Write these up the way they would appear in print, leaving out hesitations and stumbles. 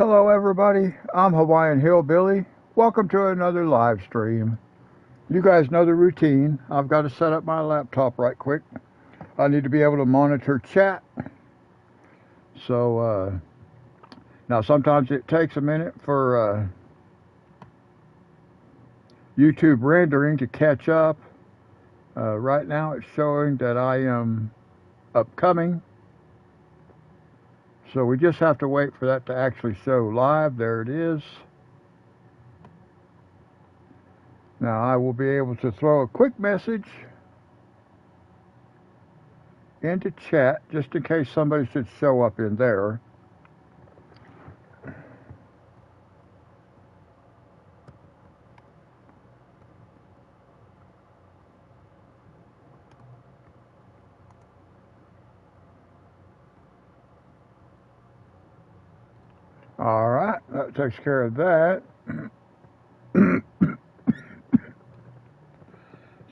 Hello everybody, I'm Hawaiian Hillbilly. Welcome to another live stream. You guys know the routine. I've got to set up my laptop right quick. I need to be able to monitor chat. So now sometimes it takes a minute for YouTube rendering to catch up. Right now it's showing that I am upcoming. So we just have to wait for that to actually show live. There it is. Now I will be able to throw a quick message into chat just in case somebody should show up in there. All right, that takes care of that.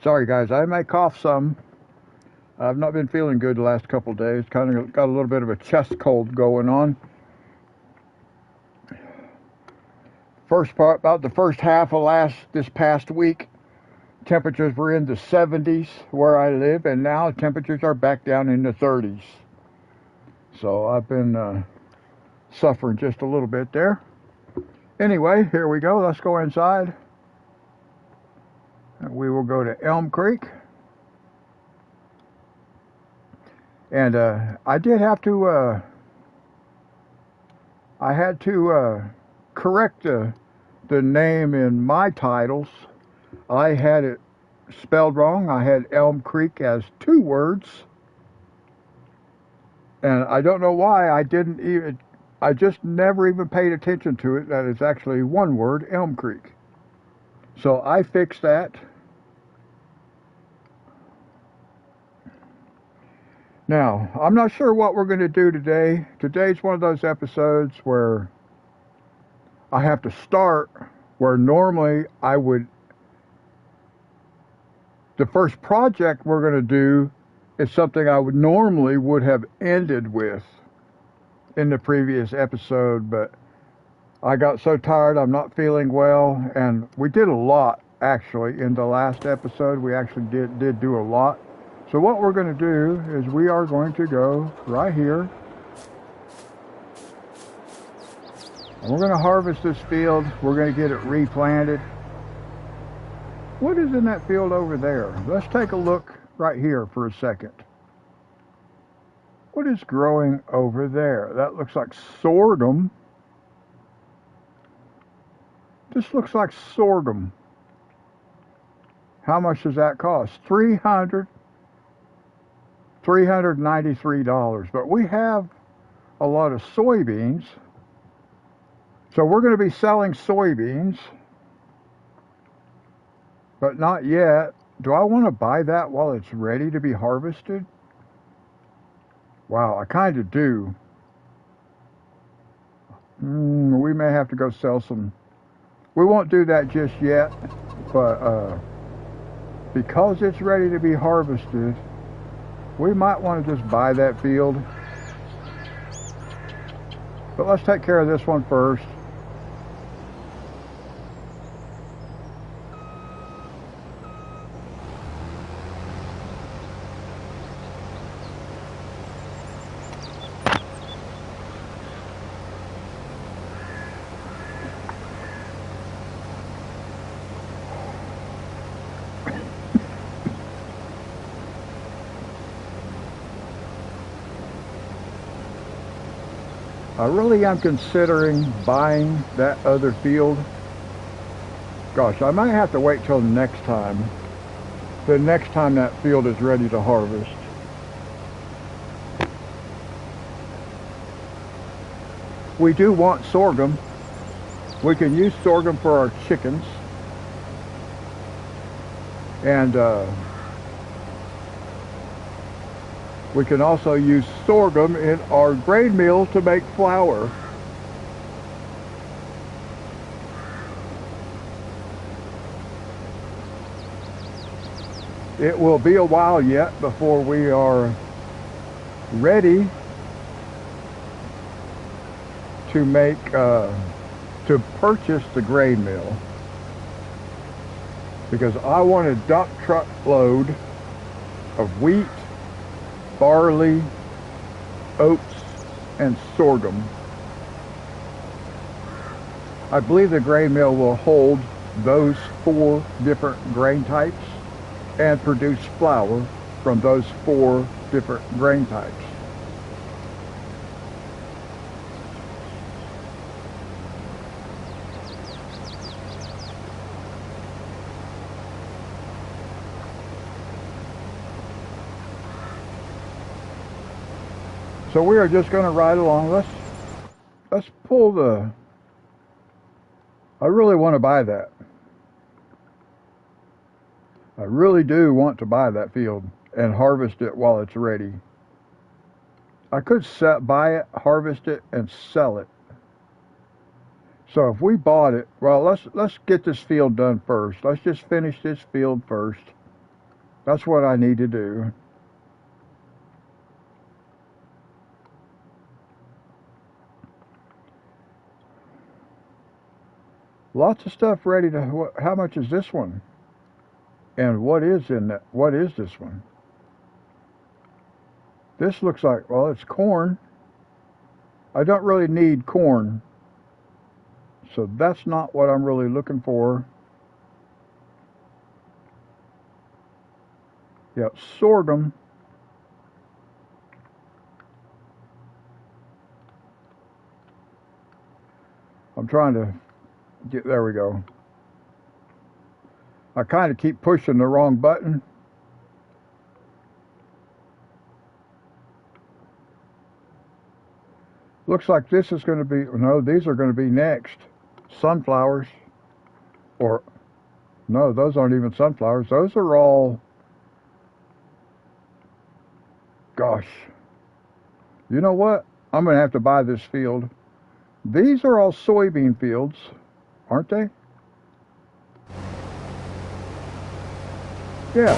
Sorry guys, I may cough some. I've not been feeling good the last couple of days. Kind of got a little bit of a chest cold going on. About the first half of this past week, temperatures were in the 70s where I live, and now temperatures are back down in the 30s. So I've been suffering just a little bit there. Anyway, here we go. Let's go inside. And we will go to Elmcreek. And I did have to, I had to correct the name in my titles. I had it spelled wrong. I had Elmcreek as 2 words. And I don't know why I just never even paid attention to it, that it's actually 1 word, Elmcreek. So I fixed that. Now, I'm not sure what we're going to do today. Today's one of those episodes where I have to start where normally I would. The first project we're going to do is something I would normally have ended with in the previous episode, but I got so tired, I'm not feeling well, and we did a lot actually in the last episode. We actually did do a lot. So what we're going to do is we are going to go right here, and we're going to harvest this field. We're going to get it replanted. What is in that field over there? Let's take a look right here for a second. What is growing over there? That looks like sorghum. This looks like sorghum. How much does that cost? $393. But we have a lot of soybeans. So we're going to be selling soybeans. But not yet. Do I want to buy that while it's ready to be harvested? Wow, I kind of do. We may have to go sell some. We won't do that just yet, but because it's ready to be harvested, we might want to just buy that field. But let's take care of this one first. I really am considering buying that other field. Gosh, I might have to wait till next time. The next time that field is ready to harvest. We do want sorghum. We can use sorghum for our chickens. And we can also use sorghum in our grain mill to make flour. It will be a while yet before we are ready to to purchase the grain mill, because I want a dump truck load of wheat, barley, oats, and sorghum. I believe the grain mill will hold those 4 different grain types and produce flour from those 4 different grain types. So we are just going to ride along. Let's pull the... I really want to buy that. I really do want to buy that field and harvest it while it's ready. I could buy it, harvest it, and sell it. So if we bought it, well, let's get this field done first. Let's just finish this field first. That's what I need to do. Lots of stuff ready to... How much is this one? And what is in that? What is this one? This looks like, well, it's corn. I don't really need corn. So that's not what I'm really looking for. Yep, sorghum. I'm trying to get... There we go. I kind of keep pushing the wrong button. Looks like this is going to be... No, these are going to be next. Sunflowers. Or... No, those aren't even sunflowers. Those are all... Gosh. You know what? I'm going to have to buy this field. These are all soybean fields, aren't they? Yeah.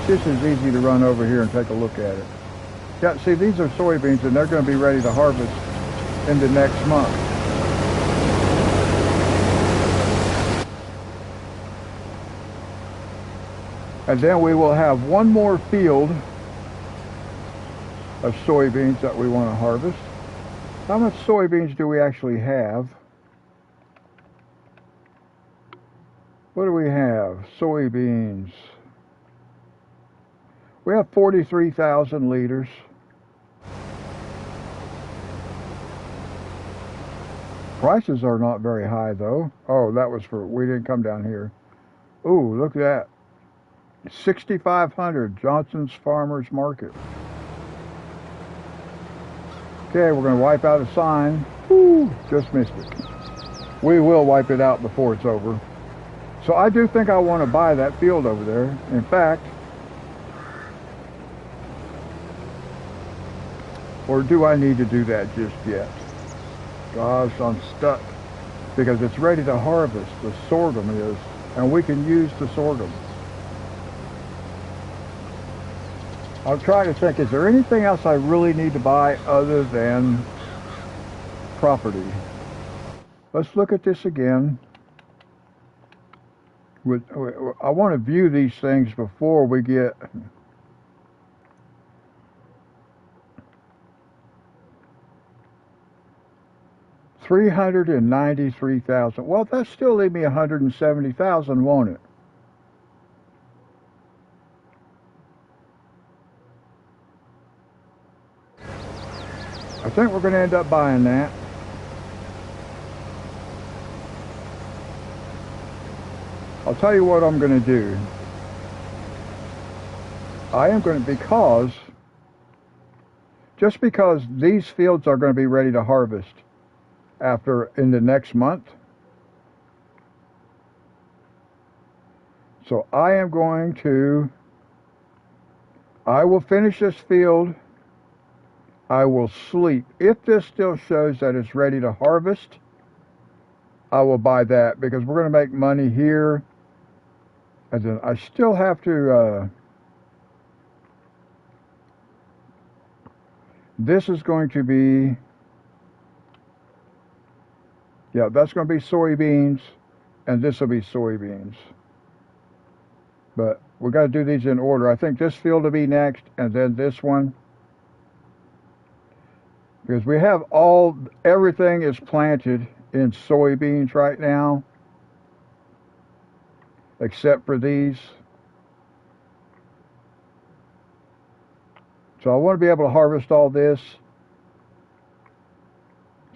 This is easy to run over here and take a look at it. Yeah, see, these are soybeans, and they're going to be ready to harvest in the next month. And then we will have one more field of soybeans that we want to harvest. How much soybeans do we actually have? What do we have? Soybeans. We have 43,000 liters. Prices are not very high though. Oh, that was for... We didn't come down here. Ooh, look at that. 6,500 Johnson's Farmers Market. Okay, we're going to wipe out a sign. Woo, just missed it. We will wipe it out before it's over. So I do think I want to buy that field over there. In fact, or do I need to do that just yet? Gosh, I'm stuck. Because it's ready to harvest, the sorghum is, and we can use the sorghum. I'm trying to think, is there anything else I really need to buy other than property? Let's look at this again. I want to view these things before we get... $393,000. Well, that still leave me $170,000, won't it? I think we're going to end up buying that. I'll tell you what I'm going to do. I am going to, just because these fields are going to be ready to harvest in the next month. So I will finish this field. I will sleep. If this still shows that it's ready to harvest, I will buy that, because we're going to make money here. And then I still have to, This is going to be, yeah, that's going to be soybeans, and this will be soybeans. But we got to do these in order. I think this field will be next, and then this one. Because we have everything is planted in soybeans right now, except for these. So I want to be able to harvest all this.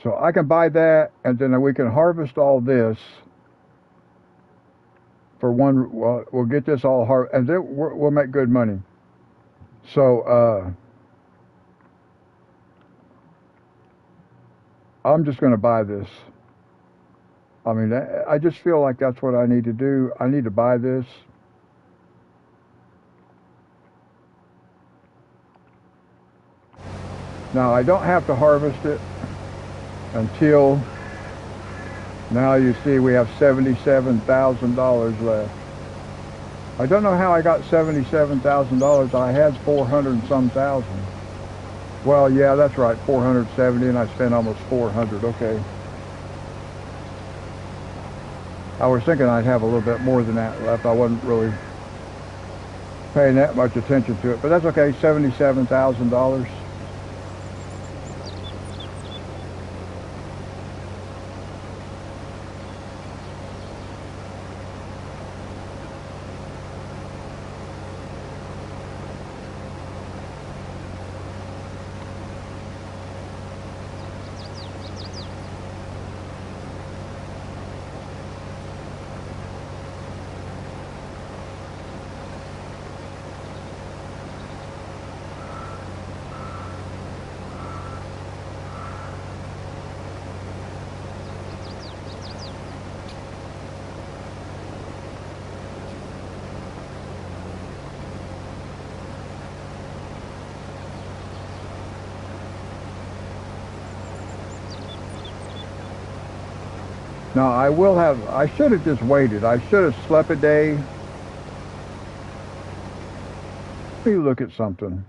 So I can buy that, and then we can harvest all this for one. We'll get this all and then we'll make good money. So I'm just going to buy this. I mean, I just feel like that's what I need to do. I need to buy this. Now, I don't have to harvest it until, now you see we have $77,000 left. I don't know how I got $77,000. I had 400 and some thousand. Well, yeah, that's right, 470, and I spent almost 400, okay. I was thinking I'd have a little bit more than that left. I wasn't really paying that much attention to it, but that's okay, $77,000. Now I should have just waited. I should have slept a day. Let me look at something.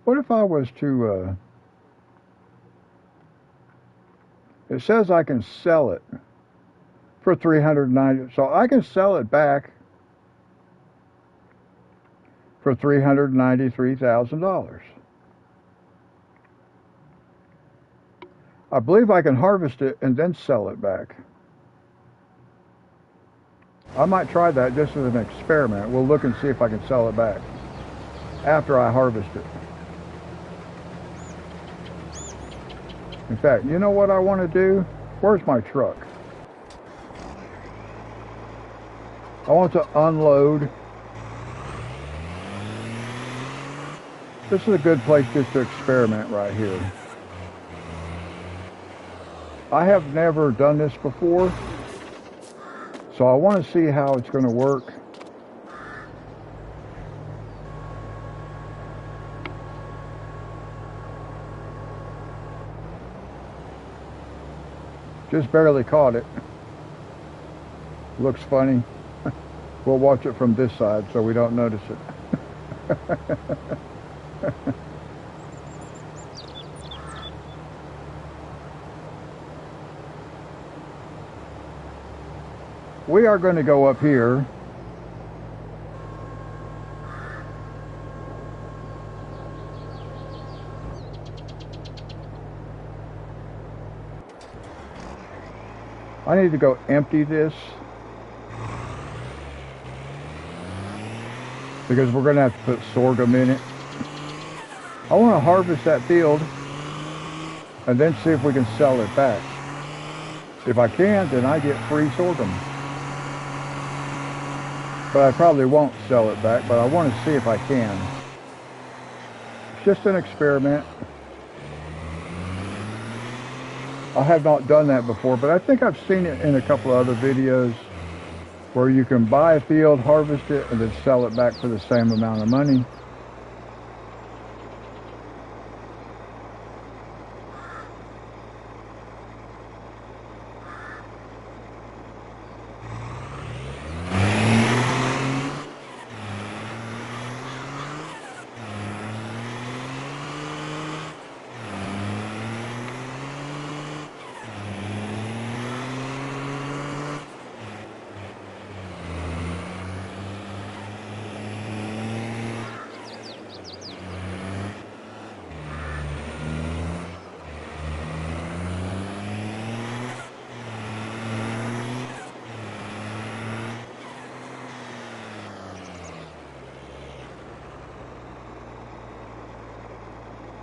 What if I was to, it says I can sell it for $390, so I can sell it back for $393,000. I believe I can harvest it and then sell it back. I might try that just as an experiment. We'll look and see if I can sell it back after I harvest it. In fact, you know what I want to do? Where's my truck? I want to unload. This is a good place just to experiment right here. I have never done this before, so I want to see how it's going to work. Just barely caught it. Looks funny. We'll watch it from this side so we don't notice it. We are going to go up here. I need to go empty this because we're going to have to put sorghum in it. I want to harvest that field and then see if we can sell it back. If I can, then I get free sorghum. But I probably won't sell it back, but I want to see if I can. It's just an experiment. I have not done that before, but I think I've seen it in a couple of other videos where you can buy a field, harvest it, and then sell it back for the same amount of money.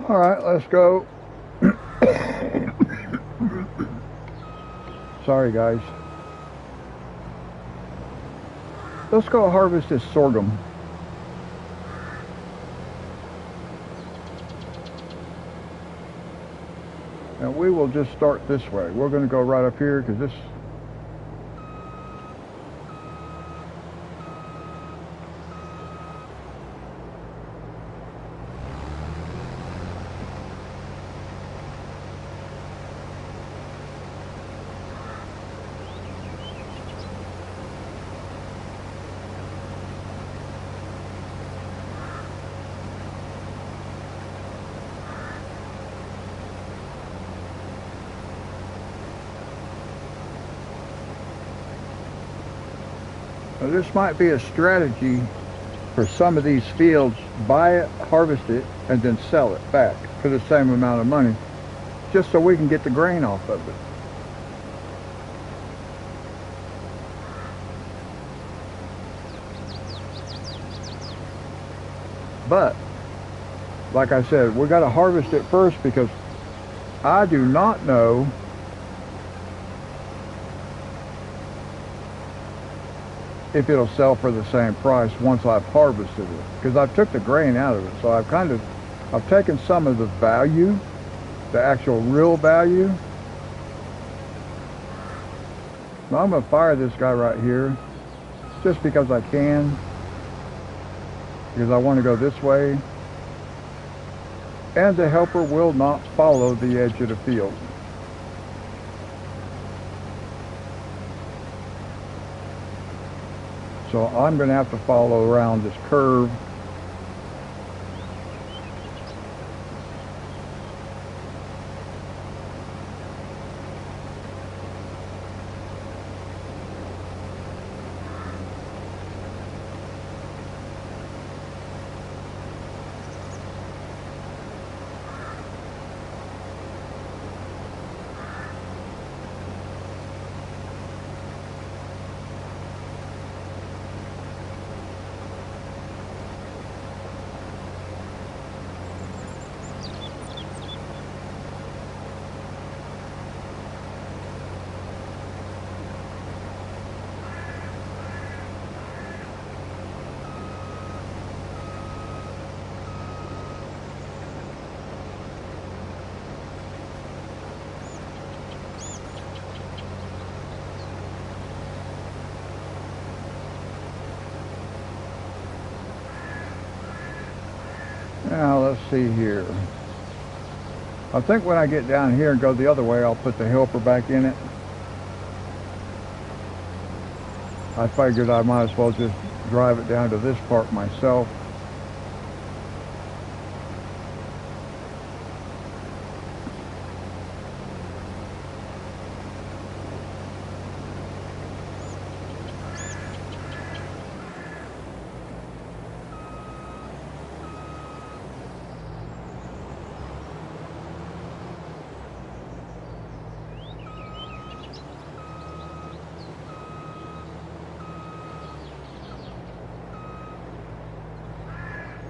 All right, let's go. Sorry, guys. Let's go harvest this sorghum. And we will just start this way. We're going to go right up here because this... Now, this might be a strategy for some of these fields. Buy it, harvest it, and then sell it back for the same amount of money, just so we can get the grain off of it. But, like I said, we got to harvest it first because I do not know if it'll sell for the same price once I've harvested it, because I've took the grain out of it. So I've taken some of the value, the actual real value. Now I'm going to fire this guy right here just because I can, because I want to go this way, and the helper will not follow the edge of the field. So I'm going to have to follow around this curve. Now let's see here. I think when I get down here and go the other way, I'll put the helper back in it. I figured I might as well just drive it down to this part myself.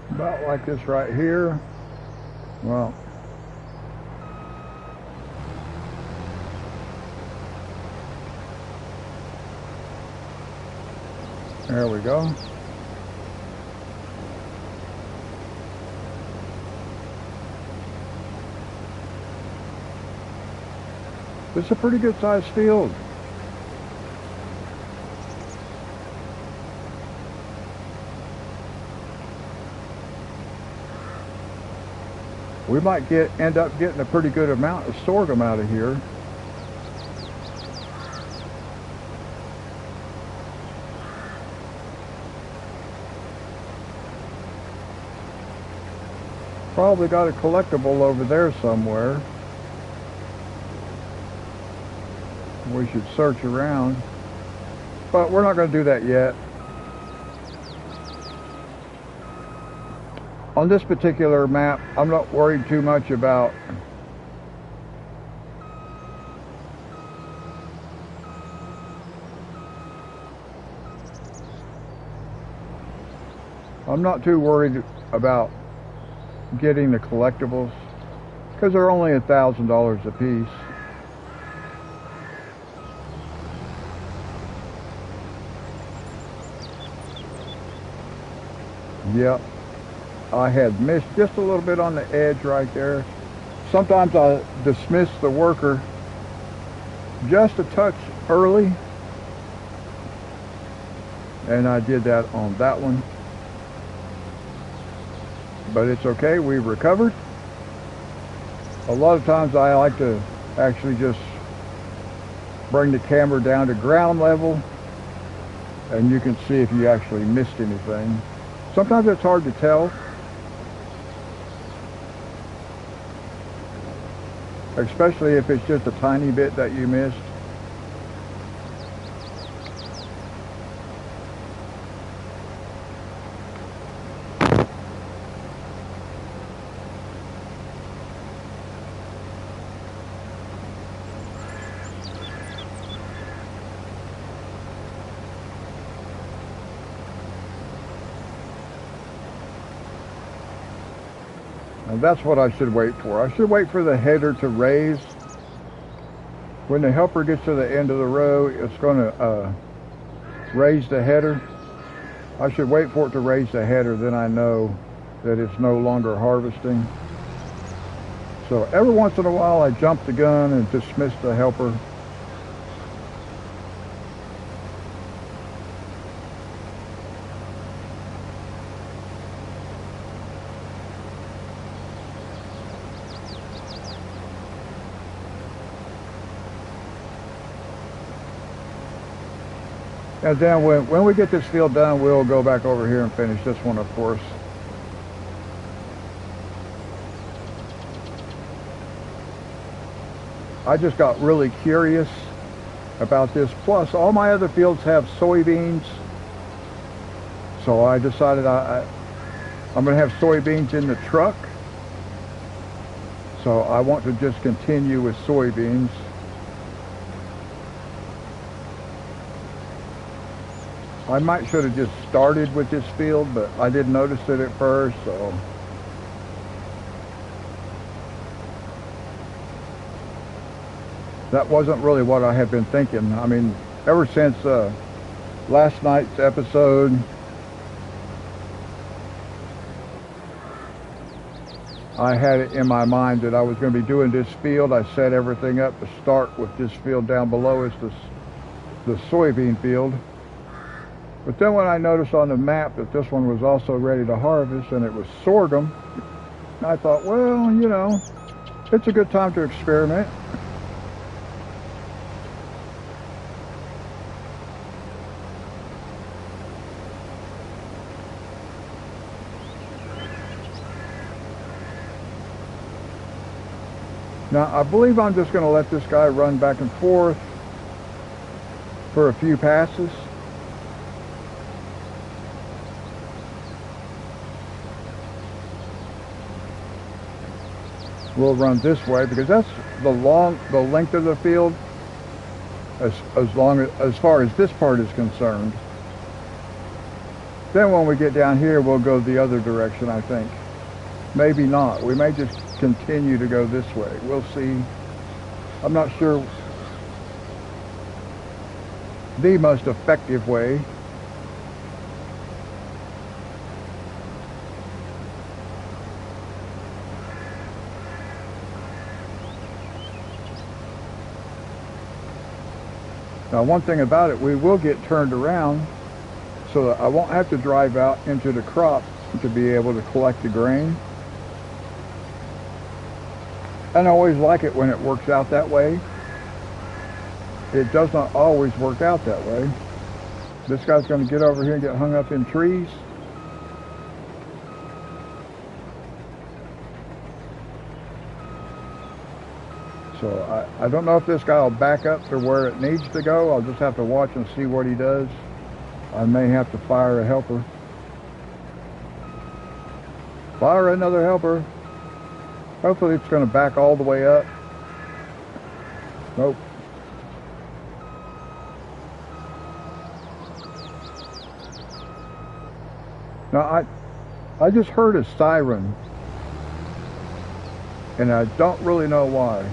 About like this right here. Well, there we go. It's a pretty good sized field. We might end up getting a pretty good amount of sorghum out of here. Probably got a collectible over there somewhere. We should search around, but we're not going to do that yet. On this particular map, I'm not worried too much about getting the collectibles. because they're only $1,000 a piece. Yep, I had missed just a little bit on the edge right there. Sometimes I dismiss the worker just a touch early, and I did that on that one. But it's okay, we recovered. A lot of times I like to actually just bring the camera down to ground level, and you can see if you actually missed anything. Sometimes it's hard to tell, especially if it's just a tiny bit that you missed. And that's what I should wait for. I should wait for the header to raise. When the helper gets to the end of the row, it's going to raise the header. I should wait for it to raise the header, then I know that it's no longer harvesting. So every once in a while I jump the gun and dismiss the helper. And then when we get this field done, we'll go back over here and finish this one, of course. I just got really curious about this. Plus, all my other fields have soybeans. So I decided I'm going to have soybeans in the truck. So I want to just continue with soybeans. I might should have just started with this field, but I didn't notice it at first, so. That wasn't really what I had been thinking. I mean, ever since last night's episode, I had it in my mind that I was going to be doing this field. I set everything up to start with this field down below as the soybean field. But then when I noticed on the map that this one was also ready to harvest and it was sorghum, I thought, well, you know, it's a good time to experiment. Now, I believe I'm just going to let this guy run back and forth for a few passes. We'll run this way because that's the length of the field as far as this part is concerned. Then when we get down here, we'll go the other direction, I think. Maybe not. We may just continue to go this way. We'll see. I'm not sure the most effective way. Now, one thing about it, we will get turned around so that I won't have to drive out into the crop to be able to collect the grain. And I always like it when it works out that way. It does not always work out that way. This guy's going to get over here and get hung up in trees. So I don't know if this guy will back up to where it needs to go. I'll just have to watch and see what he does. I may have to fire a helper. Fire another helper. Hopefully it's going to back all the way up. Nope. Now I just heard a siren. And I don't really know why.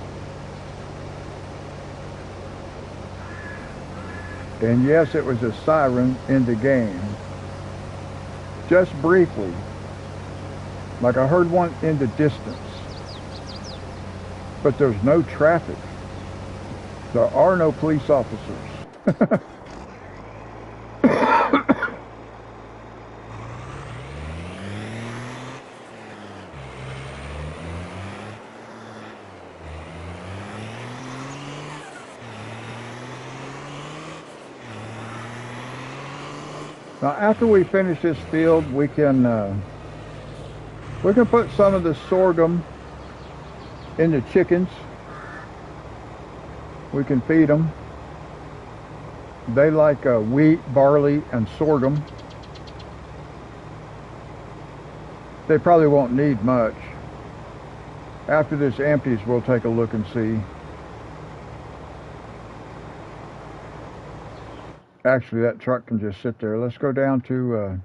And yes, it was a siren in the game. Just briefly. Like I heard one in the distance. But there's no traffic. There are no police officers. Now, after we finish this field, we can put some of the sorghum in the chickens. We can feed them. They like wheat, barley, and sorghum. They probably won't need much. After this empties, we'll take a look and see. Actually, that truck can just sit there. Let's go down to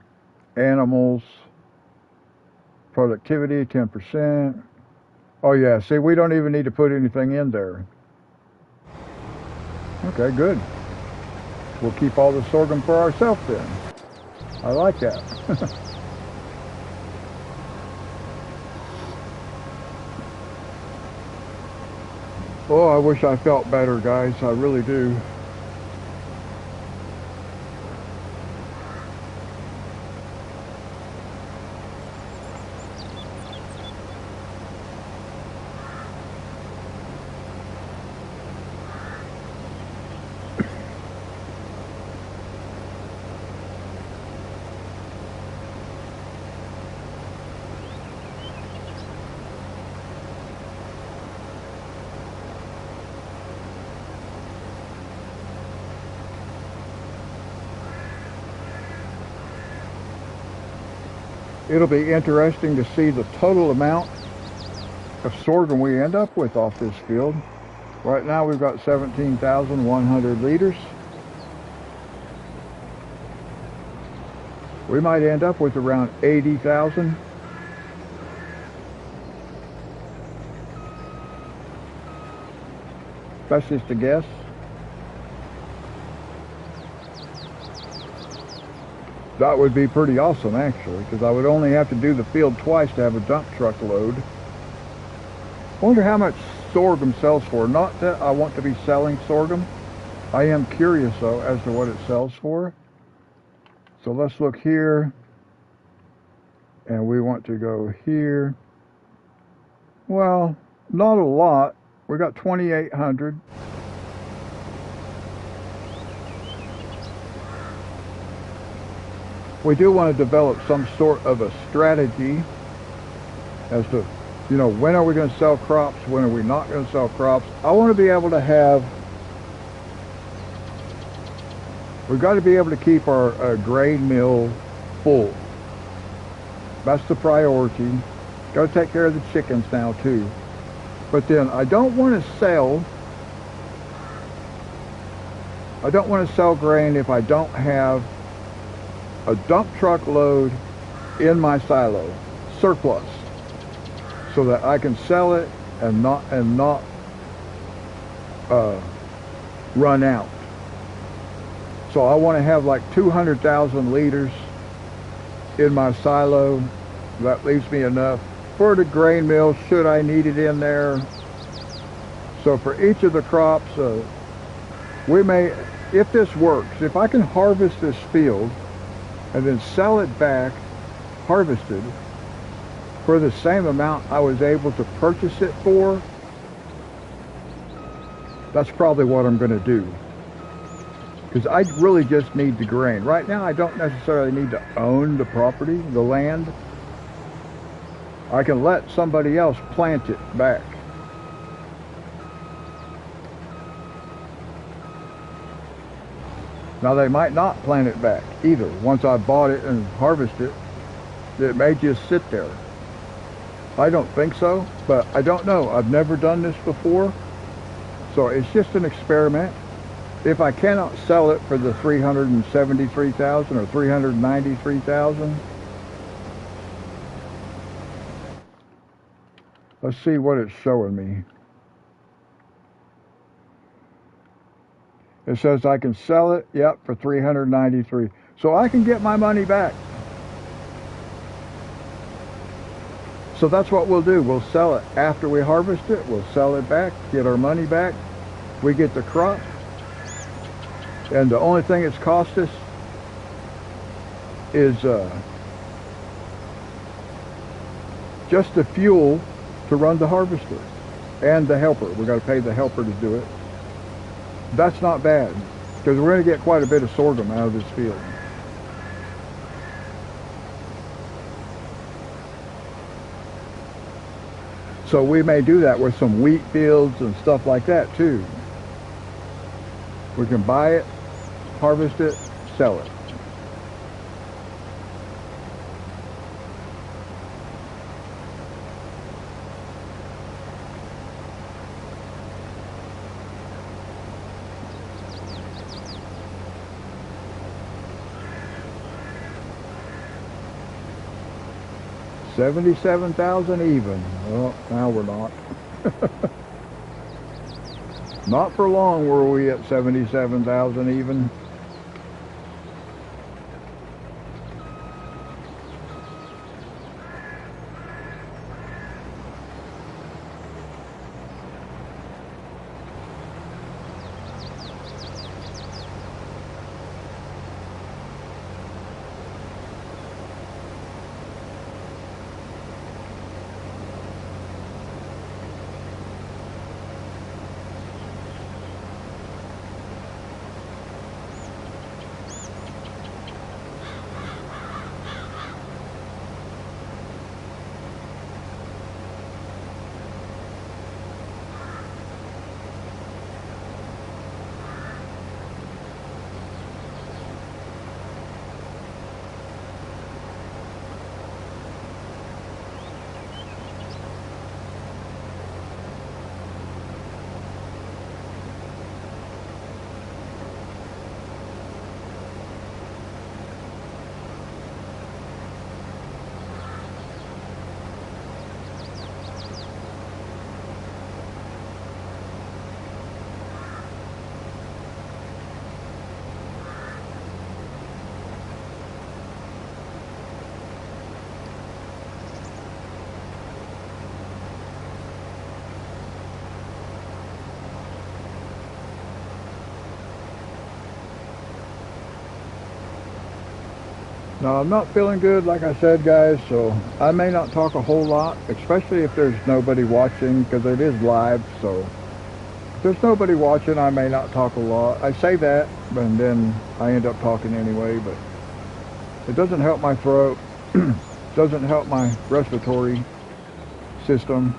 animals, productivity, 10%. Oh yeah, see, we don't even need to put anything in there. Okay, good. We'll keep all the sorghum for ourselves then. I like that. Oh, I wish I felt better, guys. I really do. It'll be interesting to see the total amount of sorghum we end up with off this field. Right now we've got 17,100 liters. We might end up with around 80,000. That's just a guess. That would be pretty awesome, actually, because I would only have to do the field twice to have a dump truck load. I wonder how much sorghum sells for. Not that I want to be selling sorghum. I am curious, though, as to what it sells for. So let's look here. And we want to go here. Well, not a lot. We got 2,800. We do want to develop some sort of a strategy as to, you know, when are we going to sell crops, when are we not going to sell crops. I want to be able to have, we've got to be able to keep our grain mill full. That's the priority. Got to take care of the chickens now too. But then I don't want to sell grain if I don't have a dump truck load in my silo, surplus, so that I can sell it and not run out. So I want to have like 200,000 liters in my silo. That leaves me enough for the grain mill should I need it in there. So for each of the crops, we may, if this works, if I can harvest this field and then sell it back, harvested, for the same amount I was able to purchase it for, that's probably what I'm going to do. Because I really just need the grain. Right now I don't necessarily need to own the property, the land. I can let somebody else plant it back. Now they might not plant it back either. Once I bought it and harvested it, it may just sit there. I don't think so, but I don't know. I've never done this before. So it's just an experiment. If I cannot sell it for the 373,000 or 393,000, Let's see what it's showing me. It says I can sell it, yep, for $393. So I can get my money back. So that's what we'll do. We'll sell it after we harvest it. We'll sell it back, get our money back. We get the crop. And the only thing it's cost us is just the fuel to run the harvester and the helper. We got to pay the helper to do it. That's not bad, because we're going to get quite a bit of sorghum out of this field. So we may do that with some wheat fields and stuff like that too. We can buy it, harvest it, sell it. $77,000 even. Well, now we're not. Not for long were we at 77,000 even. Now, I'm not feeling good, like I said, guys, so I may not talk a whole lot, especially if there's nobody watching, because it is live, so if there's nobody watching, I may not talk a lot. I say that, and then I end up talking anyway, but it doesn't help my throat, doesn't help my respiratory system.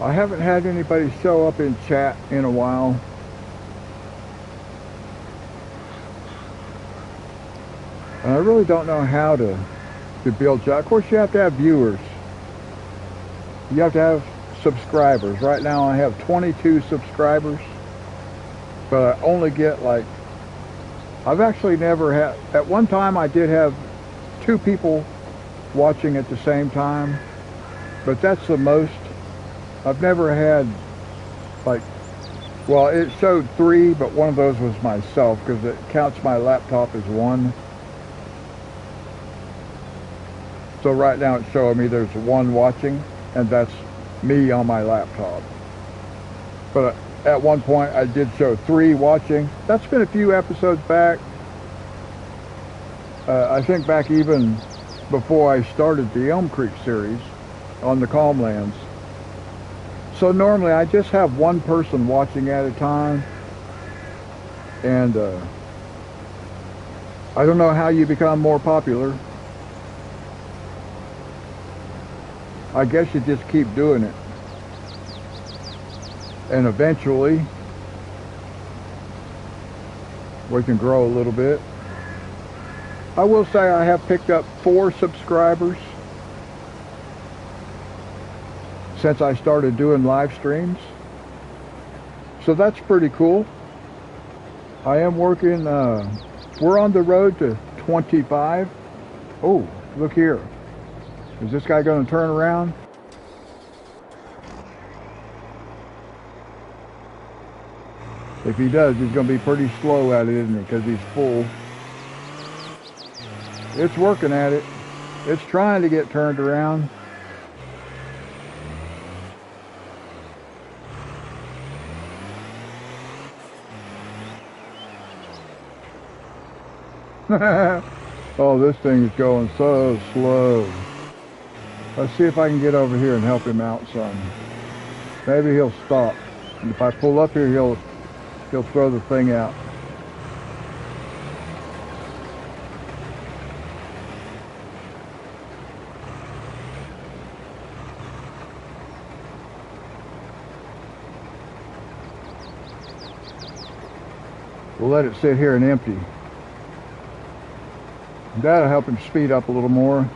I haven't had anybody show up in chat in a while. And I really don't know how to build chat. Of course, you have to have viewers. You have to have subscribers. Right now I have 22 subscribers, but I only get like, I've actually never had, at one time I did have 2 people watching at the same time, but that's the most. I've never had, like, well, it showed 3, but one of those was myself, because it counts my laptop as 1. So right now it's showing me there's 1 watching, and that's me on my laptop. But at one point I did show 3 watching. That's been a few episodes back. I think back even before I started the Elmcreek series on the Calmlands. So normally I just have 1 person watching at a time, and I don't know how you become more popular. I guess you just keep doing it. And eventually we can grow a little bit. I will say I have picked up 4 subscribers since I started doing live streams. So that's pretty cool. I am working, we're on the road to 25. Oh, look here. Is this guy going to turn around? If he does, he's going to be pretty slow at it, isn't he? Because he's full. It's working at it. It's trying to get turned around. Oh, this thing is going so slow. Let's see if I can get over here and help him out some. Maybe he'll stop. And if I pull up here, he'll throw the thing out. We'll let it sit here and empty. That'll help him speed up a little more.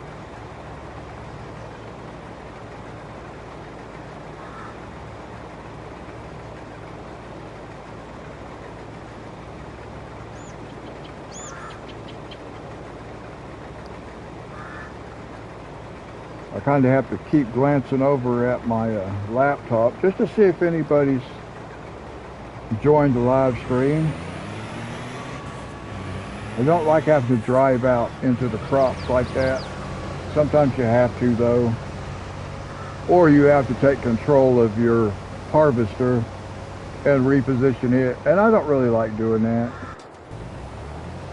I kind of have to keep glancing over at my laptop just to see if anybody's joined the live stream. I don't like having to drive out into the crops like that. Sometimes you have to, though. Or you have to take control of your harvester and reposition it. And I don't really like doing that.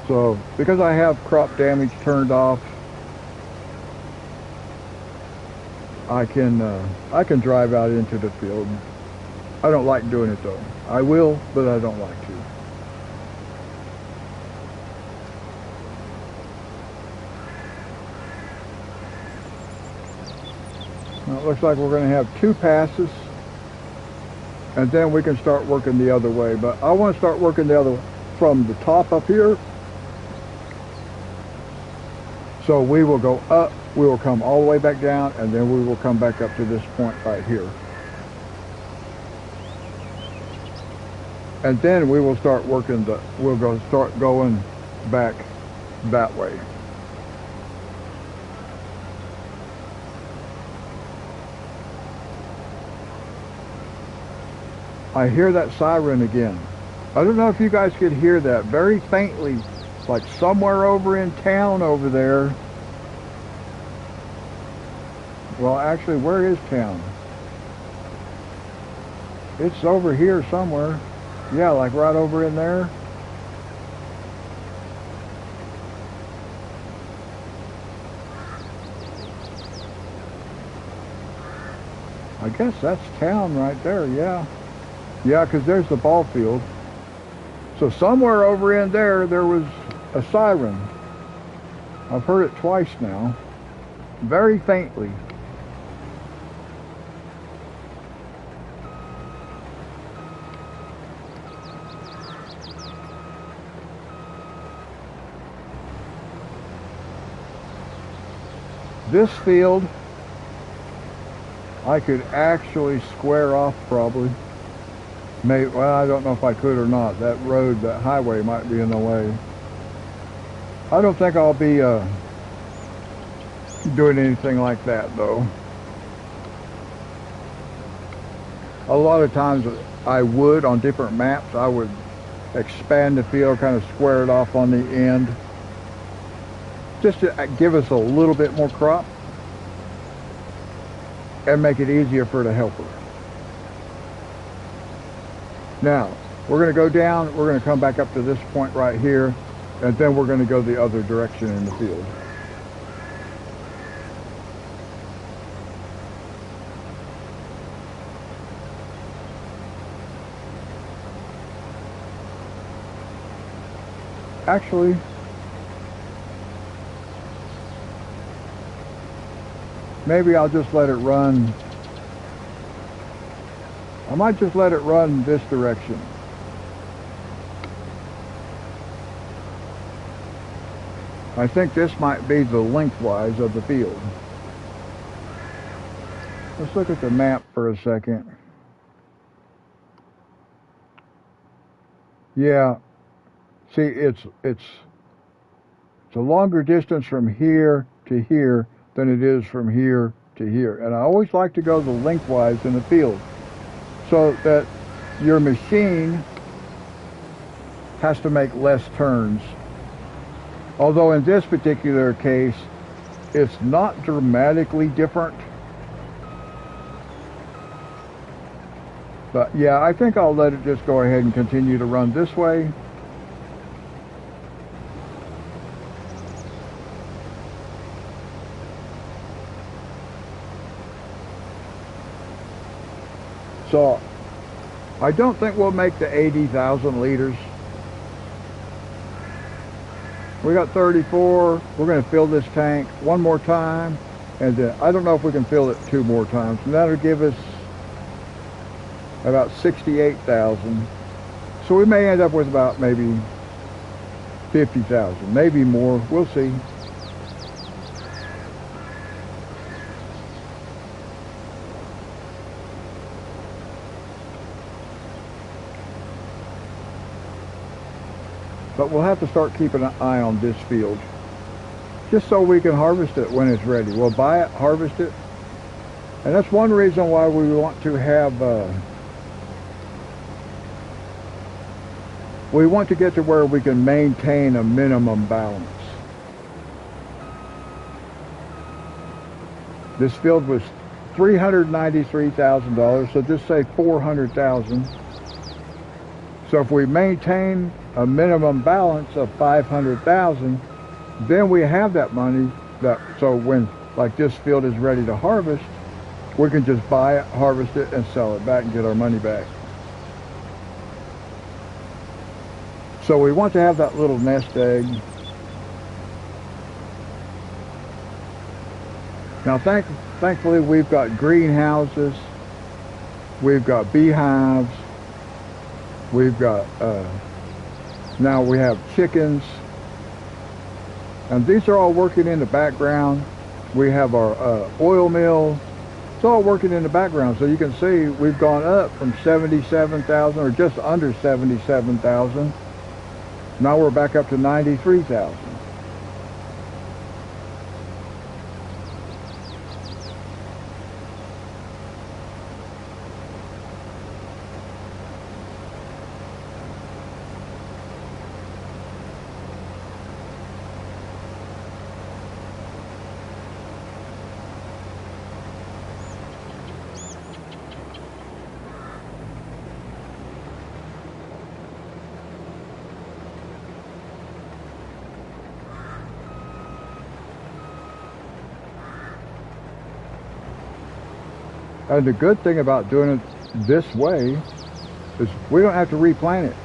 So, because I have crop damage turned off, I can drive out into the field. I don't like doing it, though. I will, but I don't like to. Well, it looks like we're going to have 2 passes, and then we can start working the other way. But I want to start working the other way from the top up here. So we will go up, we will come all the way back down, and then we will come back up to this point right here. And then we will start working start going back that way. I hear that siren again. I don't know if you guys could hear that very faintly, like somewhere over in town over there. Well, actually, where is town? It's over here somewhere. Yeah, like right over in there. I guess that's town right there, yeah. Yeah, because there's the ball field. So somewhere over in there was a siren. I've heard it twice now. Very faintly. This field, I could actually square off probably. Well, I don't know if I could or not. That road, that highway might be in the way. I don't think I'll be doing anything like that, though. A lot of times I would, on different maps, I would expand the field, kind of square it off on the end, just to give us a little bit more crop and make it easier for the helper. Now, we're going to go down, we're going to come back up to this point right here, and then we're going to go the other direction in the field. Actually, maybe I'll just let it run I might just let it run this direction. I think this might be the lengthwise of the field. Let's look at the map for a second. Yeah, see, it's a longer distance from here to here than it is from here to here. And I always like to go the lengthwise in the field so that your machine has to make less turns. Although in this particular case, it's not dramatically different. But yeah, I think I'll let it just go ahead and continue to run this way. So I don't think we'll make the 80,000 liters. We got 34. We're going to fill this tank one more time, and then I don't know if we can fill it 2 more times, and that'll give us about 68,000. So we may end up with about maybe 50,000, maybe more. We'll see. But we'll have to start keeping an eye on this field, just so we can harvest it when it's ready. We'll buy it, harvest it, and that's one reason why we want to have we want to get to where we can maintain a minimum balance. This field was $393,000, so just say 400,000. So if we maintain a minimum balance of 500,000, then we have that money. So when like this field is ready to harvest, we can just buy it, harvest it, and sell it back and get our money back. So we want to have that little nest egg. Now thankfully we've got greenhouses, we've got beehives, we've got now we have chickens, and these are all working in the background. We have our oil mill. It's all working in the background, so you can see we've gone up from 77,000 or just under 77,000. Now we're back up to 93,000. And the good thing about doing it this way is we don't have to replant it.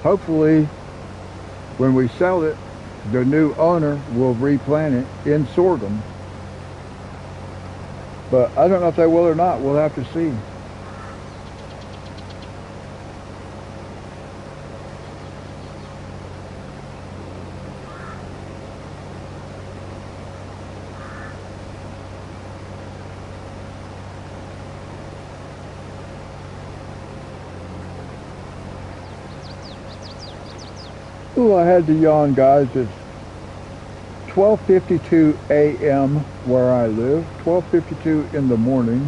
Hopefully, when we sell it, the new owner will replant it in sorghum. But I don't know if they will or not. We'll have to see. Ooh, I had to yawn, guys. It's 12:52 a.m. where I live. 12:52 in the morning.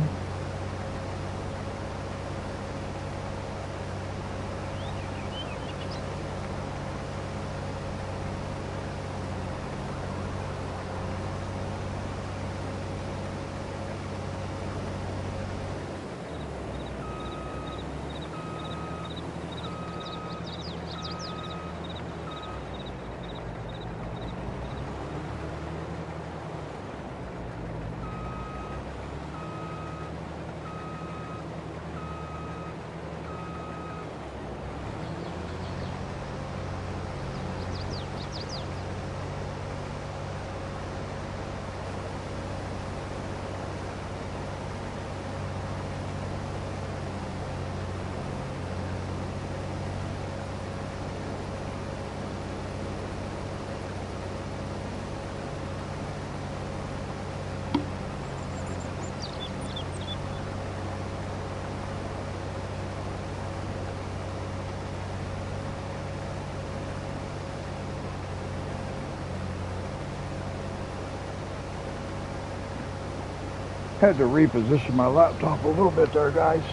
Had to reposition my laptop a little bit there, guys.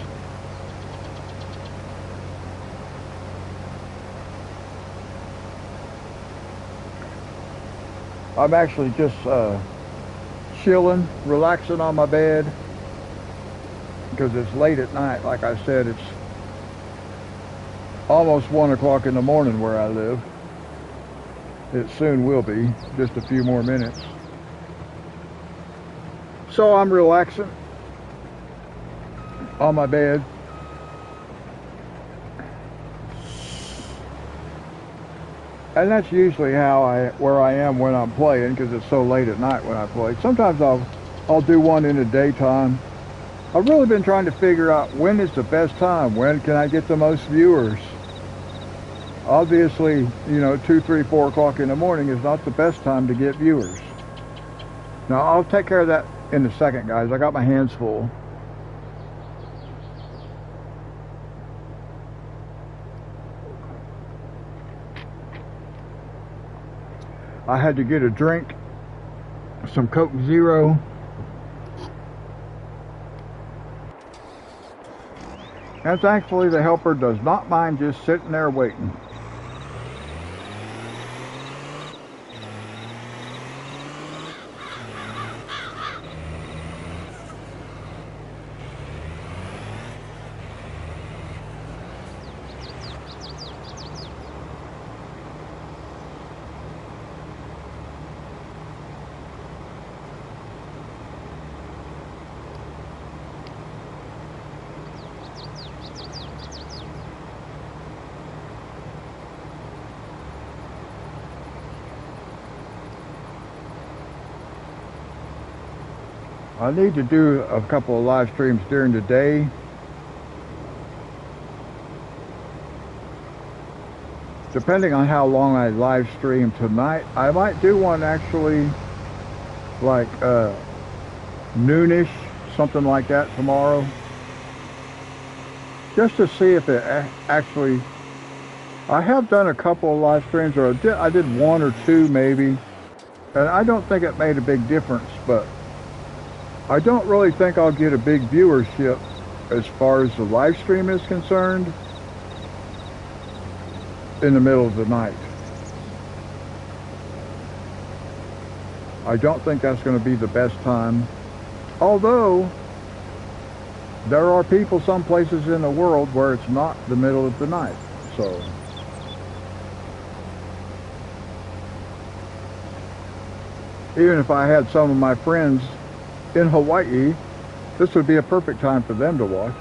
I'm actually just chilling, relaxing on my bed because it's late at night. Like I said, it's almost 1 o'clock in the morning where I live. It soon will be, just a few more minutes. So I'm relaxing on my bed. And that's usually where I am when I'm playing, because it's so late at night when I play. Sometimes I'll do one in the daytime. I've really been trying to figure out when is the best time. When can I get the most viewers? Obviously, 2, 3, 4 o'clock in the morning is not the best time to get viewers. Now, I'll take care of that in a second, guys. I got my hands full. I had to get a drink, some Coke Zero. And thankfully the helper does not mind just sitting there waiting. I need to do a couple of live streams during the day. Depending on how long I live stream tonight, I might do one actually like noonish, something like that tomorrow. Just to see if it actually... I have done a couple of live streams, or I did 1 or 2 maybe, and I don't think it made a big difference, but I don't really think I'll get a big viewership as far as the live stream is concerned in the middle of the night. I don't think that's going to be the best time, although there are people some places in the world where it's not the middle of the night. So even if I had some of my friends in Hawaii, this would be a perfect time for them to watch.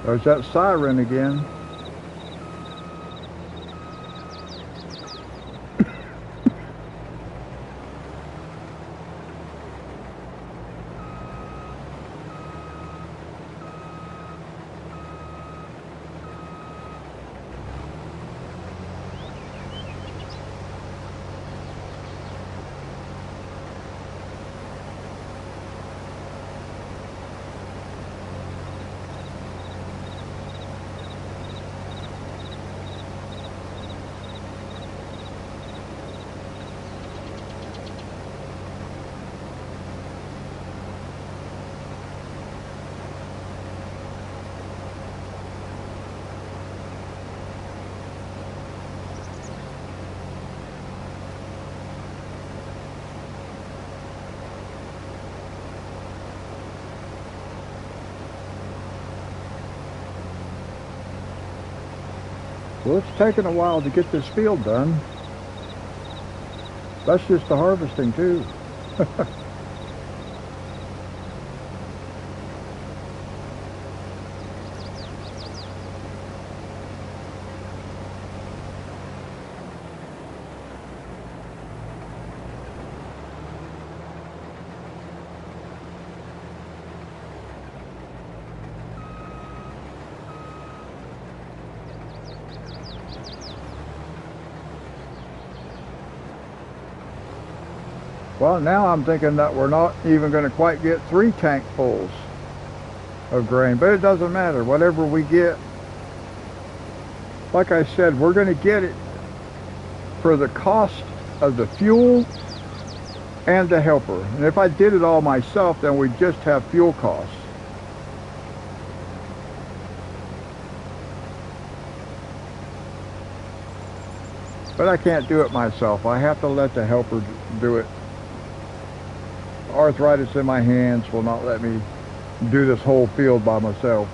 There's that siren again. Well, it's taken a while to get this field done. That's just the harvesting too. Well, now I'm thinking that we're not even going to quite get 3 tankfuls of grain, but it doesn't matter. Whatever we get, like I said, we're going to get it for the cost of the fuel and the helper. And if I did it all myself, then we'd just have fuel costs. But I can't do it myself. I have to let the helper do it. Arthritis in my hands will not let me do this whole field by myself.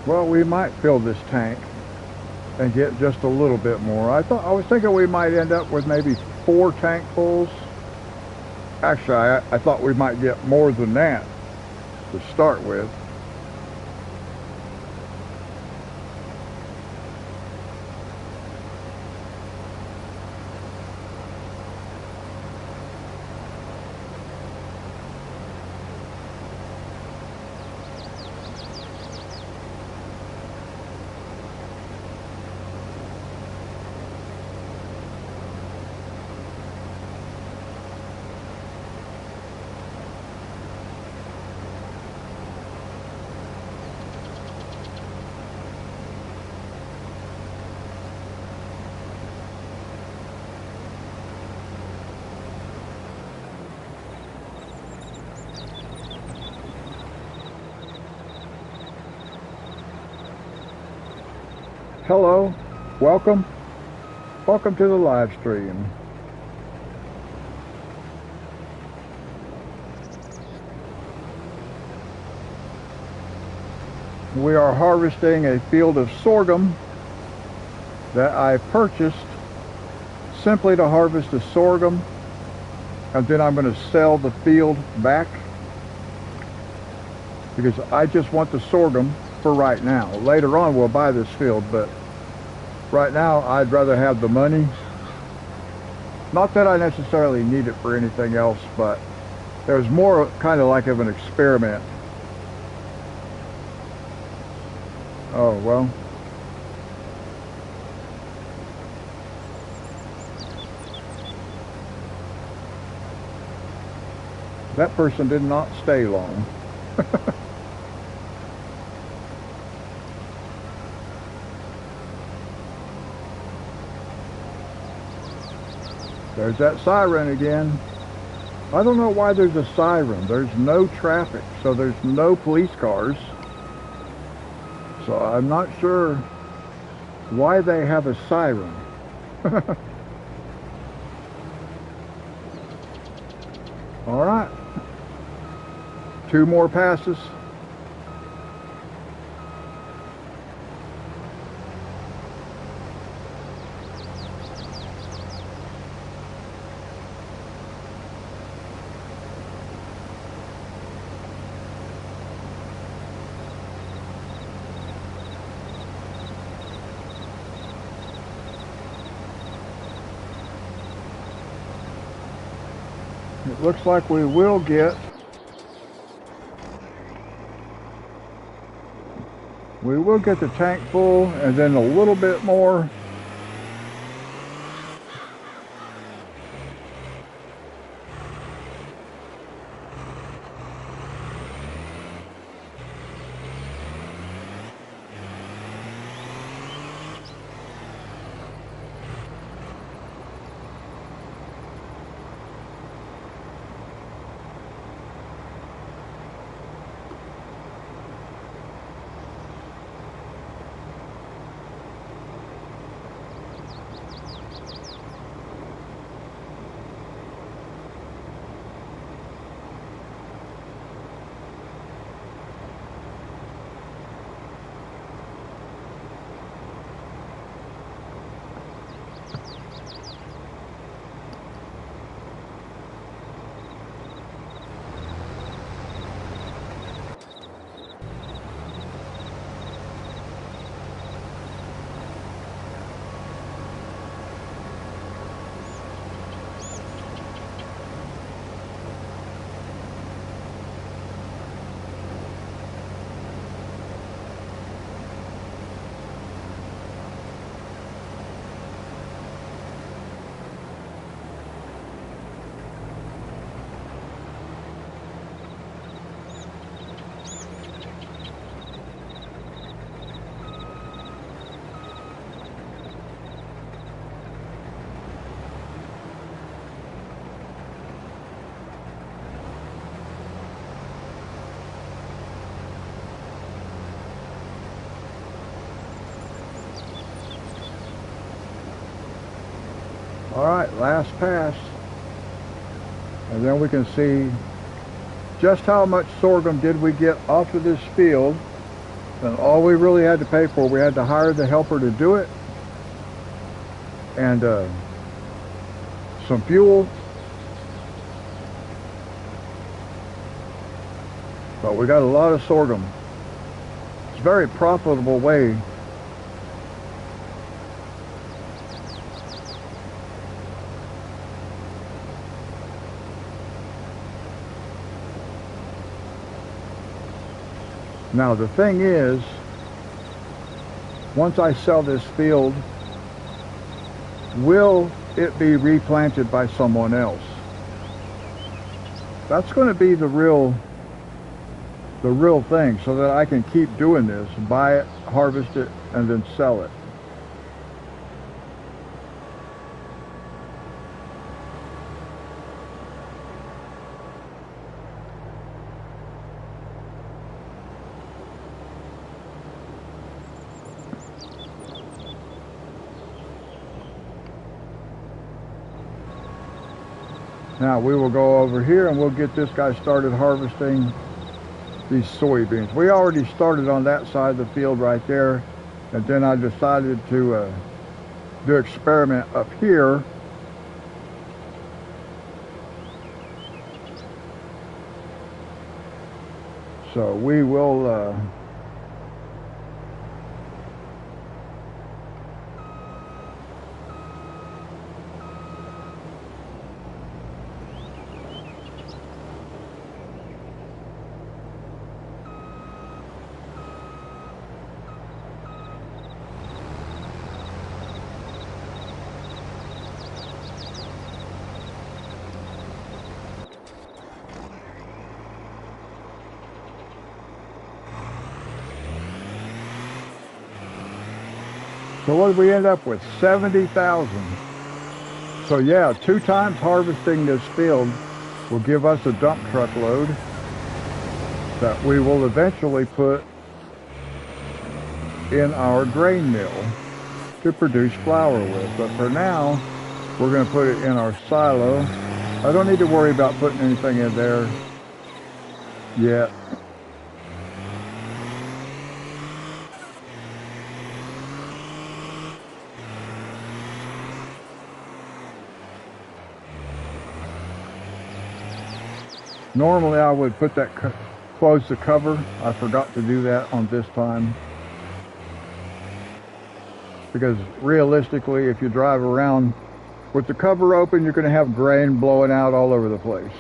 Well, we might fill this tank and get just a little bit more. I was thinking we might end up with maybe 4 tankfuls. Actually, I thought we might get more than that to start with. Hello, welcome to the live stream. We are harvesting a field of sorghum that I purchased simply to harvest the sorghum, and then I'm going to sell the field back because I just want the sorghum for right now. Later on we'll buy this field, but right now I'd rather have the money. Not that I necessarily need it for anything else, but there's more kind of like of an experiment. Oh, well. That person did not stay long. There's that siren again. I don't know why there's a siren. There's no traffic, so there's no police cars. So I'm not sure why they have a siren. All right. 2 more passes. It looks like we will get the tank full and then a little bit more. All right, last pass. And then we can see just how much sorghum did we get off of this field. And all we really had to pay for, we had to hire the helper to do it. And some fuel. But we got a lot of sorghum. It's a very profitable way . Now the thing is, once I sell this field, will it be replanted by someone else? That's going to be the real thing, so that I can keep doing this, buy it, harvest it, and then sell it. Now we will go over here and we'll get this guy started harvesting these soybeans. We already started on that side of the field right there, and then I decided to do an experiment up here. So we will So what did we end up with? 70,000. So yeah, 2 times harvesting this field will give us a dump truck load that we will eventually put in our grain mill to produce flour with. But for now, we're going to put it in our silo. I don't need to worry about putting anything in there yet. Normally I would put that, close the cover. I forgot to do that on this time. Because realistically, if you drive around with the cover open, you're going to have grain blowing out all over the place.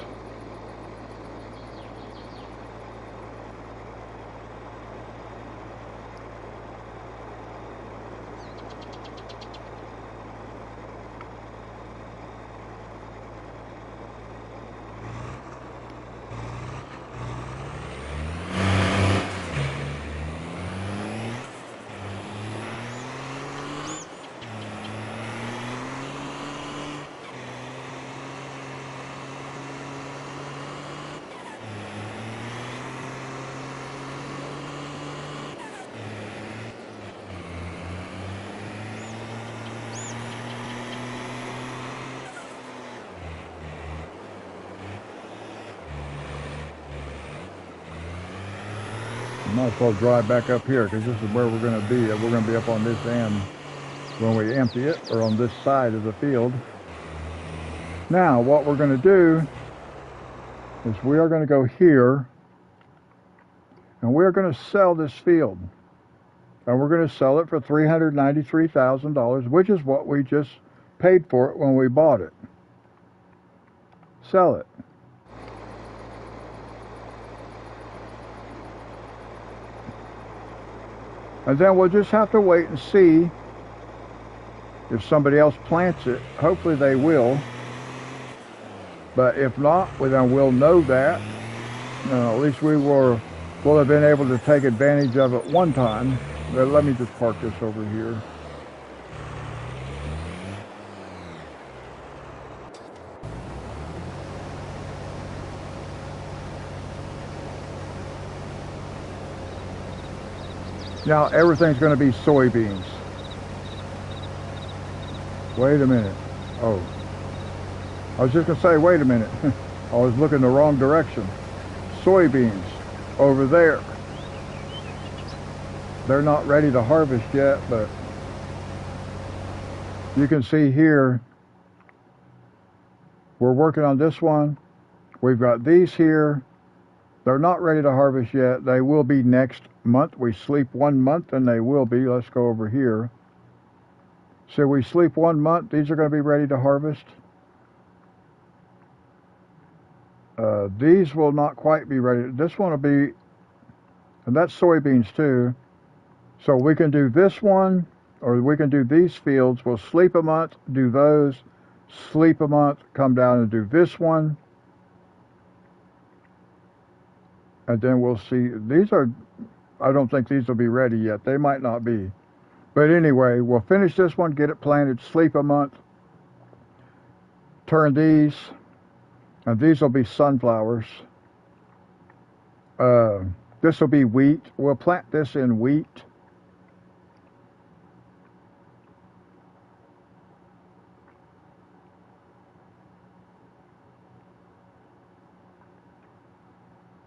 Might as well drive back up here because this is where we're going to be. We're going to be up on this end when we empty it, or on this side of the field. Now what we're going to do is we are going to go here and we're going to sell this field. And we're going to sell it for $393,000, which is what we just paid for it when we bought it. Sell it. And then we'll just have to wait and see if somebody else plants it. Hopefully they will. But if not, well, then we'll know that. At least we'll have been able to take advantage of it one time. But let me just park this over here. Now everything's going to be soybeans. Wait a minute. Oh. I was just going to say, wait a minute. I was looking the wrong direction. Soybeans over there. They're not ready to harvest yet, but you can see here, we're working on this one. We've got these here. They're not ready to harvest yet. They will be next month. We sleep 1 month and they will be. Let's go over here. So we sleep 1 month. These are going to be ready to harvest. These will not quite be ready. This one will be, and that's soybeans too. So we can do this one, or we can do these fields. We'll sleep a month, do those, sleep a month, come down and do this one. And then we'll see. These are, I don't think these will be ready yet. They might not be. But anyway, we'll finish this one, get it planted, sleep a month, turn these, and these will be sunflowers. This will be wheat. We'll plant this in wheat.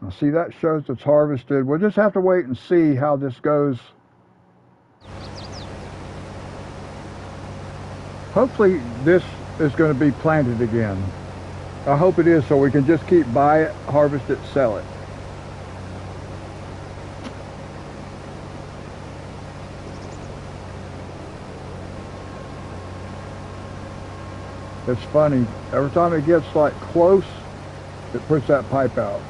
Now see, that shows it's harvested. We'll just have to wait and see how this goes. Hopefully this is going to be planted again. I hope it is, so we can just keep buy it, harvest it, sell it. It's funny, every time it gets like close, it puts that pipe out.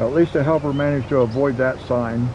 At least the helper managed to avoid that sign.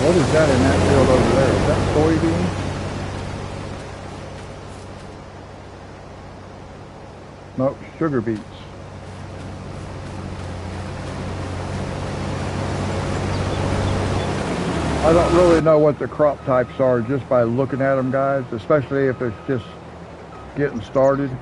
What is that in that field over there? Is that soybeans? Nope, sugar beets. I don't really know what the crop types are just by looking at them, guys, especially if it's just getting started.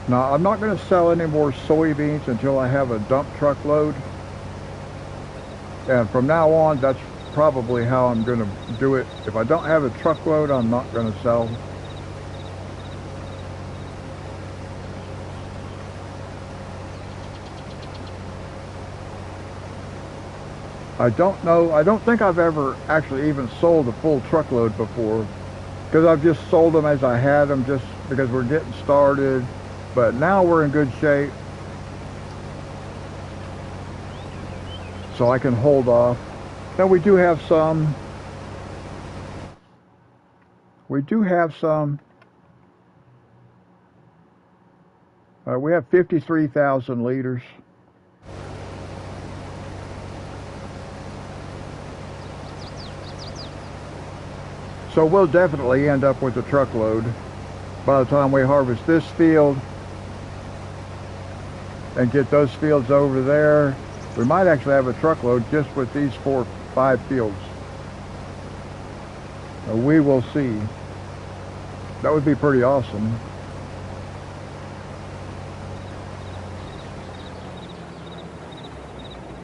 Now, I'm not going to sell any more soybeans until I have a dump truck load. And from now on, that's probably how I'm going to do it. If I don't have a truckload, I'm not going to sell. I don't think I've ever actually even sold a full truckload before, because I've just sold them as I had them, just because we're getting started. But now we're in good shape, so I can hold off. Now we do have some. We have 53,000 liters. So we'll definitely end up with a truckload by the time we harvest this field and get those fields over there. We might actually have a truckload just with these 4 or 5 fields. We will see. That would be pretty awesome.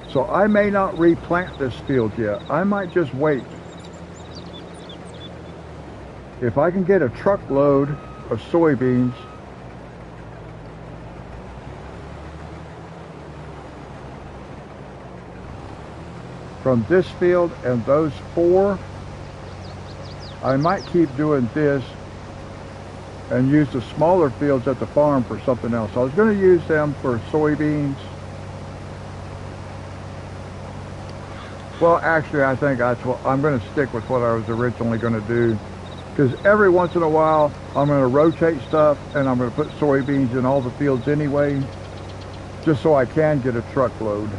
So I may not replant this field yet. I might just wait. If I can get a truckload of soybeans from this field and those 4, I might keep doing this and use the smaller fields at the farm for something else. I was going to use them for soybeans. Well, actually, I think that's what I'm going to stick with what I was originally going to do, because every once in a while I'm going to rotate stuff and I'm going to put soybeans in all the fields anyway, just so I can get a truckload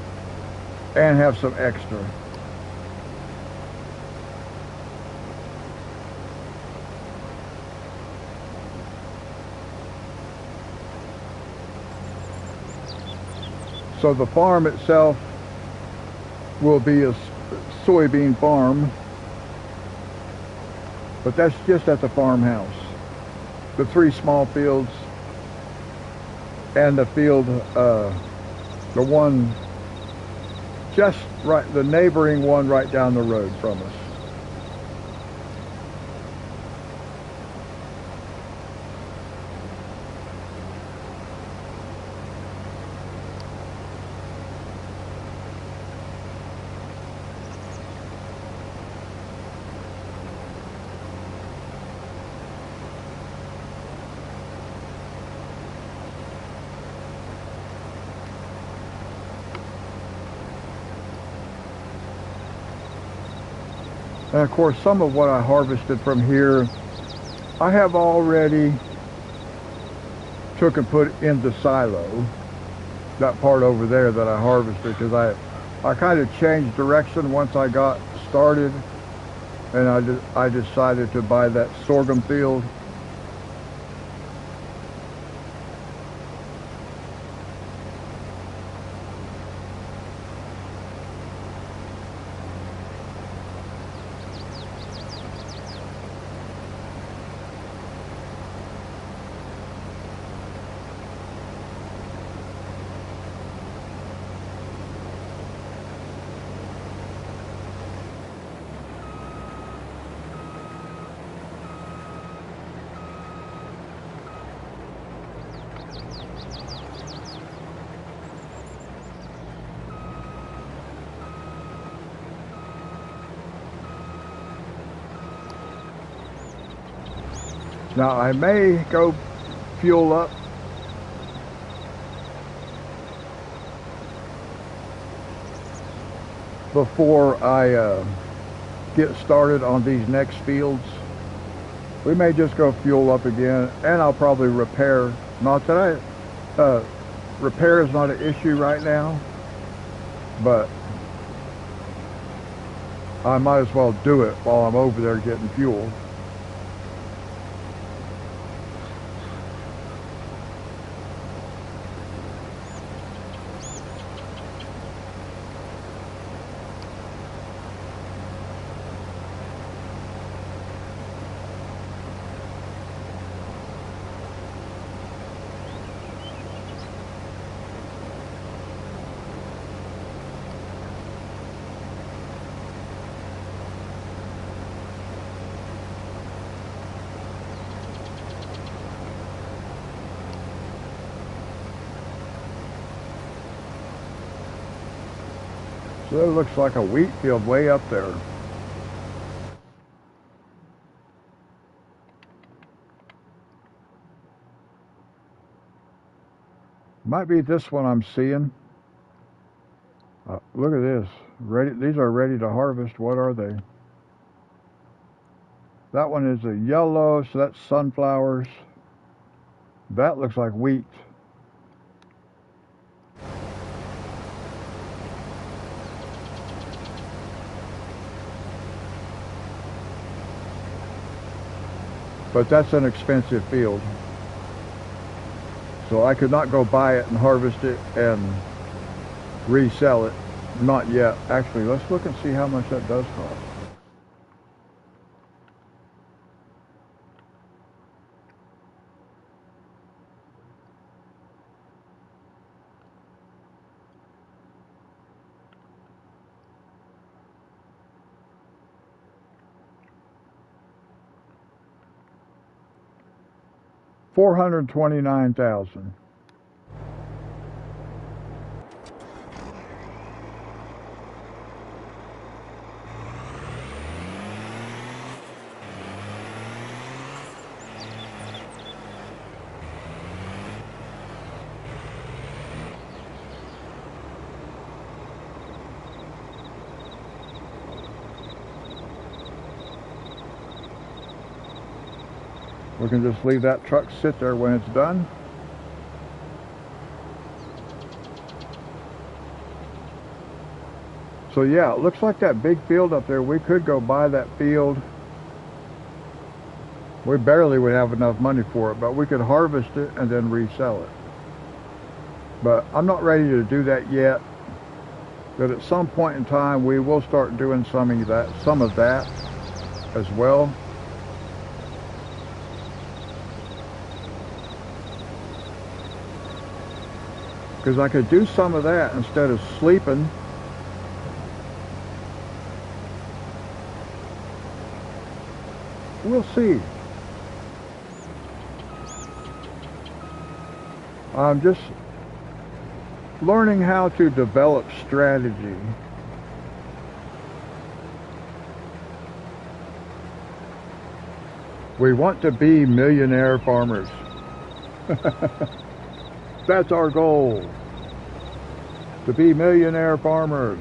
and have some extra. So the farm itself will be a soybean farm, but that's just at the farmhouse. The 3 small fields and the field, the one just right, the neighboring one right down the road from us. And of course, some of what I harvested from here, I have already took and put in the silo. That part over there that I harvested, because I kind of changed direction once I got started, and I decided to buy that sorghum field. Now I may go fuel up before I get started on these next fields. We may just go fuel up again, and I'll probably repair. Not that repair is not an issue right now, but I might as well do it while I'm over there getting fuel. So it looks like a wheat field way up there. Might be this one I'm seeing. Look at this. These are ready to harvest. What are they? That one is a yellow, so that's sunflowers. That looks like wheat. But that's an expensive field. So I could not go buy it and harvest it and resell it. Not yet. Actually, let's look and see how much that does cost. 429,000. We can just leave that truck sit there when it's done. So yeah, it looks like that big field up there, we could go buy that field. We barely would have enough money for it, but we could harvest it and then resell it. But I'm not ready to do that yet. But at some point in time, we will start doing some of that as well. Because I could do some of that instead of sleeping. We'll see. I'm just learning how to develop strategy. We want to be millionaire farmers. That's our goal, to be millionaire farmers.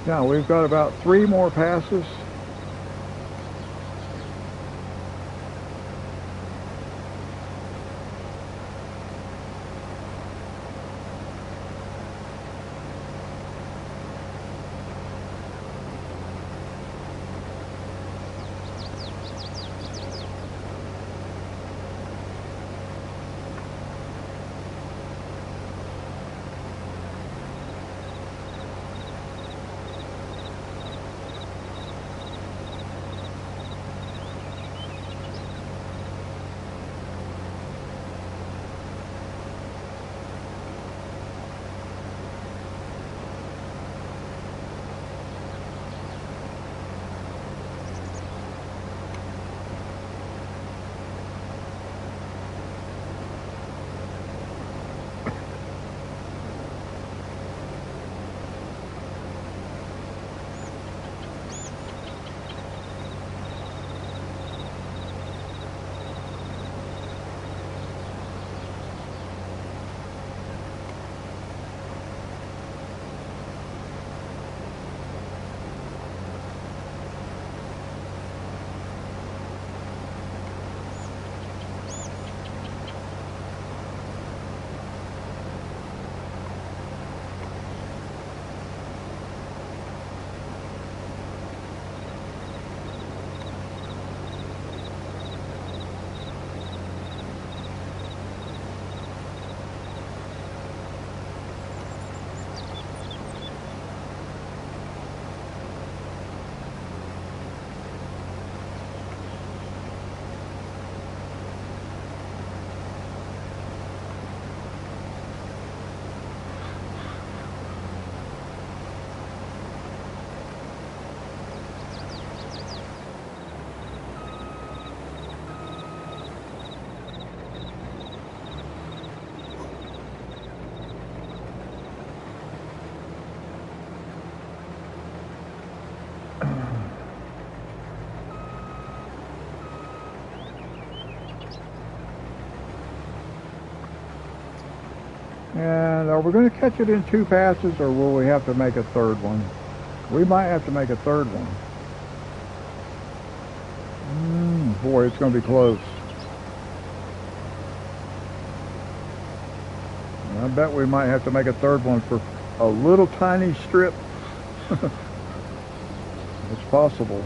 Now we've got about 3 more passes. And are we going to catch it in 2 passes, or will we have to make a 3rd one? We might have to make a 3rd one. Boy, it's going to be close. I bet we might have to make a 3rd one for a little tiny strip. It's possible.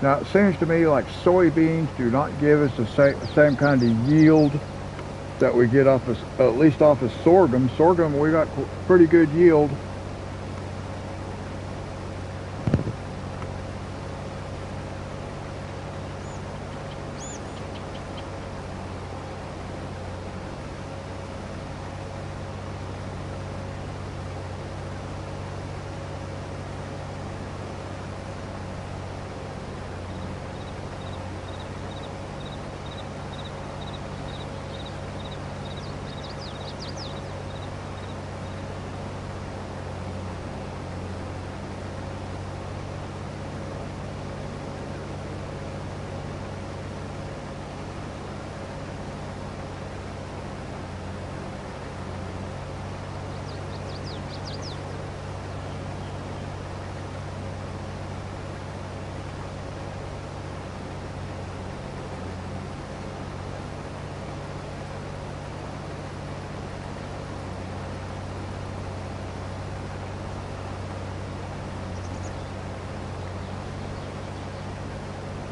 Now, it seems to me like soybeans do not give us the same kind of yield that we get off of, at least off of sorghum. Sorghum, we got pretty good yield.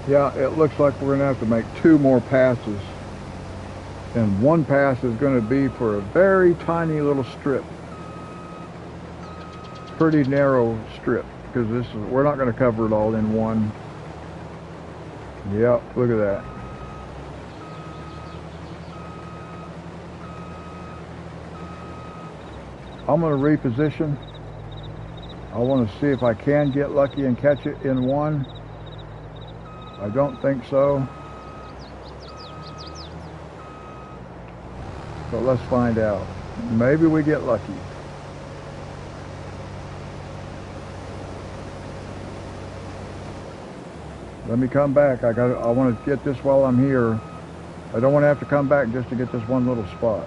Yeah, it looks like we're going to have to make 2 more passes. And 1 pass is going to be for a very tiny little strip. Pretty narrow strip, because we're not going to cover it all in one. Yep, look at that. I'm going to reposition. I want to see if I can get lucky and catch it in one. I don't think so. But let's find out. Maybe we get lucky. Let me come back. I want to get this while I'm here. I don't want to have to come back just to get this one little spot.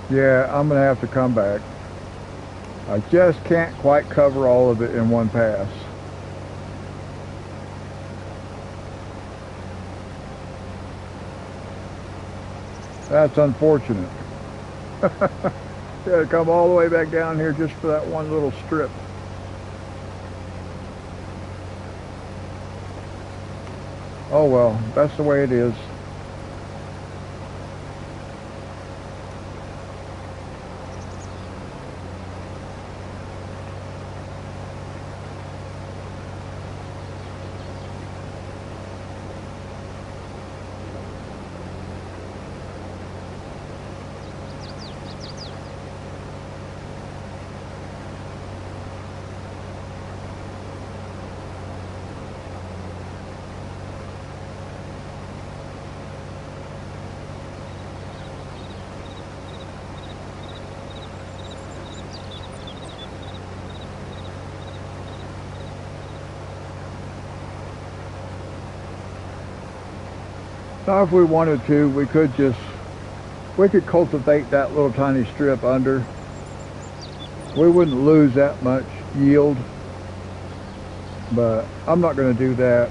Yeah, I'm going to have to come back. I just can't quite cover all of it in one pass. That's unfortunate. Yeah, come all the way back down here just for that one little strip. Oh well, that's the way it is. Now if we wanted to, we could cultivate that little tiny strip under. We wouldn't lose that much yield, but I'm not going to do that.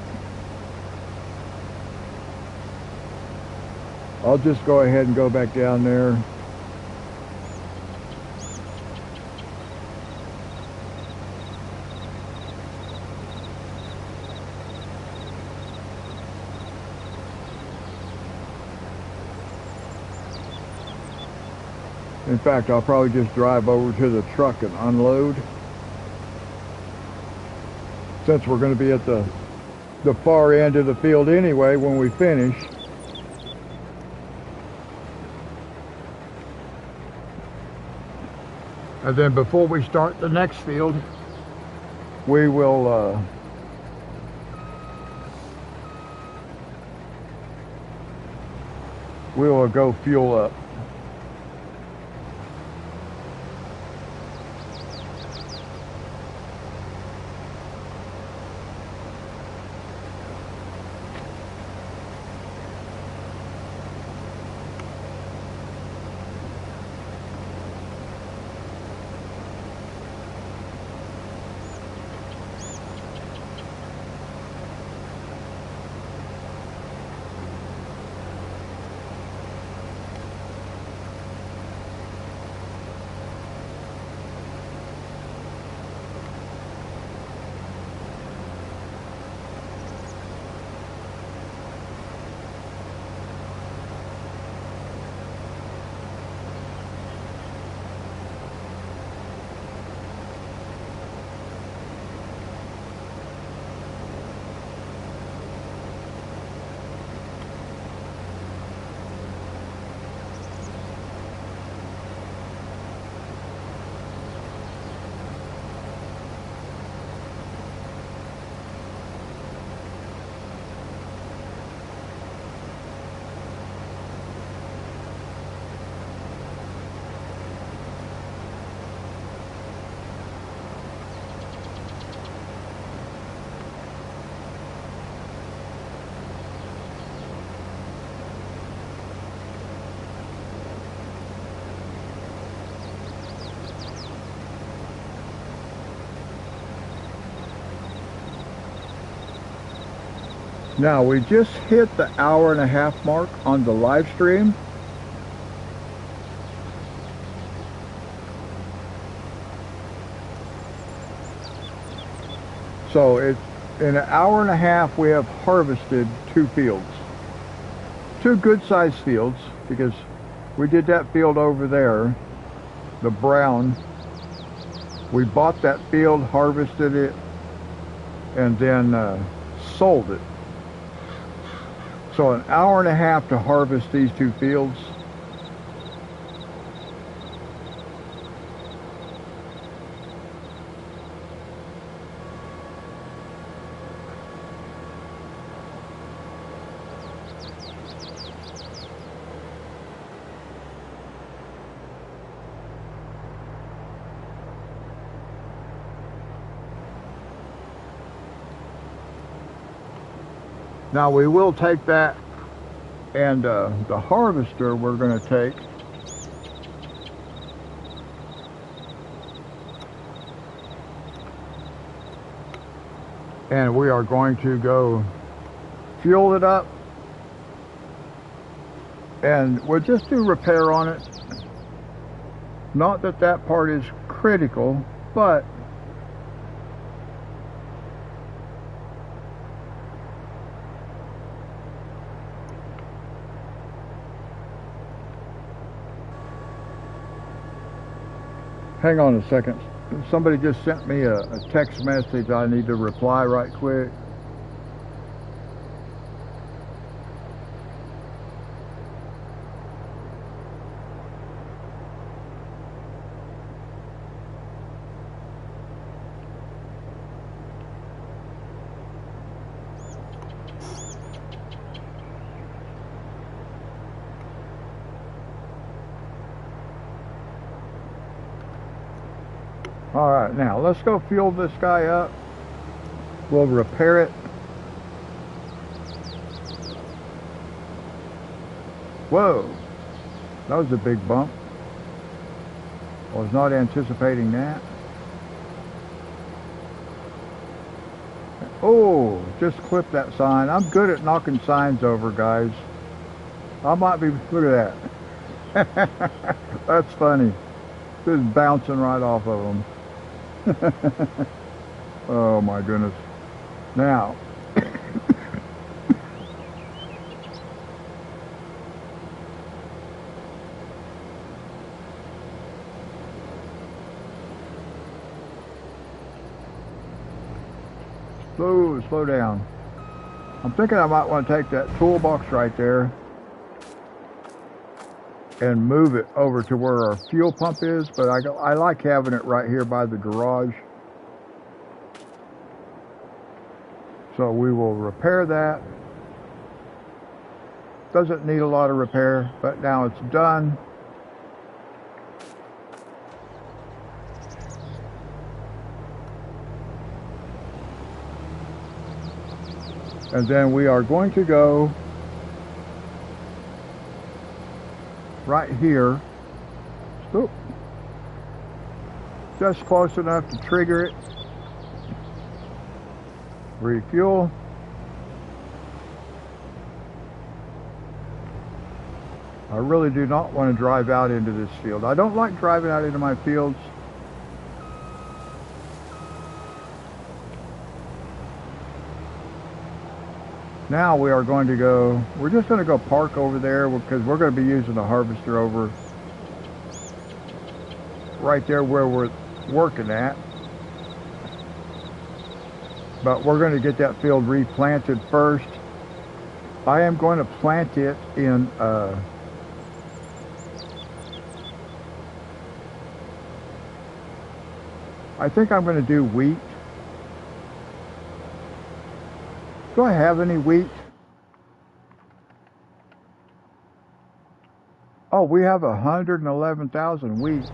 I'll just go ahead and go back down there. In fact, I'll probably just drive over to the truck and unload, since we're going to be at the far end of the field anyway when we finish. And then before we start the next field, we will go fuel up. Now we just hit the 1.5 hour mark on the live stream. So in 1.5 hours we have harvested 2 fields. 2 good sized fields, because we did that field over there, the brown. We bought that field, harvested it, and then sold it. So 1.5 hours to harvest these 2 fields. Now we will take that, and the harvester we're going to take and we are going to go fuel it up, and we'll just do repair on it. Not that that part is critical, but hang on a second. Somebody just sent me a text message I need to reply right quick. Alright, now let's go fuel this guy up. We'll repair it. Whoa, that was a big bump. I was not anticipating that. Oh, just clip that sign. I'm good at knocking signs over, guys. I might be, look at that. That's funny. Just bouncing right off of them. Oh my goodness. Now Slow down. I'm thinking I might want to take that toolbox right there and move it over to where our fuel pump is, but I like having it right here by the garage. So we will repair that. Doesn't need a lot of repair, but now it's done. And then we are going to go right here. Oop. Just close enough to trigger it. Refuel. I really do not want to drive out into this field. I don't like driving out into my fields. Now we are going to go, we're just going to go park over there because we're going to be using the harvester over right there where we're working at. But we're going to get that field replanted first. I am going to plant it in I think I'm going to do wheat. Do I have any wheat? Oh, we have 111,000 wheat.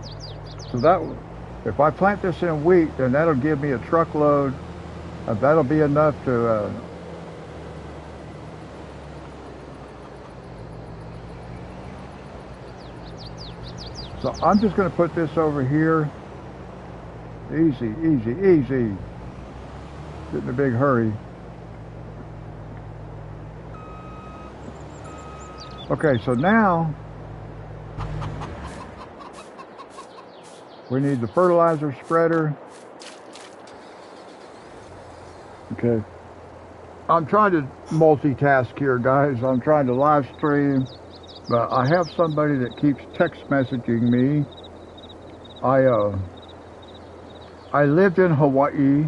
So that, if I plant this in wheat, then that'll give me a truckload. That'll be enough to so I'm just going to put this over here. Easy, easy, easy. Get in a big hurry. Okay, so now we need the fertilizer spreader. Okay. I'm trying to multitask here, guys. I'm trying to live stream, but I have somebody that keeps text messaging me. I lived in Hawaii.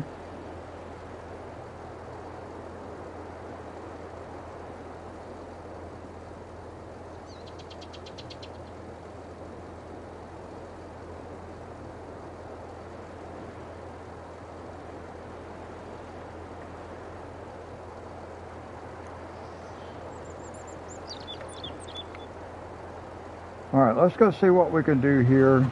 All right, let's go see what we can do here.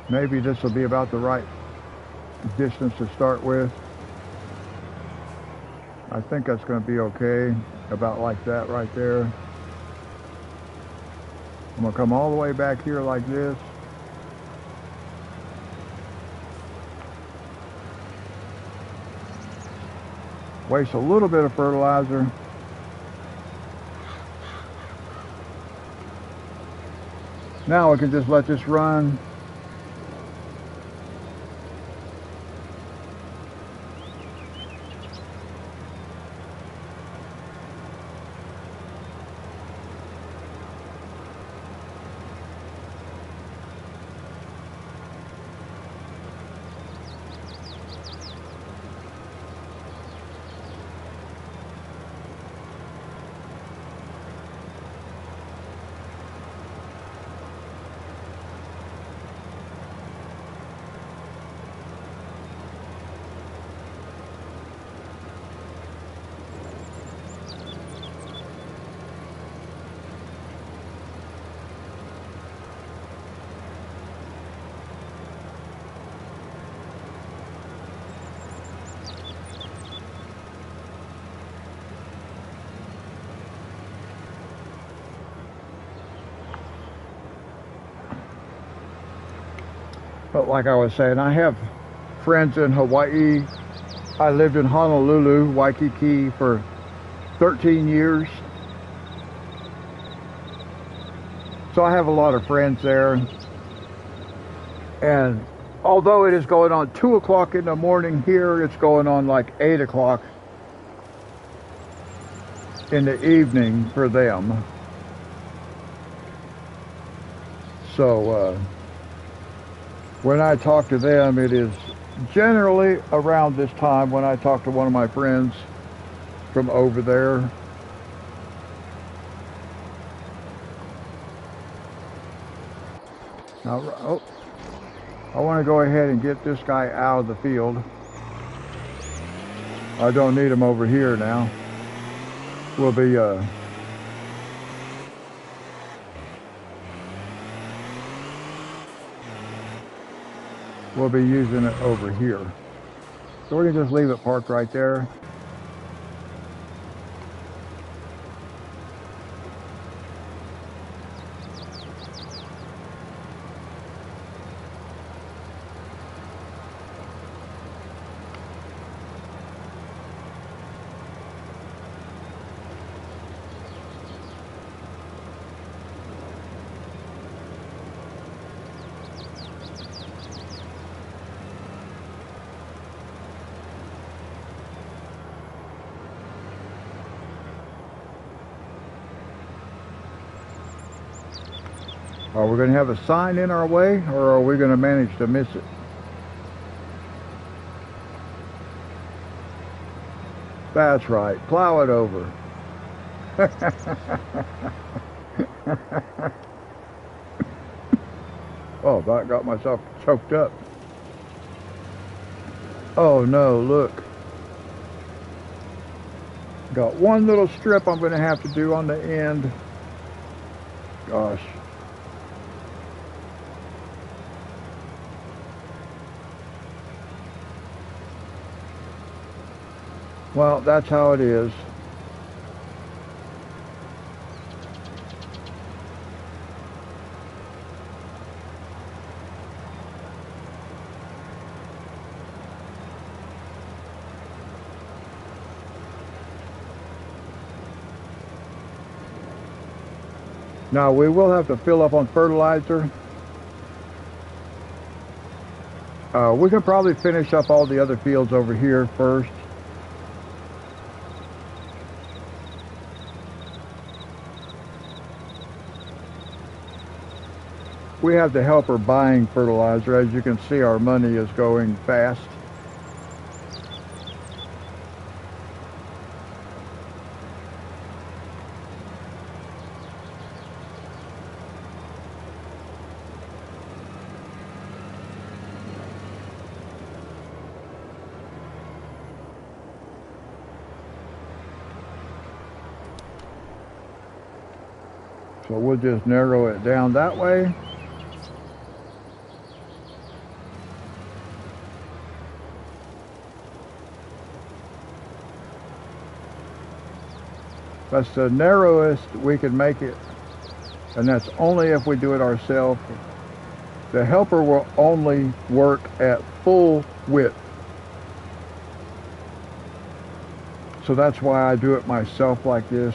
Maybe this will be about the right distance to start with. I think that's going to be okay, about like that right there. I'm going to come all the way back here like this. Waste a little bit of fertilizer. Now we can just let this run. But like I was saying, I have friends in Hawaii. I lived in Honolulu, Waikiki for 13 years. So I have a lot of friends there. And although it is going on 2 o'clock in the morning here, it's going on like 8 o'clock in the evening for them. So when I talk to them, it is generally around this time when I talk to one of my friends from over there. Now, oh, I want to go ahead and get this guy out of the field. I don't need him over here now. We'll be using it over here. So we can just leave it parked right there. Are we going to have a sign in our way, or are we going to manage to miss it? That's right. Plow it over. Oh, that got myself choked up. Oh no, look. Got one little strip I'm going to have to do on the end. Gosh. Well, that's how it is. Now, we will have to fill up on fertilizer. We can probably finish up all the other fields over here first. We have the helper buying fertilizer. As you can see, our money is going fast. So we'll just narrow it down that way. That's the narrowest we can make it, and that's only if we do it ourselves. The helper will only work at full width. So that's why I do it myself like this.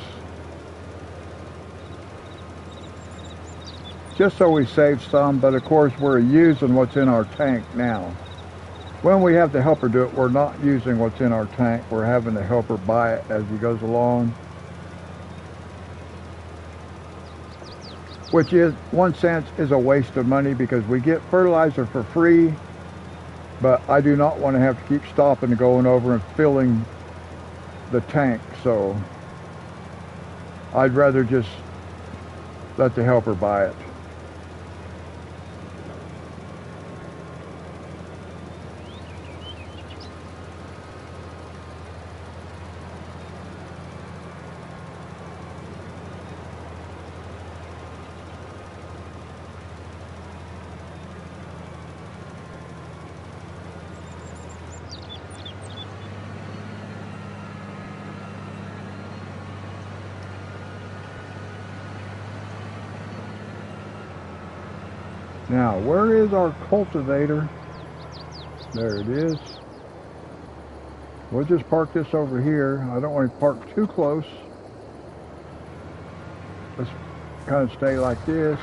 Just so we save some, but of course we're using what's in our tank now. When we have the helper do it, we're not using what's in our tank. We're having the helper buy it as he goes along. Which is, one sense, is a waste of money because we get fertilizer for free, but I do not want to have to keep stopping and going over and filling the tank, so I'd rather just let the helper buy it. Now, where is our cultivator? There it is. We'll just park this over here. I don't want to park too close. Let's kind of stay like this.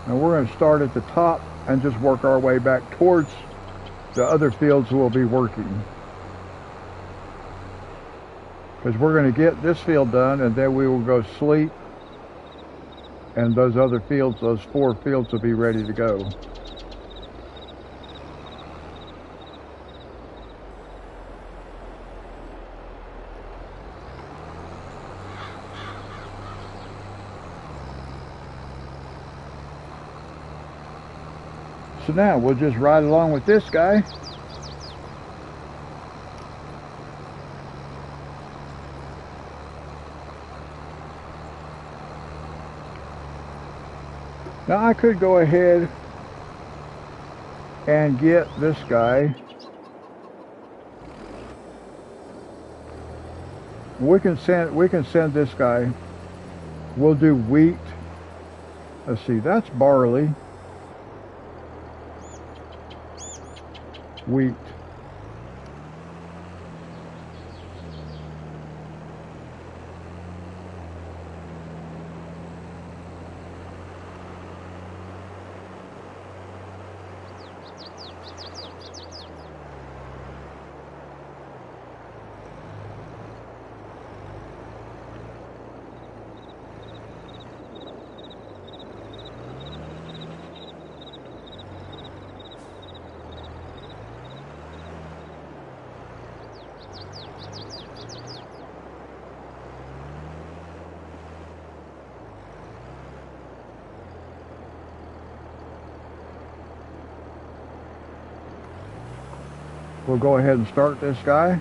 And we're going to start at the top and just work our way back towards the other fields we'll be working. Because we're going to get this field done and then we will go sleep. And those other fields, those 4 fields, will be ready to go. So now we'll just ride along with this guy. Now I could go ahead and get this guy. We can send this guy. We'll do wheat. Let's see, that's barley. Wheat. We'll go ahead and start this guy.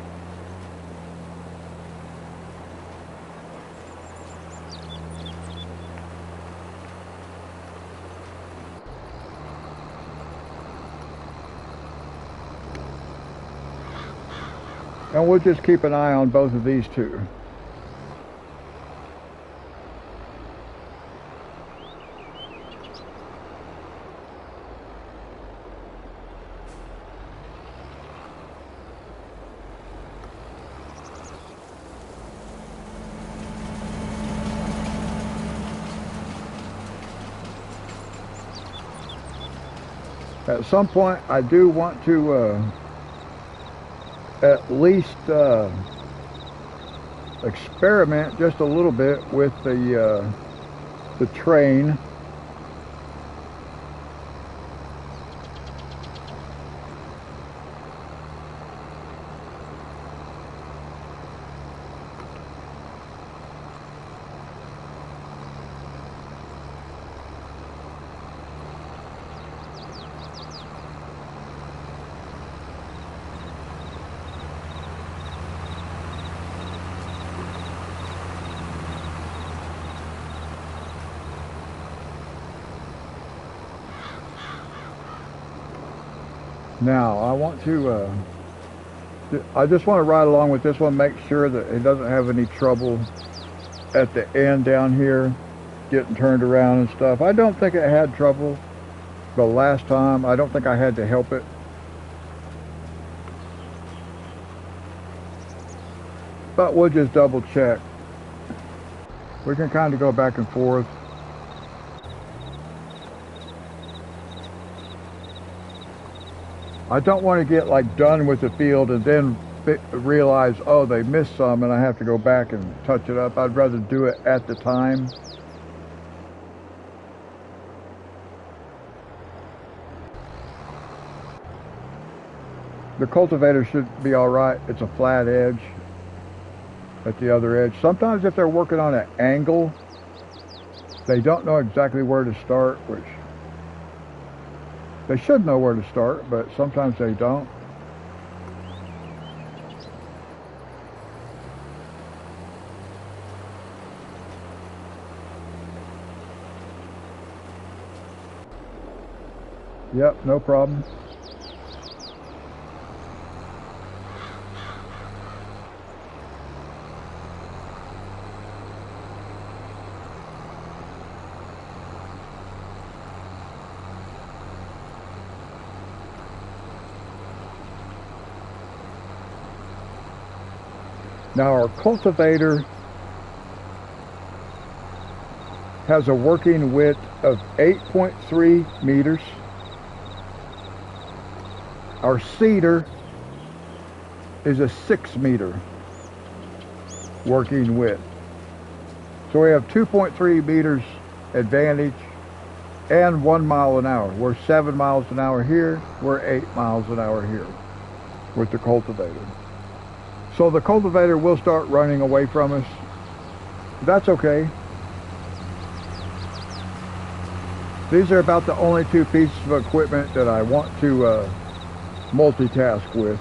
And we'll just keep an eye on both of these two. At some point, I do want to at least experiment just a little bit with the train. Now, I just want to ride along with this one, make sure that it doesn't have any trouble at the end down here, getting turned around and stuff. I don't think it had trouble the last time. I don't think I had to help it. But we'll just double check. We can kind of go back and forth. I don't want to get like done with the field and then realize, oh, they missed some and I have to go back and touch it up. I'd rather do it at the time. The cultivator should be all right. It's a flat edge at the other edge. Sometimes if they're working on an angle, they don't know exactly where to start, which they should know where to start, but sometimes they don't. Yep, no problem. Now our cultivator has a working width of 8.3 meters. Our cedar is a 6-meter working width. So we have 2.3 meters advantage and 1 mile an hour. We're 7 miles an hour here, we're 8 miles an hour here with the cultivator. So the cultivator will start running away from us. That's okay. These are about the only two pieces of equipment that I want to multitask with.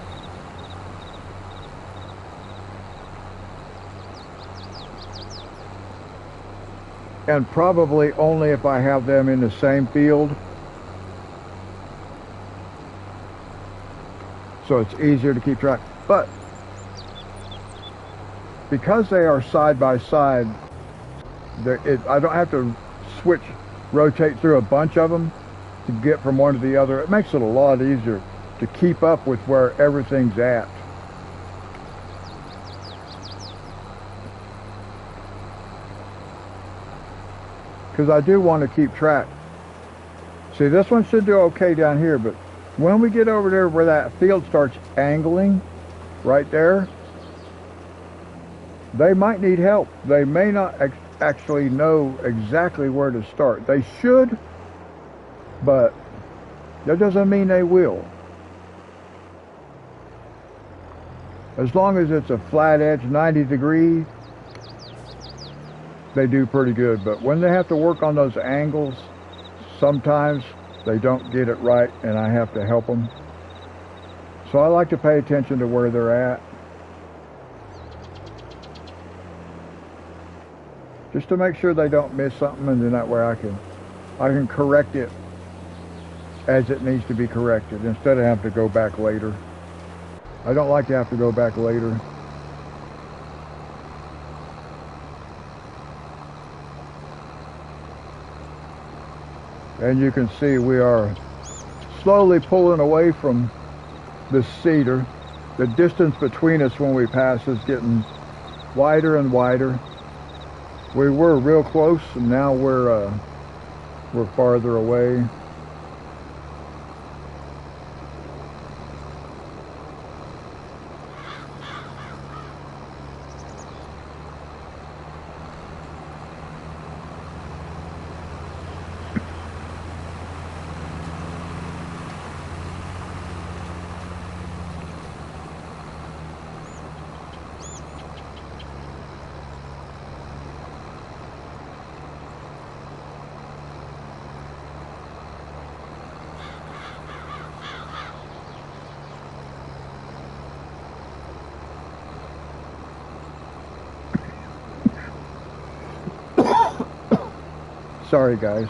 And probably only if I have them in the same field. So it's easier to keep track. But because they are side by side, I don't have to rotate through a bunch of them to get from one to the other. It makes it a lot easier to keep up with where everything's at. Because I do want to keep track. See, this one should do okay down here, but when we get over there where that field starts angling, right there, they might need help. They may not actually know exactly where to start. They should, but that doesn't mean they will. As long as it's a flat edge, 90 degrees, they do pretty good. But when they have to work on those angles, sometimes they don't get it right and I have to help them. So I like to pay attention to where they're at, just to make sure they don't miss something, and then that way I can correct it as it needs to be corrected instead of having to go back later. I don't like to have to go back later. And you can see we are slowly pulling away from the cedar. The distance between us when we pass is getting wider and wider. We were real close, and now we're farther away. Sorry, guys.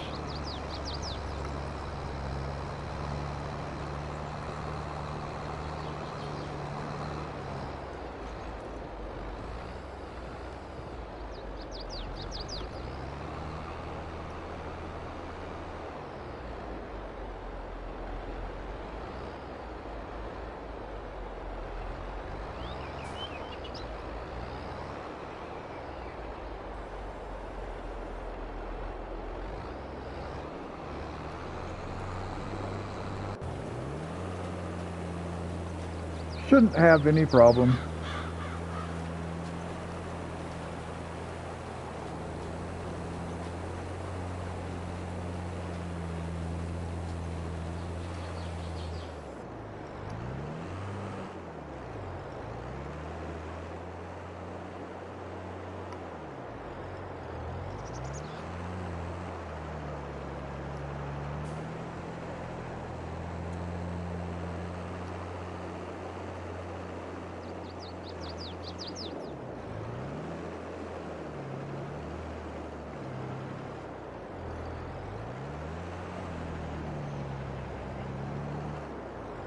Shouldn't have any problem.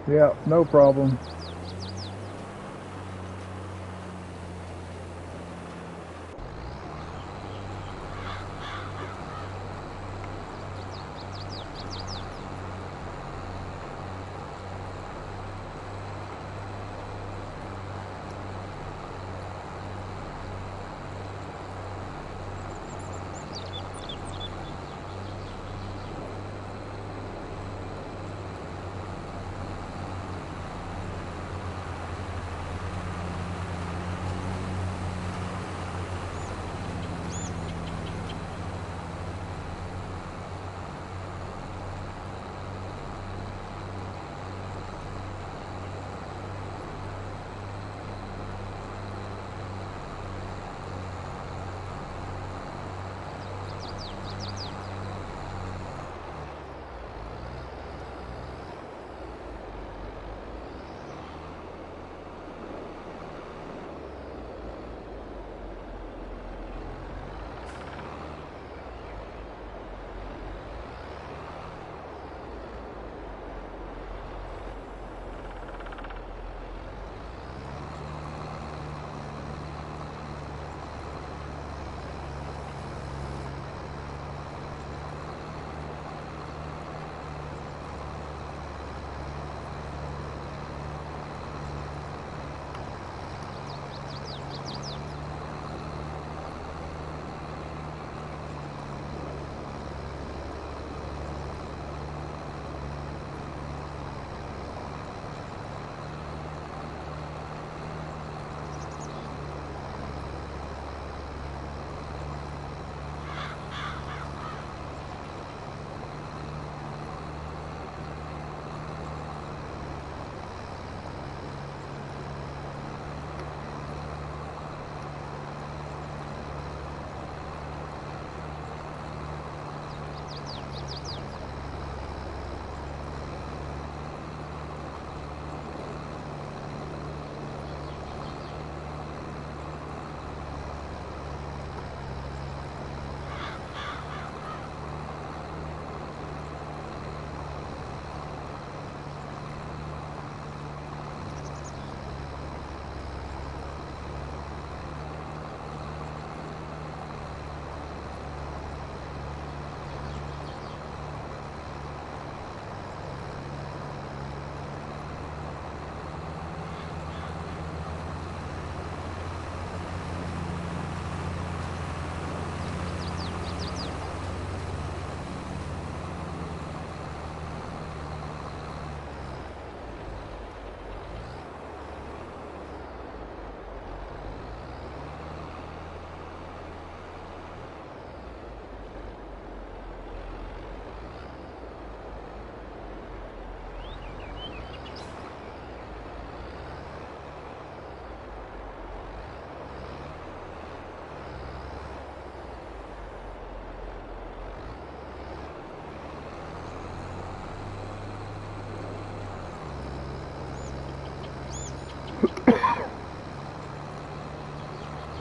Yeah, no problem.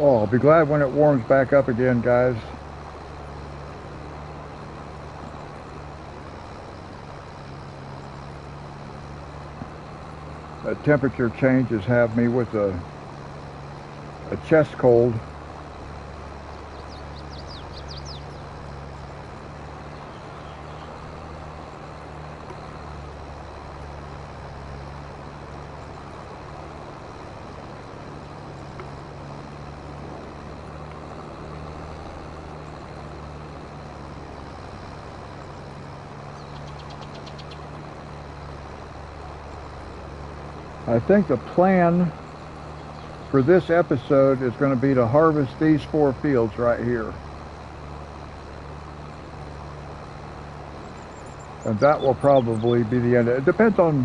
Oh, I'll be glad when it warms back up again, guys. The temperature changes have me with a chest cold. I think the plan for this episode is going to be to harvest these 4 fields right here. And that will probably be the end. It depends on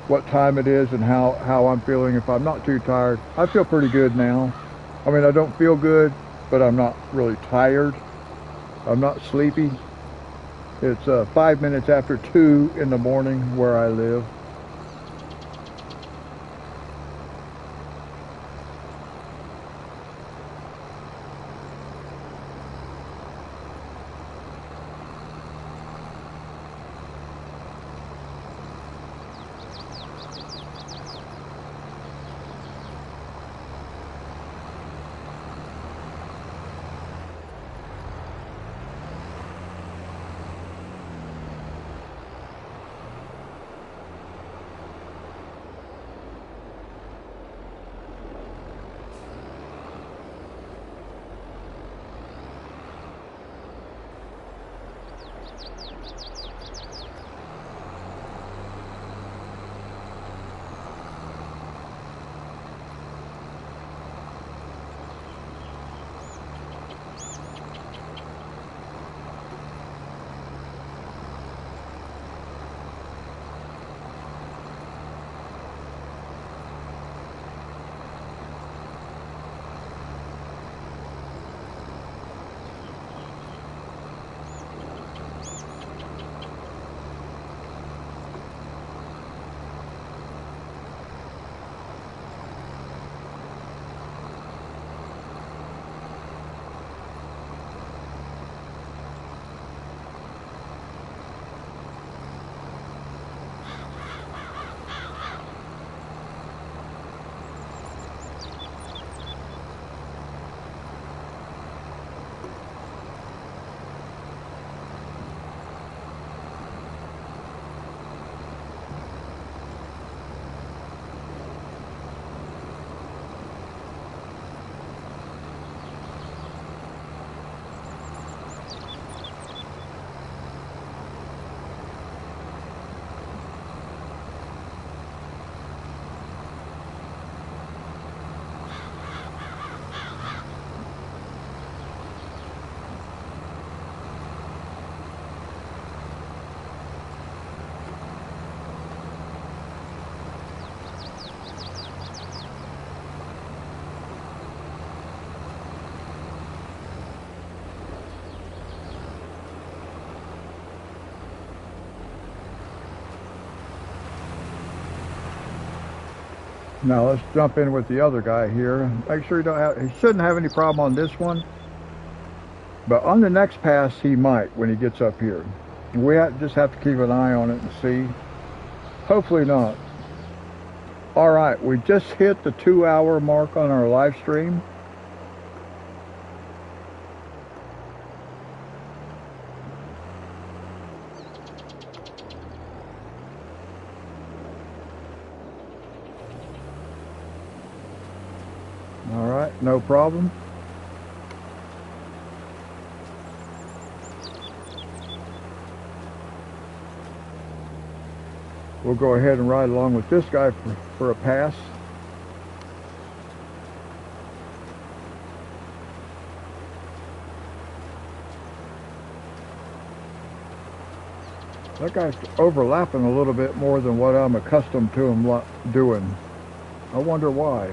what time it is and how I'm feeling. If I'm not too tired, I feel pretty good now. I mean, I don't feel good, but I'm not really tired. I'm not sleepy. It's 5 minutes after 2 in the morning where I live. Now let's jump in with the other guy here. Make sure he shouldn't have any problem on this one, but on the next pass he might when he gets up here. We just have to keep an eye on it and see. Hopefully not. All right, we just hit the 2-hour mark on our live stream. All right, no problem. We'll go ahead and ride along with this guy for a pass. That guy's overlapping a little bit more than what I'm accustomed to him doing. I wonder why.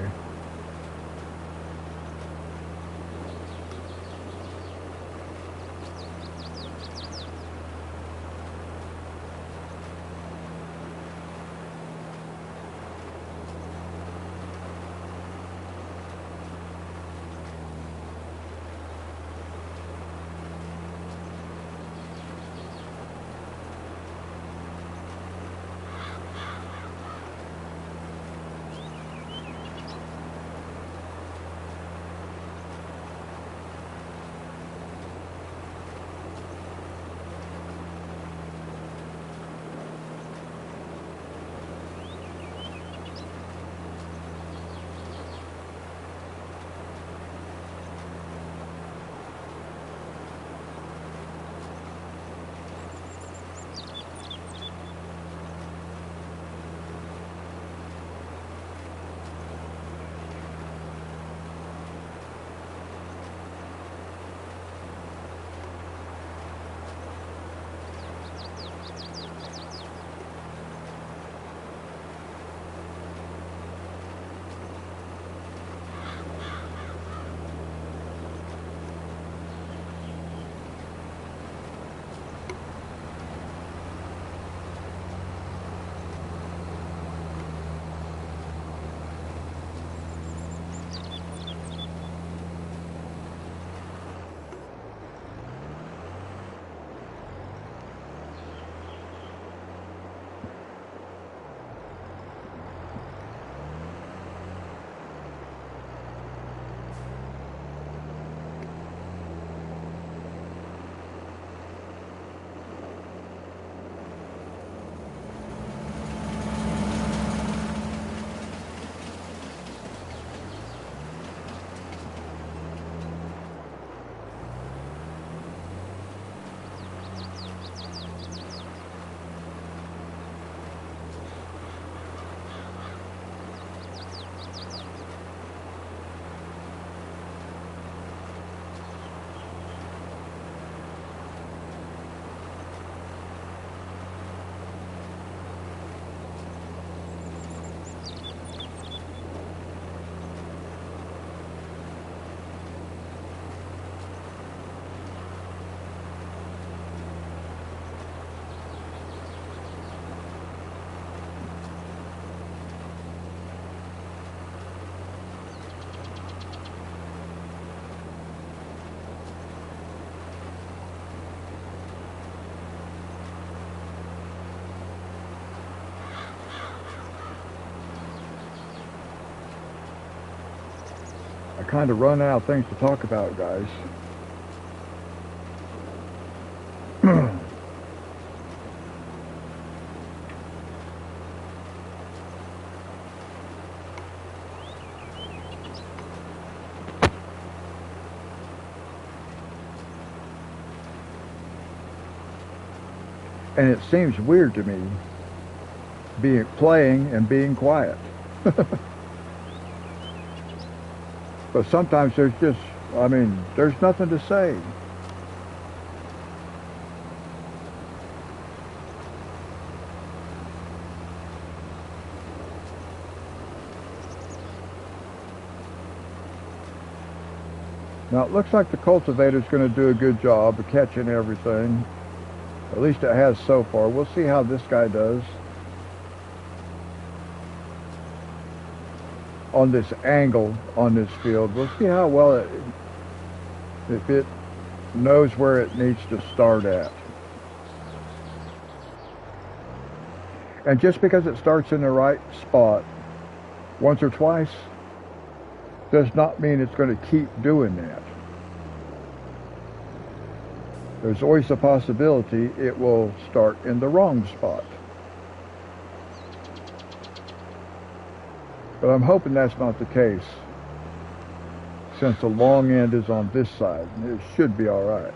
I kind of run out of things to talk about, guys. And it seems weird to me playing and being quiet. But sometimes there's just, I mean, there's nothing to say. Now it looks like the cultivator's going to do a good job of catching everything. At least it has so far. We'll see how this guy does on this angle on this field. We'll see how well if it knows where it needs to start at. And just because it starts in the right spot once or twice does not mean it's going to keep doing that. There's always a possibility it will start in the wrong spot. But I'm hoping that's not the case, since the long end is on this side. It should be all right.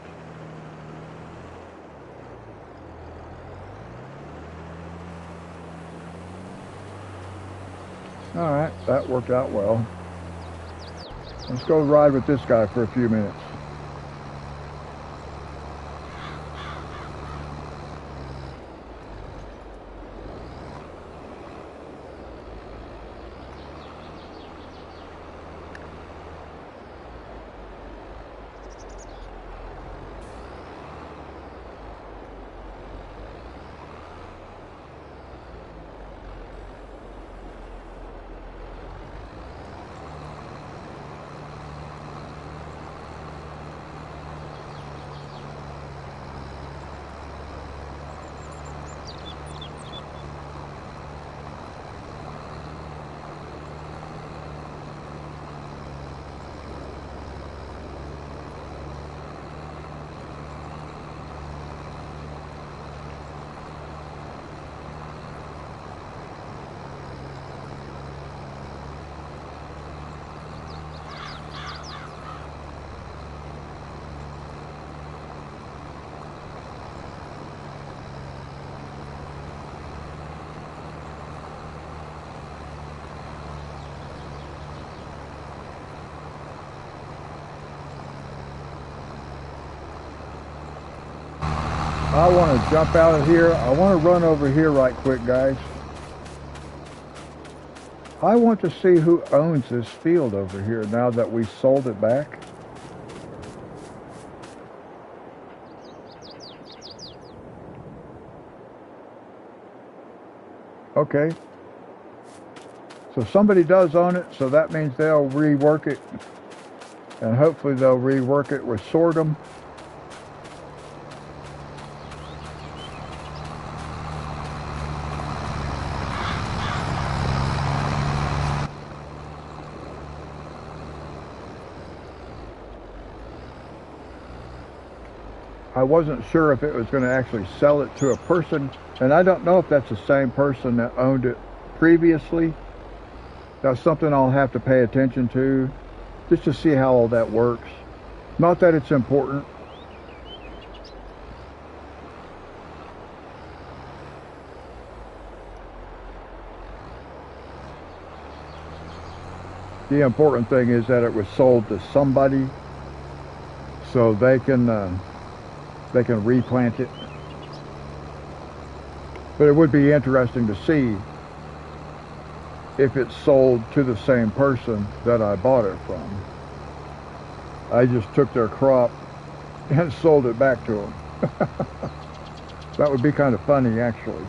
All right, that worked out well. Let's go ride with this guy for a few minutes. I want to jump out of here. I want to run over here right quick, guys. I want to see who owns this field over here now that we sold it back. Okay. So somebody does own it, so that means they'll rework it. And hopefully they'll rework it with sorghum. I wasn't sure if it was going to actually sell it to a person, and I don't know if that's the same person that owned it previously. That's something I'll have to pay attention to, just to see how all that works. Not that it's important. The important thing is that it was sold to somebody, so they can replant it. But it would be interesting to see if it's sold to the same person that I bought it from. I just took their crop and sold it back to them. That would be kind of funny, actually.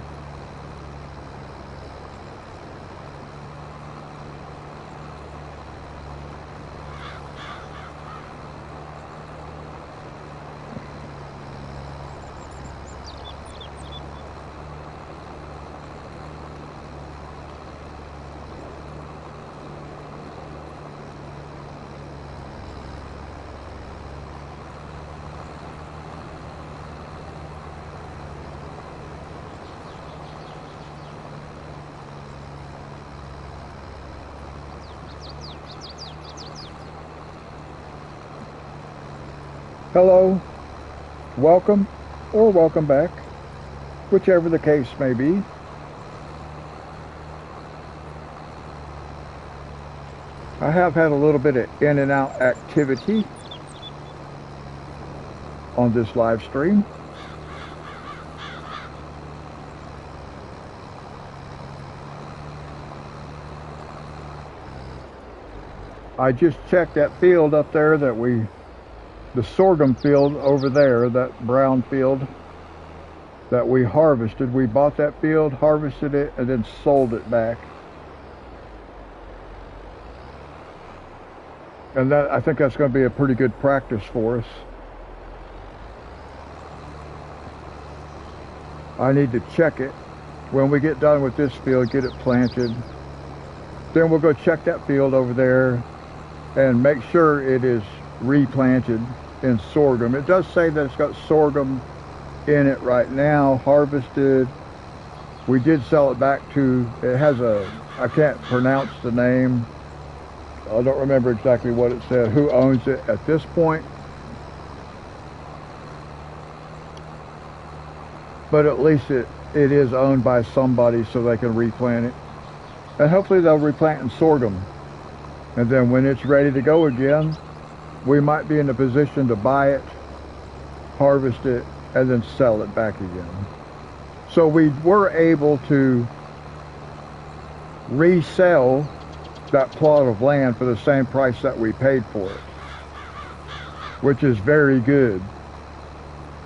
Hello, welcome, or welcome back, whichever the case may be. I have had a little bit of in and out activity on this live stream. I just checked that field up there the sorghum field over there, that brown field that we harvested. We bought that field, harvested it, and then sold it back. And I think that's going to be a pretty good practice for us. I need to check it when we get done with this field, get it planted. Then we'll go check that field over there and make sure it is replanted in sorghum. It does say that it's got sorghum in it right now, harvested. We did sell it back to, it has I can't pronounce the name. I don't remember exactly what it said, who owns it at this point. But at least it is owned by somebody so they can replant it. And hopefully they'll replant in sorghum. And then when it's ready to go again, we might be in a position to buy it, harvest it, and then sell it back again. So we were able to resell that plot of land for the same price that we paid for it, which is very good.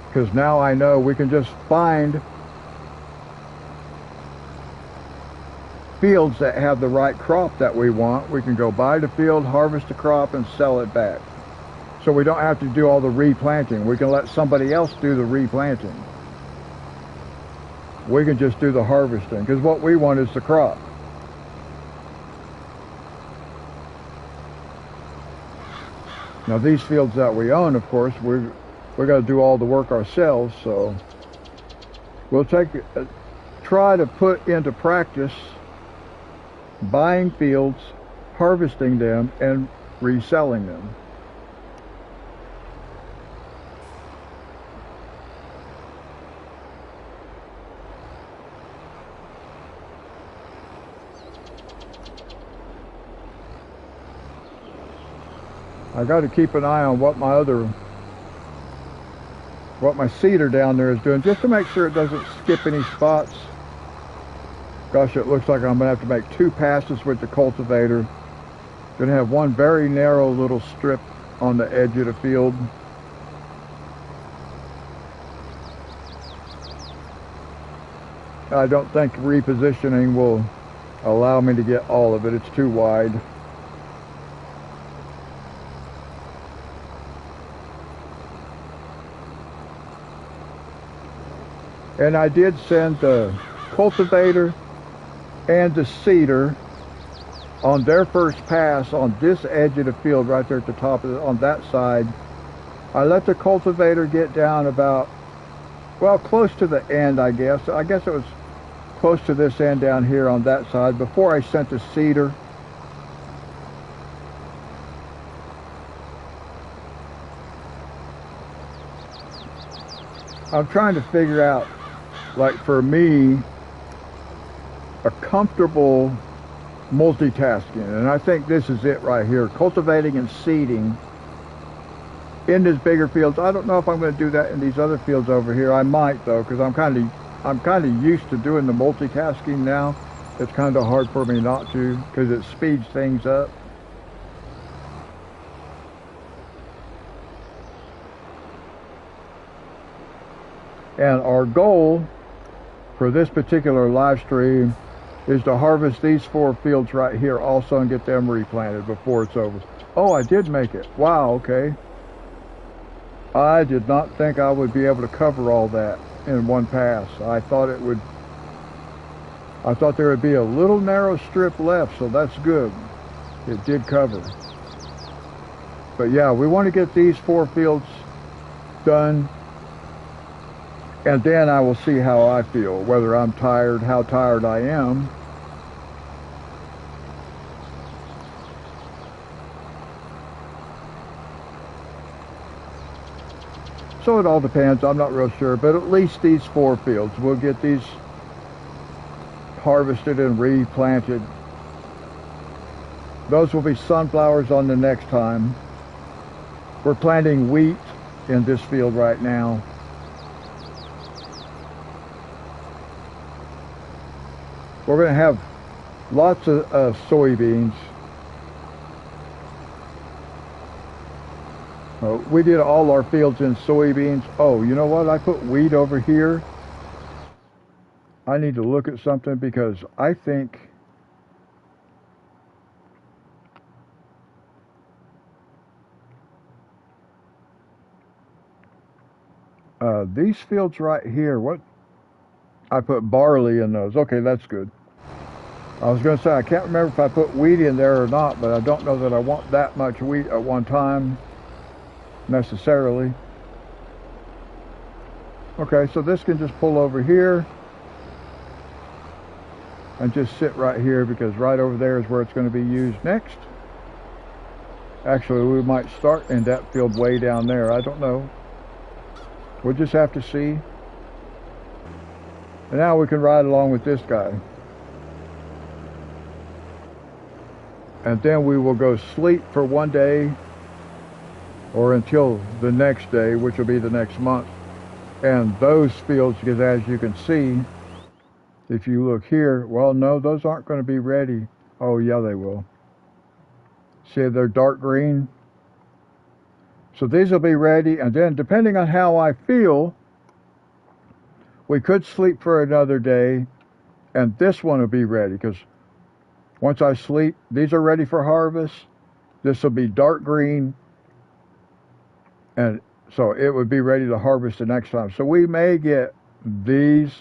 Because now I know we can just find fields that have the right crop that we want. We can go buy the field, harvest the crop, and sell it back. So we don't have to do all the replanting. We can let somebody else do the replanting. We can just do the harvesting, because what we want is the crop. Now these fields that we own, of course, we're going to do all the work ourselves, so we'll try to put into practice buying fields, harvesting them, and reselling them. I got to keep an eye on what my seeder down there is doing, just to make sure it doesn't skip any spots. Gosh, it looks like I'm going to have to make 2 passes with the cultivator. Going to have one very narrow little strip on the edge of the field. I don't think repositioning will allow me to get all of it. It's too wide. And I did send the cultivator and the seeder on their first pass on this edge of the field right there at the top of on that side. I let the cultivator get down about, well, close to the end, I guess. I guess it was close to this end down here on that side before I sent the seeder. I'm trying to figure out, like for me, a comfortable multitasking, and I think this is it right here, cultivating and seeding in these bigger fields. I don't know if I'm going to do that in these other fields over here. I might though, because I'm kind of used to doing the multitasking now. It's kind of hard for me not to, because it speeds things up. And our goal for this particular live stream is to harvest these 4 fields right here also and get them replanted before it's over. Oh, I did make it. Wow, okay. I did not think I would be able to cover all that in one pass. I thought there would be a little narrow strip left, so that's good. It did cover. But yeah, we want to get these 4 fields done, and then I will see how I feel, whether I'm tired, how tired I am. So it all depends. I'm not real sure, but at least these 4 fields, we'll get these harvested and replanted. Those will be sunflowers on the next time. We're planting wheat in this field right now. We're going to have lots of soybeans. We did all our fields in soybeans. Oh, you know what? I put wheat over here. I need to look at something because I think these fields right here, what? I put barley in those. Okay, that's good. I was going to say, I can't remember if I put wheat in there or not, but I don't know that I want that much wheat at one time, necessarily. Okay, so this can just pull over here and just sit right here because right over there is where it's going to be used next. Actually, we might start in that field way down there. I don't know. We'll just have to see. And now we can ride along with this guy. And then we will go sleep for one day or until the next day, which will be the next month. And those fields, because as you can see, if you look here, well, no, those aren't going to be ready. Oh, yeah, they will. See, they're dark green. So these will be ready. And then depending on how I feel, we could sleep for another day. And this one will be ready because once I sleep, these are ready for harvest. This will be dark green. And so it would be ready to harvest the next time. So we may get these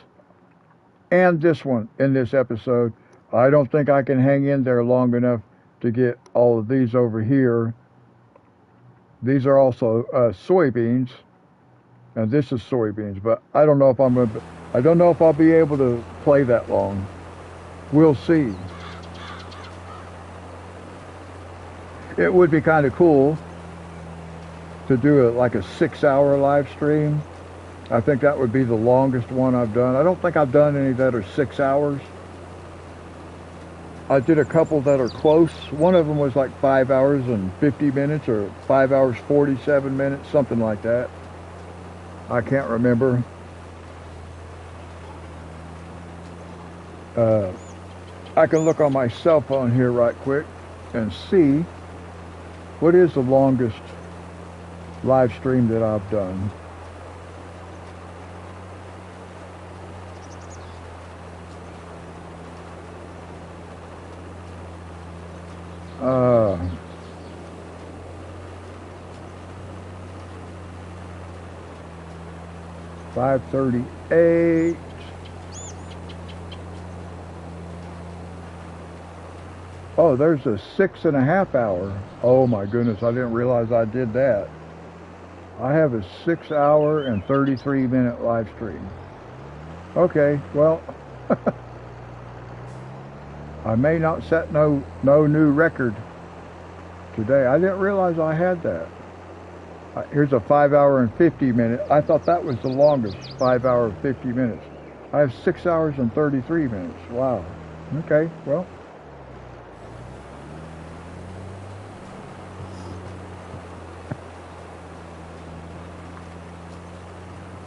and this one in this episode. I don't think I can hang in there long enough to get all of these over here. These are also soybeans. And this is soybeans. But I don't know if I don't know if I'll be able to play that long. We'll see. It would be kind of cool to do like a 6-hour live stream. I think that would be the longest one I've done. I don't think I've done any that are 6 hours. I did a couple that are close. One of them was like 5 hours and 50 minutes or 5 hours 47 minutes, something like that. I can't remember. I can look on my cell phone here right quick and see what is the longest live stream that I've done. $5:38. Oh, there's a 6.5 hour. Oh my goodness, I didn't realize I did that. I have a 6 hour and 33 minute live stream. Okay, well, I may not set no new record today. I didn't realize I had that. Here's a 5 hour and 50 minute. I thought that was the longest, 5 hour 50 minutes. I have 6 hours and 33 minutes. Wow. Okay, well.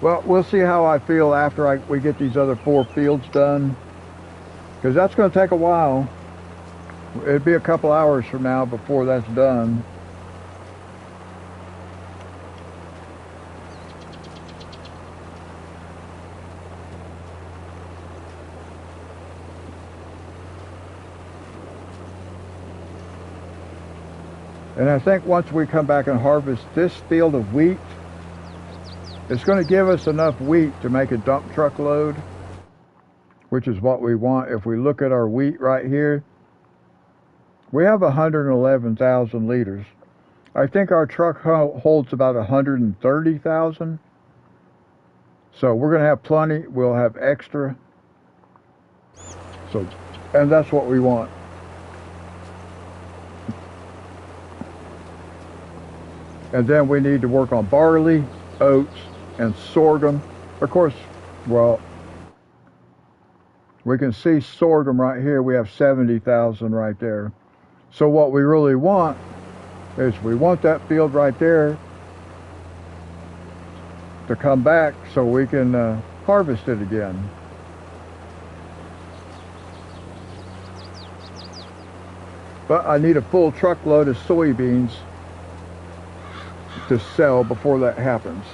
Well, we'll see how I feel after we get these other 4 fields done. Because that's going to take a while. It'd be a couple hours from now before that's done. And I think once we come back and harvest this field of wheat, it's going to give us enough wheat to make a dump truck load, which is what we want. If we look at our wheat right here, we have 111,000 liters. I think our truck holds about 130,000. So we're going to have plenty. We'll have extra. So, and that's what we want. And then we need to work on barley. oats, and sorghum. Of course, well, we can see sorghum right here. We have 70,000 right there. So what we really want is we want that field right there to come back so we can harvest it again. But I need a full truckload of soybeans to sell before that happens.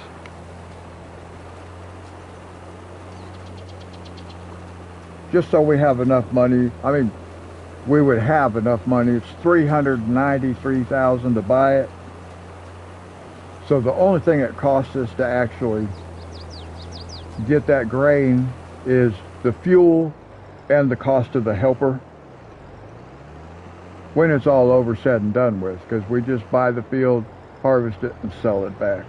Just so we have enough money. I mean, we would have enough money. It's $393,000 to buy it. So the only thing it costs us to actually get that grain is the fuel and the cost of the helper when it's all over, said and done with, because we just buy the field, harvest it, and sell it back.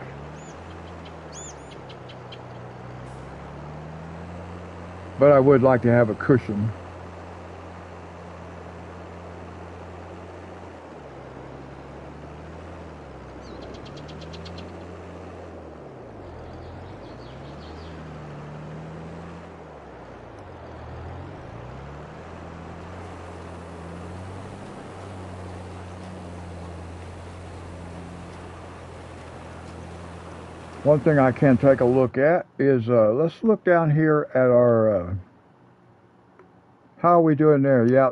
But I would like to have a cushion. One thing I can take a look at is, let's look down here at our, how are we doing there? Yeah,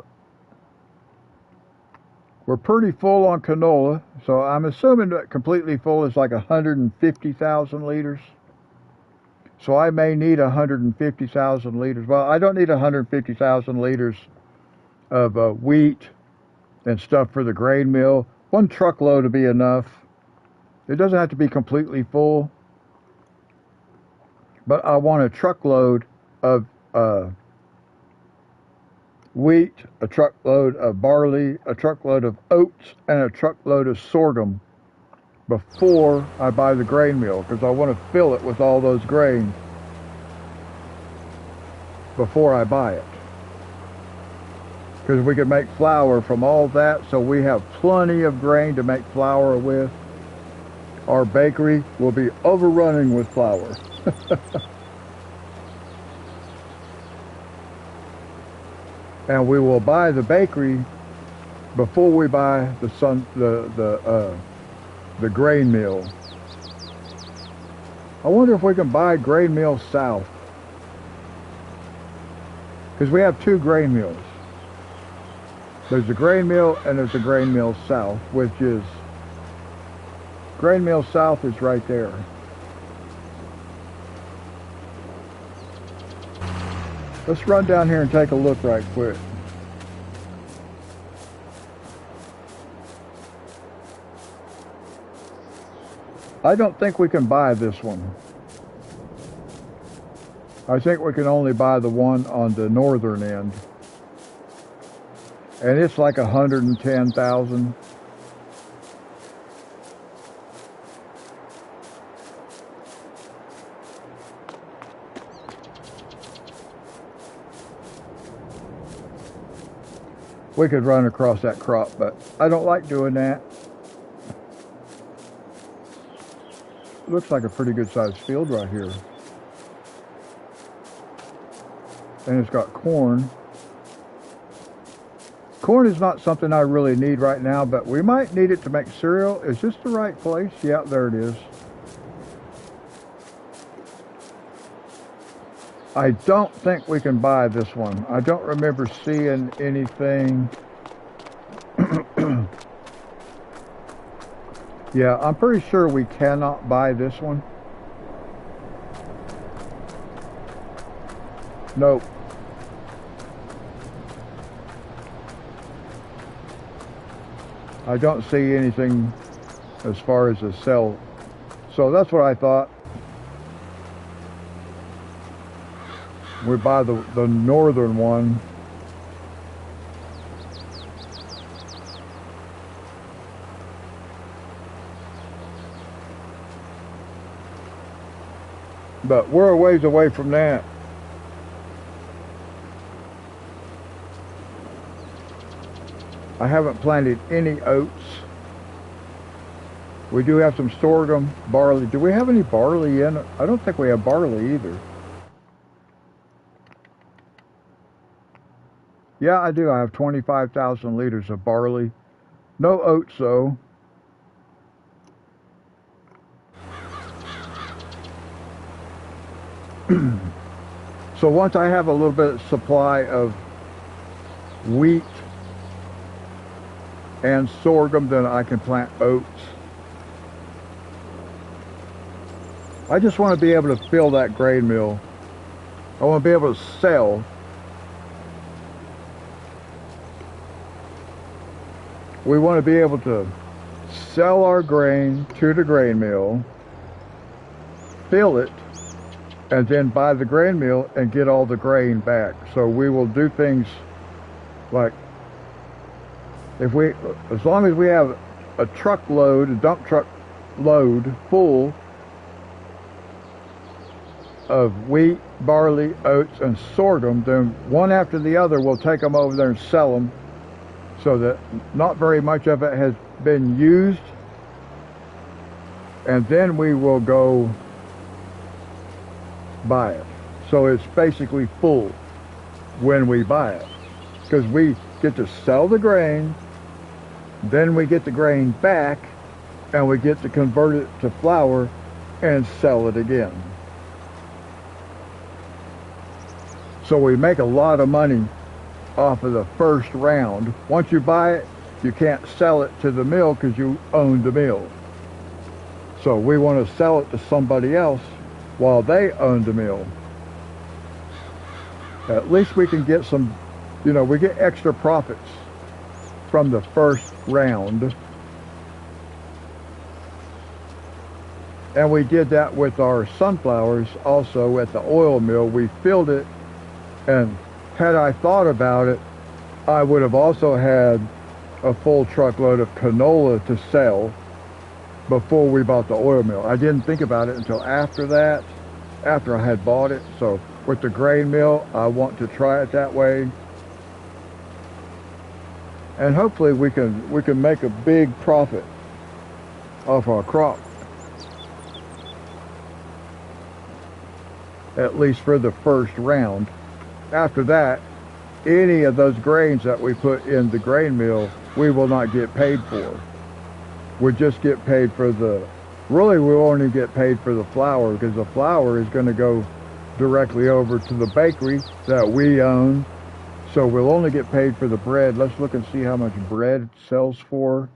we're pretty full on canola, so I'm assuming that completely full is like 150,000 liters. So I may need 150,000 liters. Well, I don't need 150,000 liters of wheat and stuff for the grain mill. One truckload would be enough. It doesn't have to be completely full. But I want a truckload of wheat, a truckload of barley, a truckload of oats, and a truckload of sorghum before I buy the grain mill, because I want to fill it with all those grains before I buy it. Because we can make flour from all that, so we have plenty of grain to make flour with. Our bakery will be overrunning with flour. And we will buy the bakery before we buy the grain mill. I wonder if we can buy grain mill south, because we have two grain mills. There's the grain mill and there's the grain mill south, which is, grain mill south is right there. Let's run down here and take a look right quick. I don't think we can buy this one. I think we can only buy the one on the northern end. And it's like 110,000. We could run across that crop, but I don't like doing that. Looks like a pretty good sized field right here. And it's got corn. Corn is not something I really need right now, but we might need it to make cereal. Is this the right place? Yeah, there it is. I don't think we can buy this one. I don't remember seeing anything. Yeah, I'm pretty sure we cannot buy this one. Nope. I don't see anything as far as a sell. So that's what I thought. We buy the northern one. But we're a ways away from that. I haven't planted any oats. We do have some sorghum, barley. Do we have any barley in it? I don't think we have barley either. Yeah, I do. I have 25,000 liters of barley. No oats, though. So once I have a little bit of supply of wheat and sorghum, then I can plant oats. I just want to be able to fill that grain mill. I want to be able to sell. We want to be able to sell our grain to the grain mill, fill it, and then buy the grain mill and get all the grain back. So we will do things like, as long as we have a truckload, a dump truck load full of wheat, barley, oats, and sorghum, then one after the other we'll take them over there and sell them, so that not very much of it has been used, and then we will go buy it. So it's basically full when we buy it, because we get to sell the grain, then we get the grain back, and we get to convert it to flour and sell it again. So we make a lot of money off of the first round. Once you buy it, you can't sell it to the mill because you own the mill. So we want to sell it to somebody else while they own the mill. At least we can get some, we get extra profits from the first round. And we did that with our sunflowers also at the oil mill. We filled it, and had I thought about it, I would have also had a full truckload of canola to sell before we bought the oil mill. I didn't think about it until after that, after I had bought it. So with the grain mill, I want to try it that way. And hopefully we can make a big profit off our crop. At least for the first round. After that, any of those grains that we put in the grain mill, we will not get paid for. We just get paid for really we'll only get paid for the flour, because the flour is going to go directly over to the bakery that we own. So we'll only get paid for the bread. Let's look and see how much bread it sells for.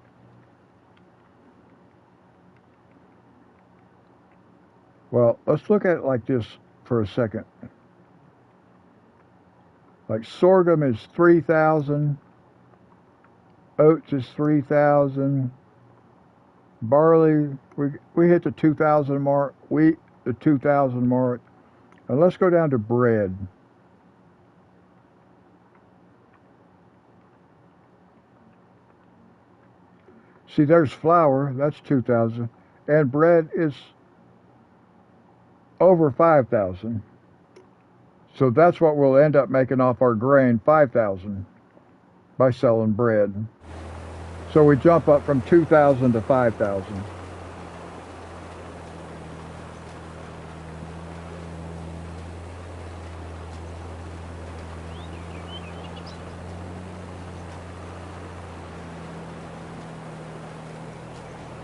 Well, let's look at it like this for a second. Like sorghum is 3,000, oats is 3,000, barley, we hit the 2,000 mark, wheat the 2,000 mark. And let's go down to bread. See, there's flour, that's 2,000, and bread is over 5,000. So that's what we'll end up making off our grain, 5,000, by selling bread. So we jump up from 2,000 to 5,000.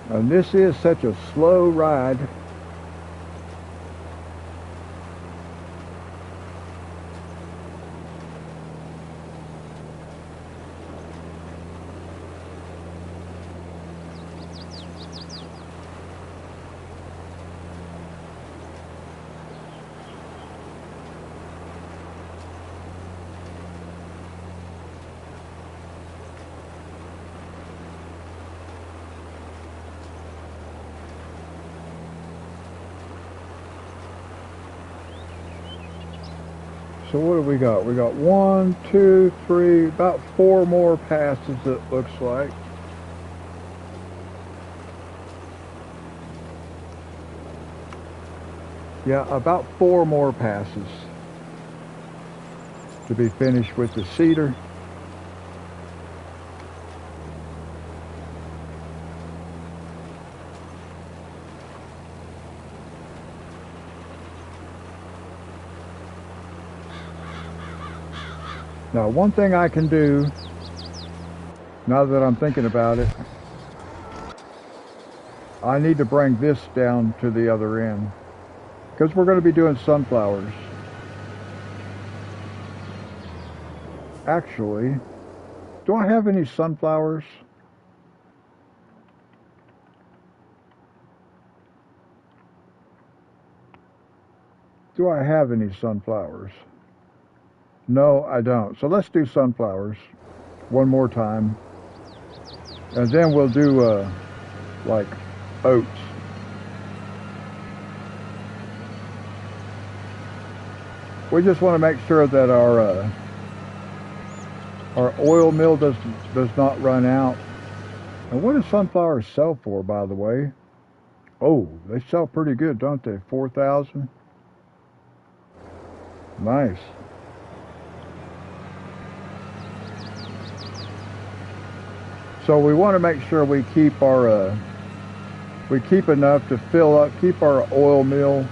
And this is such a slow ride. So what do we got? We got 1, 2, 3, about 4 more passes it looks like. Yeah, about 4 more passes to be finished with the cedar. Now, one thing I can do, now that I'm thinking about it, I need to bring this down to the other end, because we're going to be doing sunflowers. Actually, do I have any sunflowers? Do I have any sunflowers? No, I don't. So let's do sunflowers one more time. And then we'll do like oats. We just want to make sure that our oil mill does not run out. And what does sunflowers sell for, by the way? Oh, they sell pretty good, don't they? 4,000. Nice. So we want to make sure we keep our we keep enough to fill up, keep our oil mill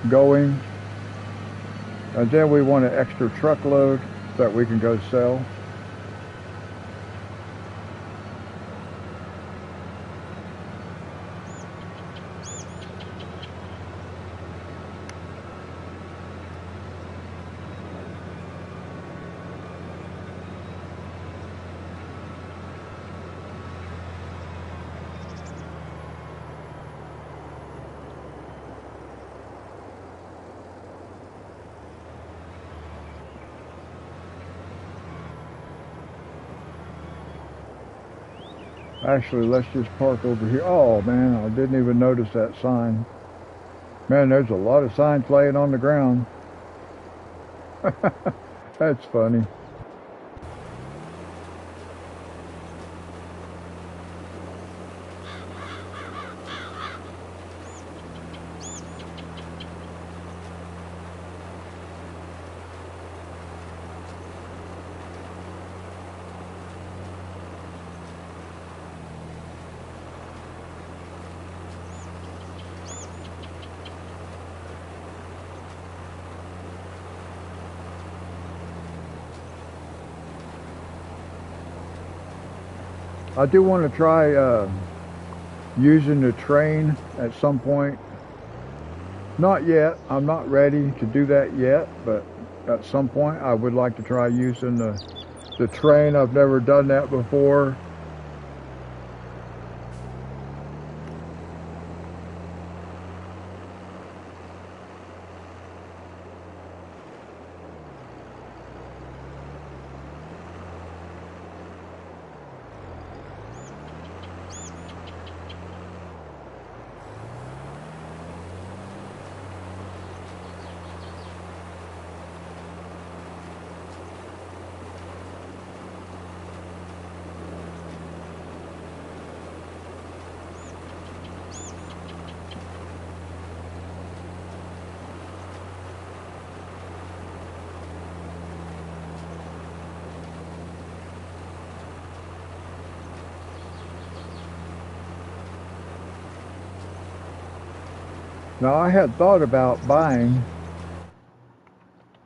going, and then we want an extra truckload that we can go sell. Actually, let's just park over here. Oh man, I didn't even notice that sign. Man, there's a lot of signs laying on the ground. That's funny. I do want to try using the train at some point. Not yet. I'm not ready to do that yet, but at some point I would like to try using the train. I've never done that before. Now I had thought about buying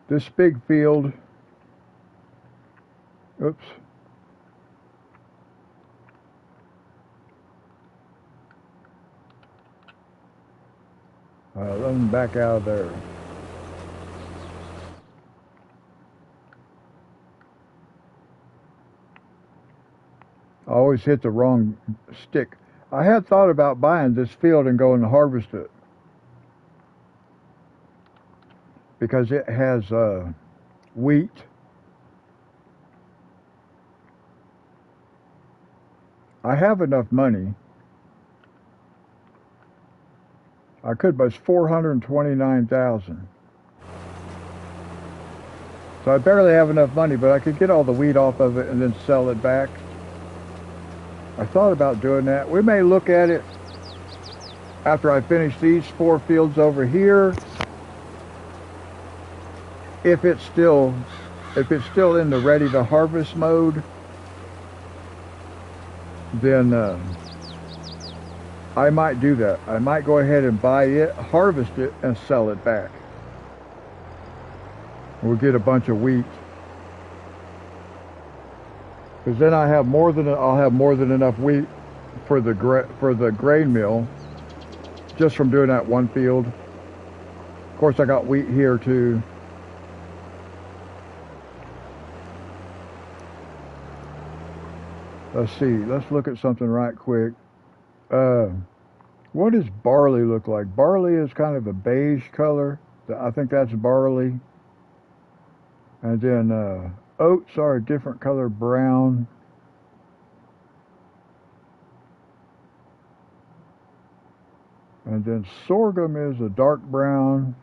this big field. Oops. Let me back out of there. I always hit the wrong stick. I had thought about buying this field and going to harvest it, because it has wheat, I have enough money. I could, but it's 429,000. So I barely have enough money, but I could get all the wheat off of it and then sell it back. I thought about doing that. We may look at it after I finish these 4 fields over here. If it's still in the ready to harvest mode, then I might do that. I might go ahead and buy it, harvest it, and sell it back. We'll get a bunch of wheat. Because then I'll have more than enough wheat for the grain mill just from doing that one field. Of course, I got wheat here too. Let's see. Let's look at something right quick. What does barley look like? Barley is kind of a beige color. I think that's barley. And then oats are a different color, brown. And then sorghum is a dark brown.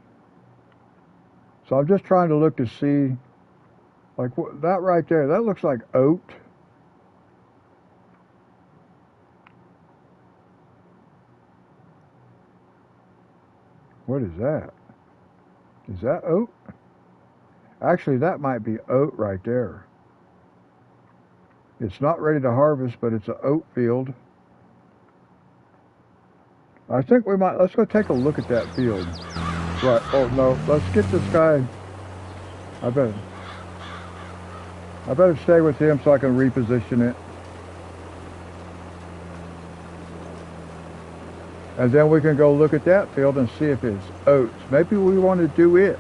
So I'm just trying to look to see, like that right there, that looks like oat. What is that? Is that oat? Actually, that might be oat right there. It's not ready to harvest, but it's an oat field. I think we might, let's go take a look at that field. Right, oh no, let's get this guy. I better stay with him so I can reposition it. And then we can go look at that field and see if it's oats. Maybe we want to do it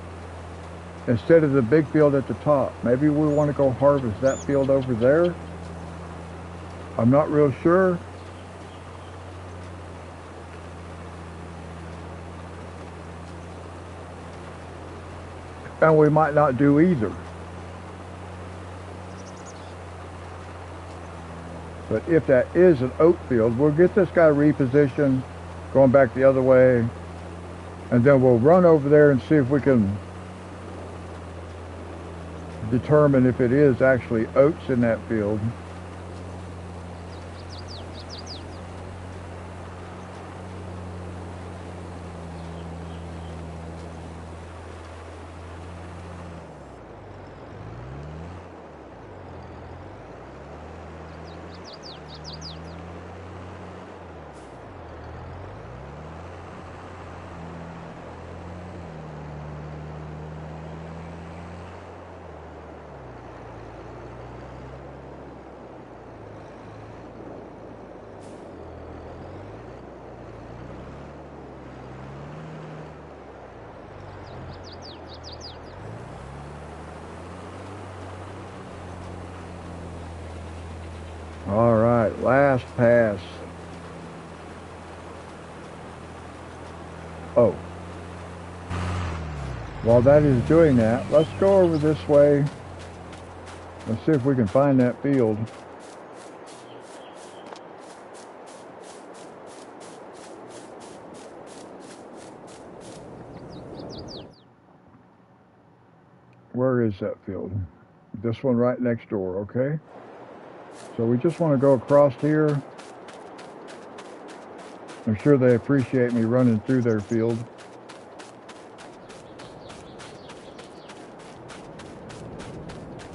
instead of the big field at the top. Maybe we want to go harvest that field over there. I'm not real sure. And we might not do either. But if that is an oat field, we'll get this guy repositioned, going back the other way, and then we'll run over there and see if we can determine if it is actually oats in that field. All right, last pass. Oh. While that is doing that, let's go over this way. Let's see if we can find that field. Where is that field? This one right next door, okay? So we just want to go across here. I'm sure they appreciate me running through their field.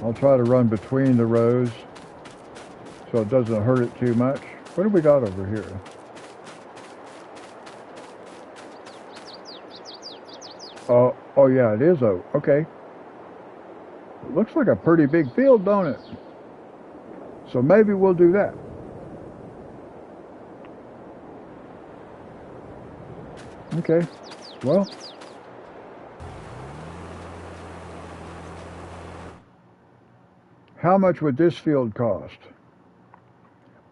I'll try to run between the rows so it doesn't hurt it too much. What do we got over here? Oh yeah, it is oat. Okay. It looks like a pretty big field, don't it? So maybe we'll do that. Okay, well. How much would this field cost?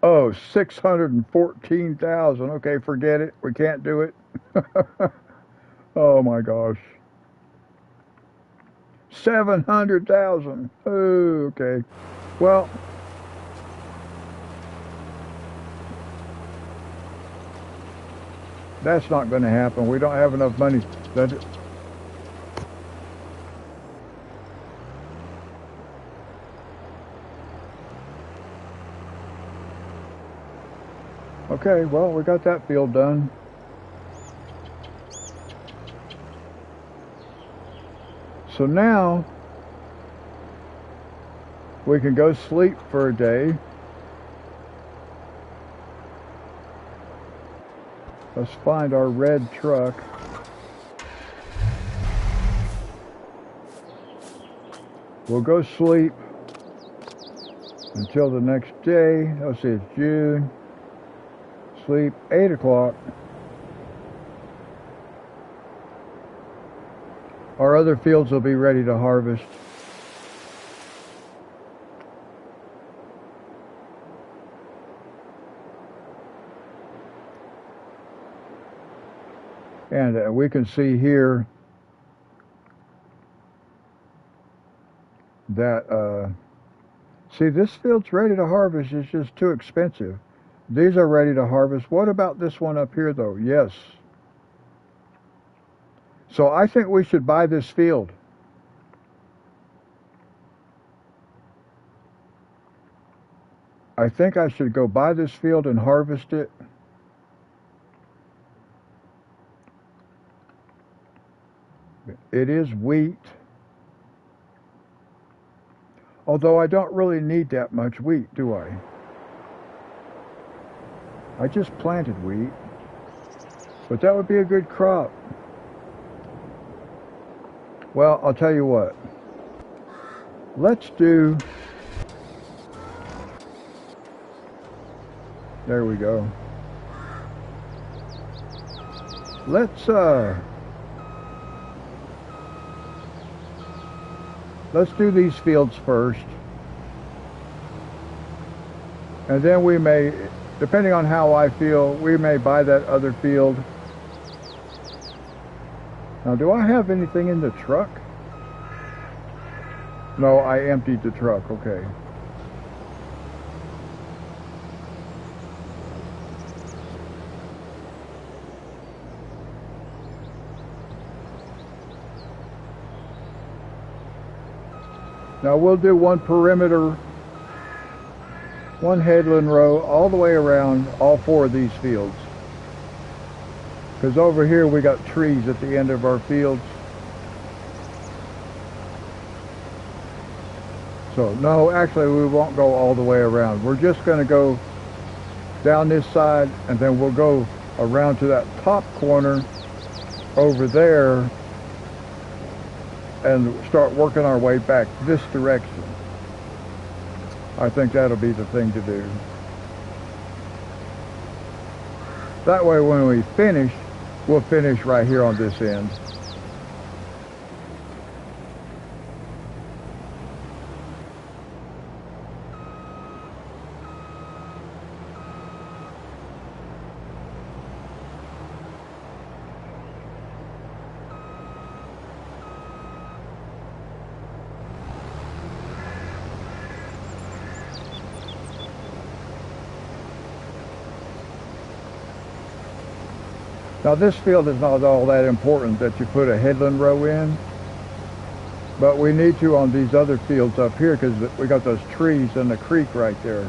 Oh, $614,000. Okay, forget it. We can't do it. Oh my gosh. 700,000. Oh, okay. Well, that's not going to happen. We don't have enough money. Okay, well, we got that field done. So now we can go sleep for a day. Let's find our red truck. We'll go sleep. until the next day. Let's see, it's June. Sleep, 8 o'clock. Our other fields will be ready to harvest. And we can see here that, see, this field's ready to harvest. It's just too expensive. These are ready to harvest. What about this one up here, though? Yes. So I think we should buy this field. I think I should go buy this field and harvest it. It is wheat. Although I don't really need that much wheat, do I? I just planted wheat. But that would be a good crop. Well, I'll tell you what. Let's do... There we go. Let's do these fields first. And then we may, depending on how I feel, we may buy that other field. Now, do I have anything in the truck? No, I emptied the truck, okay. Now we'll do one perimeter, one headland row all the way around all 4 of these fields. Because over here we got trees at the end of our fields. So no, actually we won't go all the way around. We're just going to go down this side and then we'll go around to that top corner over there and start working our way back this direction. I think that'll be the thing to do. That way when we finish, we'll finish right here on this end. Now this field is not all that important that you put a headland row in, but we need to on these other fields up here because we got those trees and the creek right there.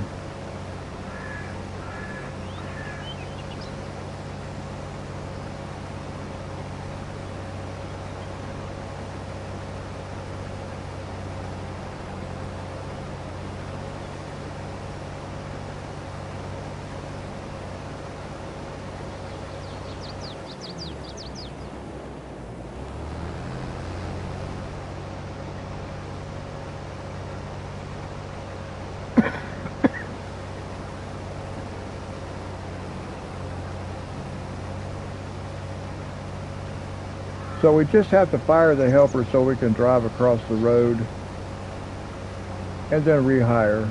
So we just have to fire the helper so we can drive across the road and then rehire.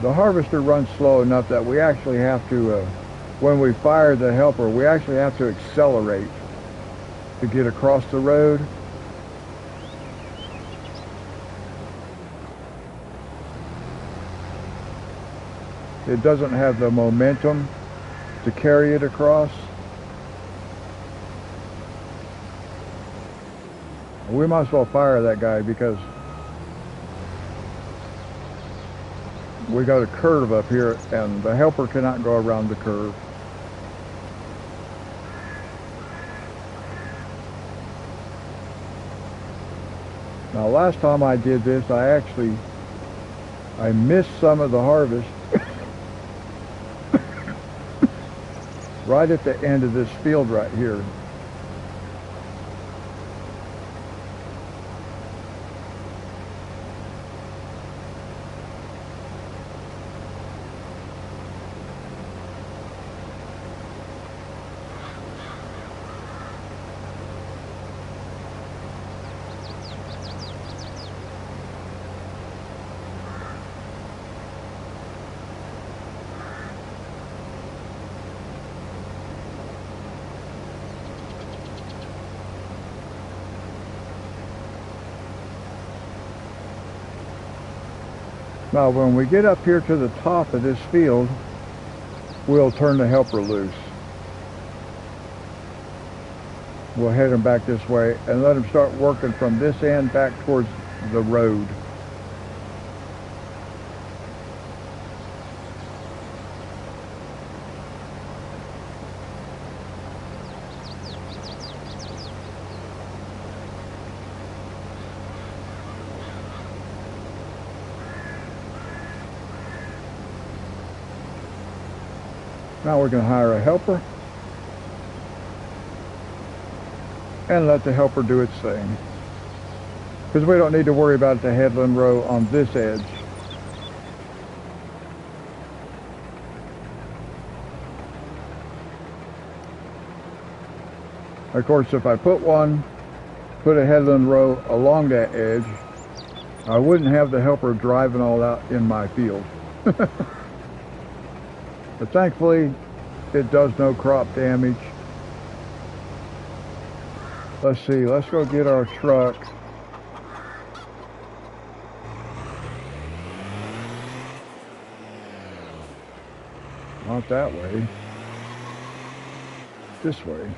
The harvester runs slow enough that we actually have to, when we fire the helper, we actually have to accelerate to get across the road. It doesn't have the momentum to carry it across. We might as well fire that guy because we got a curve up here and the helper cannot go around the curve. Now last time I did this, I missed some of the harvest right at the end of this field right here. Now when we get up here to the top of this field, we'll turn the helper loose. We'll head them back this way and let them start working from this end back towards the road. Now we can hire a helper and let the helper do its thing. Because we don't need to worry about the headland row on this edge. Of course, if I put a headland row along that edge, I wouldn't have the helper driving all out in my field. But thankfully, it does no crop damage. Let's see, let's go get our truck. Not that way. This way.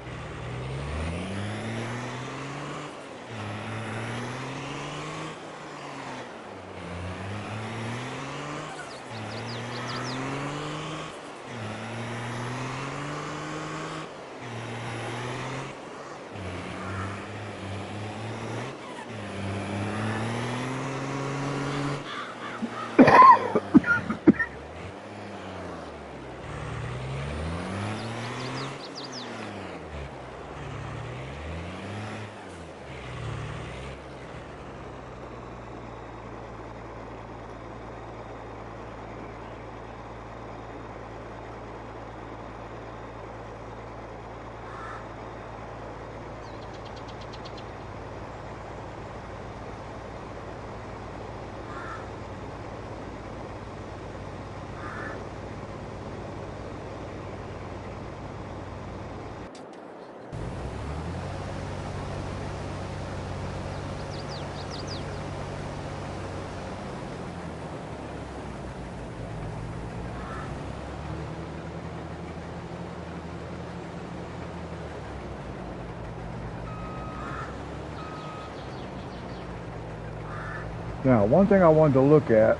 Now, one thing I wanted to look at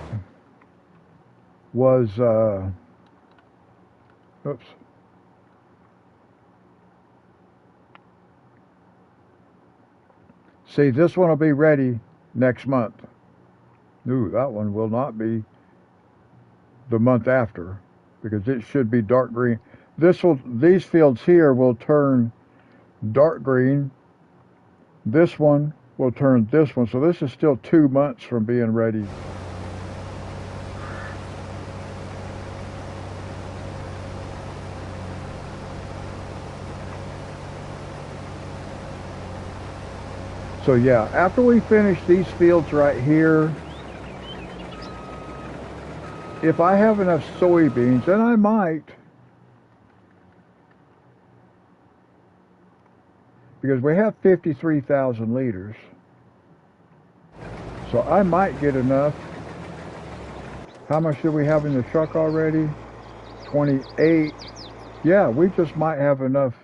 was, oops. See, this one will be ready next month. Ooh, that one will not be the month after because it should be dark green. These fields here will turn dark green. This one will turn this one. So this is still 2 months from being ready. So yeah, after we finish these fields right here, if I have enough soybeans, and I might, because we have 53,000 liters. So I might get enough. How much do we have in the truck already? 28. Yeah, we just might have enough.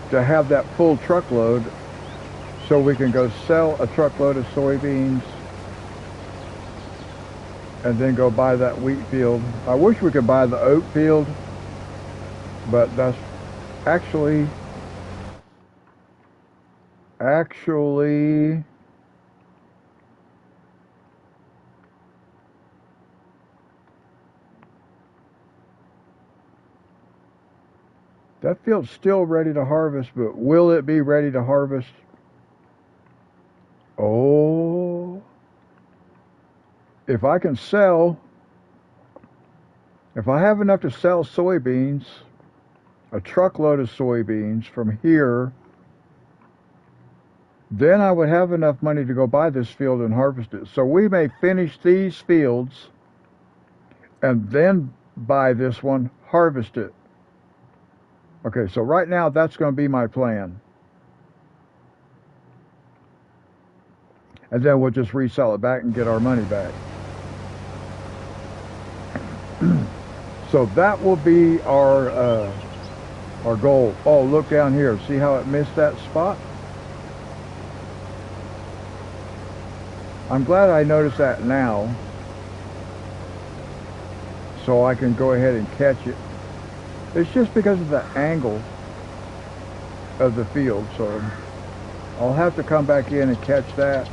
To have that full truckload so we can go sell a truckload of soybeans and then go buy that wheat field. I wish we could buy the oat field, but that's actually that field's still ready to harvest, but will it be ready to harvest? Oh, if I can sell, if I have enough to sell soybeans, a truckload of soybeans from here, then I would have enough money to go buy this field and harvest it. So we may finish these fields and then buy this one, harvest it. Okay, so right now that's going to be my plan. and then we'll just resell it back and get our money back. So that will be our goal. Oh, look down here. See how it missed that spot? I'm glad I noticed that now, so I can go ahead and catch it. It's just because of the angle of the field, so I'll have to come back in and catch that.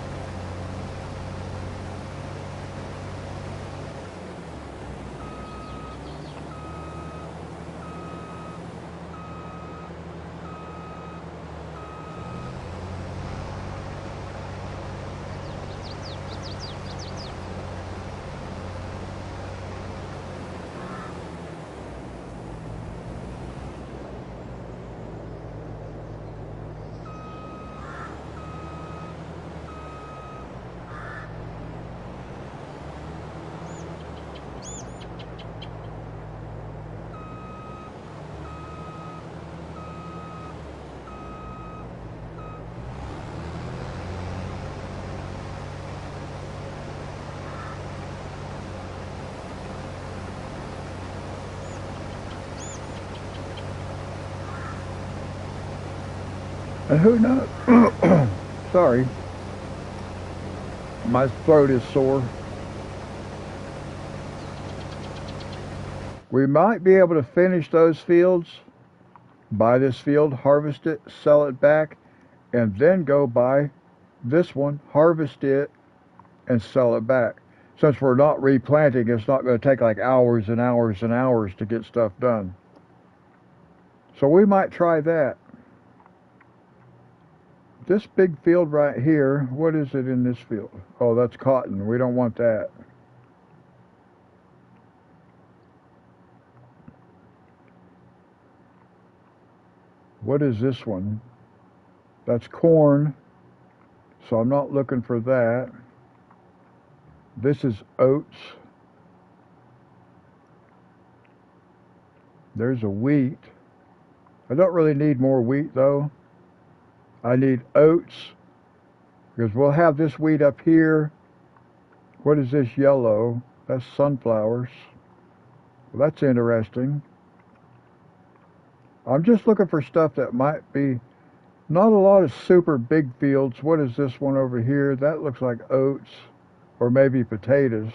And who knows? Sorry. My throat is sore. We might be able to finish those fields, buy this field, harvest it, sell it back, and then go buy this one, harvest it, and sell it back. Since we're not replanting, it's not going to take like hours and hours and hours to get stuff done. So we might try that. This big field right here, what is it in this field? Oh, that's cotton. We don't want that. What is this one? That's corn. So I'm not looking for that. This is oats. There's a wheat. I don't really need more wheat though. I need oats, because we'll have this wheat up here. What is this yellow? That's sunflowers. Well, that's interesting. I'm just looking for stuff that might be not a lot of super big fields. What is this one over here? That looks like oats or maybe potatoes.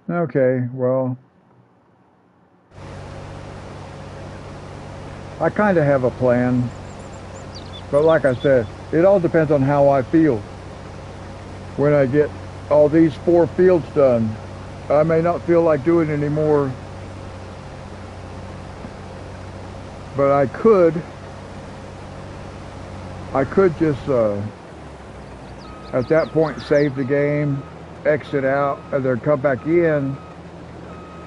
Okay, well, I kind of have a plan. But like I said, it all depends on how I feel. When I get all these 4 fields done, I may not feel like doing any more. But I could just, at that point, save the game, exit out, and then come back in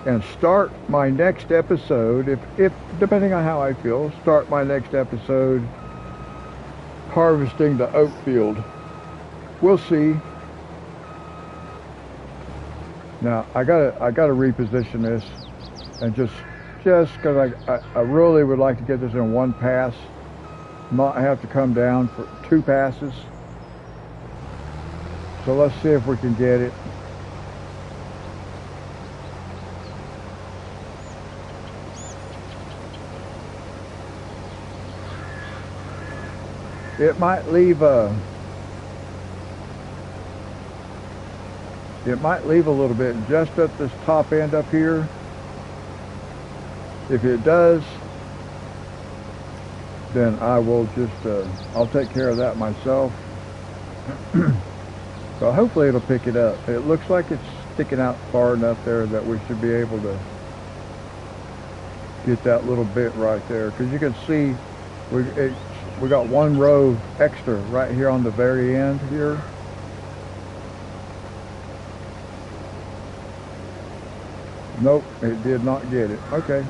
and start my next episode, if depending on how I feel, start my next episode harvesting the oat field. We'll see. Now I gotta reposition this, and just because I really would like to get this in one pass, not have to come down for 2 passes. So let's see if we can get it. It might leave a little bit just at this top end up here. If it does, then I will just I'll take care of that myself. So hopefully it'll pick it up. It looks like it's sticking out far enough there that we should be able to get that little bit right there, because you can see we got 1 row extra right here on the very end here. Nope, it did not get it. Okay.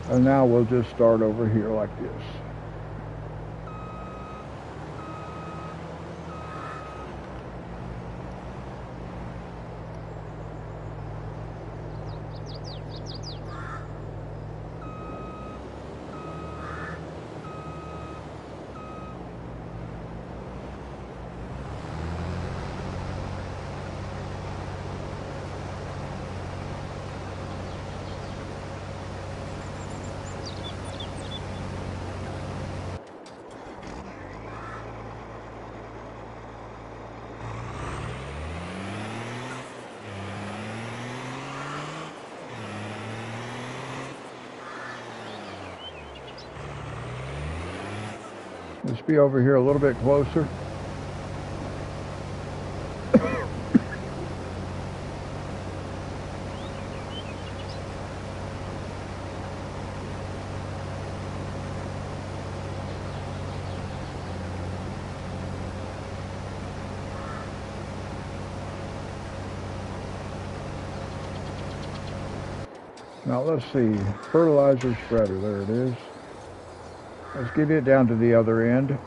And now we'll just start over here like this. Let's be over here a little bit closer. Now let's see, fertilizer spreader, there it is. Let's get it down to the other end.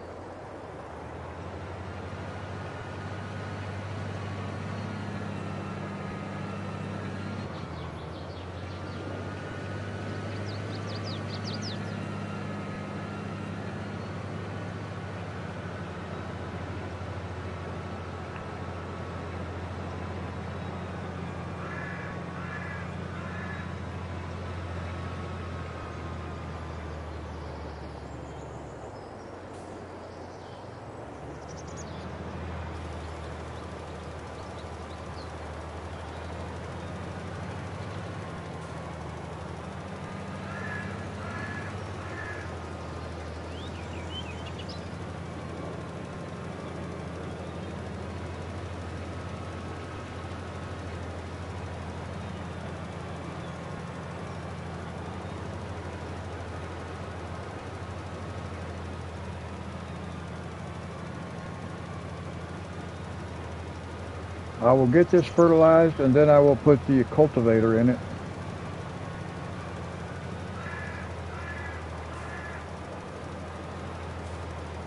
I will get this fertilized and then I will put the cultivator in it.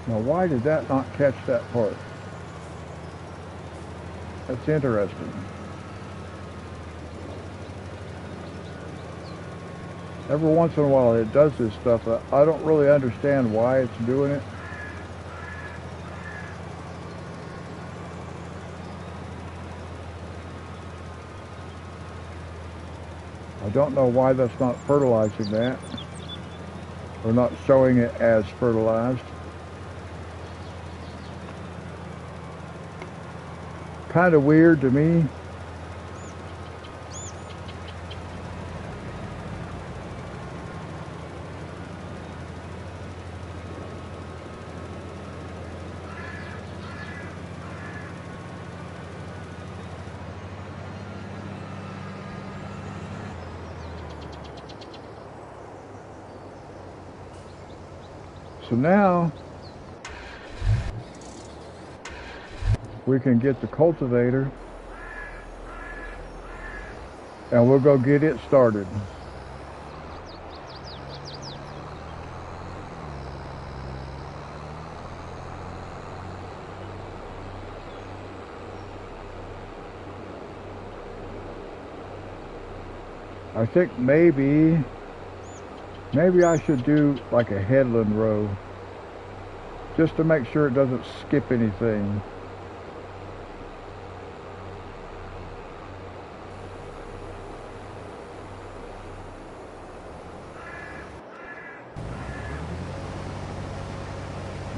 Now why did that not catch that part? That's interesting. Every once in a while it does this stuff. I don't really understand why it's doing it. I don't know why that's not fertilizing that, or not showing it as fertilized. Kind of weird to me. So now we can get the cultivator and we'll go get it started. I think maybe I should do like a headland row just to make sure it doesn't skip anything.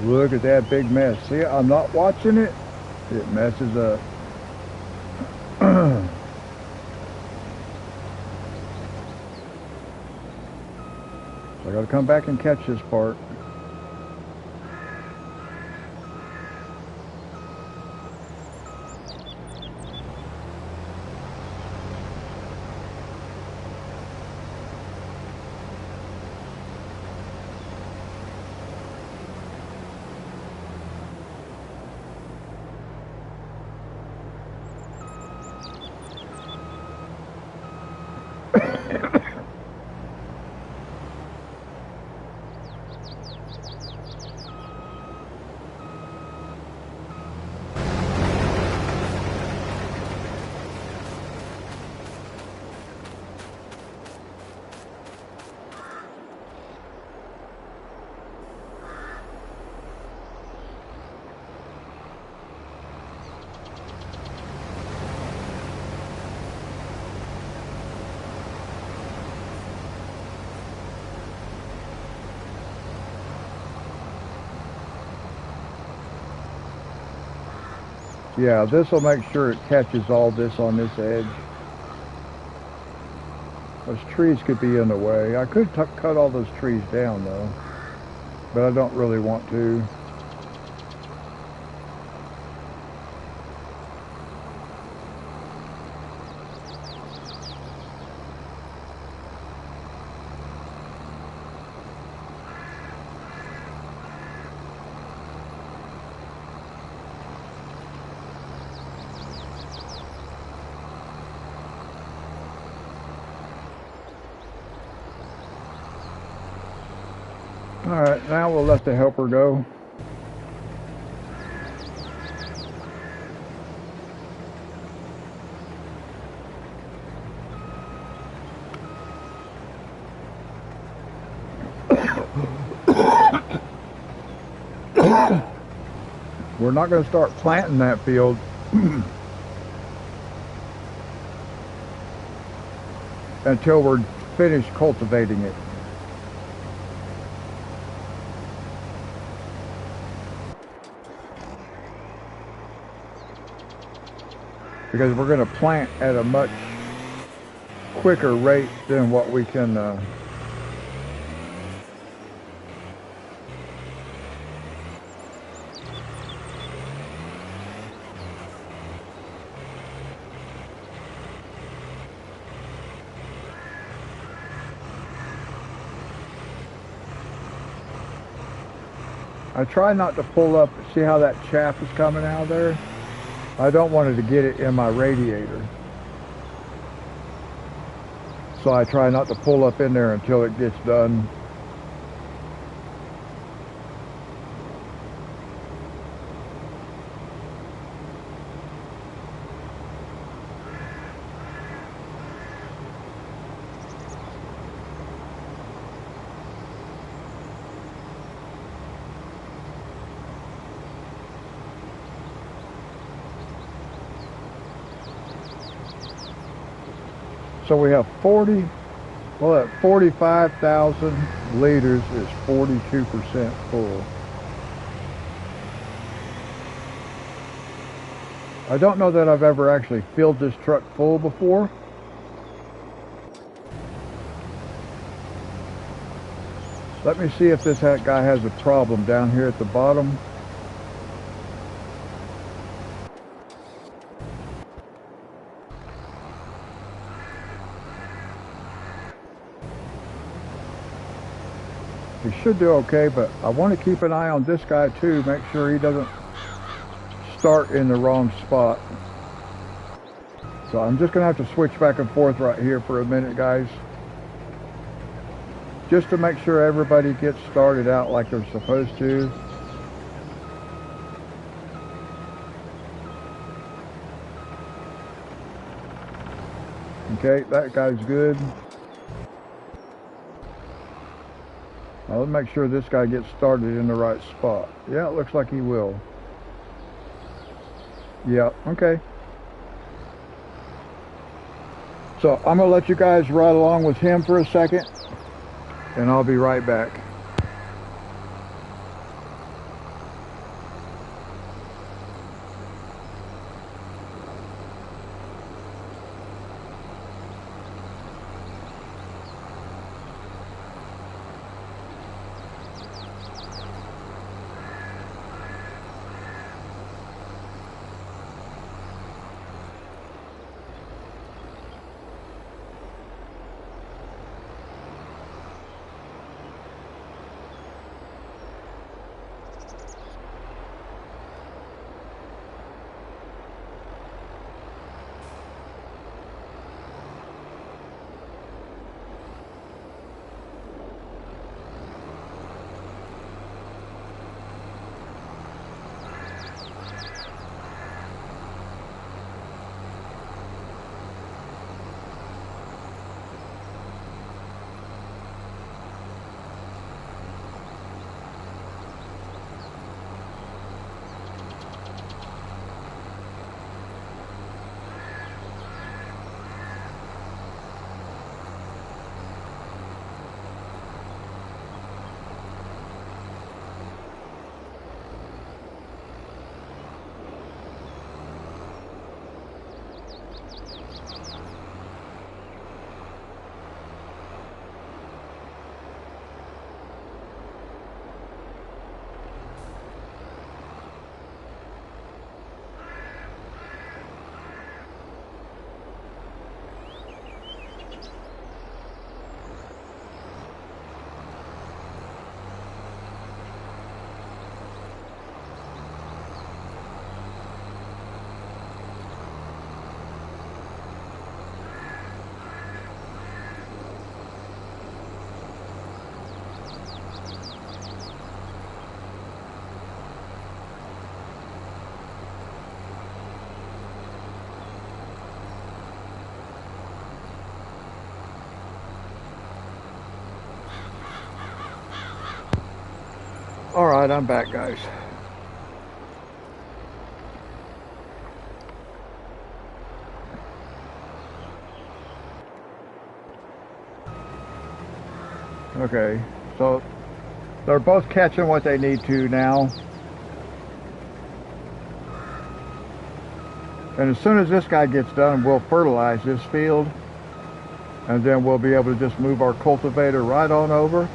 Look at that big mess. See, I'm not watching it. It messes up. So I gotta come back and catch this part. Yeah, this will make sure it catches all this on this edge. Those trees could be in the way. I could cut all those trees down though, but I don't really want to. Alright, now we'll let the helper go. We're not going to start planting that field until we're finished cultivating it. Because we're going to plant at a much quicker rate than what we can I try not to pull up. See how that chaff is coming out of there? I don't want it to get it in my radiator. So I try not to pull up in there until it gets done. So we have 40, well, at 45,000 liters is 42% full. I don't know that I've ever actually filled this truck full before. Let me see if this guy has a problem down here at the bottom. He should do okay, but I want to keep an eye on this guy too, make sure he doesn't start in the wrong spot. So I'm just going to have to switch back and forth right here for a minute, guys. Just to make sure everybody gets started out like they're supposed to. Okay, that guy's good. Now let's make sure this guy gets started in the right spot. Yeah, it looks like he will. Yeah, okay. So I'm going to let you guys ride along with him for a second, and I'll be right back. Alright, I'm back, guys. Okay, so they're both catching what they need to now. And as soon as this guy gets done, we'll fertilize this field. And then we'll be able to just move our cultivator right on over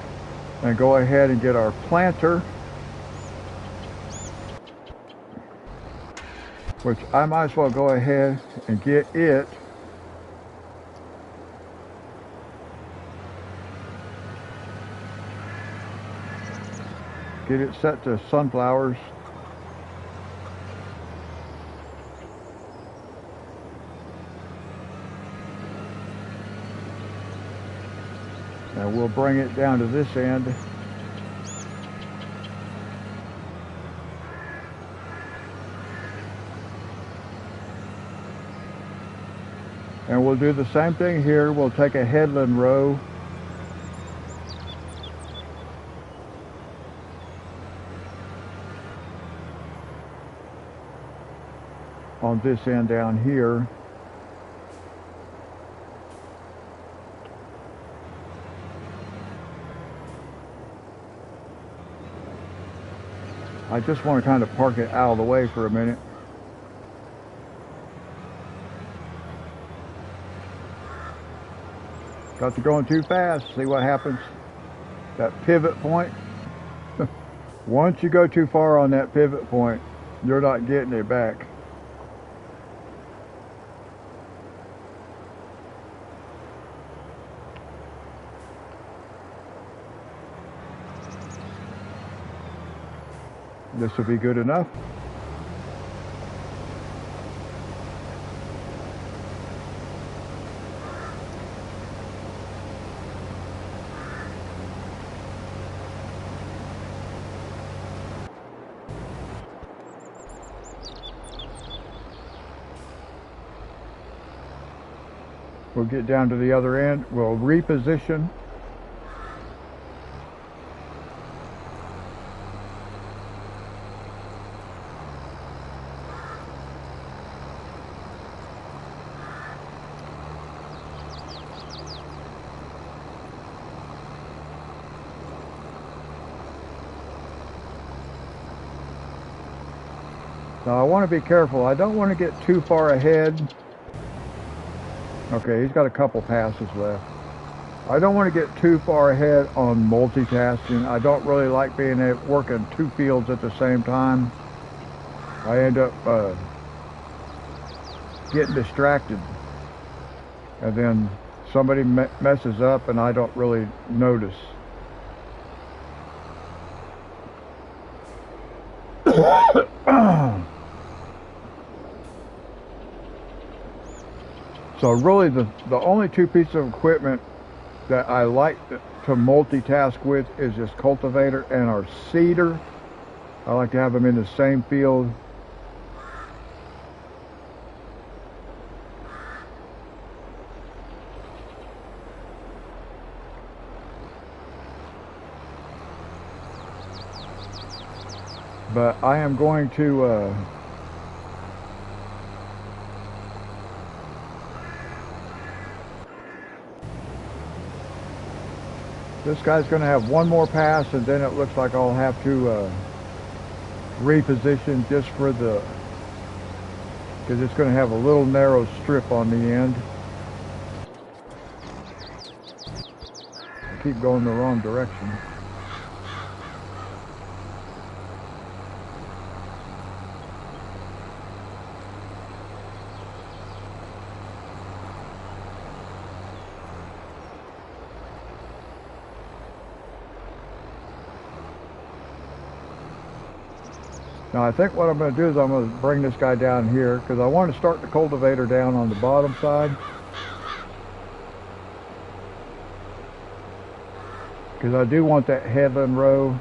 and go ahead and get our planter, which I might as well go ahead and get it. Get it set to sunflowers. And we'll bring it down to this end. And we'll do the same thing here. We'll take a headland row. On this end down here. I just want to kind of park it out of the way for a minute. Got to going too fast. See what happens? That pivot point. Once you go too far on that pivot point, you're not getting it back. This will be good enough. We'll get down to the other end. We'll reposition. Now I want to be careful. I don't want to get too far ahead. Okay, he's got a couple passes left. I don't want to get too far ahead on multitasking. I don't really like being working two fields at the same time. I end up getting distracted. And then somebody messes up and I don't really notice. So really the only two pieces of equipment that I like to multitask with is this cultivator and our seeder. I like to have them in the same field. But I am going to this guy's going to have one more pass, and then it looks like I'll have to reposition just for the, because it's going to have a little narrow strip on the end. I keep going the wrong direction. Now I think what I'm going to do is I'm going to bring this guy down here because I want to start the cultivator down on the bottom side. Because I do want that headland row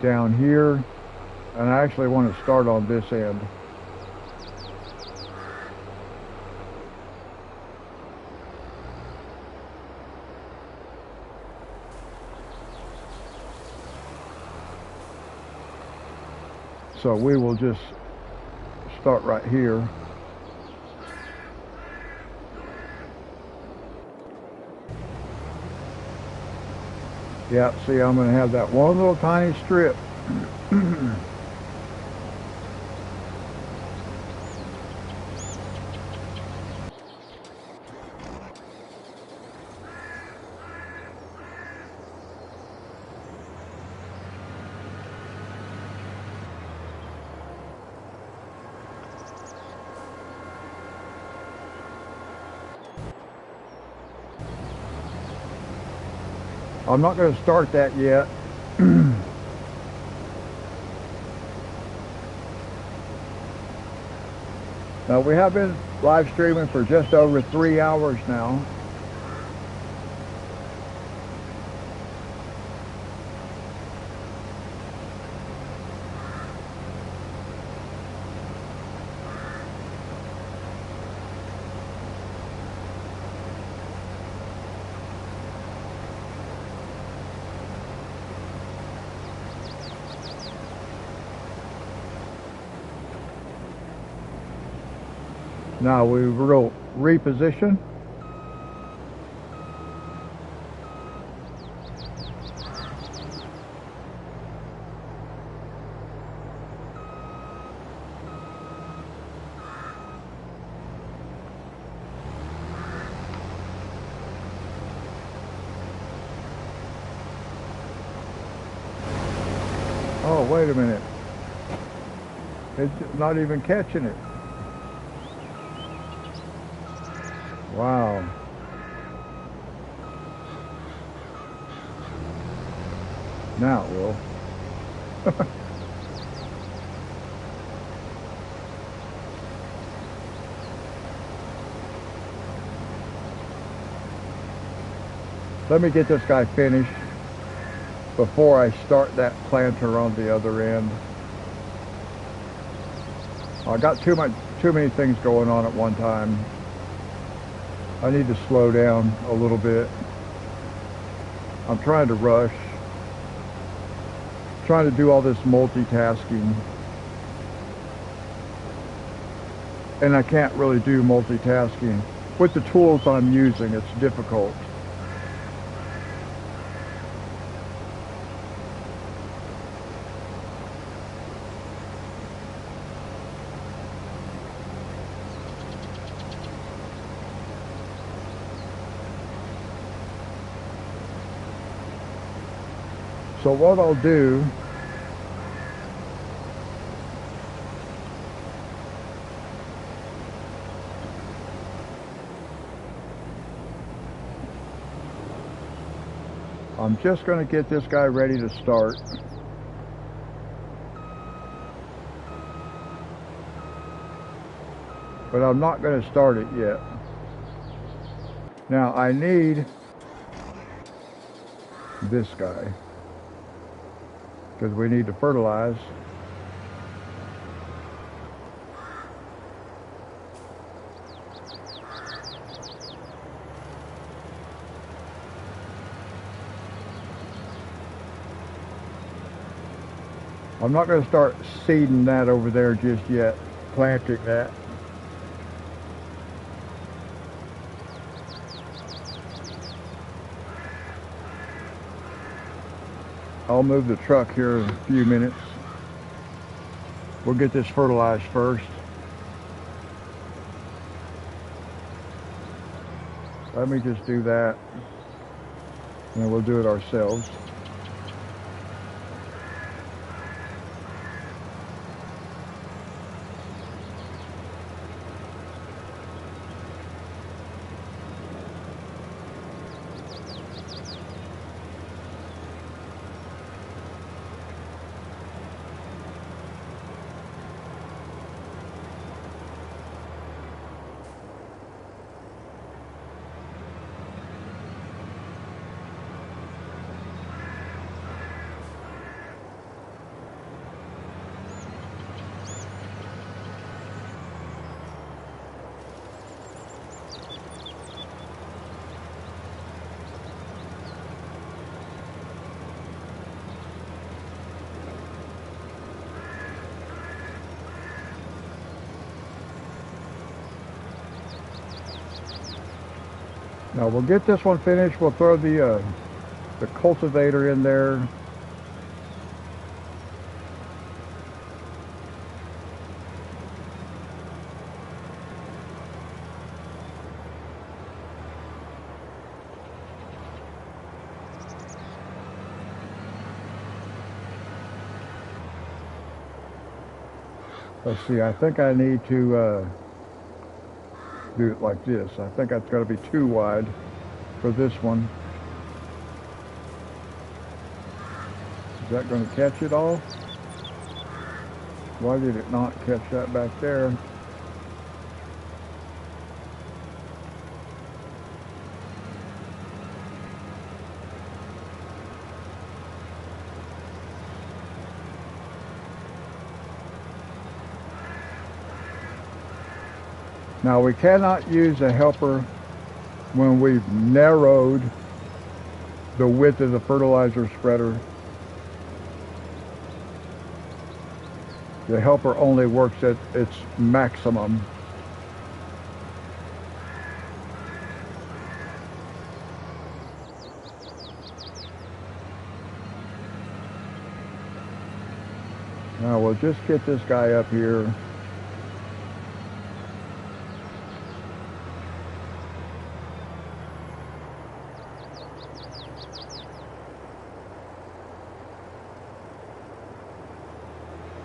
down here, and I actually want to start on this end. So we will just start right here. Yeah, see, I'm going to have that one little tiny strip. I'm not going to start that yet. Now, we have been live streaming for just over 3 hours now. Now we will reposition. Oh, wait a minute. It's not even catching it. Wow. Now it will. Let me get this guy finished before I start that planter on the other end. I got too many things going on at one time. I need to slow down a little bit. I'm trying to rush. Trying to do all this multitasking. And I can't really do multitasking. With the tools I'm using, it's difficult. So what I'll do, I'm just going to get this guy ready to start. But I'm not going to start it yet. Now I need this guy, because we need to fertilize. I'm not going to start seeding that over there just yet, planting that. I'll move the truck here in a few minutes. We'll get this fertilized first. Let me just do that, and then we'll do it ourselves. Now we'll get this one finished. We'll throw the cultivator in there. Let's see, I think I need to do it like this. I think that's got to be too wide for this one. Is that going to catch it all? Why did it not catch that back there? Now we cannot use a helper when we've narrowed the width of the fertilizer spreader. The helper only works at its maximum. Now we'll just get this guy up here.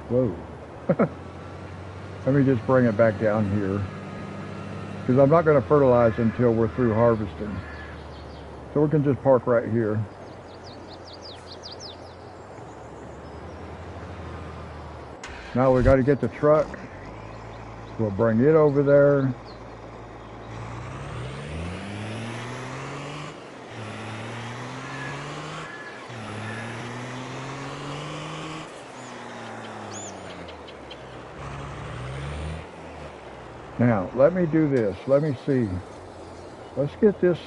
Whoa. Let me just bring it back down here, because I'm not going to fertilize until we're through harvesting. So we can just park right here. Now we got to get the truck. We'll bring it over there. Now, let me do this. Let me see. Let's get this.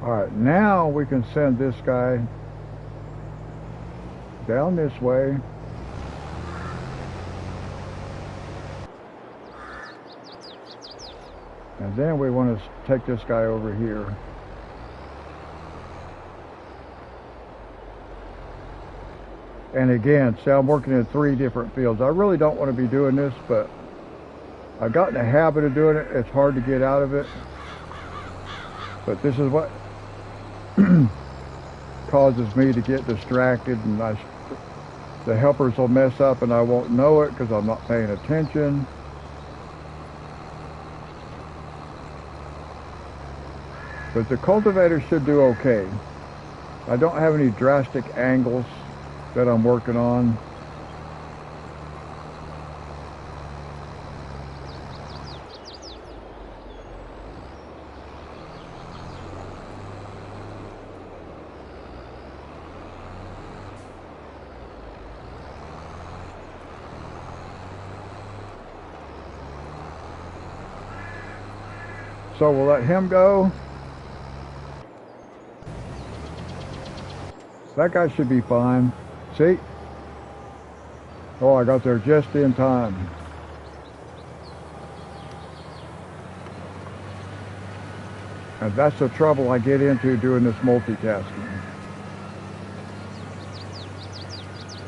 All right, now we can send this guy down this way. And then we want to take this guy over here. And again, see, I'm working in 3 different fields. I really don't want to be doing this, but I've gotten a habit of doing it. It's hard to get out of it. But this is what causes me to get distracted, and the helpers will mess up and I won't know it because I'm not paying attention. But the cultivator should do okay. I don't have any drastic angles that I'm working on. So we'll let him go. That guy should be fine. See? Oh, I got there just in time. And that's the trouble I get into doing this multitasking.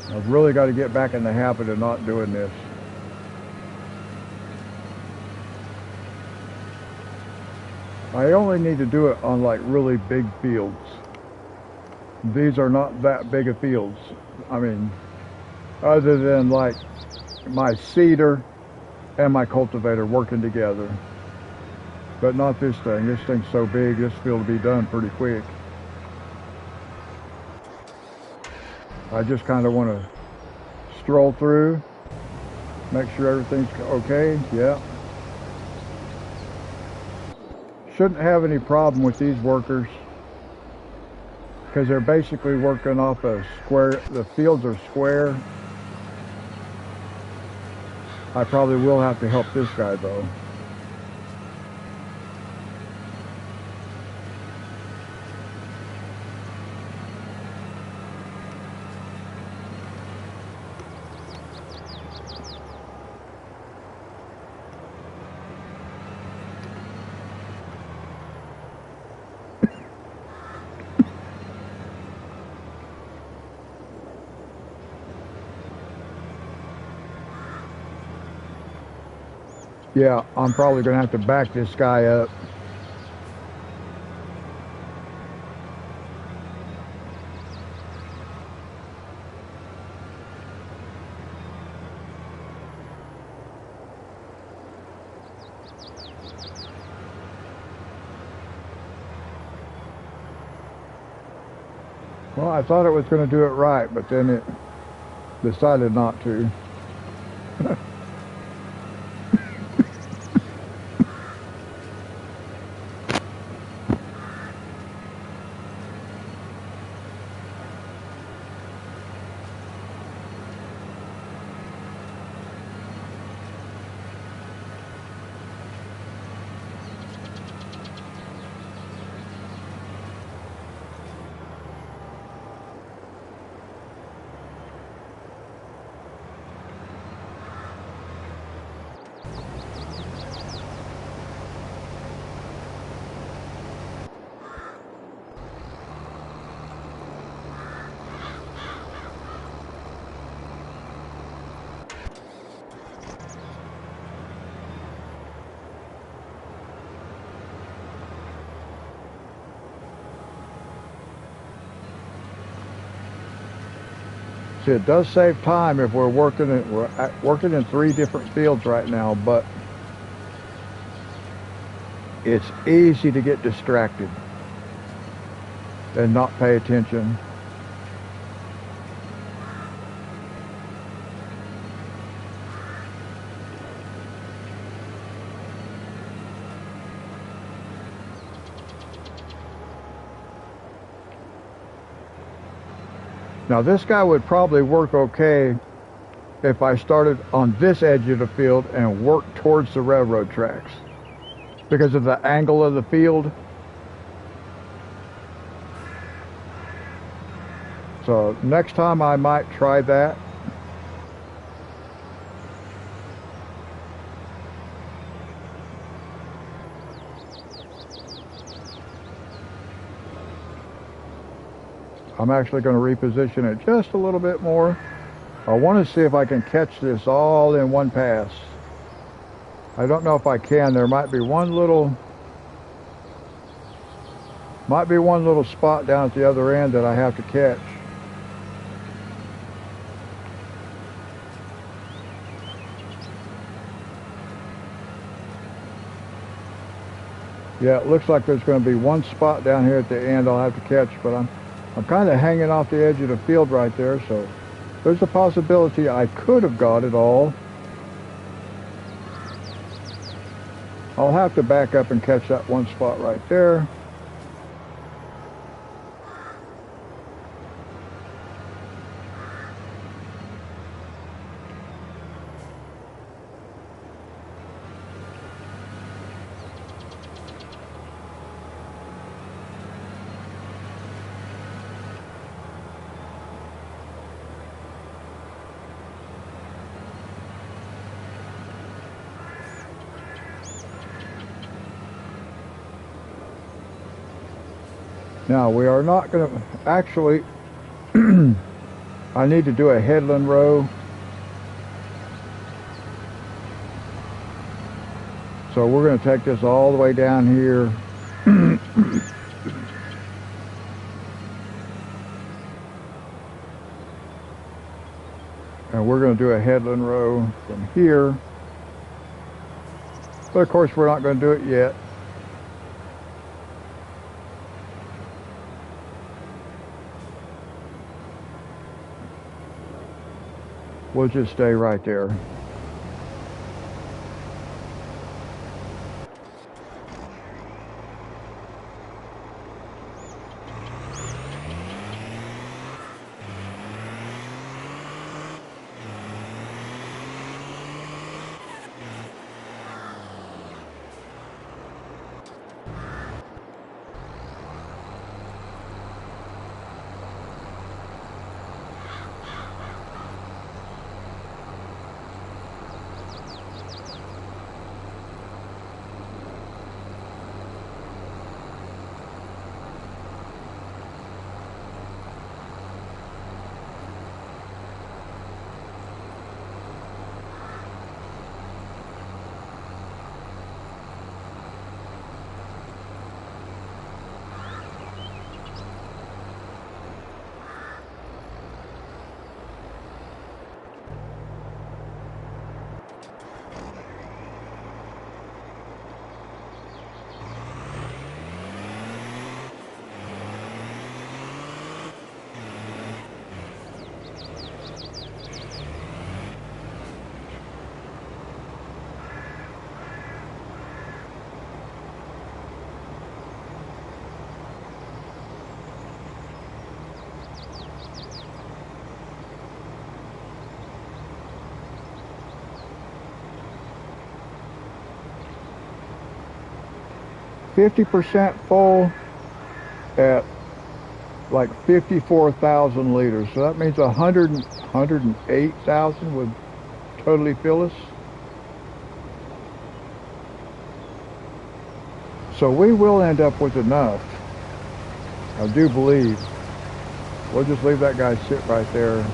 I've really got to get back in the habit of not doing this. I only need to do it on like really big fields. These are not that big of fields. I mean, other than like my seeder and my cultivator working together. But not this thing. This thing's so big, this field will be done pretty quick. I just kind of want to stroll through, make sure everything's okay. Yeah. Shouldn't have any problem with these workers because they're basically working off a square. The fields are square. I probably will have to help this guy though. Yeah, I'm probably going to have to back this guy up. Well, I thought it was going to do it right, but then it decided not to. See, it does save time if we're working in 3 different fields right now, but it's easy to get distracted and not pay attention. Now this guy would probably work okay if I started on this edge of the field and worked towards the railroad tracks because of the angle of the field. So next time I might try that. I'm actually going to reposition it just a little bit more. I want to see if I can catch this all in one pass. I don't know if I can. There might be one little spot down at the other end that I have to catch. Yeah, it looks like there's going to be one spot down here at the end I'll have to catch, but I'm kind of hanging off the edge of the field right there, so there's a possibility I could have got it all. I'll have to back up and catch that one spot right there. Now we are not going to, actually, I need to do a headland row. So we're going to take this all the way down here. And And we're going to do a headland row from here. But of course we're not going to do it yet. We'll just stay right there. %, full at like 54,000 liters. So that means 108,000 would totally fill us. So we will end up with enough. I do believe. We'll just leave that guy sit right there.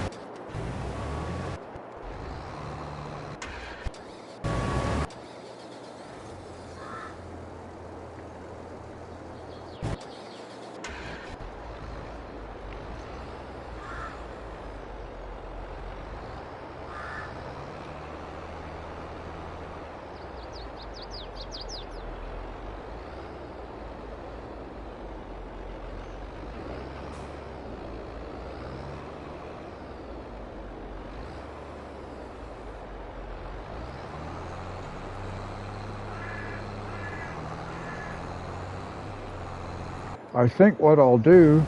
I think what I'll do,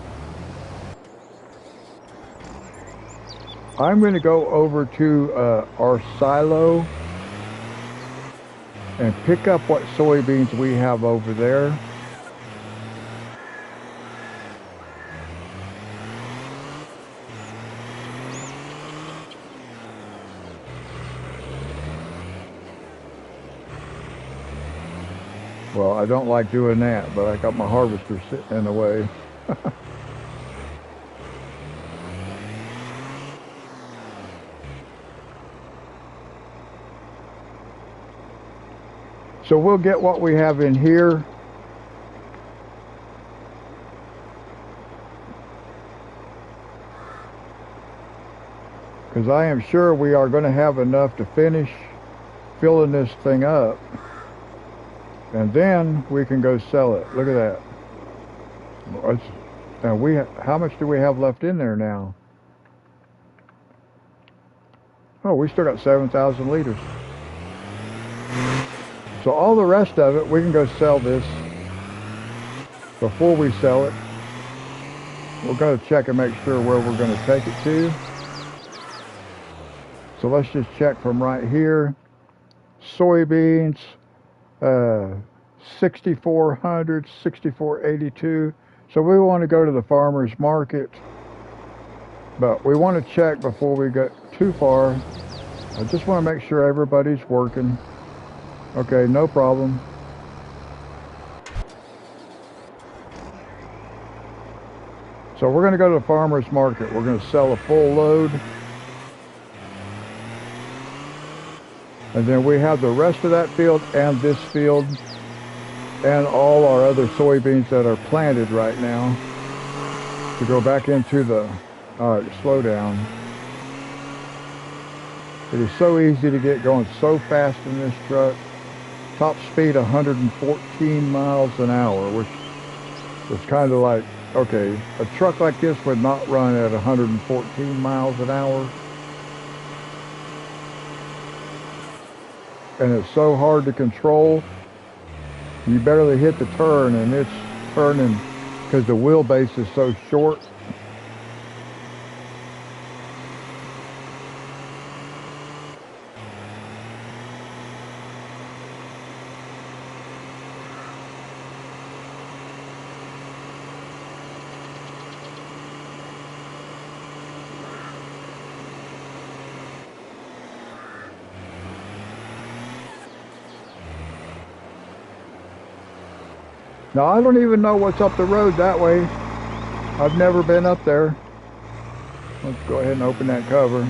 I'm going to go over to our silo and pick up what soybeans we have over there. Well, I don't like doing that, but I got my harvester sitting in the way. So we'll get what we have in here. Because I am sure we are going to have enough to finish filling this thing up. And then we can go sell it. Look at that. Now how much do we have left in there now? Oh, we still got 7,000 liters. So all the rest of it, we can go sell this. Before we sell it, we're going to check and make sure where we're going to take it to. So let's just check from right here. Soybeans. 6,400, 6,482. So we want to go to the farmer's market, but we want to check before we get too far. I just want to make sure everybody's working. Okay, no problem. So we're going to go to the farmer's market. We're going to sell a full load. And then we have the rest of that field and this field and all our other soybeans that are planted right now to go back into the, all right, slow down. It is so easy to get going so fast in this truck. Top speed 114 miles an hour, which was kind of like, okay, a truck like this would not run at 114 miles an hour. And it's so hard to control. You barely hit the turn and it's turning because the wheelbase is so short. Now, I don't even know what's up the road that way. I've never been up there. Let's go ahead and open that cover.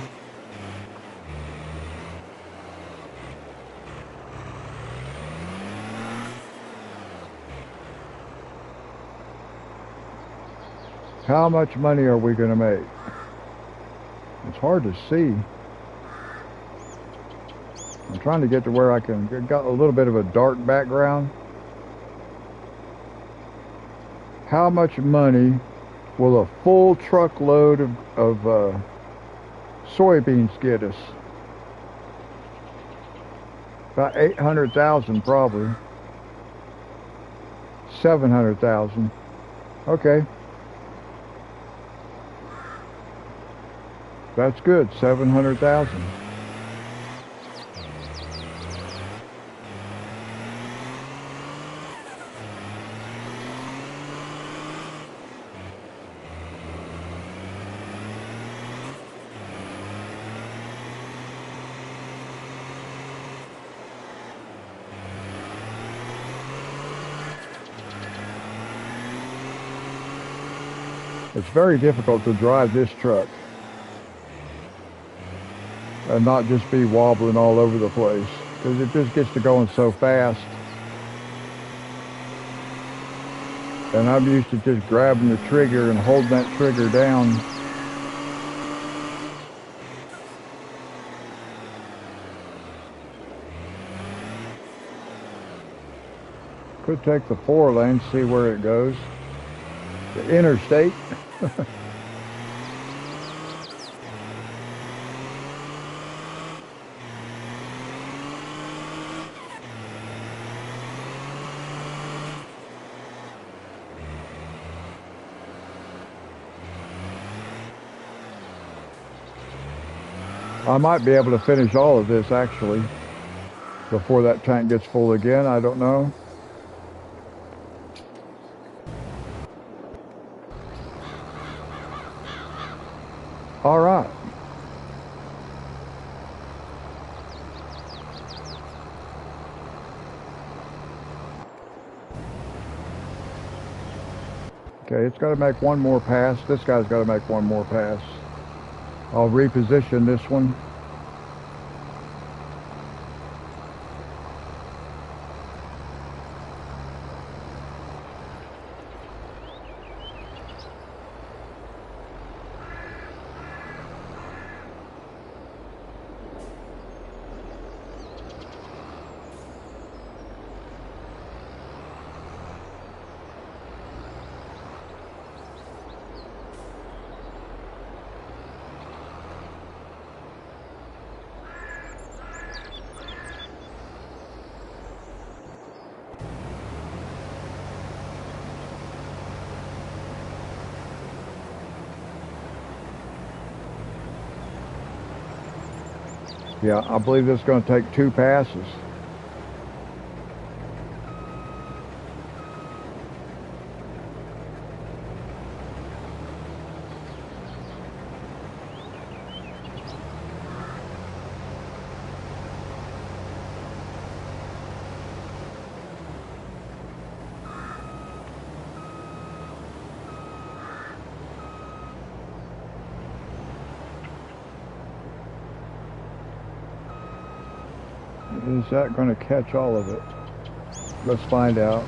How much money are we going to make? It's hard to see. I'm trying to get to where I can, got a little bit of a dark background. How much money will a full truckload of soybeans get us? About 800,000 probably. 700,000. Okay. That's good, 700,000. It's very difficult to drive this truck and not just be wobbling all over the place because it just gets to going so fast. And I'm used to just grabbing the trigger and holding that trigger down. Could take the 4 lane, see where it goes. The interstate. I might be able to finish all of this actually before that tank gets full again. I don't know. All right. Okay, it's got to make one more pass. This guy's got to make one more pass. I'll reposition this one. Yeah, I believe this is going to take 2 passes. Is that going to catch all of it? Let's find out.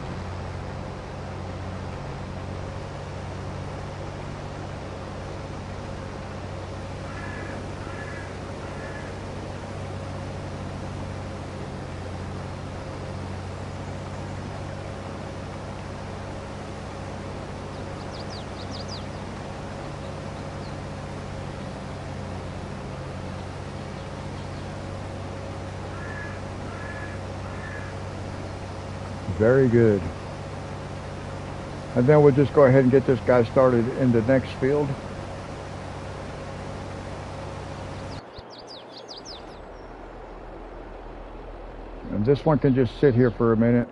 Very good. And then we'll just go ahead and get this guy started in the next field. And this one can just sit here for a minute.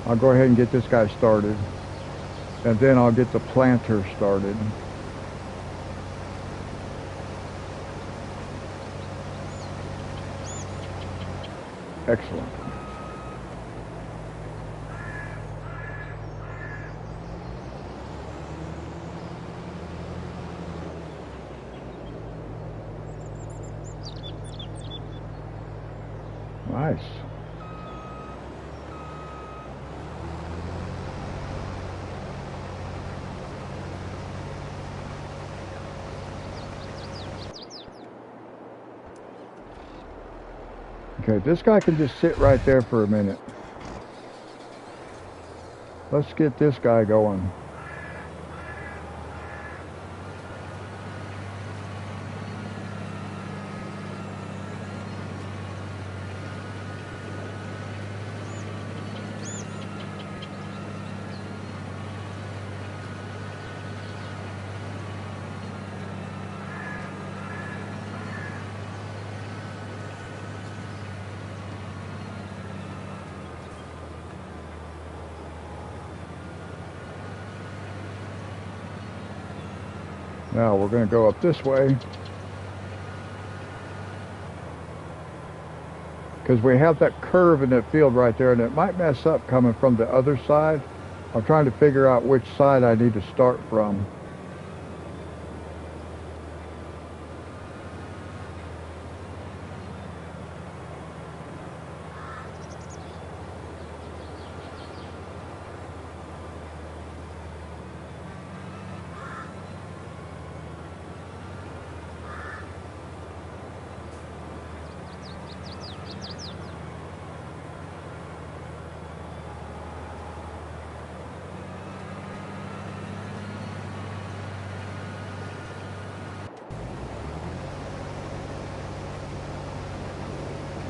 I'll go ahead and get this guy started. And then I'll get the planter started. Excellent. Nice. Okay, this guy can just sit right there for a minute. Let's get this guy going. Now we're going to go up this way because we have that curve in that field right there, and it might mess up coming from the other side. I'm trying to figure out which side I need to start from.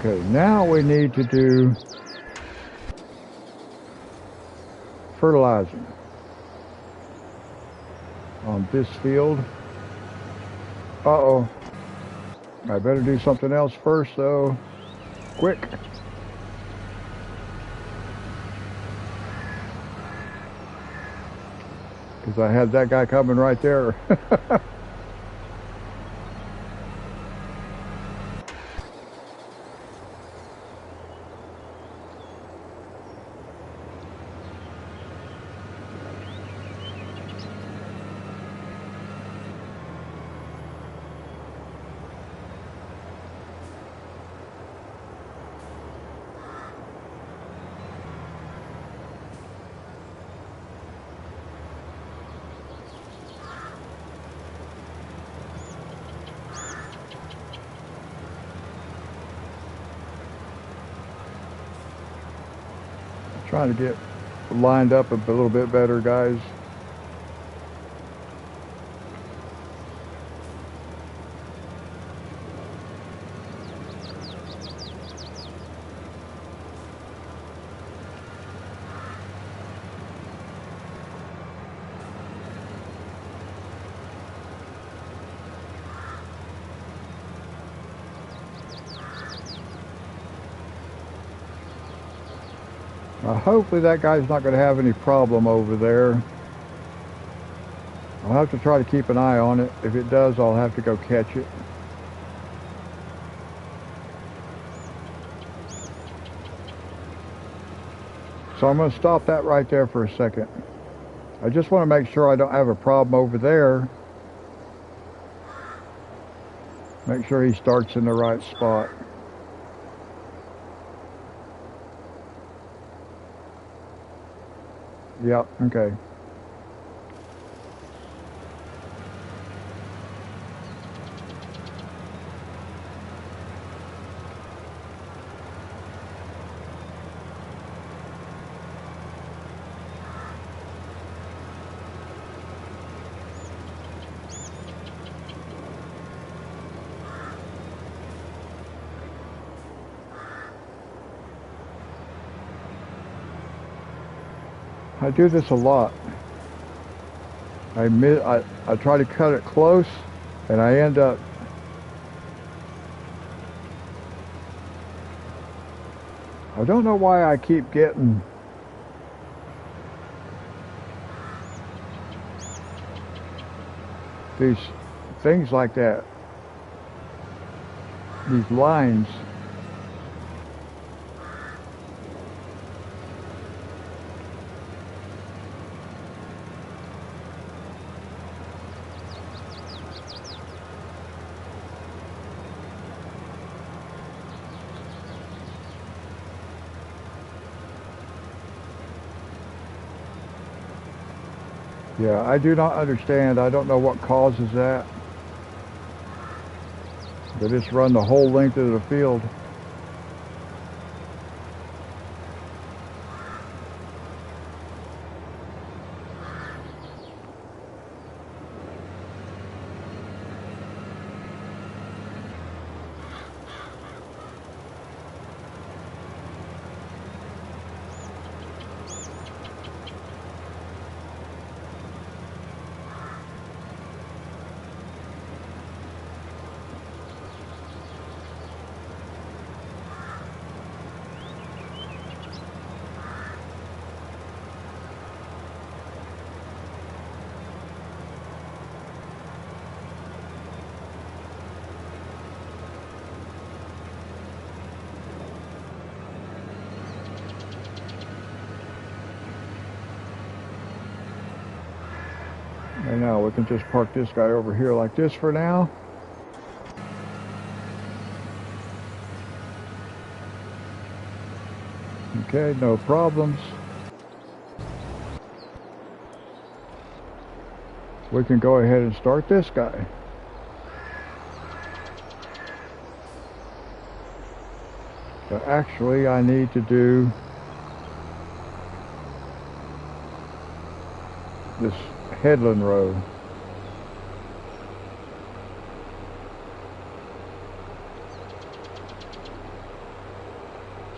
Okay, now we need to do fertilizing on this field. Uh-oh. I better do something else first, though. Quick. Because I had that guy coming right there. Trying to get lined up a little bit better, guys. Hopefully that guy's not going to have any problem over there. I'll have to try to keep an eye on it. If it does, I'll have to go catch it. So I'm going to stop that right there for a second. I just want to make sure I don't have a problem over there. Make sure he starts in the right spot. Yep, okay. I do this a lot. I try to cut it close, and I end up I don't know why I keep getting these things like that, these lines. Yeah, I do not understand. I don't know what causes that. They just run the whole length of the field. And now we can just park this guy over here like this for now. Okay, no problems. We can go ahead and start this guy. So actually I need to do this headland row.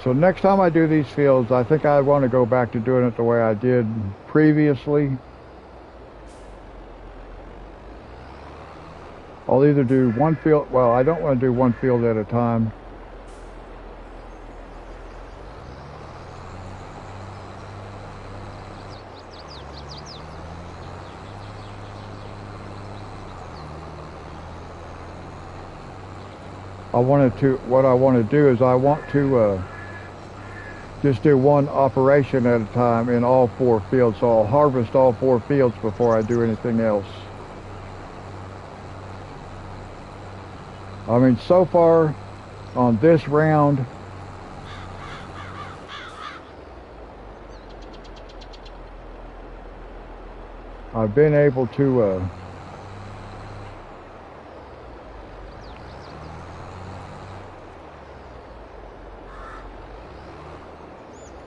So next time I do these fields, I think I want to go back to doing it the way I did previously. I'll either do one field, well, I don't want to do one field at a time. What I want to do is I want to just do one operation at a time in all 4 fields. So I'll harvest all 4 fields before I do anything else. I mean, so far on this round, I've been able to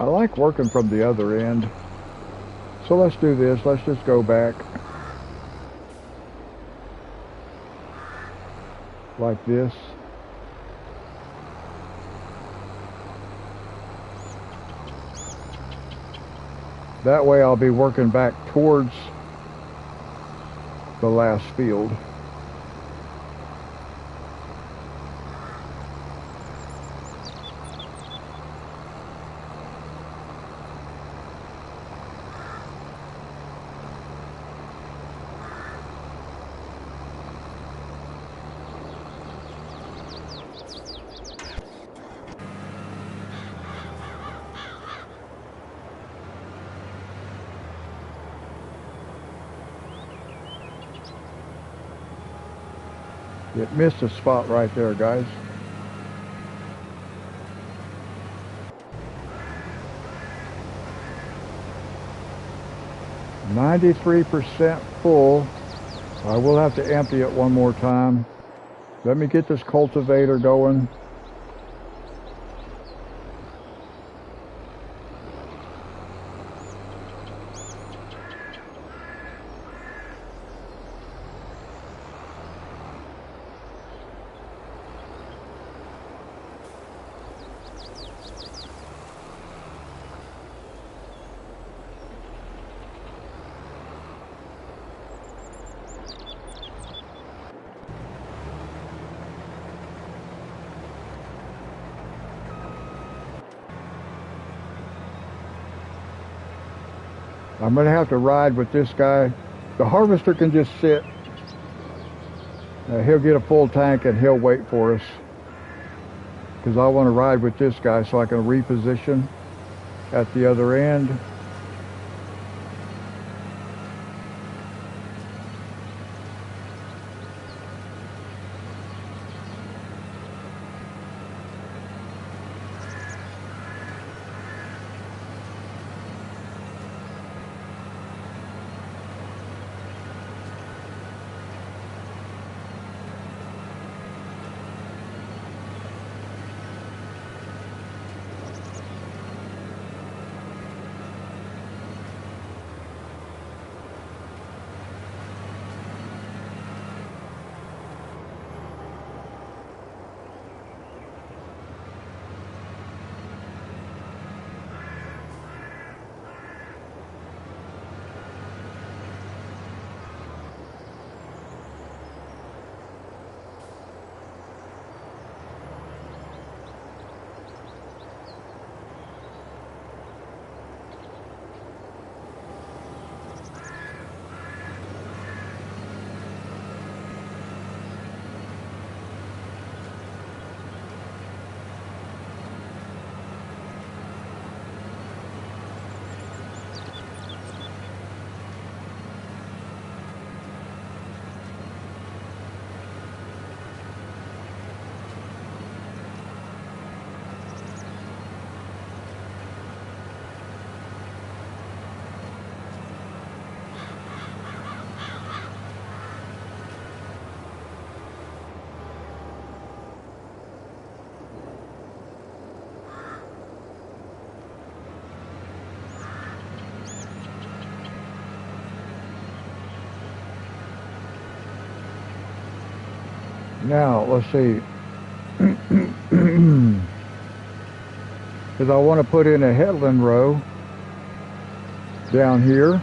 I like working from the other end. So let's do this. Let's just go back like this. That way I'll be working back towards the last field. It missed a spot right there, guys. %93 full. I will have to empty it one more time. Let me get this cultivator going. I'm going to have to ride with this guy. The harvester can just sit. He'll get a full tank and he'll wait for us. Because I want to ride with this guy so I can reposition at the other end. Now, let's see. Because I want to put in a headland row down here.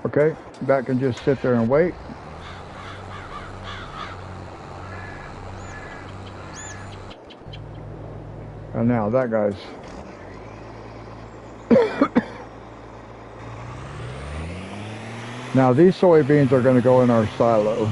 Okay, that can just sit there and wait. And now that guy's. Now these soybeans are going to go in our silo.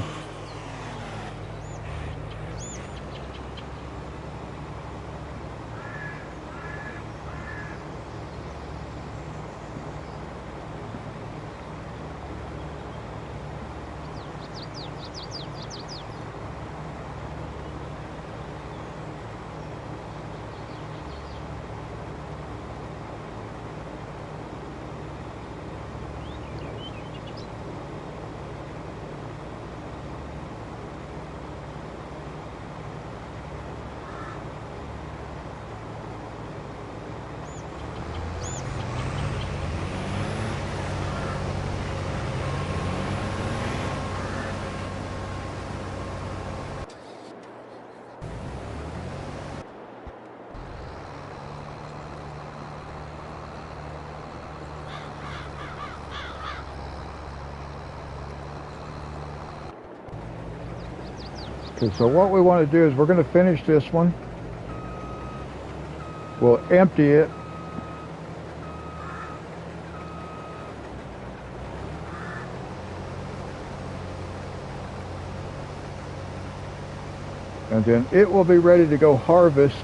Okay, so what we want to do is we're going to finish this one. We'll empty it. And then it will be ready to go harvest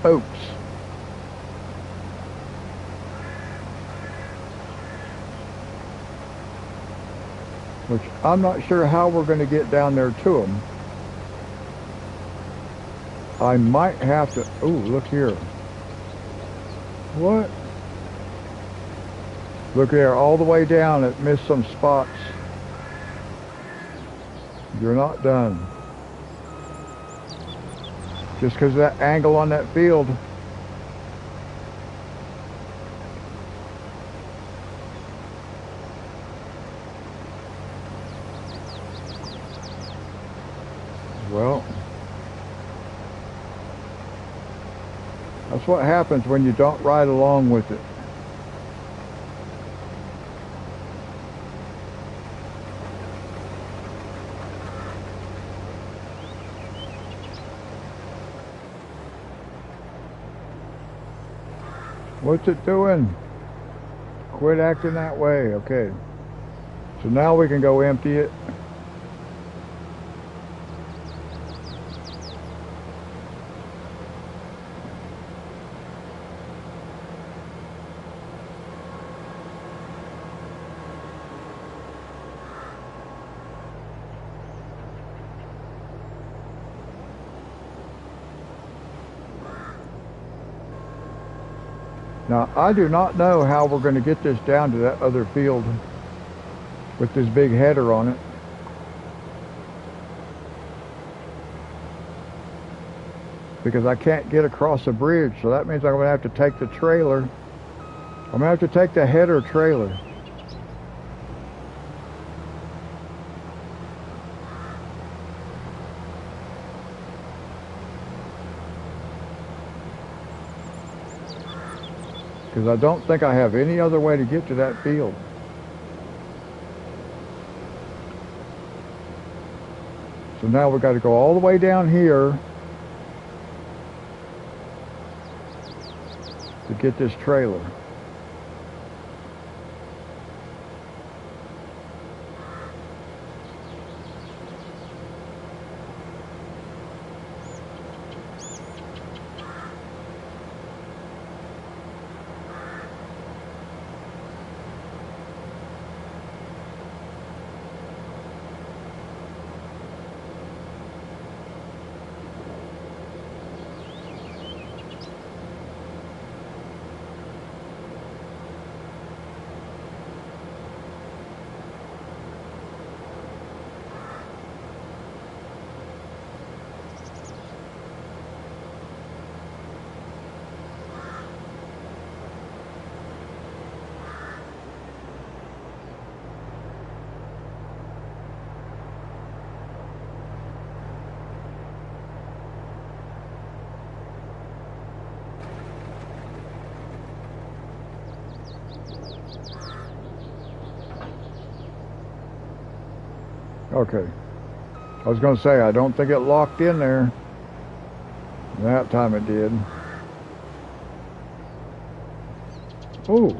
oats. Which I'm not sure how we're going to get down there to them. I might have to, oh, look here. What? Look there, all the way down, it missed some spots. You're not done. Just because of that angle on that field. Well, that's what happens when you don't ride along with it. What's it doing? Quit acting that way. Okay. So now we can go empty it. Now, I do not know how we're going to get this down to that other field with this big header on it. Because I can't get across a bridge, so that means I'm going to have to take the trailer. I'm going to have to take the header trailer. Because I don't think I have any other way to get to that field. So now we've got to go all the way down here to get this trailer. Okay. I was going to say, I don't think it locked in there. That time it did. Ooh.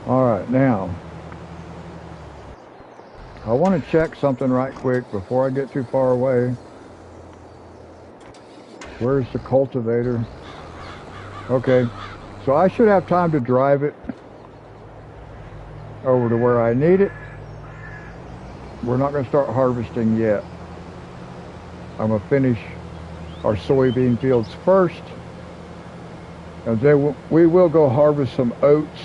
All right, now, I want to check something right quick before I get too far away. Where's the cultivator? Okay, so I should have time to drive it over to where I need it. We're not going to start harvesting yet. I'm going to finish our soybean fields first, and then we will go harvest some oats.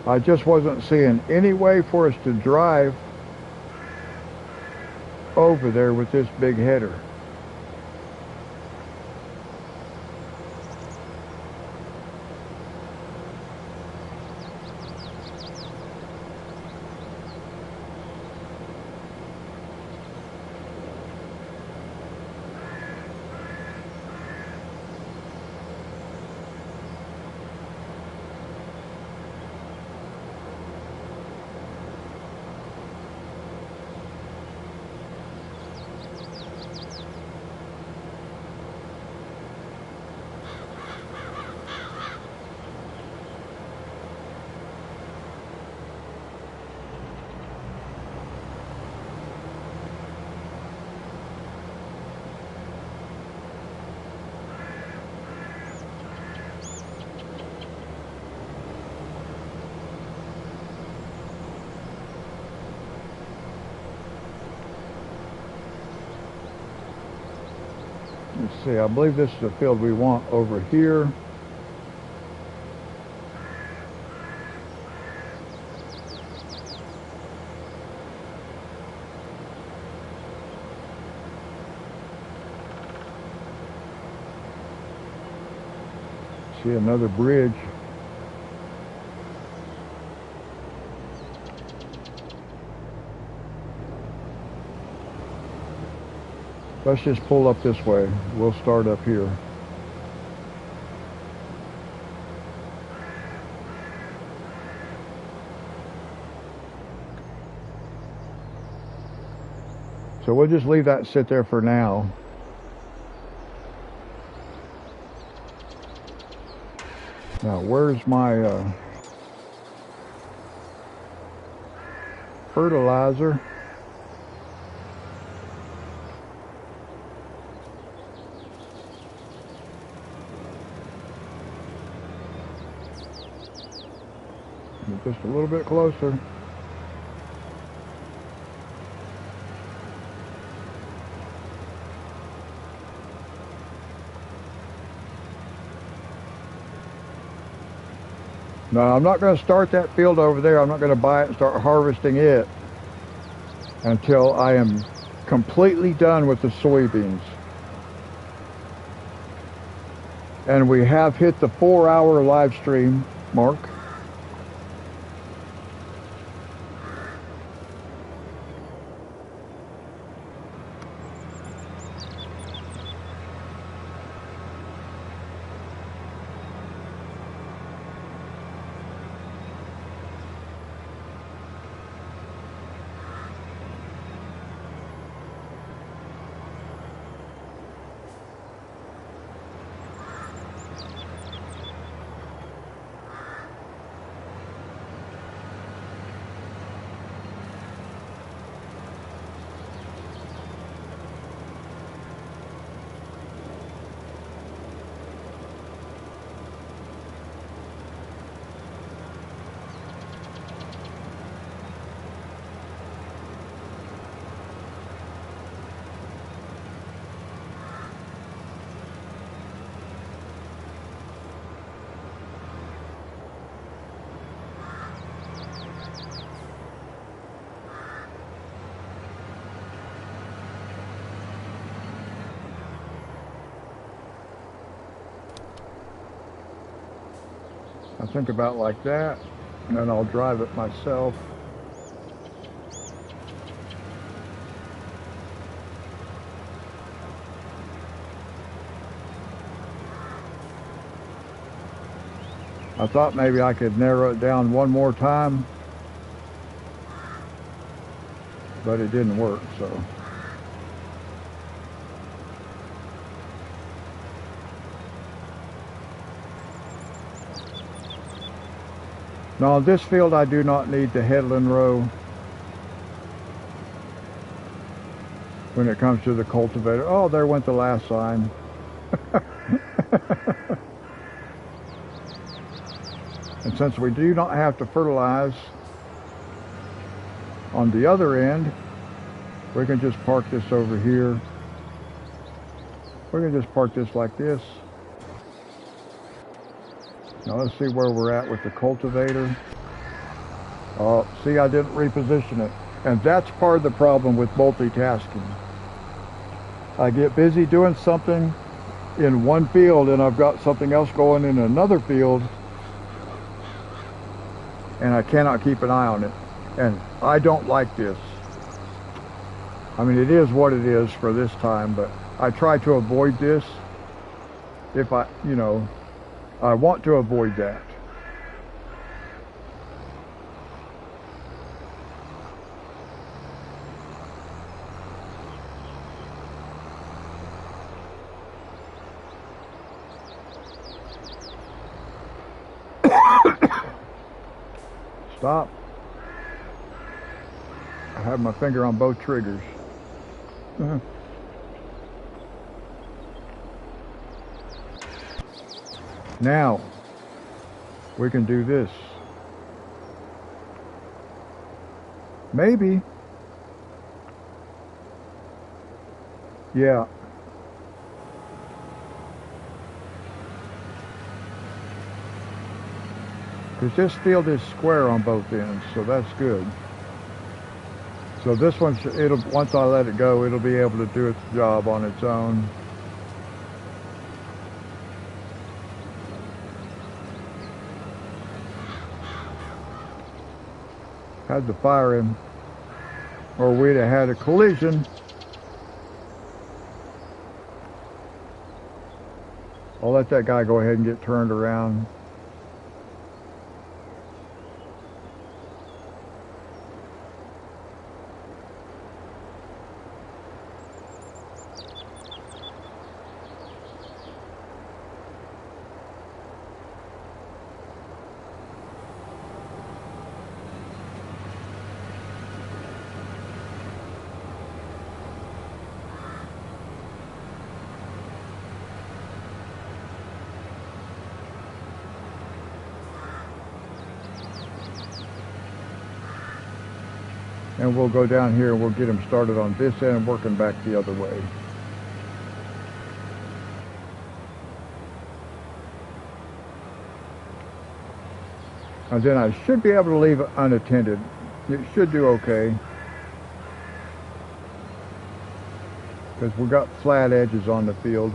I just wasn't seeing any way for us to drive over there with this big header. Let's see, I believe this is the field we want over here. See another bridge. Let's just pull up this way. We'll start up here. So we'll just leave that sit there for now. Now, where's my fertilizer? Just a little bit closer. No, I'm not going to start that field over there. I'm not going to buy it and start harvesting it until I am completely done with the soybeans. And we have hit the 4-hour live stream mark. I think about like that, and then I'll drive it myself. I thought maybe I could narrow it down one more time, but it didn't work, so. Now on this field I do not need the headland row when it comes to the cultivator. Oh, there went the last sign. And since we do not have to fertilize on the other end, we can just park this over here. We can just park this like this. Now let's see where we're at with the cultivator. Oh, see, I didn't reposition it. And that's part of the problem with multitasking. I get busy doing something in one field and I've got something else going in another field and I cannot keep an eye on it. And I don't like this. I mean, it is what it is for this time, but I try to avoid this if I want to avoid that. Stop. I have my finger on both triggers. Now, we can do this. Maybe. Yeah. Because this field is square on both ends, so that's good. So this one, once I let it go, it'll be able to do its job on its own. Had to fire him, or we'd have had a collision. I'll let that guy go ahead and get turned around. And we'll go down here and we'll get him started on this end and working back the other way. And then I should be able to leave it unattended. It should do okay. Because we've got flat edges on the field.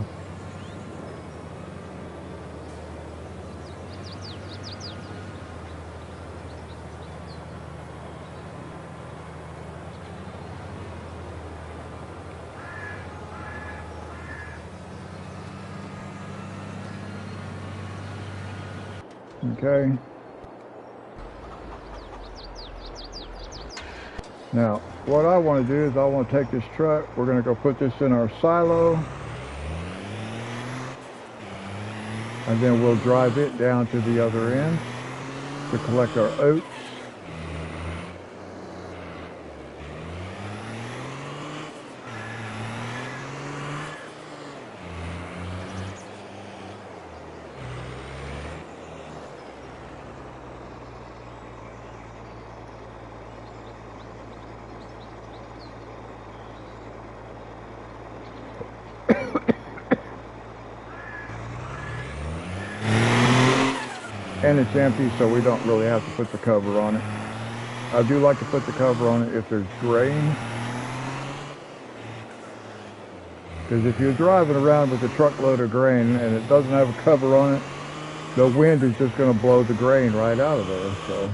Okay. Now, what I want to do is I want to take this truck. We're going to go put this in our silo. And then we'll drive it down to the other end to collect our oats. And it's empty, so we don't really have to put the cover on it. I do like to put the cover on it if there's grain. Because if you're driving around with a truckload of grain and it doesn't have a cover on it, the wind is just going to blow the grain right out of there. So.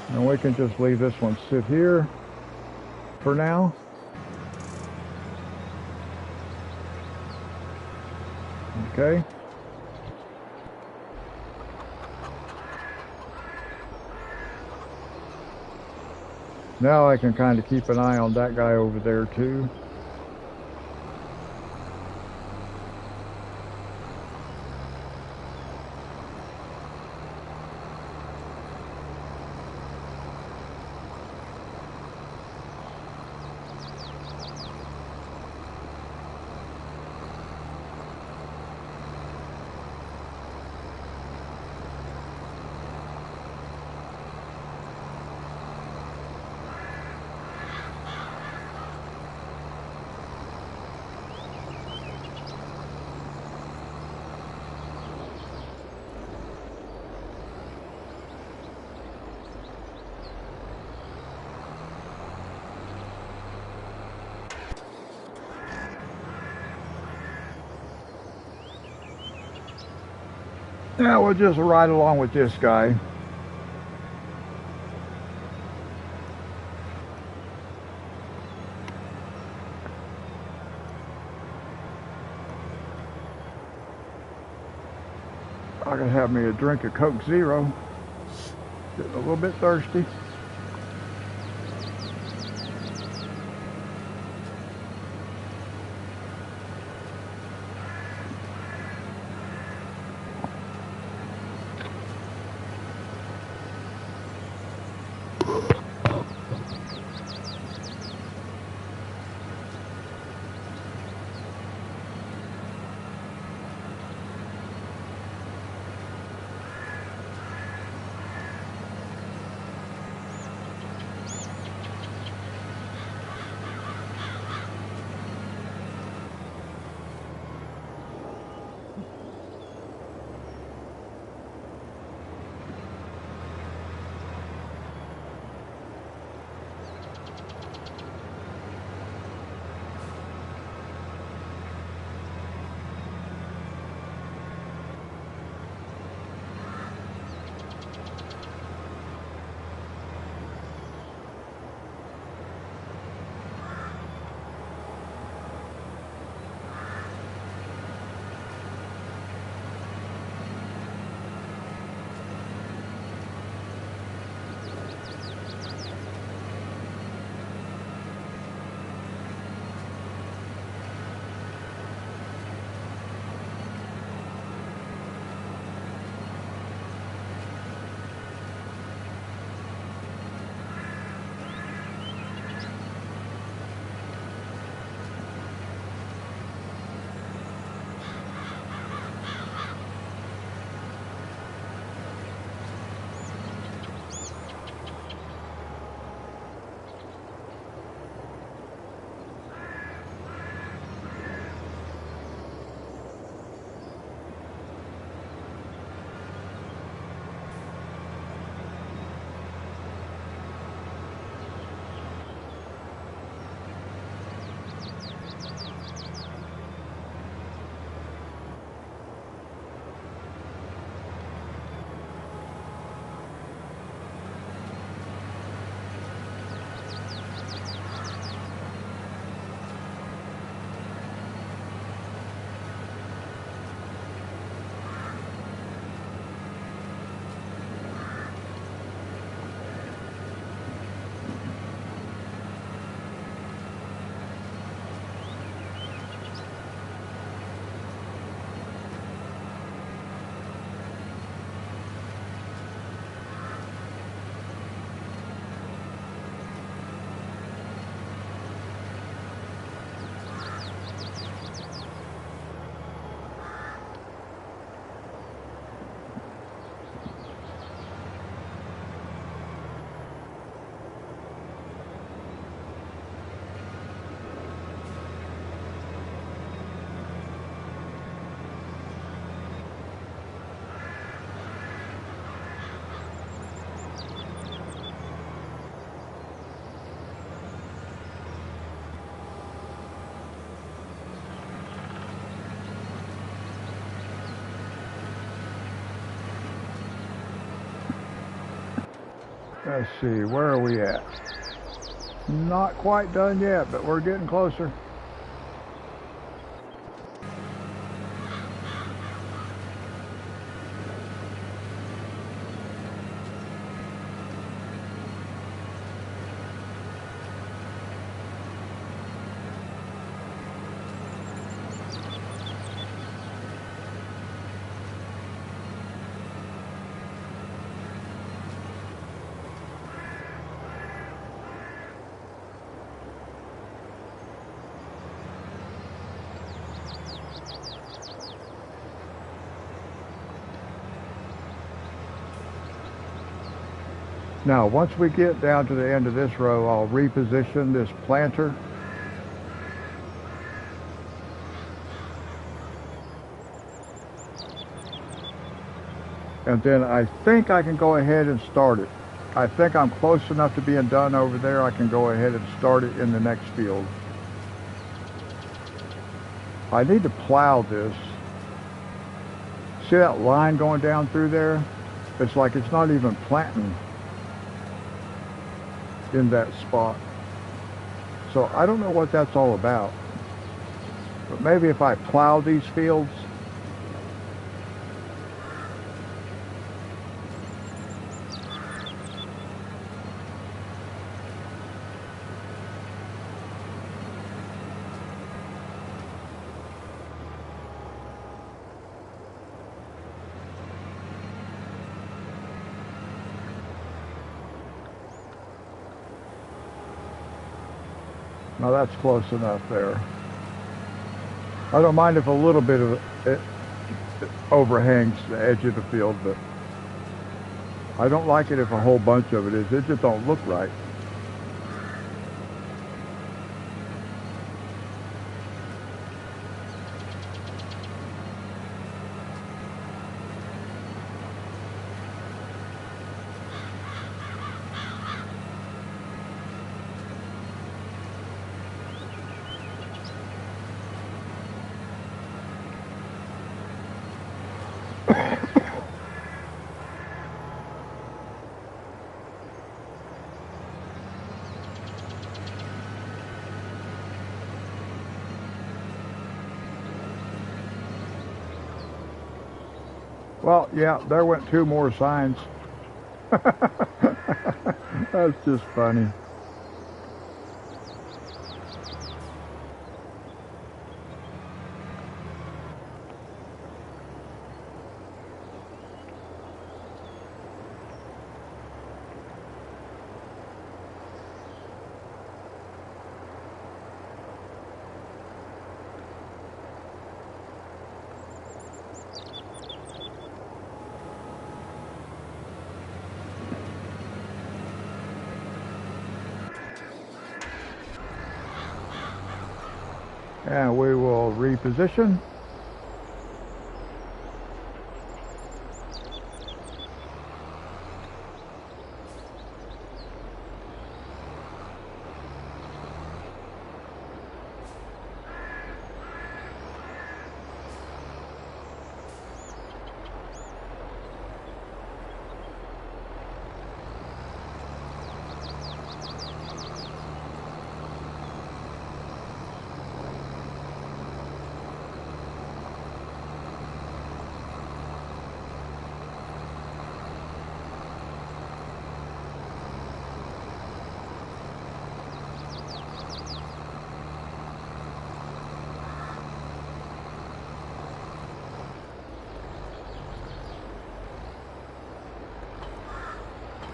And we can just leave this one sit here for now. Okay. Now I can kind of keep an eye on that guy over there too. Yeah, we'll just ride along with this guy. I could have me a drink of Coke Zero. Getting a little bit thirsty. Let's see, where are we at? Not quite done yet, but we're getting closer. Now, once we get down to the end of this row, I'll reposition this planter. And then I think I can go ahead and start it. I think I'm close enough to being done over there. I can go ahead and start it in the next field. I need to plow this. See that line going down through there? It's like it's not even planting in that spot. So I don't know what that's all about. But maybe if I plow these fields, now that's close enough there. I don't mind if a little bit of it overhangs the edge of the field, but I don't like it if a whole bunch of it is. It just don't look right. Well, yeah, there went 2 more signs. That's just funny. And we will reposition.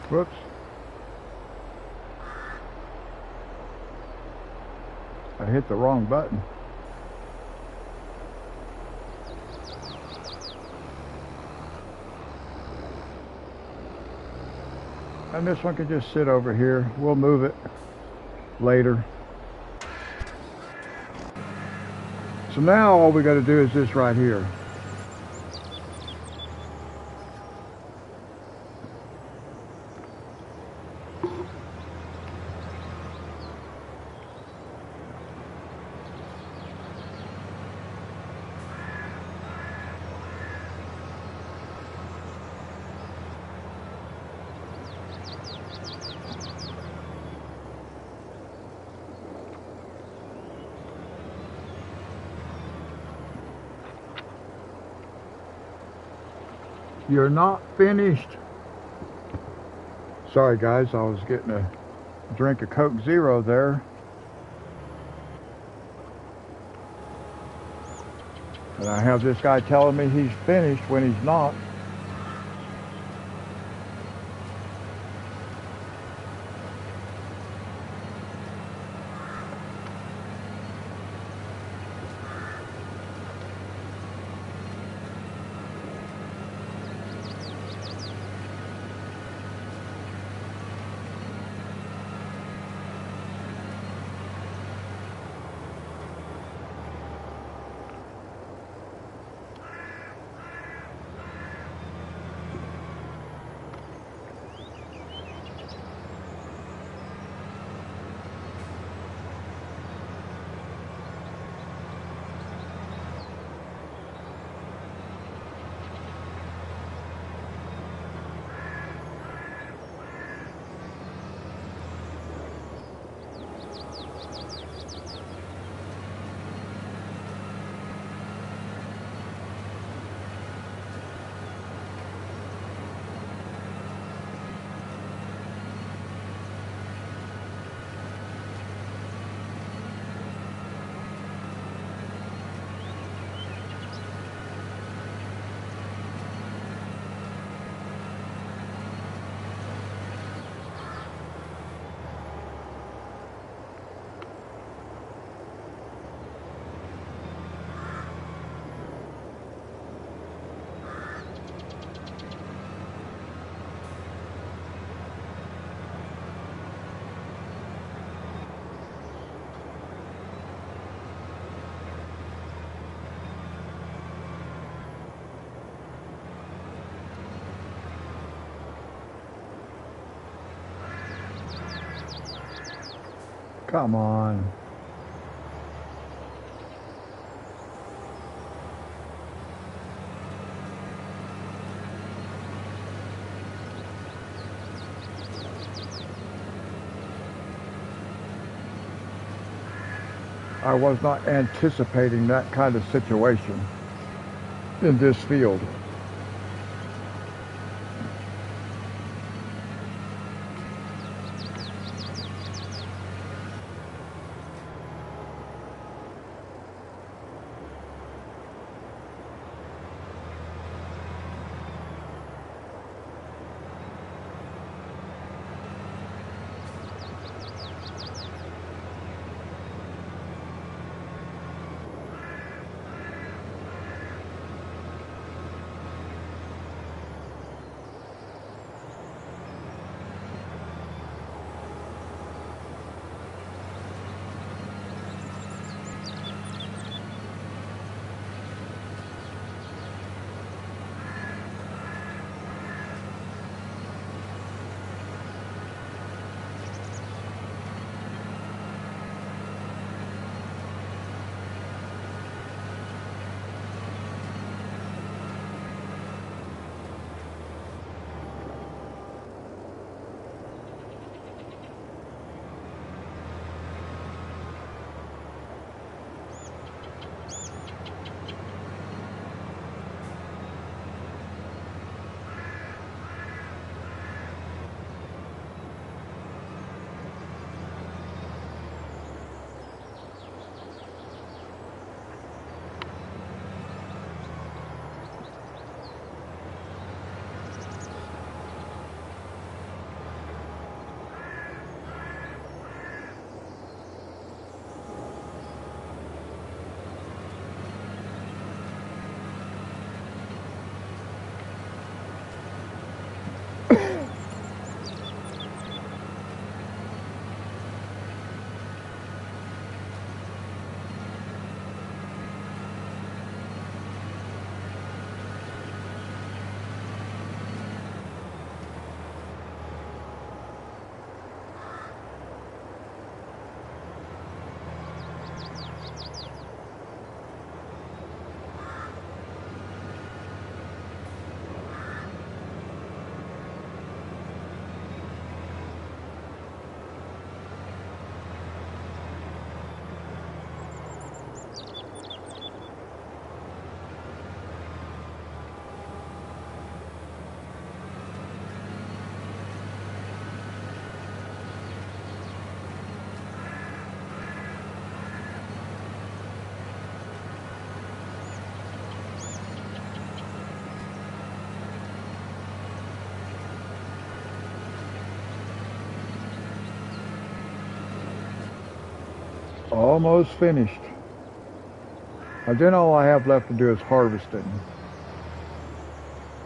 Whoops. I hit the wrong button. And this one can just sit over here. We'll move it later. So now all we got to do is this right here. You're not finished. Sorry guys, I was getting a drink of Coke Zero there. And I have this guy telling me he's finished when he's not. Come on. I was not anticipating that kind of situation in this field. Almost finished. And then all I have left to do is harvesting,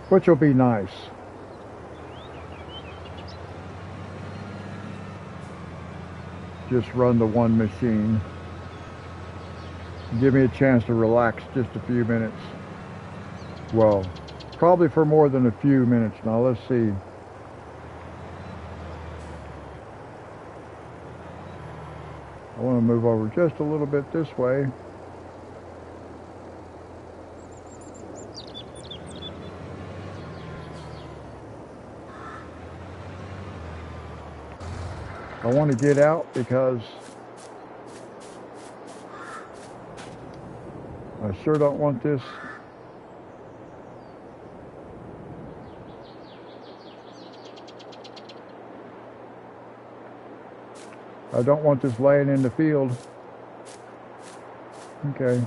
which will be nice. Just run the one machine. Give me a chance to relax just a few minutes. Well, probably for more than a few minutes now. Let's see. I want to move over just a little bit this way. I want to get out because I sure don't want this. I don't want this laying in the field. Okay.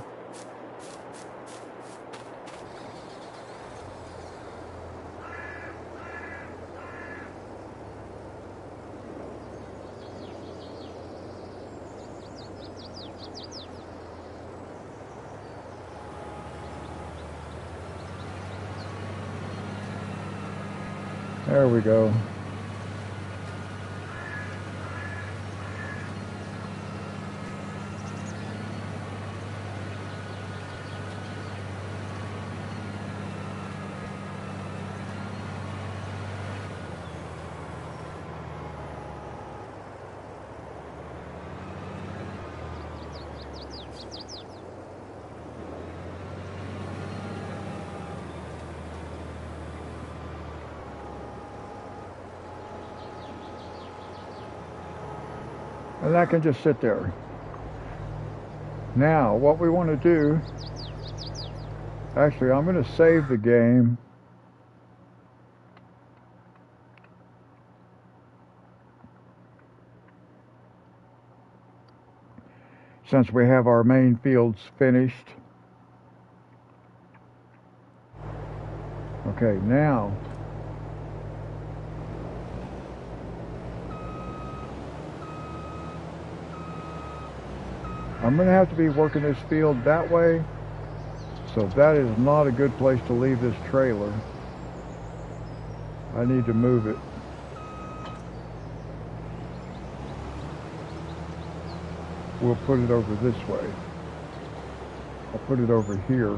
There we go. And that can just sit there. Now, what we want to do, actually, I'm going to save the game. Since we have our main fields finished. Okay, now I'm going to have to be working this field that way, so that is not a good place to leave this trailer. I need to move it. We'll put it over this way. I'll put it over here.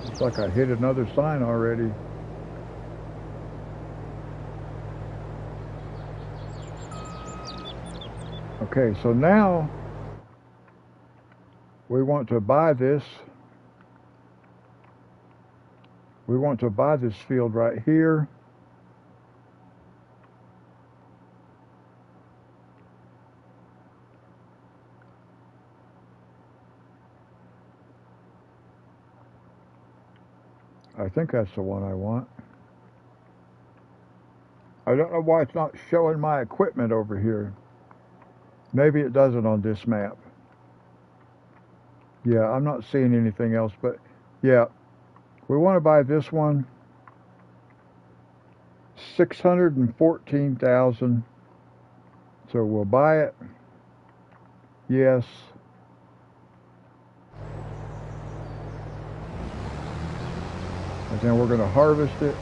Looks like I hit another sign already. Okay, so now we want to buy this. We want to buy this field right here. I think that's the one I want. I don't know why it's not showing my equipment over here. Maybe it doesn't on this map. Yeah, I'm not seeing anything else, but yeah, we want to buy this one. 614,000. So we'll buy it. Yes. And then we're going to harvest it.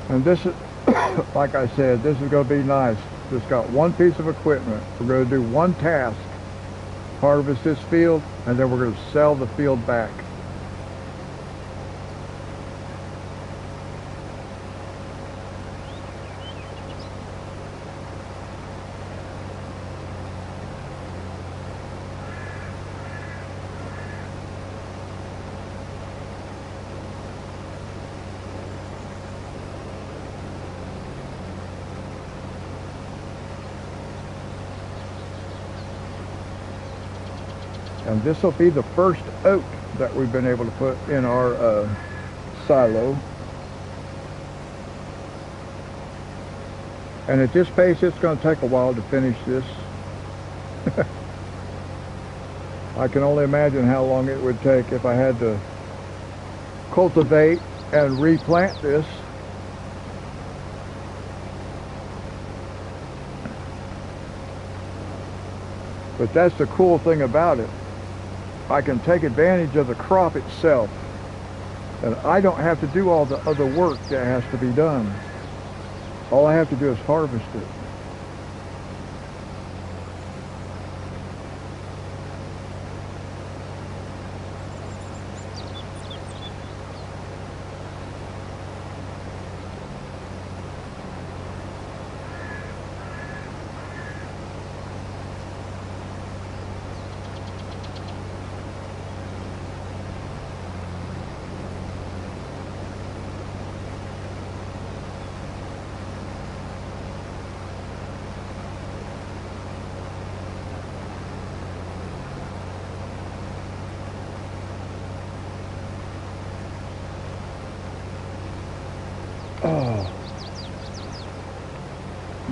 And this is, like I said, this is going to be nice. Just got one piece of equipment. We're going to do one task. Harvest this field, and then we're going to sell the field back. And this will be the first oak that we've been able to put in our silo. And at this pace, it's going to take a while to finish this. I can only imagine how long it would take if I had to cultivate and replant this. But that's the cool thing about it. I can take advantage of the crop itself, and I don't have to do all the other work that has to be done. All I have to do is harvest it.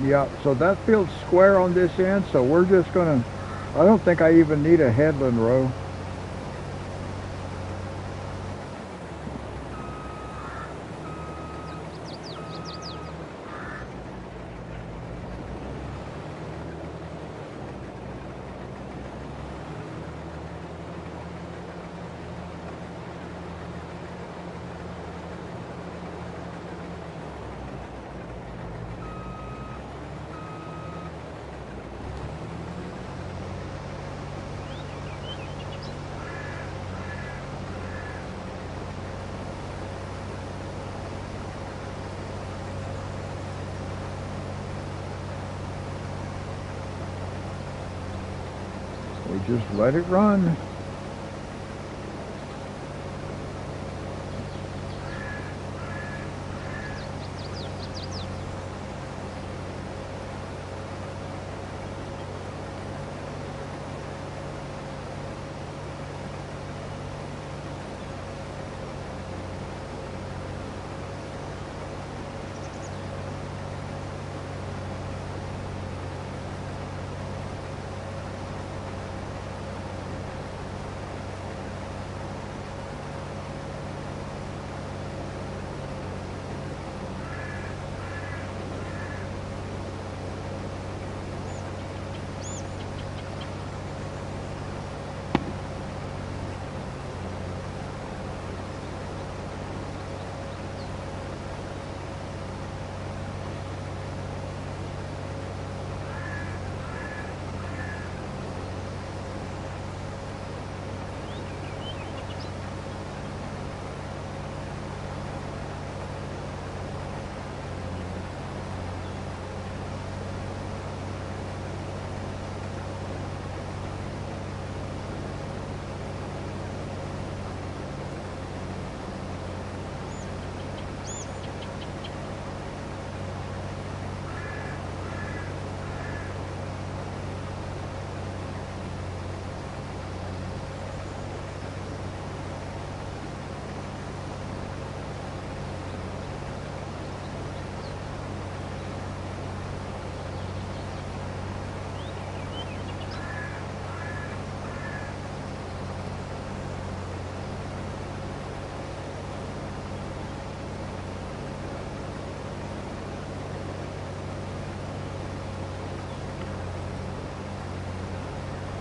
Yeah, so that field's square on this end, so we're just gonna, I don't think I even need a headland row. We just let it run.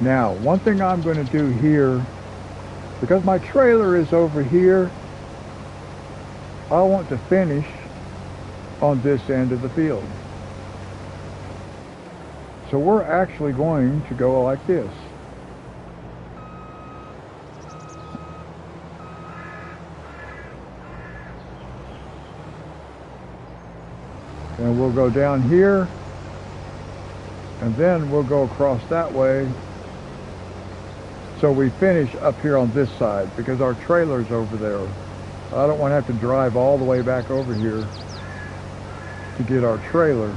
Now, one thing I'm going to do here, because my trailer is over here, I want to finish on this end of the field. So we're actually going to go like this. And we'll go down here, and then we'll go across that way. So we finish up here on this side because our trailer's over there. I don't want to have to drive all the way back over here to get our trailer.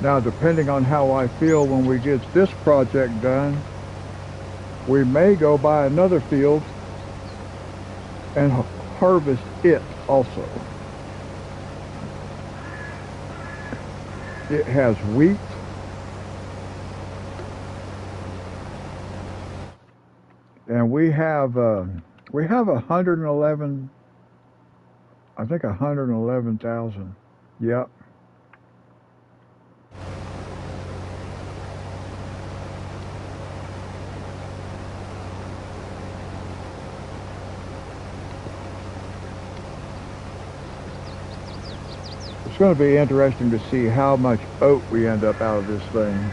Now, depending on how I feel when we get this project done, we may go buy another field and harvest it also. It has wheat, and we have 111, I think 111,000. Yep. It's going to be interesting to see how much oat we end up out of this thing.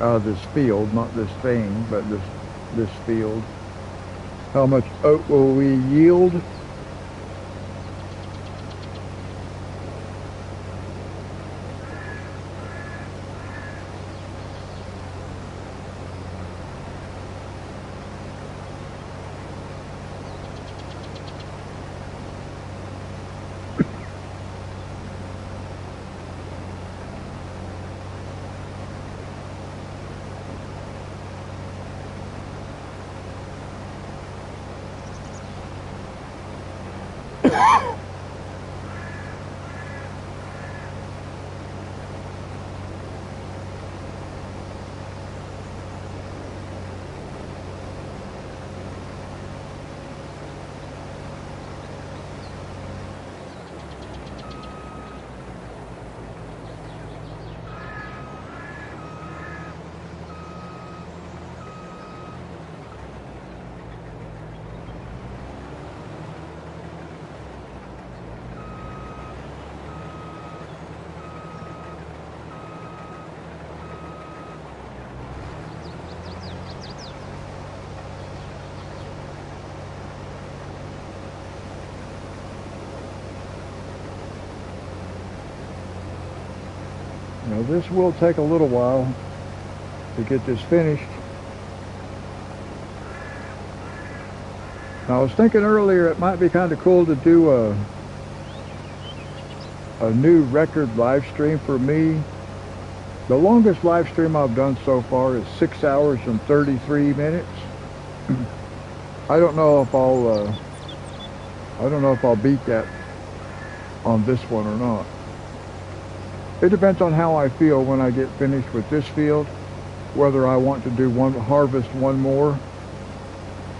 Out of this field, not this thing, but this field. How much oat will we yield? Now this will take a little while to get this finished. Now I was thinking earlier it might be kind of cool to do a new record live stream for me. The longest live stream I've done so far is 6 hours and 33 minutes. I don't know if I'll beat that on this one or not. It depends on how I feel when I get finished with this field, whether I want to do harvest one more.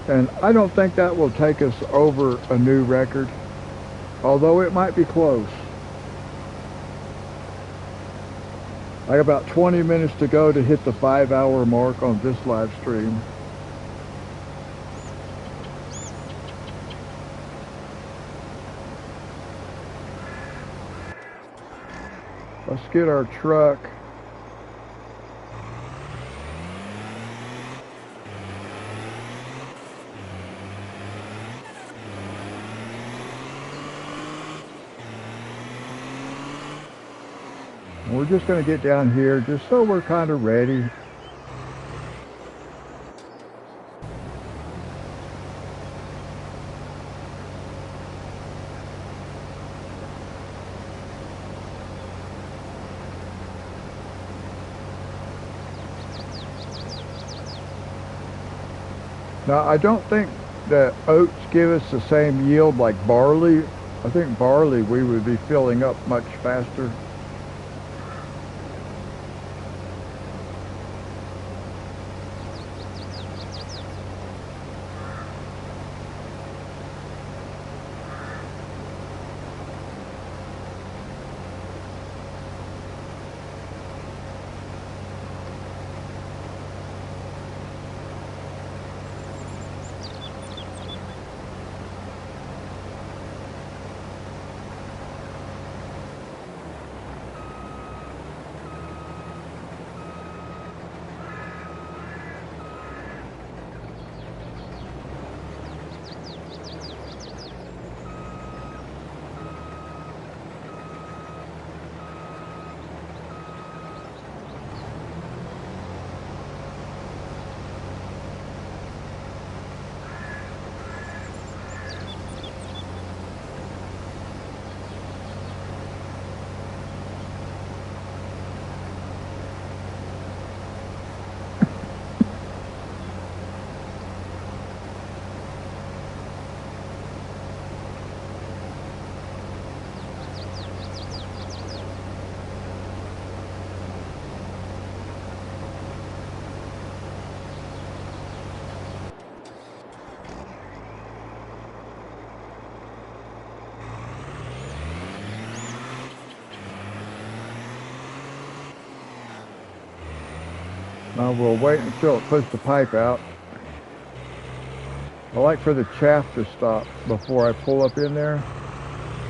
And I don't think that will take us over a new record, although it might be close. I got about 20 minutes to go to hit the 5-hour mark on this live stream. Let's get our truck. We're just going to get down here just so we're kind of ready. Now, I don't think that oats give us the same yield like barley. I think barley we would be filling up much faster. Now we'll wait until it puts the pipe out. I like for the chaff to stop before I pull up in there.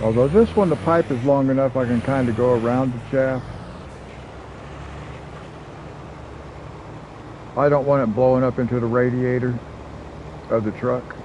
Although this one, the pipe is long enough, I can kind of go around the chaff. I don't want it blowing up into the radiator of the truck.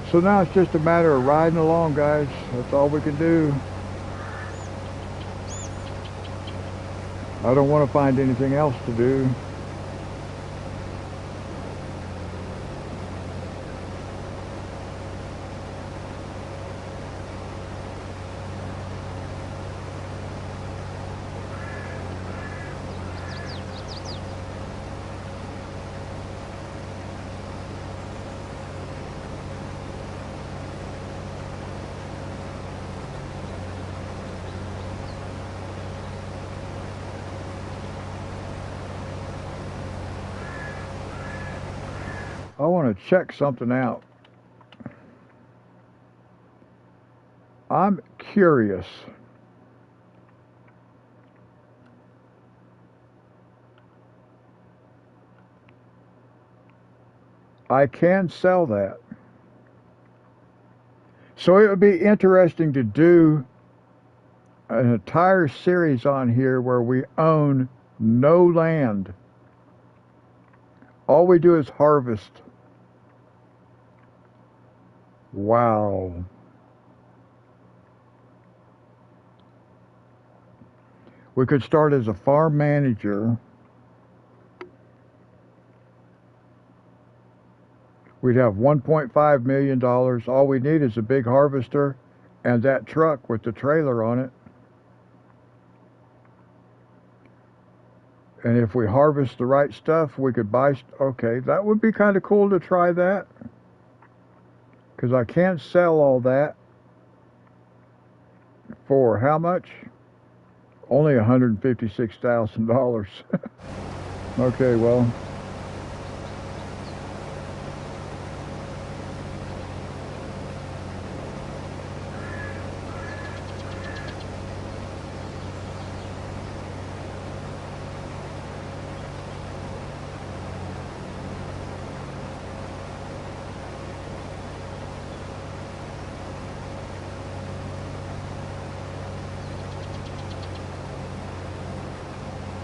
So now it's just a matter of riding along, guys. That's all we can do. I don't want to find anything else to do. I want to check something out. I'm curious. I can sell that. So it would be interesting to do an entire series on here where we own no land. All we do is harvest. Wow. We could start as a farm manager. We'd have $1.5 million. All we need is a big harvester and that truck with the trailer on it. And if we harvest the right stuff, we could buy. Okay, that would be kind of cool to try that. Because I can't sell all that for how much? Only $156,000. Okay, well.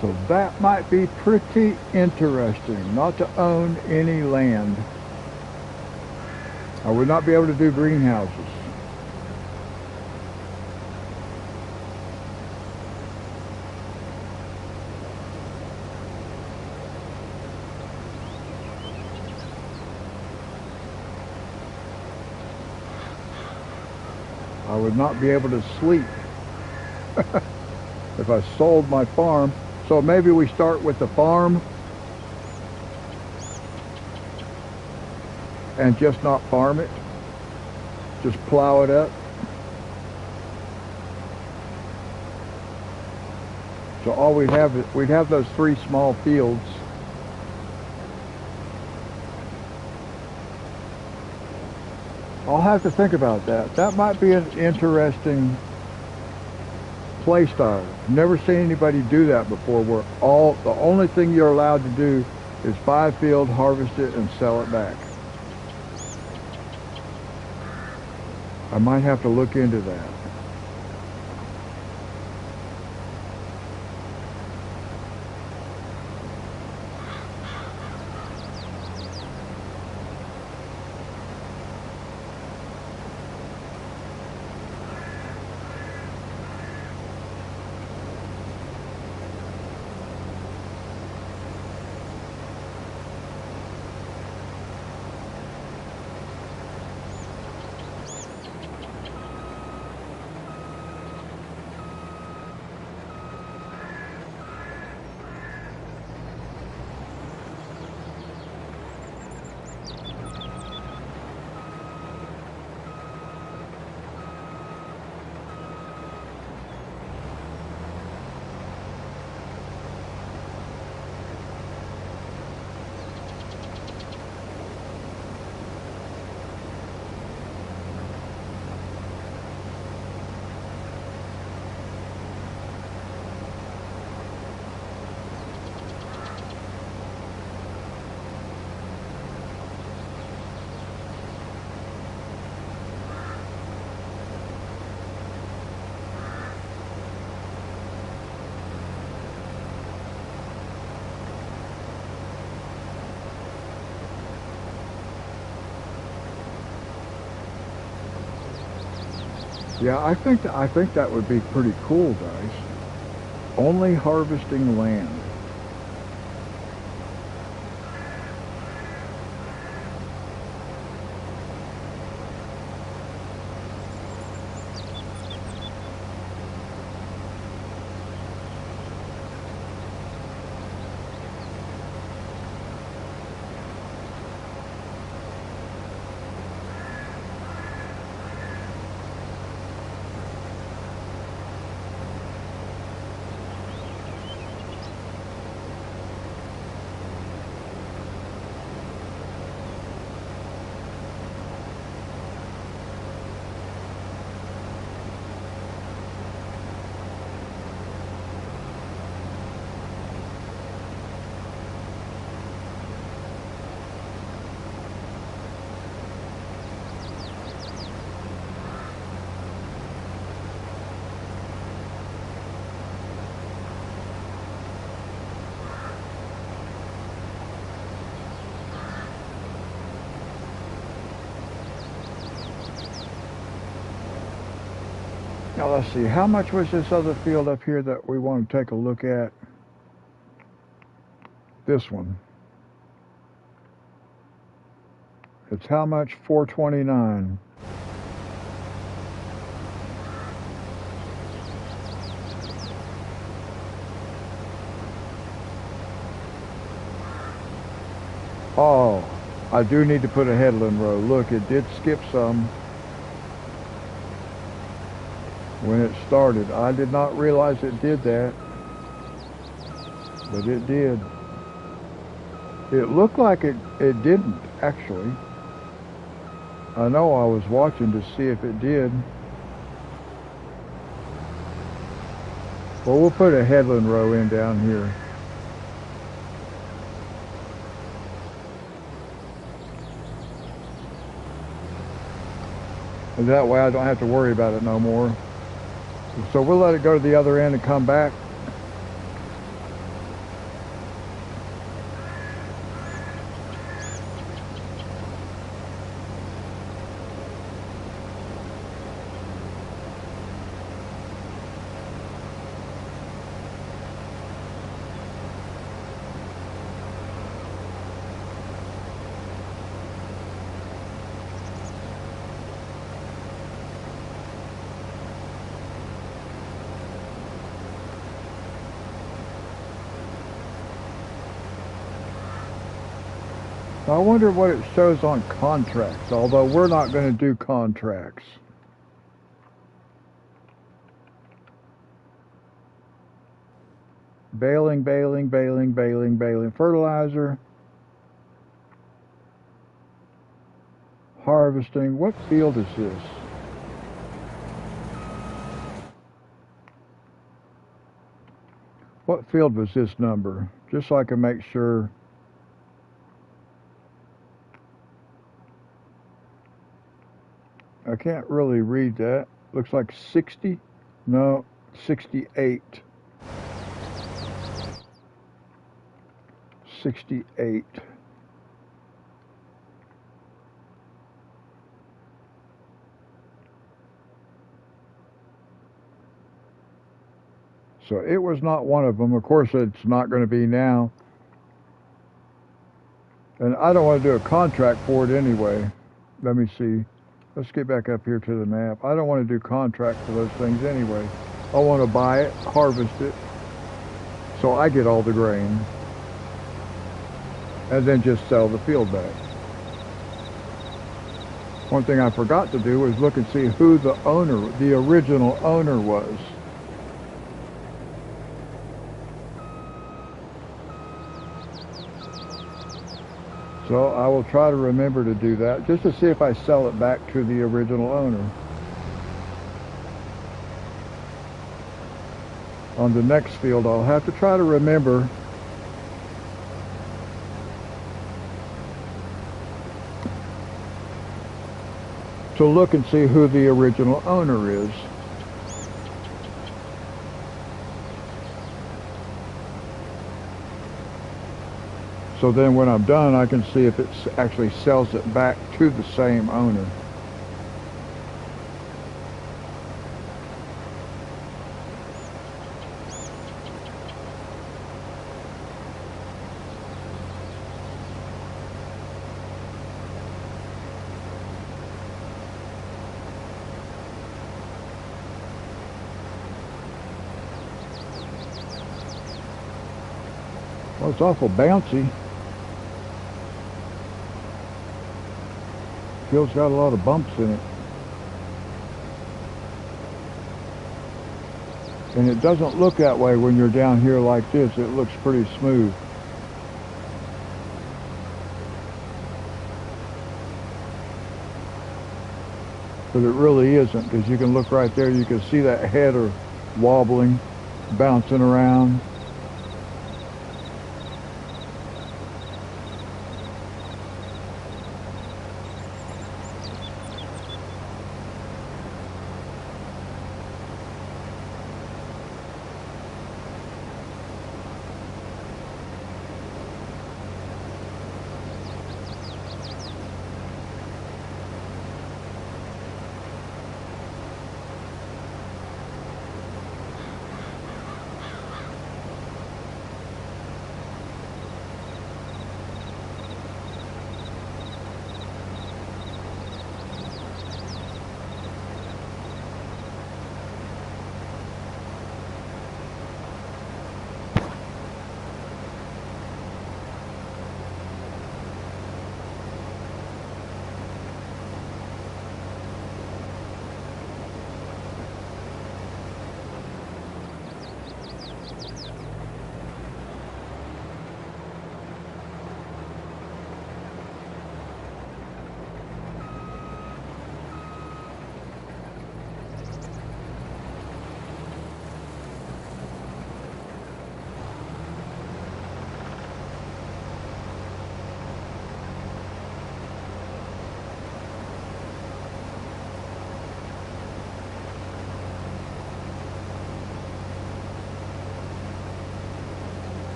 So that might be pretty interesting, not to own any land. I would not be able to do greenhouses. I would not be able to sleep if I sold my farm. So maybe we start with the farm and just not farm it. Just plow it up. So all we'd have those 3 small fields. I'll have to think about that. That might be an interesting play style. Never seen anybody do that before, where the only thing you're allowed to do is buy a field, harvest it, and sell it back. I might have to look into that. Yeah, I think that would be pretty cool, guys. Only harvesting land. Now let's see, how much was this other field up here that we want to take a look at? This one. It's how much? 429. Oh, I do need to put a headland row. Look, it did skip some when it started. I did not realize it did that, but it did. It looked like it didn't, actually. I know I was watching to see if it did. Well, we'll put a headland row in down here. And that way I don't have to worry about it no more. So we'll let it go to the other end and come back. I wonder what it shows on contracts, although we're not going to do contracts. Baling, baling, baling, baling, baling. Fertilizer. Harvesting. What field is this? What field was this number? Just so I can make sure. I can't really read that. Looks like 60? No, 68. 68. So it was not one of them. Of course, it's not going to be now. And I don't want to do a contract for it anyway. Let me see. Let's get back up here to the map. I don't want to do contract for those things anyway. I want to buy it, harvest it, so I get all the grain. And then just sell the field back. One thing I forgot to do was look and see who the owner, the original owner was. So I will try to remember to do that, just to see if I sell it back to the original owner. On the next field, I'll have to try to remember to look and see who the original owner is. So then when I'm done, I can see if it actually sells it back to the same owner. Well, it's awful bouncy. Field's got a lot of bumps in it. And it doesn't look that way when you're down here like this. It looks pretty smooth. But it really isn't, because you can look right there, you can see that header wobbling, bouncing around.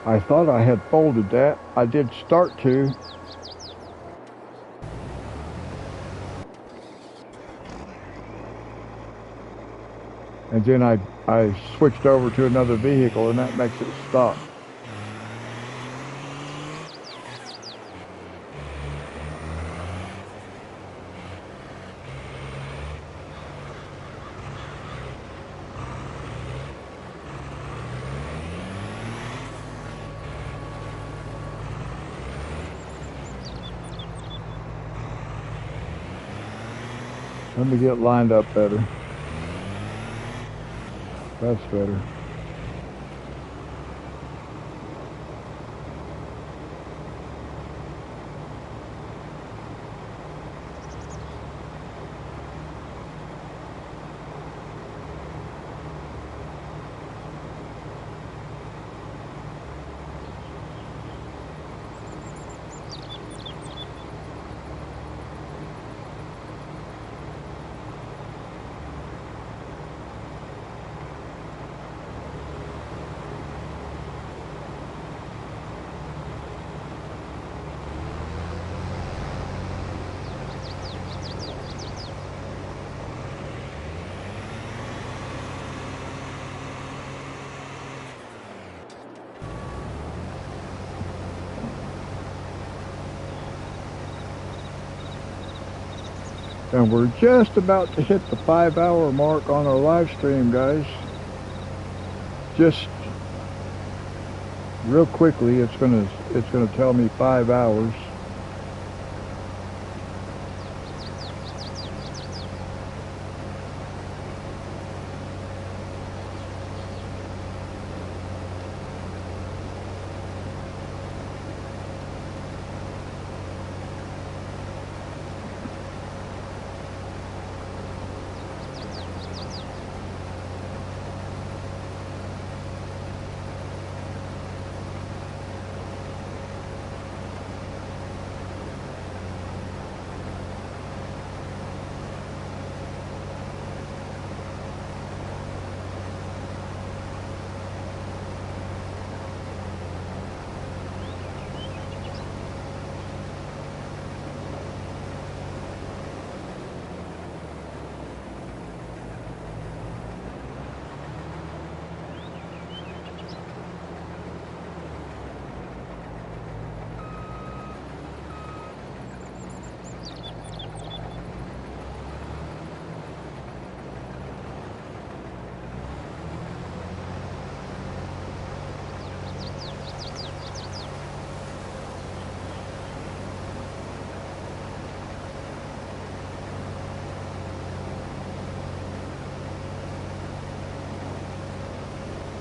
I thought I had folded that. I did start to. And then I switched over to another vehicle, and that makes it stop. Let me get lined up better. That's better. And we're just about to hit the 5-hour mark on our live stream, guys. Just real quickly, it's gonna tell me 5 hours.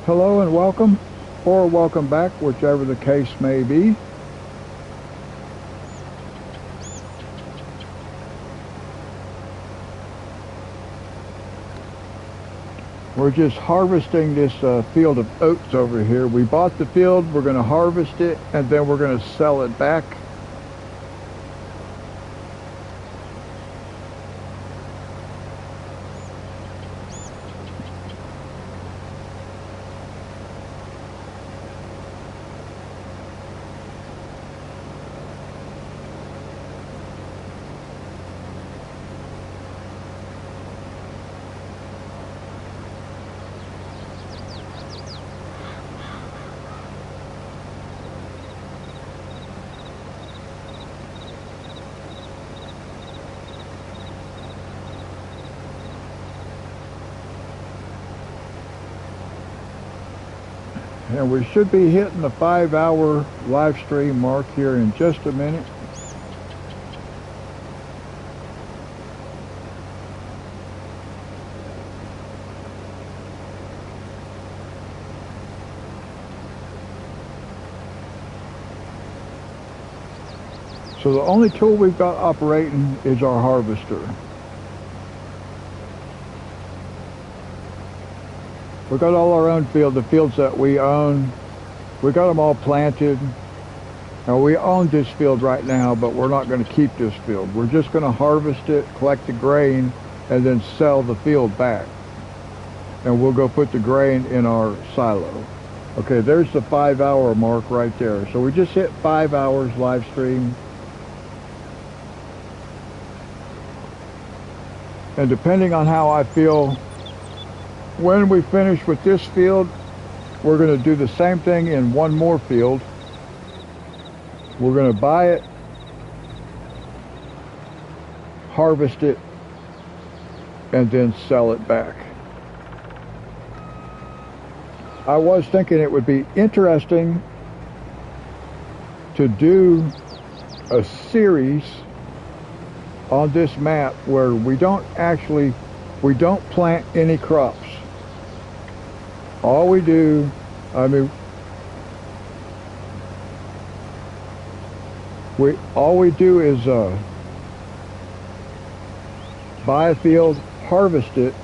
Hello and welcome, or welcome back, whichever the case may be. We're just harvesting this field of oats over here. We bought the field, we're going to harvest it, and then we're going to sell it back. And we should be hitting the 5-hour live stream mark here in just a minute. So the only tool we've got operating is our harvester. We got all our own field, the fields that we own. We got them all planted. Now we own this field right now, but we're not going to keep this field. We're just going to harvest it, collect the grain, and then sell the field back. And we'll go put the grain in our silo. Okay, there's the 5-hour mark right there. So we just hit 5 hours live stream. And depending on how I feel, when we finish with this field, we're going to do the same thing in one more field. We're going to buy it, harvest it, and then sell it back. I was thinking it would be interesting to do a series on this map where we don't plant any crops. All we do, all we do is buy a field, harvest it,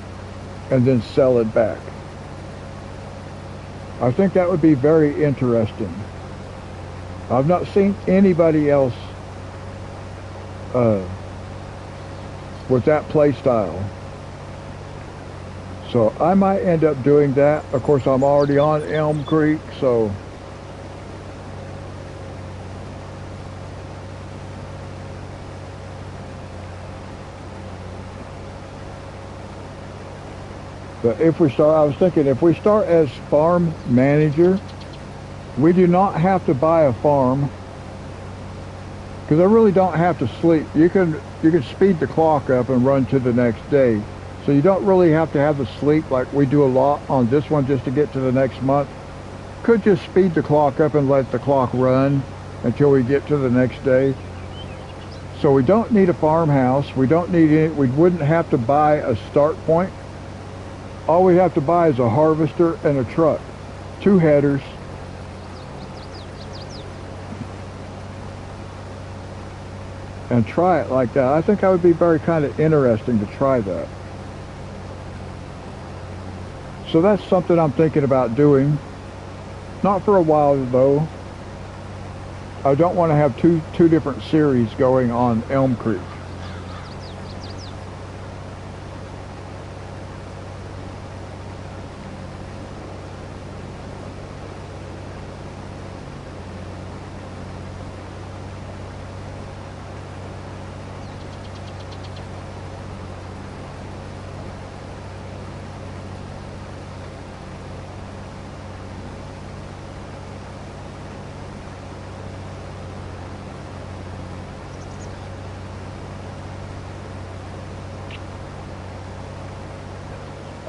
and then sell it back. I think that would be very interesting. I've not seen anybody else with that play style. So I might end up doing that. Of course, I'm already on Elmcreek, so but if we start, I was thinking if we start as farm manager, we do not have to buy a farm, because I really don't have to sleep. You can speed the clock up and run to the next day. So you don't really have to have the sleep like we do a lot on this one just to get to the next month. Could just speed the clock up and let the clock run until we get to the next day. So we don't need a farmhouse. We don't need it. We wouldn't have to buy a start point. All we have to buy is a harvester and a truck, 2 headers. And try it like that. I think that would be very kind of interesting to try that. So that's something I'm thinking about doing. Not for a while though. I don't want to have two different series going on Elmcreek.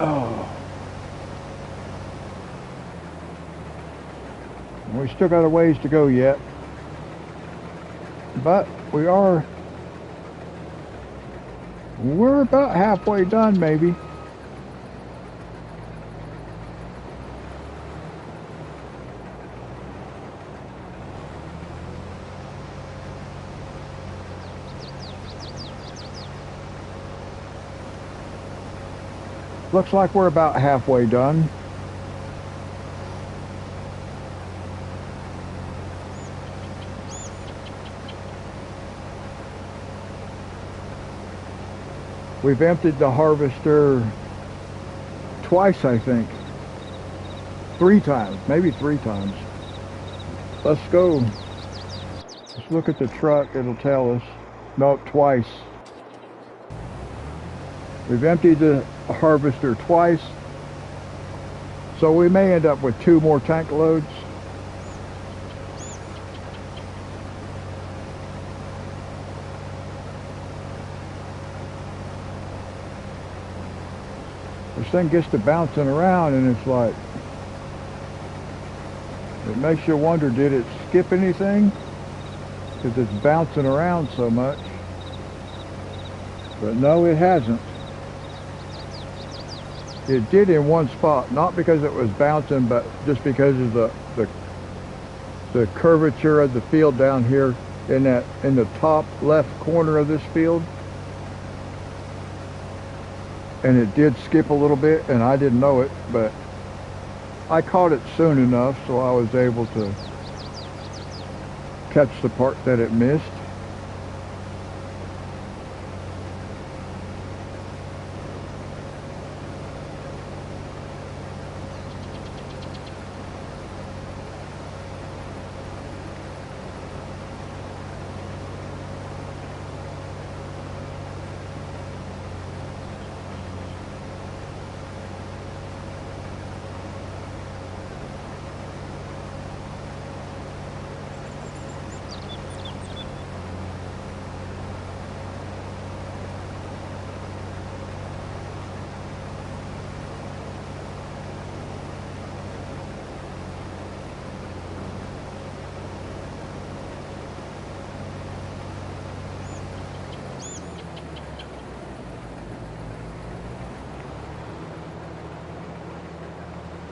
Oh. We still got a ways to go yet. But we're about halfway done maybe. Looks like we're about halfway done. We've emptied the harvester twice, I think. 3 times, maybe 3 times. Let's go. Let's look at the truck, it'll tell us. Nope, twice. We've emptied the harvester twice, so we may end up with 2 more tank loads. This thing gets to bouncing around and it's like, it makes you wonder, did it skip anything? Because it's bouncing around so much. But no, it hasn't. It did in one spot, not because it was bouncing, but just because of the curvature of the field down here in the top left corner of this field. And it did skip a little bit, and I didn't know it, but I caught it soon enough, so I was able to catch the part that it missed.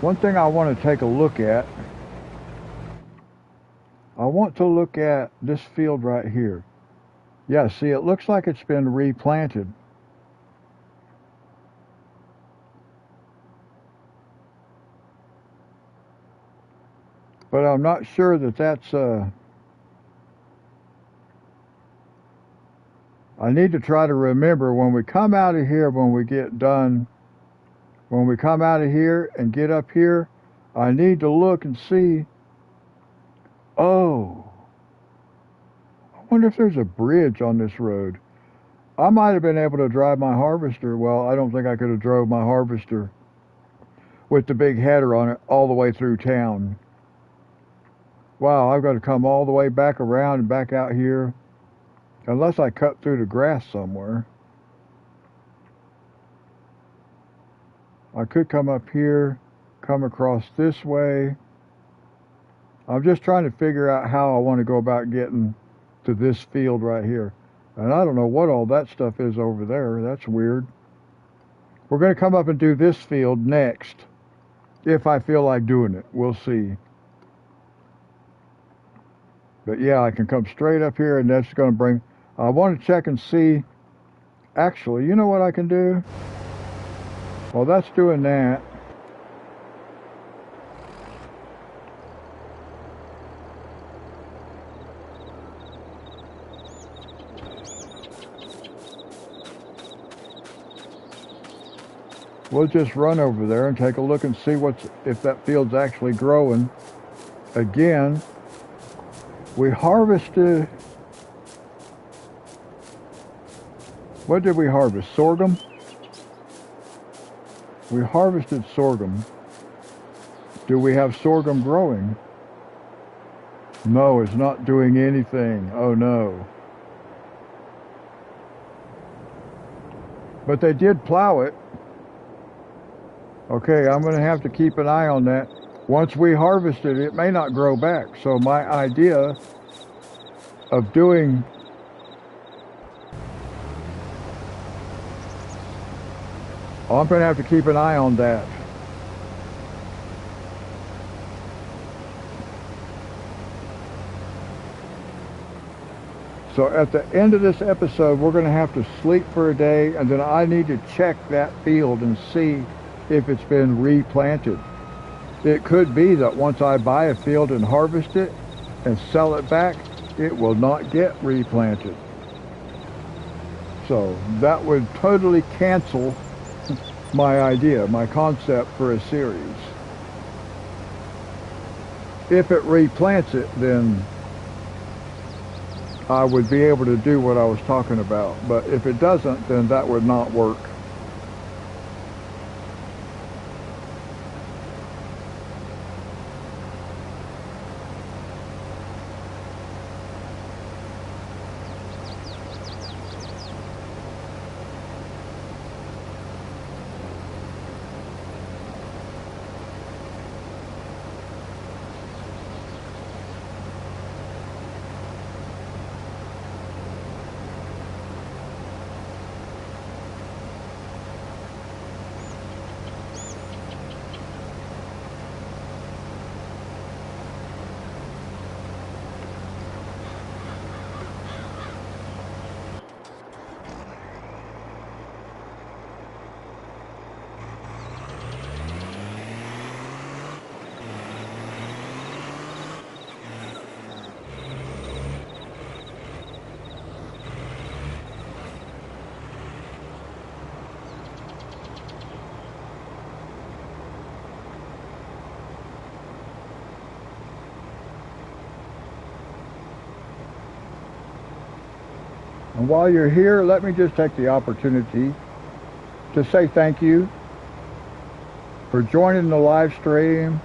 One thing I want to take a look at, I want to look at this field right here. Yeah, see, it looks like it's been replanted. But I'm not sure that that's, I need to try to remember when we come out of here, when we get done, when we come out of here and get up here, I need to look and see, oh, I wonder if there's a bridge on this road. I might have been able to drive my harvester. Well, I don't think I could have drove my harvester with the big header on it all the way through town. Wow, I've got to come all the way back around and back out here, unless I cut through the grass somewhere. I could come up here, come across this way. I'm just trying to figure out how I want to go about getting to this field right here. And I don't know what all that stuff is over there. That's weird. We're going to come up and do this field next, if I feel like doing it. We'll see. But yeah, I can come straight up here, and that's going to bring... I want to check and see... Actually, you know what I can do? Well, that's doing that. We'll just run over there and take a look and see if that field's actually growing. Again, we harvested... What did we harvest? Sorghum? We harvested sorghum. Do we have sorghum growing? No, it's not doing anything. Oh no. But they did plow it. Okay, I'm going to have to keep an eye on that. Once we harvest it, it may not grow back. So my idea of doing... I'm going to have to keep an eye on that. So at the end of this episode, we're going to have to sleep for a day, and then I need to check that field and see if it's been replanted. It could be that once I buy a field and harvest it and sell it back, it will not get replanted. So that would totally cancel my idea, my concept for a series. If it replants it, then I would be able to do what I was talking about. But if it doesn't, then that would not work. And while you're here, let me just take the opportunity to say thank you for joining the live stream,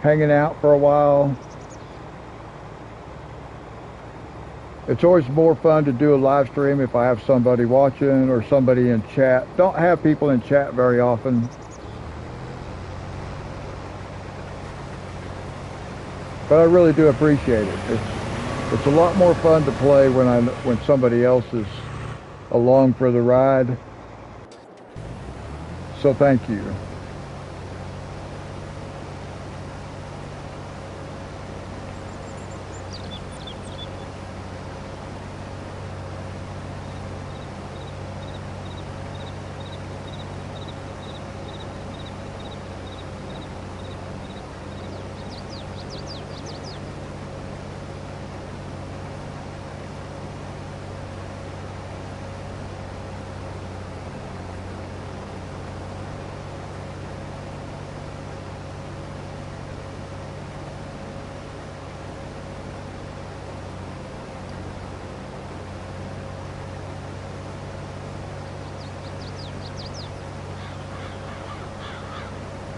hanging out for a while. It's always more fun to do a live stream if I have somebody watching or somebody in chat. Don't have people in chat very often. But I really do appreciate it. It's a lot more fun to play when somebody else is along for the ride. So thank you.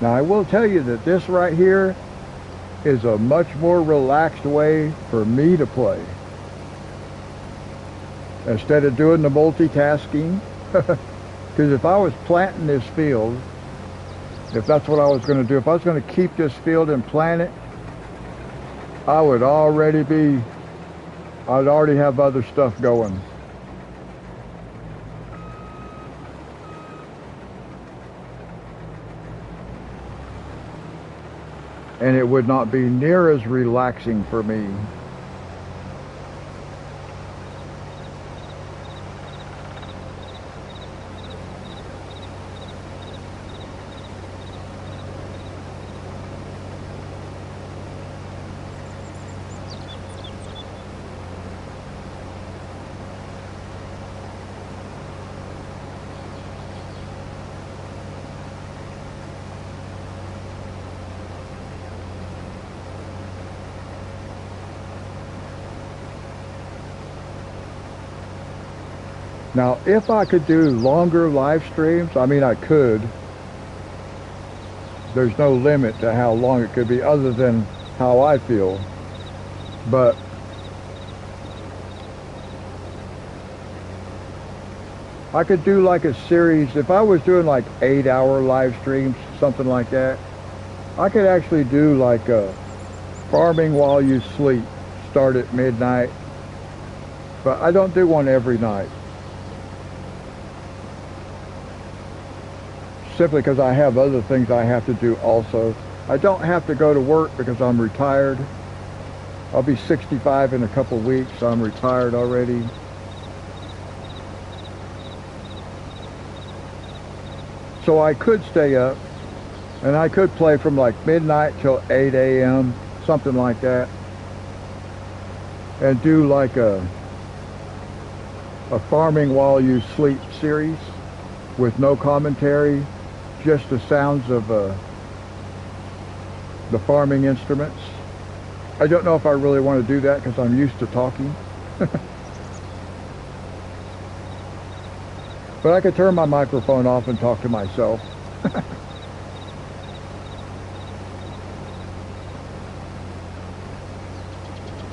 Now I will tell you that this right here is a much more relaxed way for me to play. Instead of doing the multitasking, because if I was planting this field, if that's what I was going to do, if I was going to keep this field and plant it, I'd already have other stuff going. And it would not be near as relaxing for me. Now, if I could do longer live streams, I mean, I could. There's no limit to how long it could be other than how I feel. But I could do like a series. If I was doing like 8-hour live streams, something like that, I could actually do like a farming while you sleep, start at midnight. But I don't do one every night. Simply because I have other things I have to do also. I don't have to go to work because I'm retired. I'll be 65 in a couple weeks, so I'm retired already. So I could stay up, and I could play from like midnight till 8 a.m., something like that, and do like a farming while you sleep series with no commentary, just the sounds of the farming instruments. I don't know if I really want to do that because I'm used to talking. But I could turn my microphone off and talk to myself.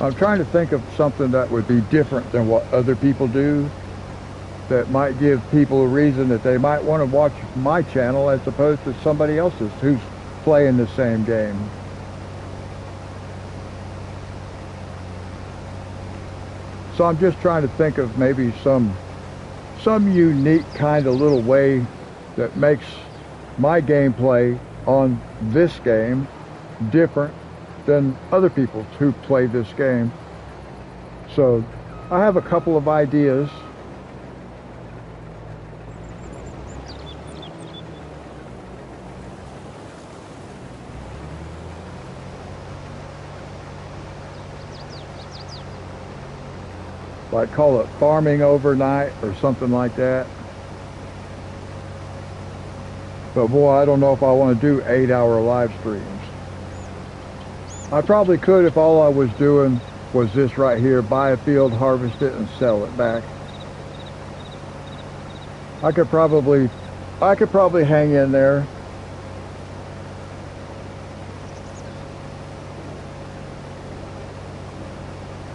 I'm trying to think of something that would be different than what other people do, that might give people a reason that they might want to watch my channel as opposed to somebody else's who's playing the same game. So I'm just trying to think of maybe some unique kind of little way that makes my gameplay on this game different than other people who play this game. So I have a couple of ideas. Like call it farming overnight or something like that. But boy, I don't know if I want to do 8-hour live streams. I probably could if all I was doing was this right here: buy a field, harvest it, and sell it back. I could probably hang in there.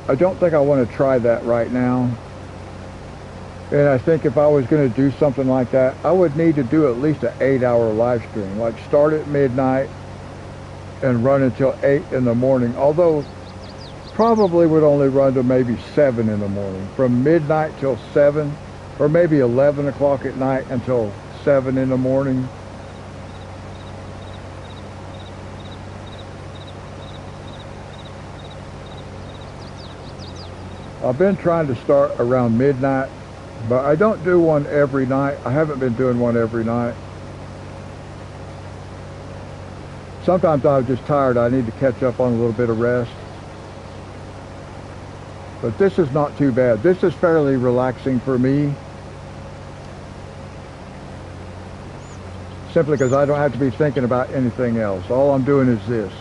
I don't think I want to try that right now. And I think if I was going to do something like that, I would need to do at least an 8-hour live stream. Like start at midnight and run until 8 in the morning. Although probably would only run to maybe 7 in the morning. From midnight till 7, or maybe 11 o'clock at night until 7 in the morning. I've been trying to start around midnight, but I don't do one every night. I haven't been doing one every night. Sometimes I'm just tired. I need to catch up on a little bit of rest. But this is not too bad. This is fairly relaxing for me. Simply because I don't have to be thinking about anything else. All I'm doing is this.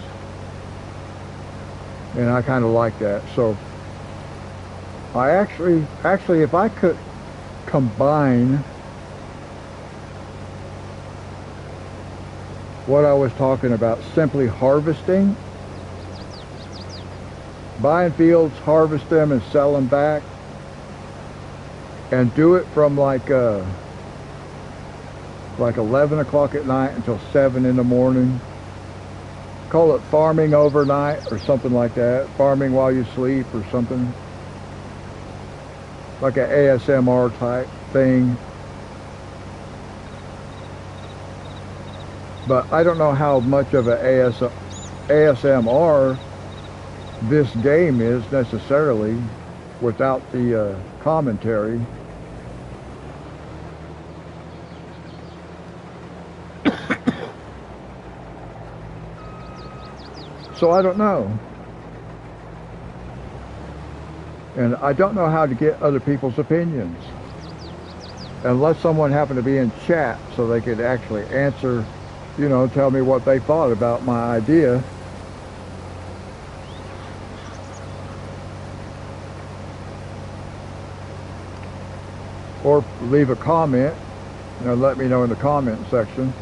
And I kind of like that. So I actually, if I could combine what I was talking about, simply harvesting, buying fields, harvest them and sell them back, and do it from like 11 o'clock at night until 7 in the morning. Call it farming overnight or something like that. Farming while you sleep or something. Like an ASMR type thing. But I don't know how much of an ASMR this game is necessarily without the commentary. So I don't know. And I don't know how to get other people's opinions. Unless someone happened to be in chat so they could actually answer, you know, tell me what they thought about my idea. Or leave a comment, you know, let me know in the comment section.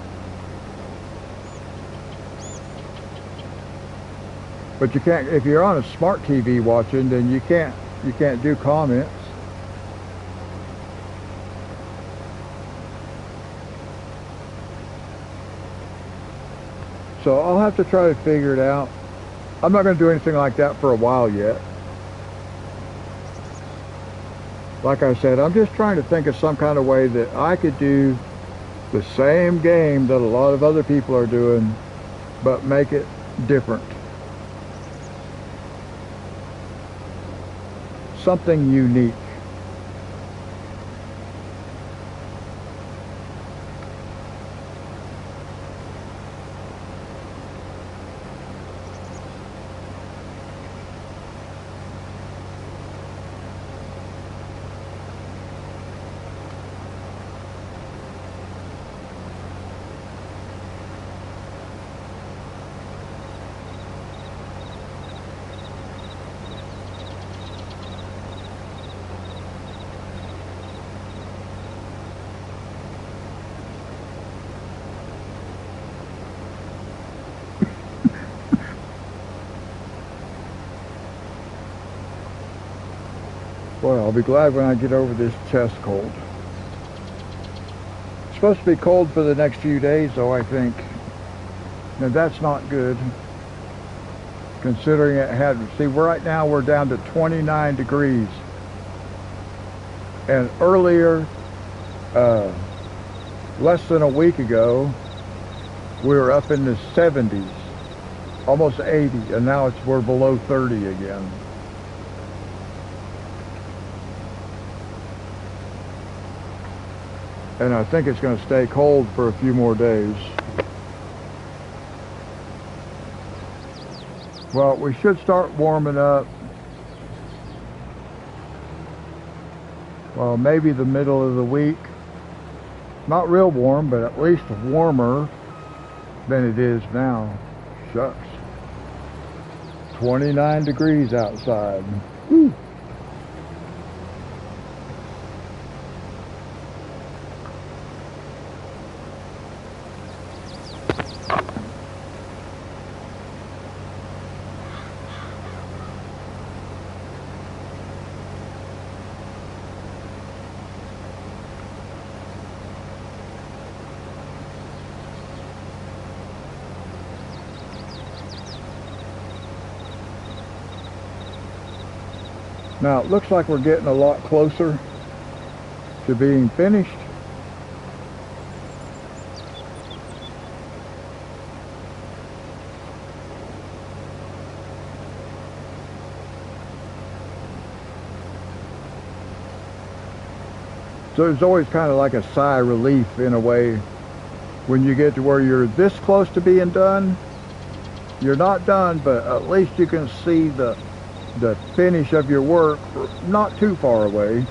But you can't, if you're on a smart TV watching, then you can't do comments. So I'll have to try to figure it out. I'm not going to do anything like that for a while yet. Like I said, I'm just trying to think of some kind of way that I could do the same game that a lot of other people are doing, but make it different. something unique. Boy, I'll be glad when I get over this chest cold. It's supposed to be cold for the next few days, though, I think. Now, that's not good. Considering it had, see, right now we're down to 29 degrees. And earlier, less than a week ago, we were up in the 70s, almost 80, and now we're below 30 again. And I think it's going to stay cold for a few more days. Well, we should start warming up. Well, maybe the middle of the week. Not real warm, but at least warmer than it is now. Shucks. 29 degrees outside. Woo. Now it looks like we're getting a lot closer to being finished. So it's always kind of like a sigh of relief in a way when you get to where you're this close to being done. You're not done, but at least you can see the finish of your work not too far away.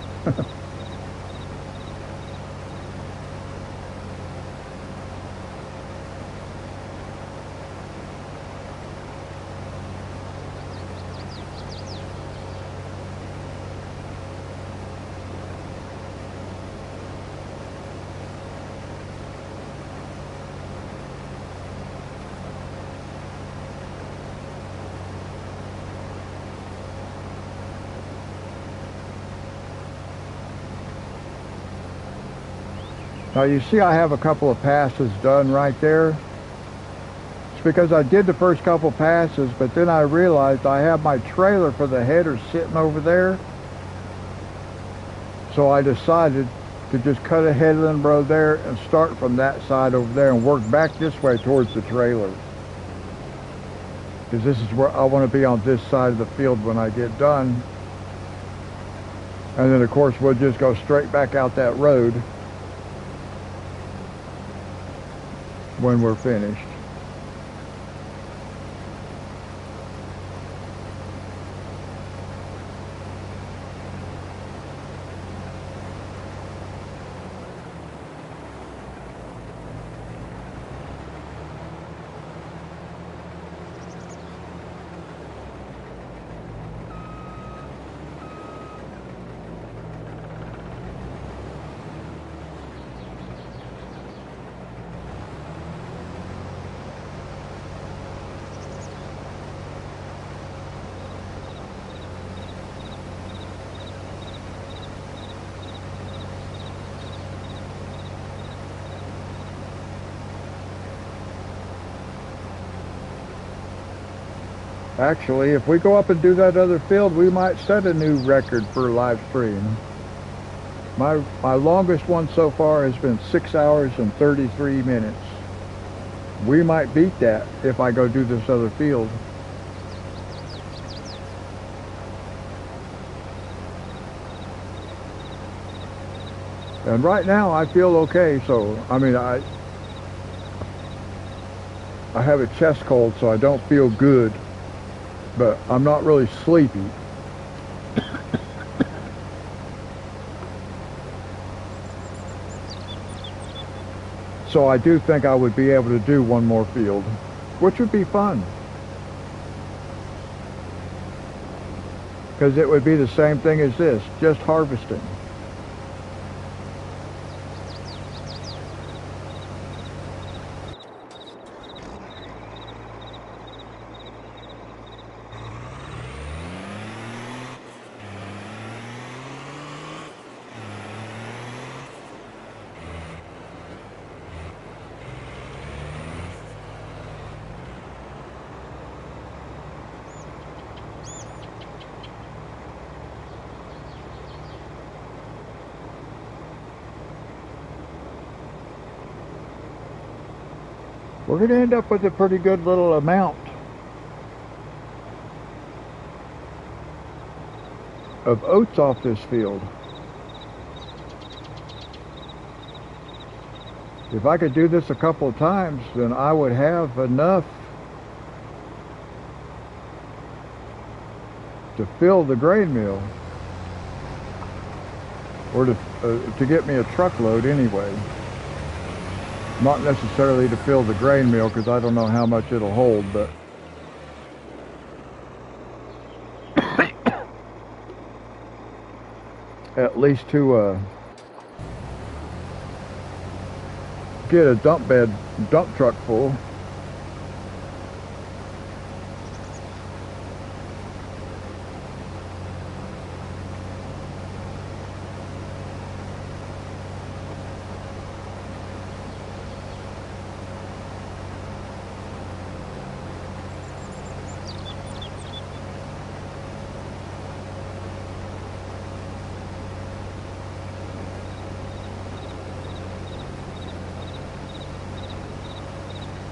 Now you see I have a couple of passes done right there. It's because I did the first couple passes, but then I realized I have my trailer for the header sitting over there. So I decided to just cut a headland row there and start from that side over there and work back this way towards the trailer. Because this is where I want to be, on this side of the field when I get done. And then of course we'll just go straight back out that road when we're finished. Actually, if we go up and do that other field, we might set a new record for live stream. My longest one so far has been 6 hours and 33 minutes. We might beat that if I go do this other field. And right now I feel okay. So I mean, I have a chest cold, so I don't feel good, but I'm not really sleepy. So I do think I would be able to do one more field, which would be fun. Because it would be the same thing as this, just harvesting. We're going to end up with a pretty good little amount of oats off this field. If I could do this a couple of times, then I would have enough to fill the grain mill, or to get me a truckload anyway. Not necessarily to fill the grain mill, because I don't know how much it'll hold, but at least to get a dump truck full.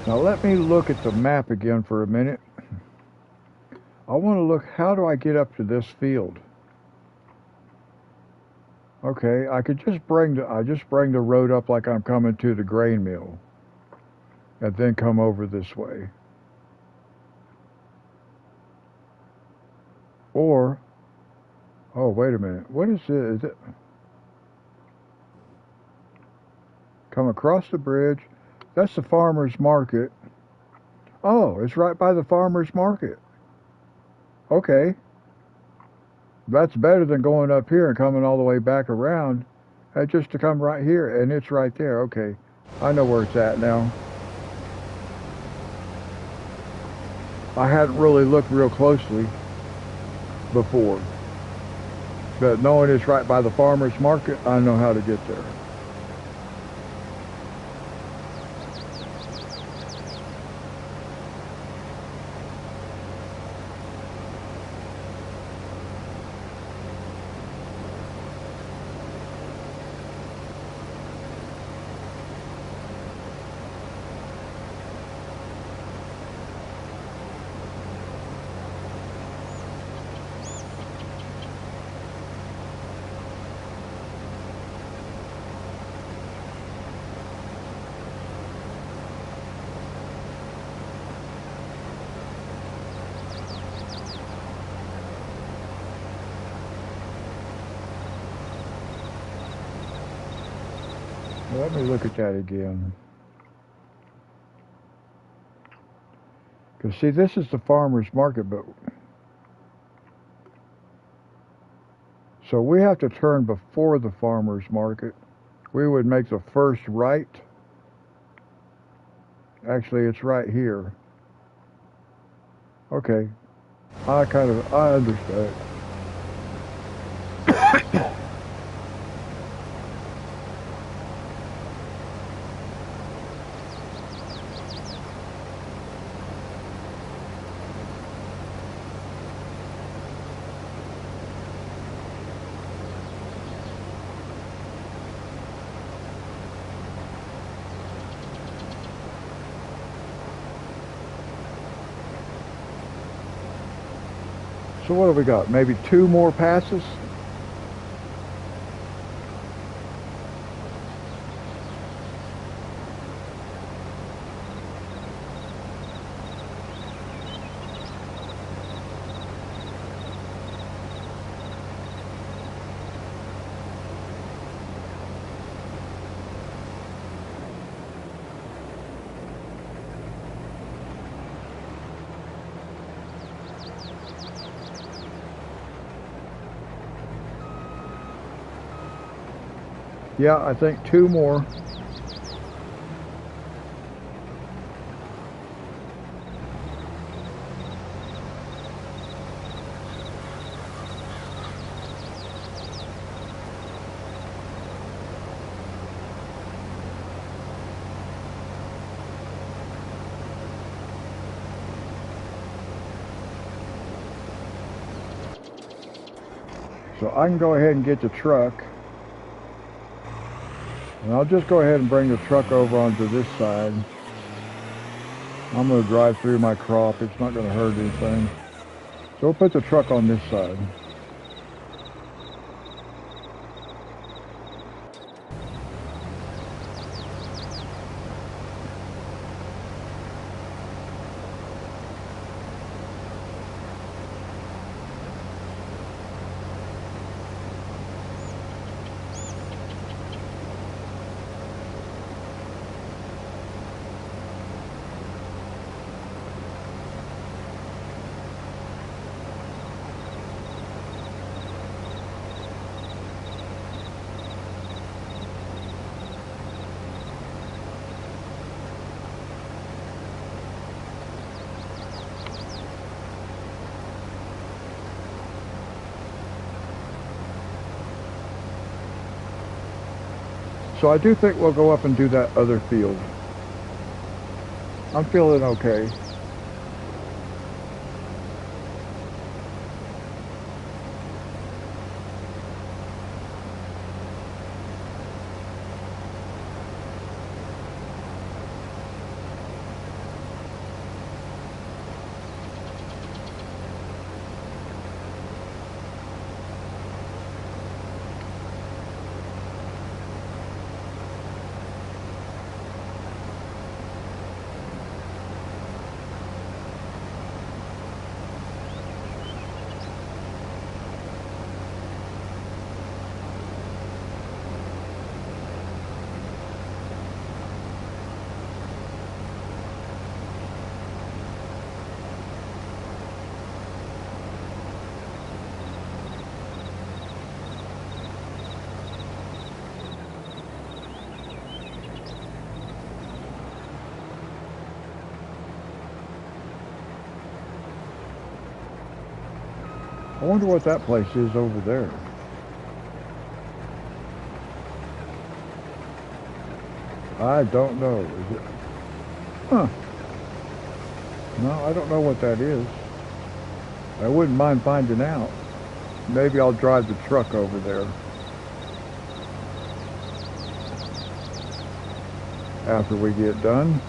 Now let me look at the map again for a minute. I want to look, how do I get up to this field? Okay, I could just bring the road up like I'm coming to the grain mill, and then come over this way. Or, oh wait a minute, what is it? Is it come across the bridge? That's the farmer's market. Oh, it's right by the farmer's market. Okay, that's better than going up here and coming all the way back around. Just to come right here, and it's right there. Okay, I know where it's at now. I hadn't really looked real closely before, but knowing it's right by the farmer's market, I know how to get there. Let me look at that again. Because see, this is the farmer's market, but so we have to turn before the farmer's market. We would make the first right. Actually, it's right here. Okay, I understand. So what have we got? Maybe 2 more passes? Yeah, I think 2 more. So I can go ahead and get the truck. And I'll just go ahead and bring the truck over onto this side. I'm going to drive through my crop. It's not going to hurt anything. So we'll put the truck on this side. So I do think we'll go up and do that other field. I'm feeling okay. I wonder what that place is over there. I don't know. Is it? Huh. No, I don't know what that is. I wouldn't mind finding out. Maybe I'll drive the truck over there after we get done,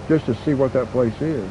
just to see what that place is.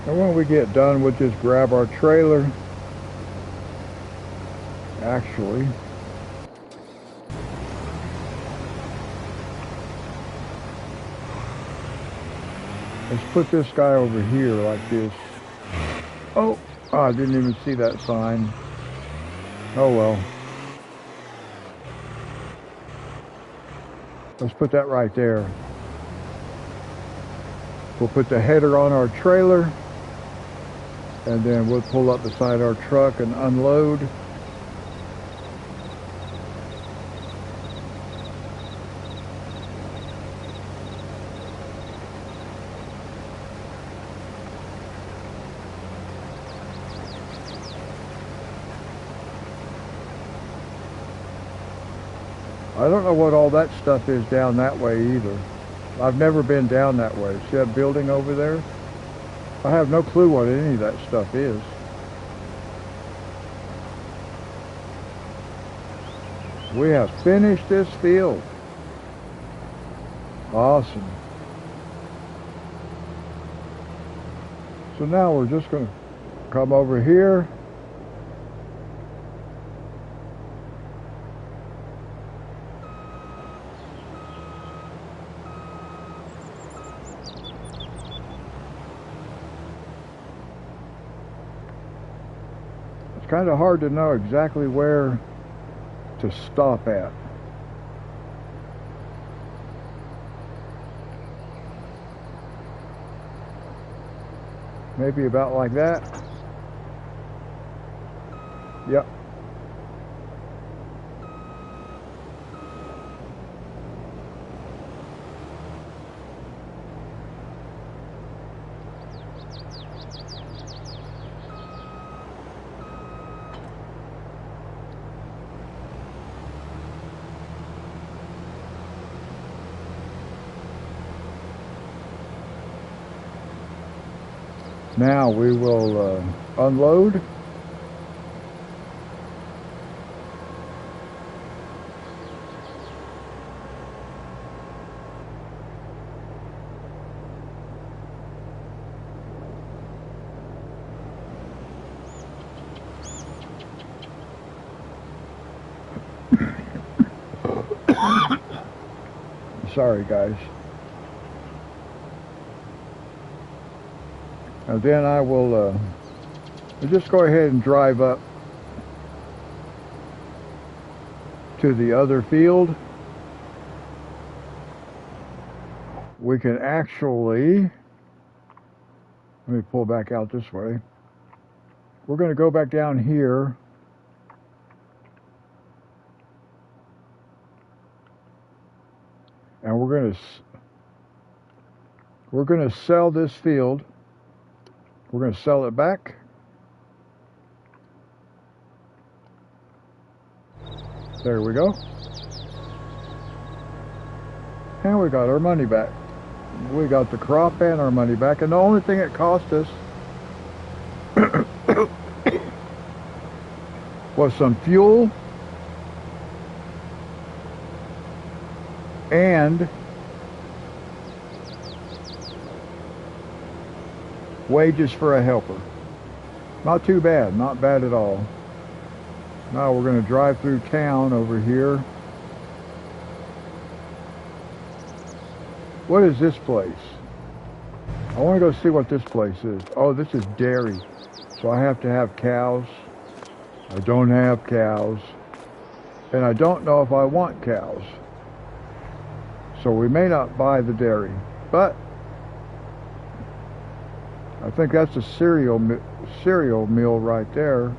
And when we get done, we'll just grab our trailer. Actually, let's put this guy over here like this. Oh, I didn't even see that sign. Oh well. Let's put that right there. We'll put the header on our trailer, and then we'll pull up beside our truck and unload. I don't know what all that stuff is down that way either. I've never been down that way. See that building over there? I have no clue what any of that stuff is. We have finished this field. Awesome. So now we're just going to come over here. It's kind of hard to know exactly where to stop at. Maybe about like that. Yep. Now we will unload. Sorry, guys. And then I will just go ahead and drive up to the other field. We can actually, let me pull back out this way. We're going to go back down here. And we're going to sell this field. We're going to sell it back. There we go. And we got our money back. We got the crop and our money back. And the only thing it cost us was some fuel and wages for a helper. Not too bad, not bad at all. Now we're going to drive through town over here. What is this place? I want to go see what this place is. Oh, this is dairy. So I have to have cows. I don't have cows. And I don't know if I want cows. So we may not buy the dairy. But I think that's a cereal mill right there.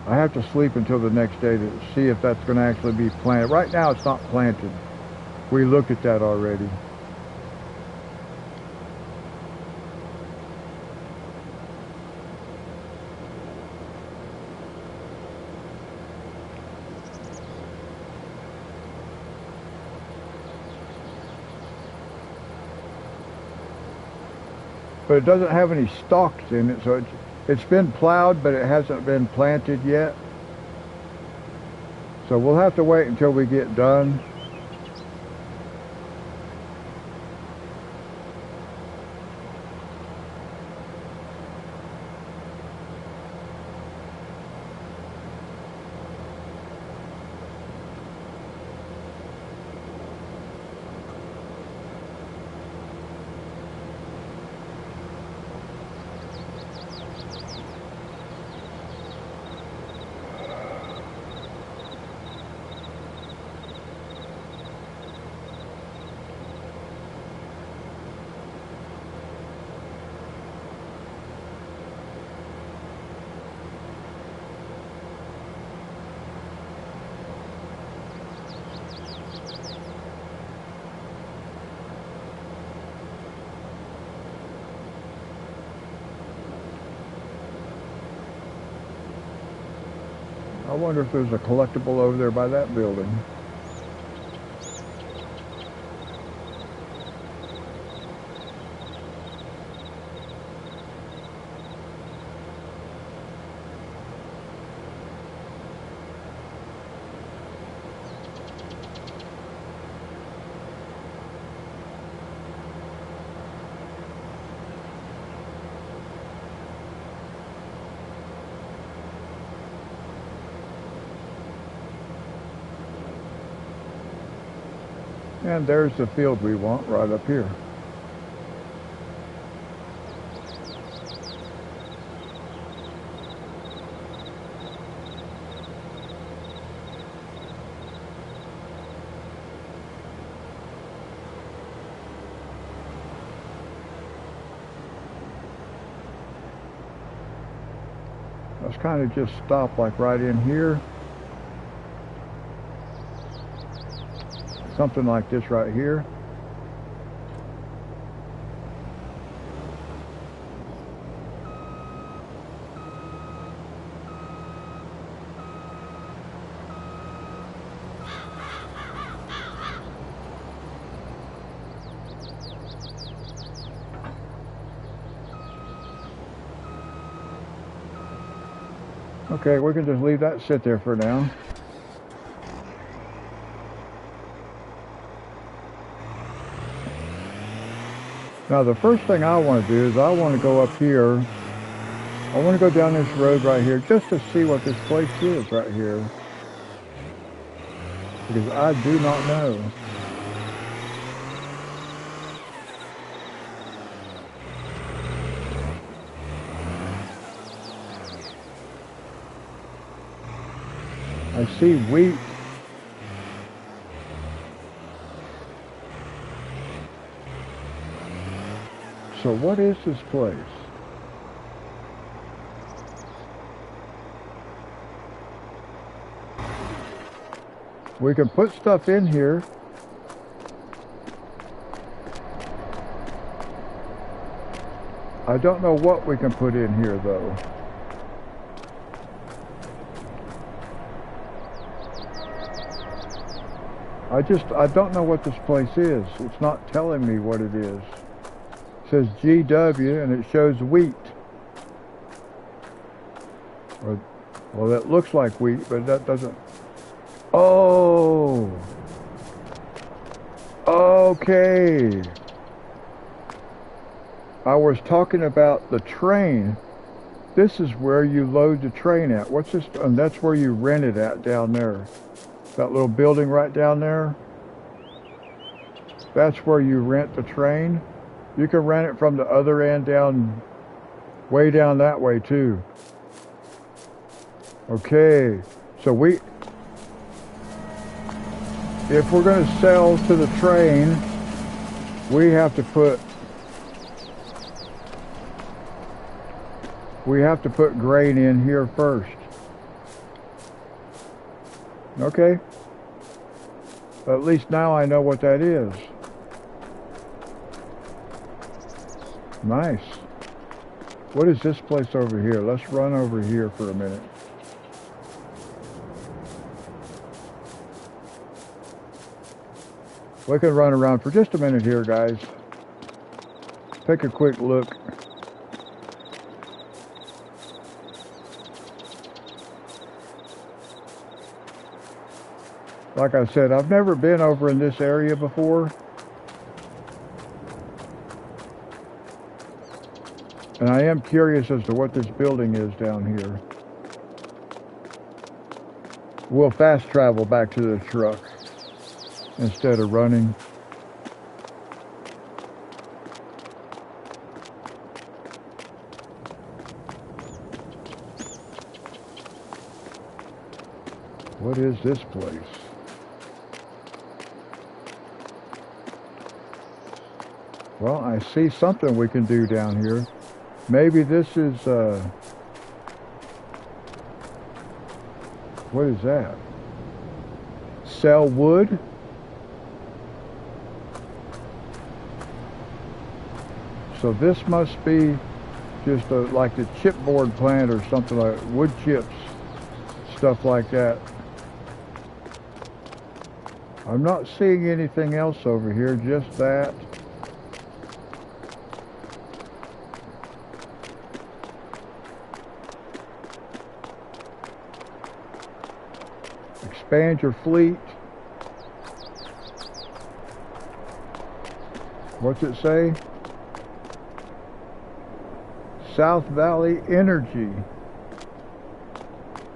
I have to sleep until the next day to see if that's going to actually be planted. Right now it's not planted. We looked at that already. But it doesn't have any stalks in it, so it's been plowed, but it hasn't been planted yet. So we'll have to wait until we get done. I wonder if there's a collectible over there by that building. And there's the field we want right up here. Let's kind of just stop like right in here. Something like this right here. Okay, we can just leave that sit there for now. Now the first thing I want to do is I want to go up here. I want to go down this road right here just to see what this place is right here. Because I do not know. I see wheat. So what is this place? We can put stuff in here. I don't know what we can put in here though. I don't know what this place is. It's not telling me what it is. It says GW and it shows wheat. Well, that looks like wheat, but that doesn't. Oh. Okay. I was talking about the train. This is where you load the train at. What's this? And that's where you rent it at down there. That little building right down there. That's where you rent the train. You can rent it from the other end down, way down that way too. Okay, so if we're going to sell to the train, we have to put grain in here first. Okay. At least now I know what that is. Nice. What is this place over here? Let's run over here for a minute. We can run around for just a minute here, guys. Take a quick look. Like I said, I've never been over in this area before. And I am curious as to what this building is down here. We'll fast travel back to the truck instead of running. What is this place? Well, I see something we can do down here. Maybe this is, what is that? Sell wood? So this must be just like the chipboard plant or something like wood chips. stuff like that. I'm not seeing anything else over here, just that. Expand your fleet. What's it say? South Valley Energy.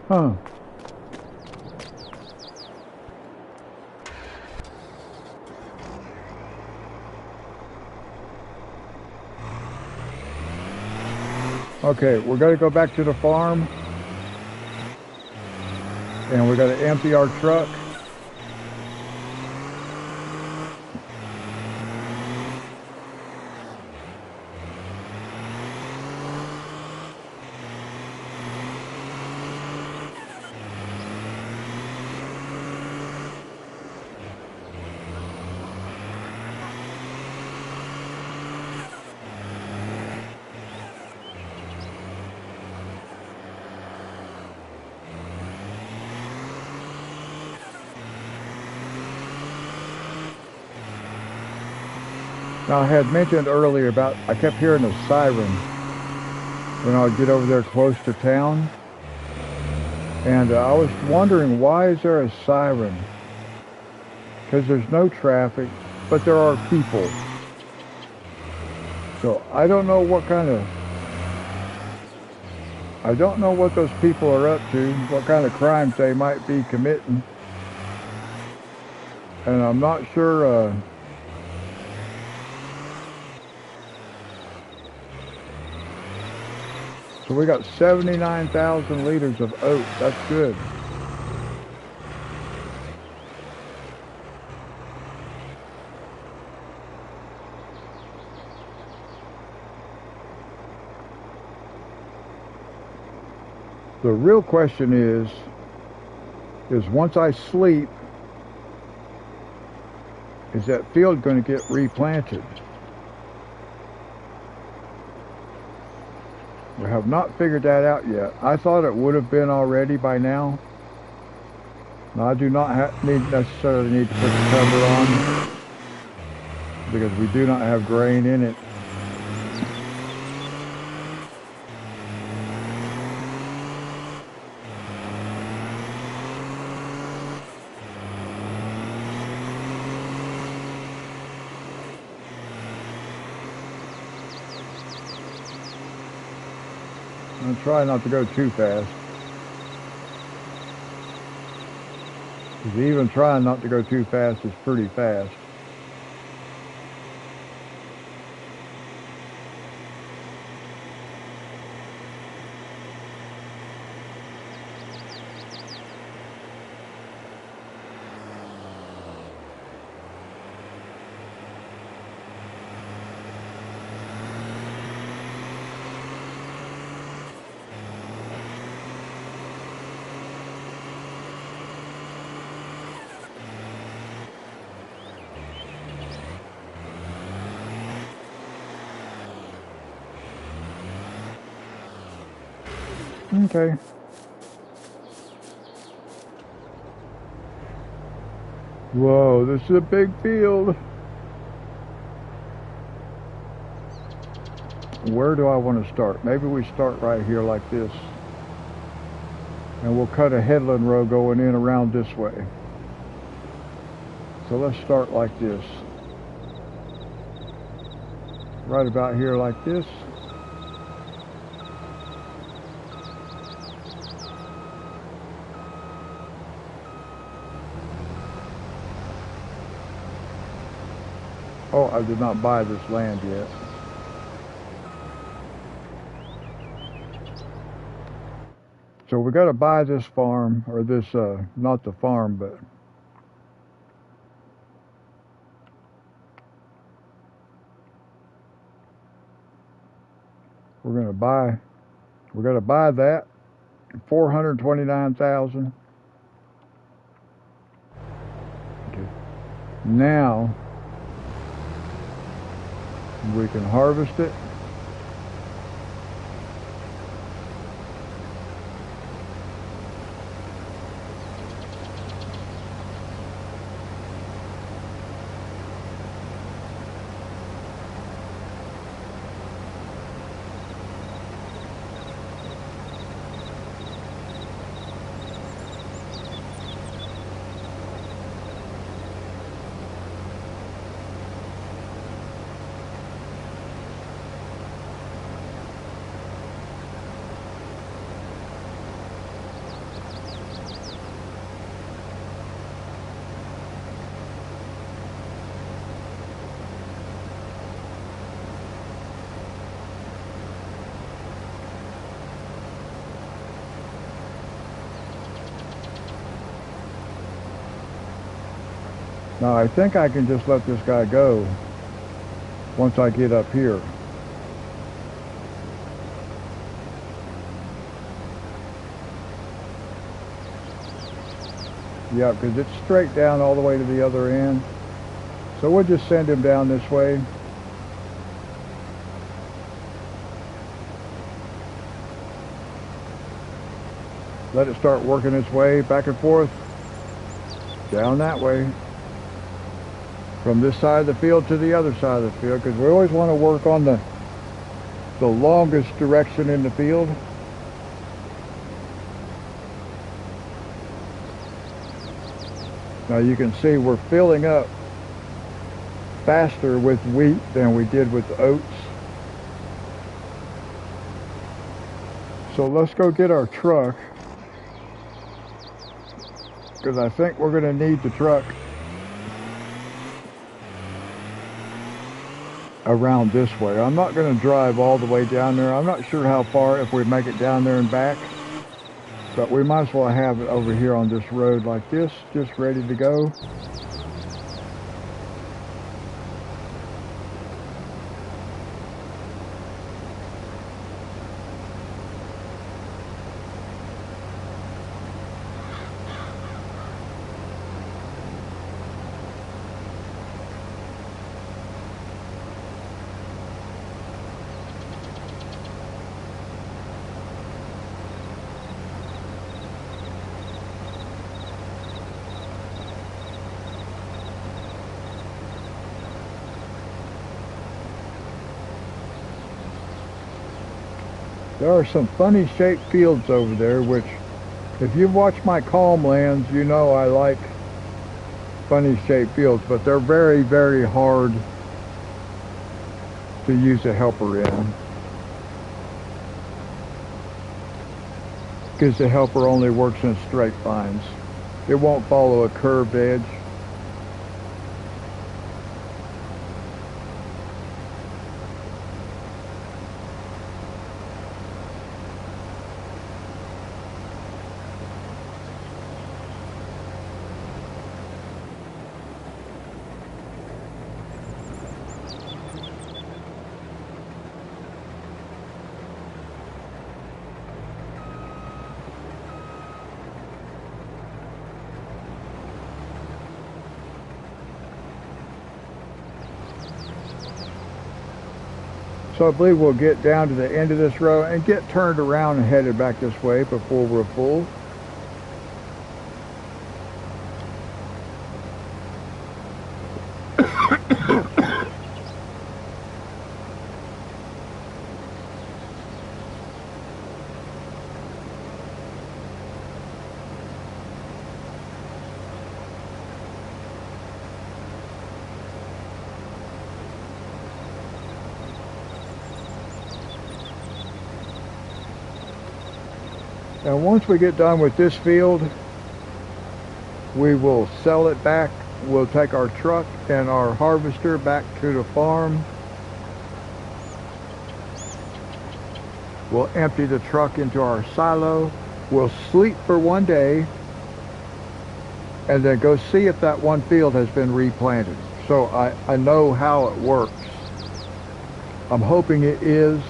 Huh. Okay, we're going to go back to the farm. And we're going to empty our truck. Now, I had mentioned earlier about I kept hearing a siren when I would get over there close to town. And I was wondering, why is there a siren? Because there's no traffic, but there are people. So I don't know what those people are up to, what kind of crimes they might be committing. And I'm not sure so we got 79,000 liters of oat. That's good. The real question is once I sleep, is that field going to get replanted? We have not figured that out yet. I thought it would have been already by now. Now, I do not necessarily need to put the cover on because we do not have grain in it. I'm trying not to go too fast. Because even trying not to go too fast is pretty fast. Okay. Whoa, this is a big field. Where do I want to start? Maybe we start right here like this. And we'll cut a headland row going in around this way. So let's start like this. Right about here like this. Oh, I did not buy this land yet. So we got to buy this farm, or this, not the farm, but we're going to buy that, 429,000. Okay. Now we can harvest it. Now I think I can just let this guy go once I get up here. Yeah, because it's straight down all the way to the other end. So we'll just send him down this way. Let it start working its way back and forth down that way. From this side of the field to the other side of the field, because we always want to work on the longest direction in the field. Now you can see we're filling up faster with wheat than we did with oats. So let's go get our truck, because I think we're going to need the truck around this way. I'm not going to drive all the way down there. I'm not sure how far, if we make it down there and back, but we might as well have it over here on this road like this, just ready to go. There are some funny shaped fields over there, which if you've watched my calm lands, you know I like funny shaped fields, but they're very, very hard to use a helper in, because the helper only works in straight lines. It won't follow a curved edge. So I believe we'll get down to the end of this row and get turned around and headed back this way before we're full. And once we get done with this field, we will sell it back. We'll take our truck and our harvester back to the farm. We'll empty the truck into our silo. We'll sleep for one day and then go see if that one field has been replanted. So I know how it works. I'm hoping it is.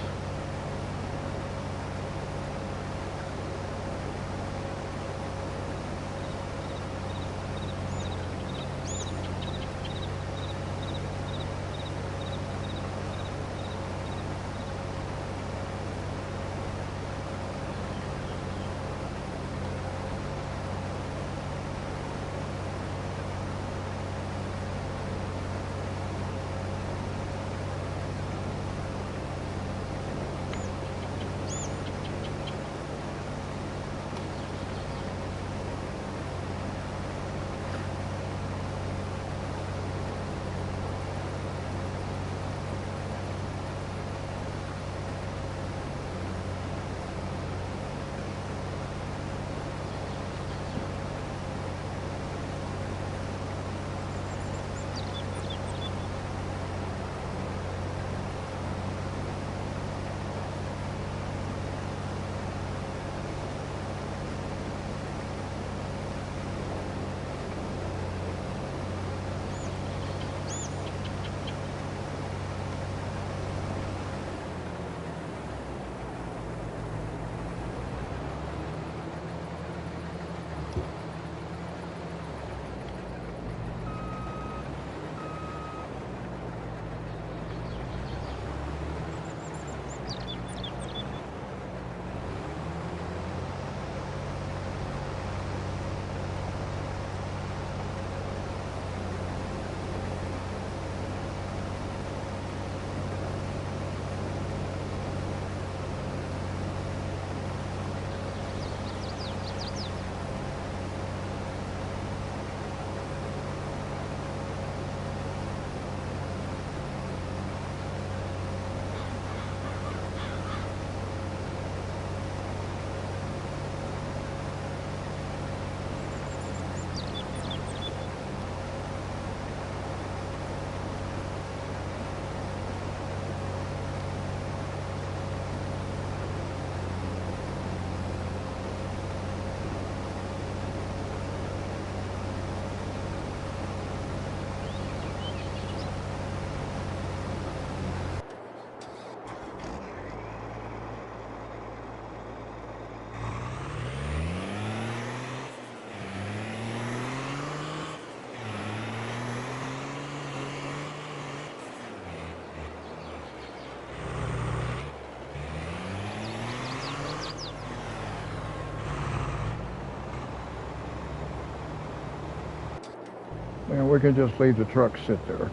And we can just leave the truck sit there.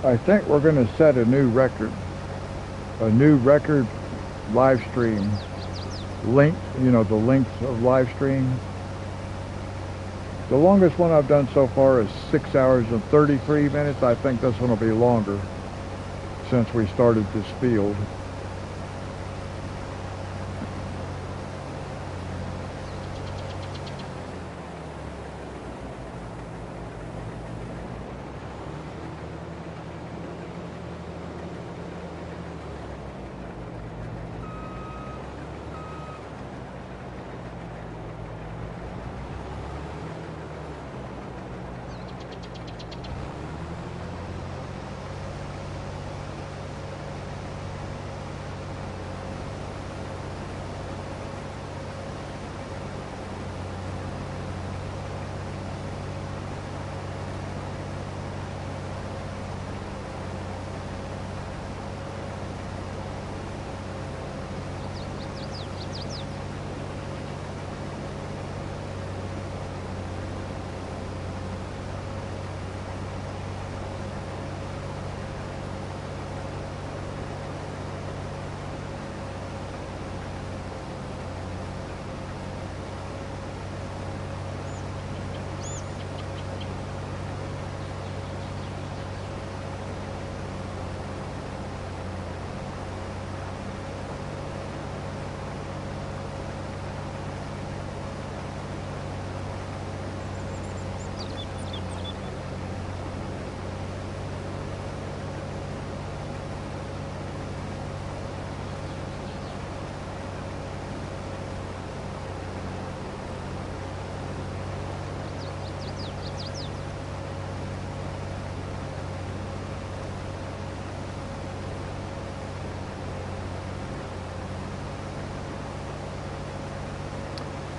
I think we're going to set a new record live stream length, the length of live stream. The longest one I've done so far is 6 hours and 33 minutes. I think this one will be longer since we started this field.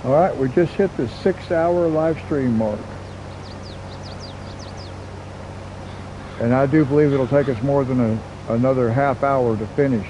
All right, we just hit the 6-hour live stream mark. And I do believe it'll take us more than another half hour to finish.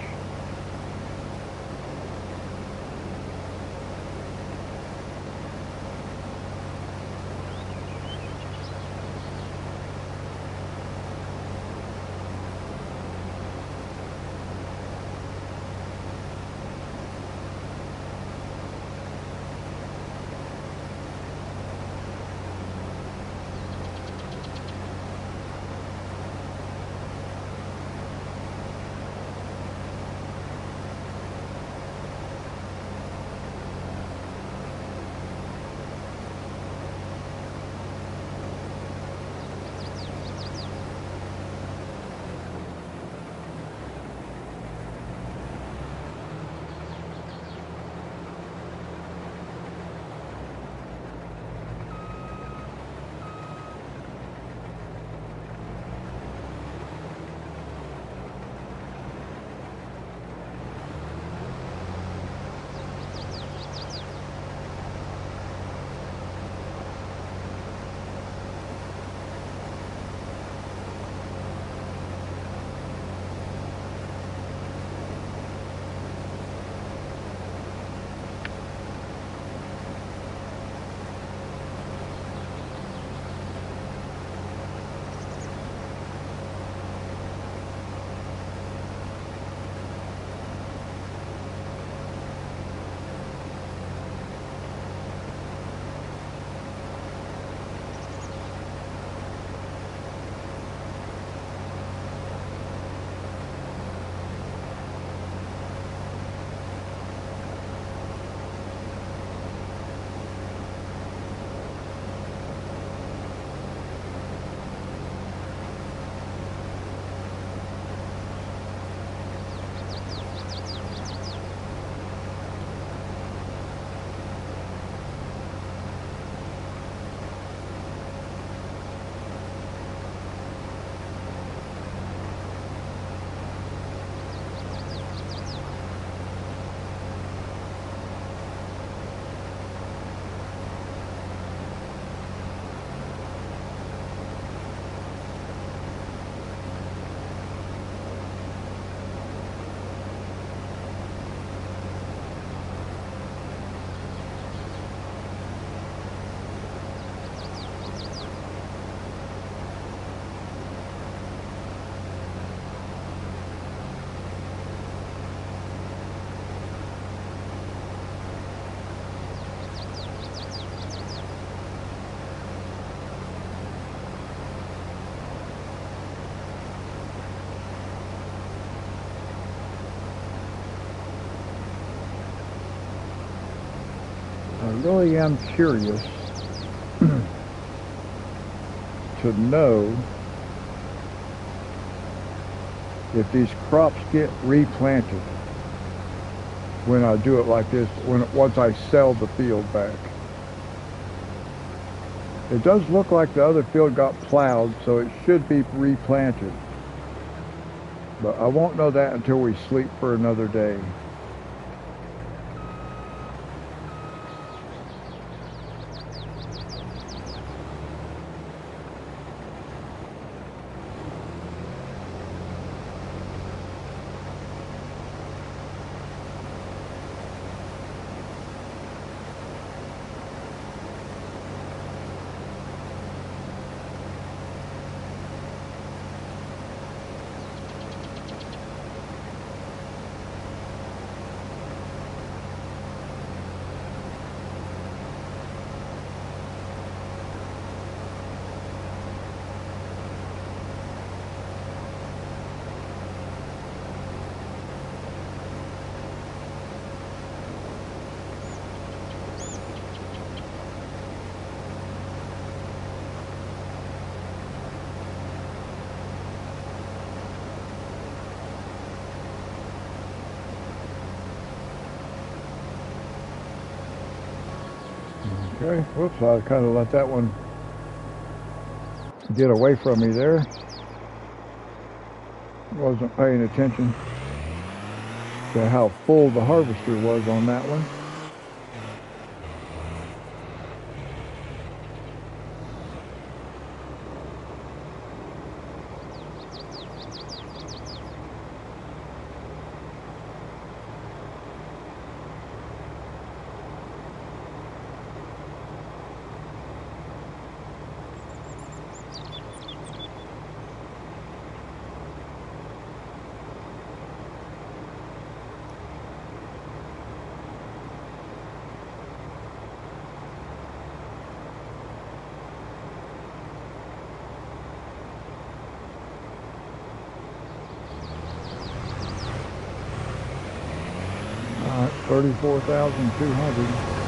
I really am curious to know if these crops get replanted when I do it like this, once I sell the field back. It does look like the other field got plowed, so it should be replanted. But I won't know that until we sleep for another day. Okay, whoops, I kind of let that one get away from me there. Wasn't paying attention to how full the harvester was on that one. All right, 34,200.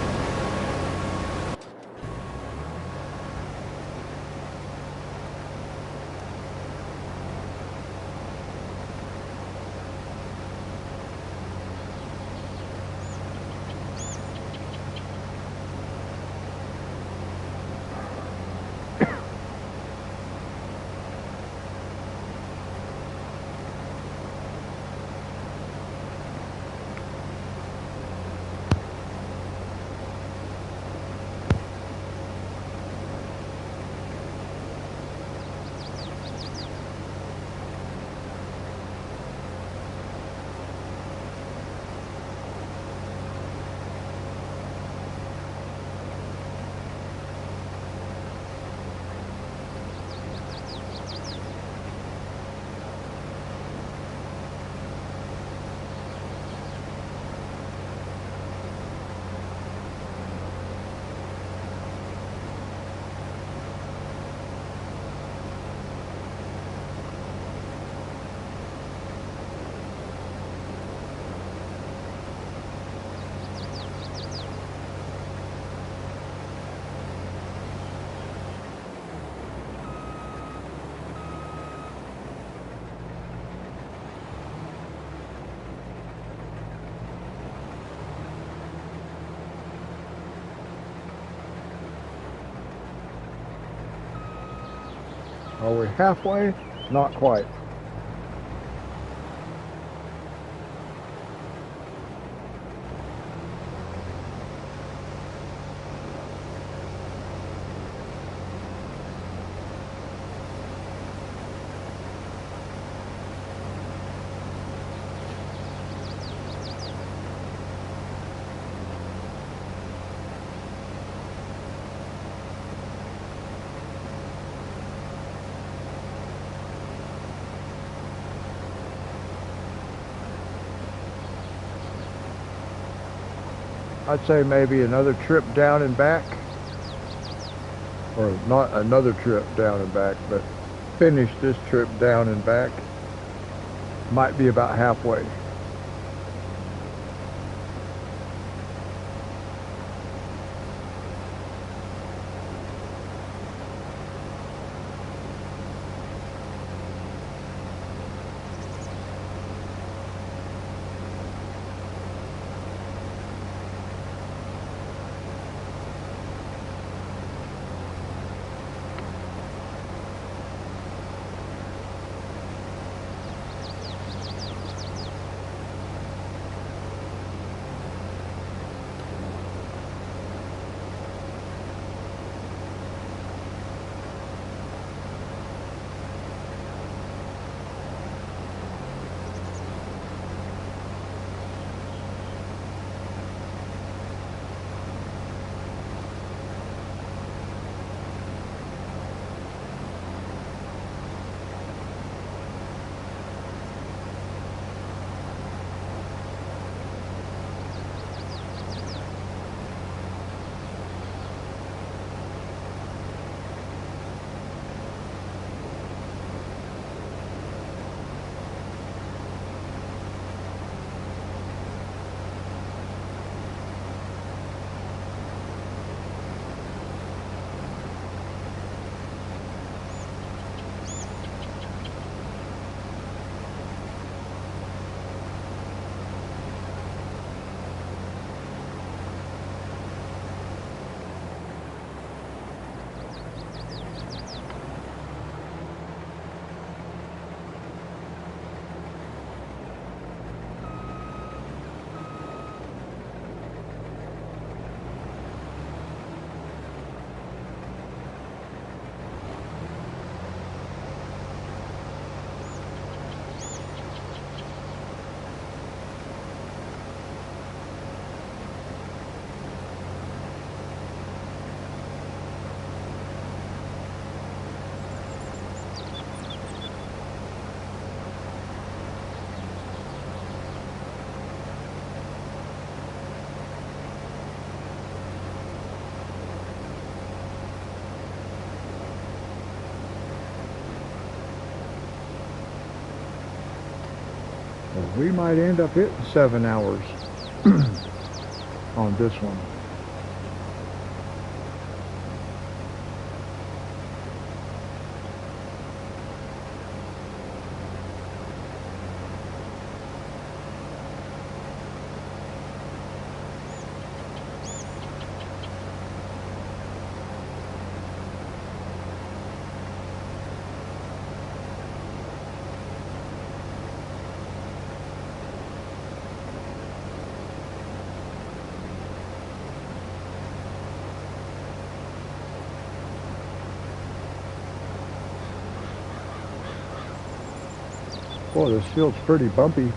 Are we halfway? Not quite. I'd say maybe another trip down and back, or not another trip down and back, but finish this trip down and back. Might be about halfway. we might end up hitting 7 hours on this one. Boy, this field's pretty bumpy.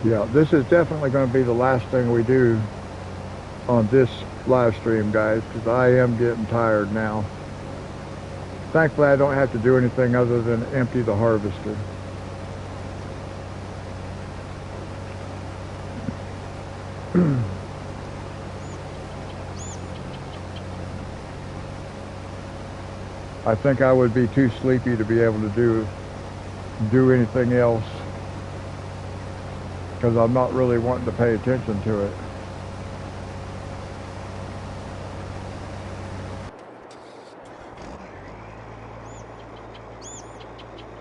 Yeah, this is definitely going to be the last thing we do on this live stream, guys, because I am getting tired now. Thankfully, I don't have to do anything other than empty the harvester. I think I would be too sleepy to be able to do anything else, because I'm not really wanting to pay attention to it.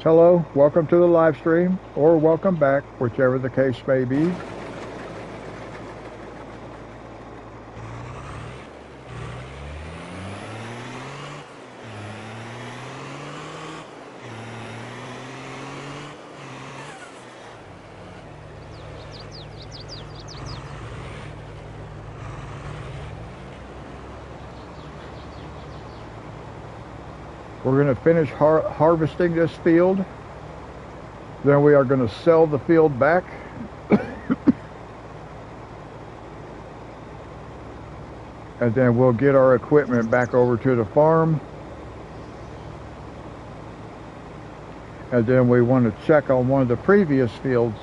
Hello, welcome to the live stream, or welcome back, whichever the case may be. We're going to finish harvesting this field. Then we are going to sell the field back. And then we'll get our equipment back over to the farm. And then we want to check on one of the previous fields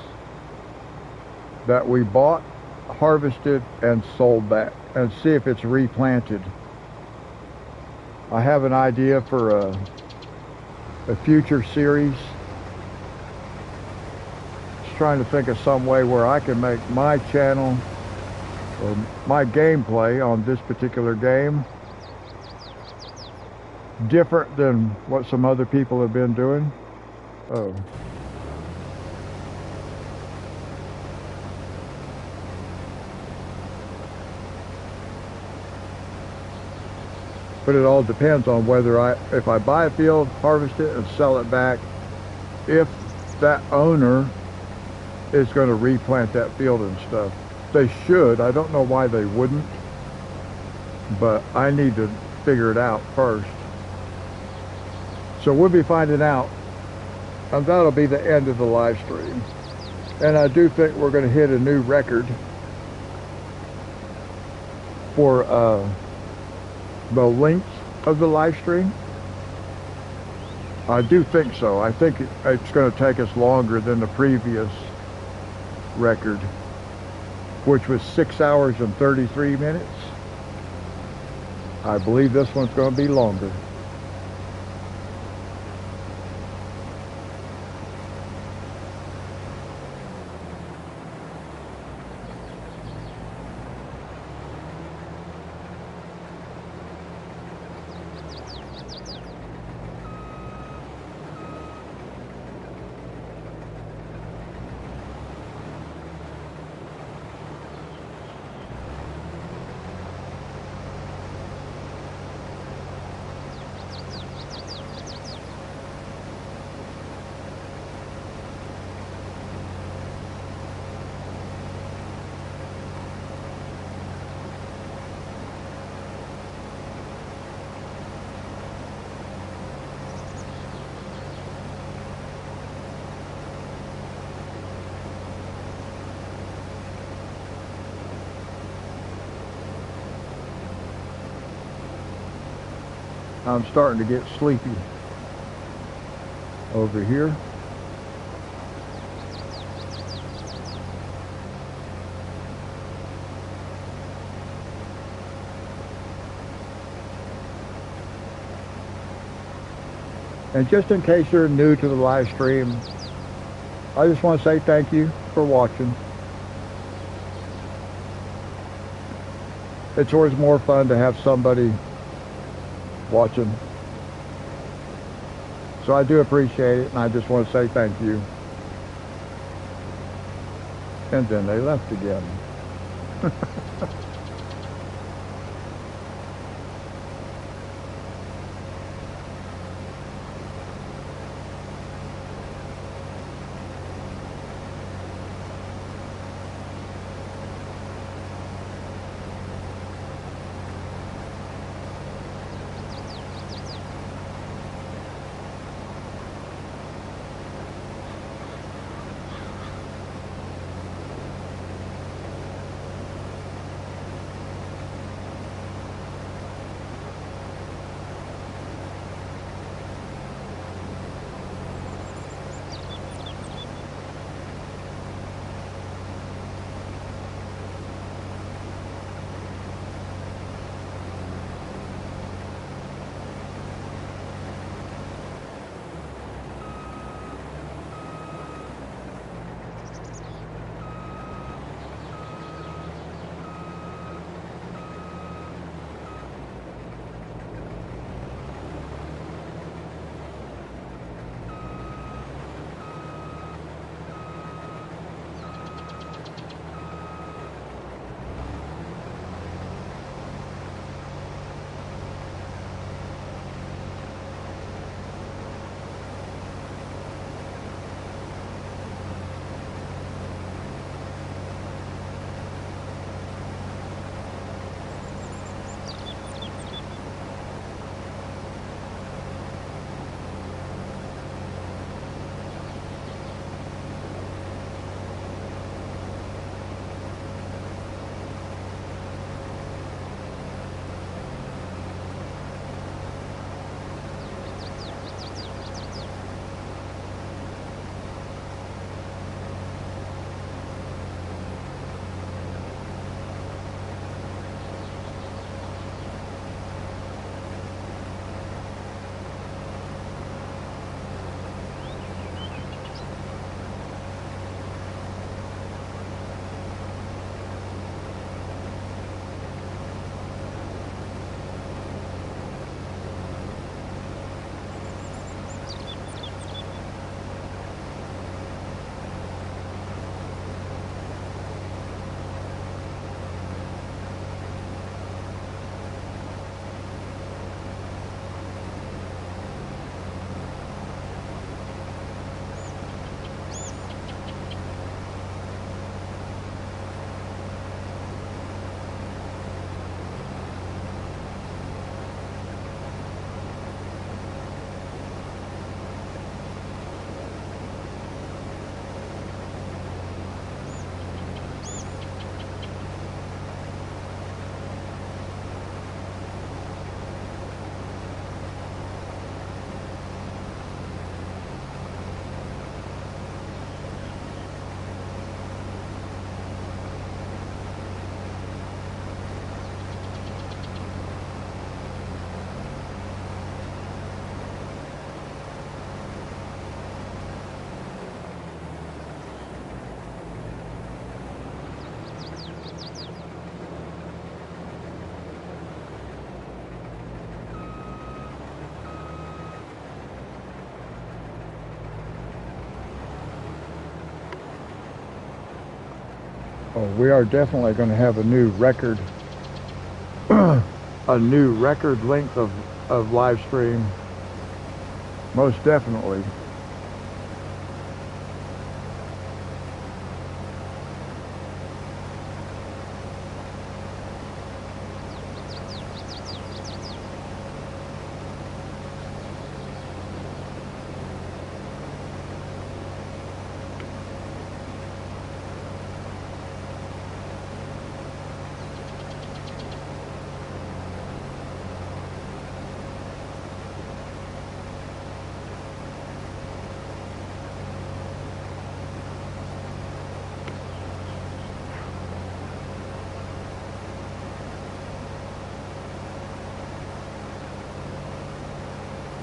that we bought, harvested, and sold back, and see if it's replanted. I have an idea for a future series. Just trying to think of some way where I can make my channel or my gameplay on this particular game different than what some other people have been doing. Oh. But it all depends on whether if I buy a field, harvest it, and sell it back, if that owner is going to replant that field and stuff. They should. I don't know why they wouldn't, but I need to figure it out first. So we'll be finding out, and that'll be the end of the live stream. And I do think we're going to hit a new record for the length of the live stream. I do think so. I think it's going to take us longer than the previous record. which was 6 hours and 33 minutes. I believe this one's going to be longer. I'm starting to get sleepy over here. And just in case you're new to the live stream, I just want to say thank you for watching. It's always more fun to have somebody watching. So I do appreciate it, and I just want to say thank you. And then they left again. Oh, we are definitely going to have a new record, a new record length of live stream. Most definitely.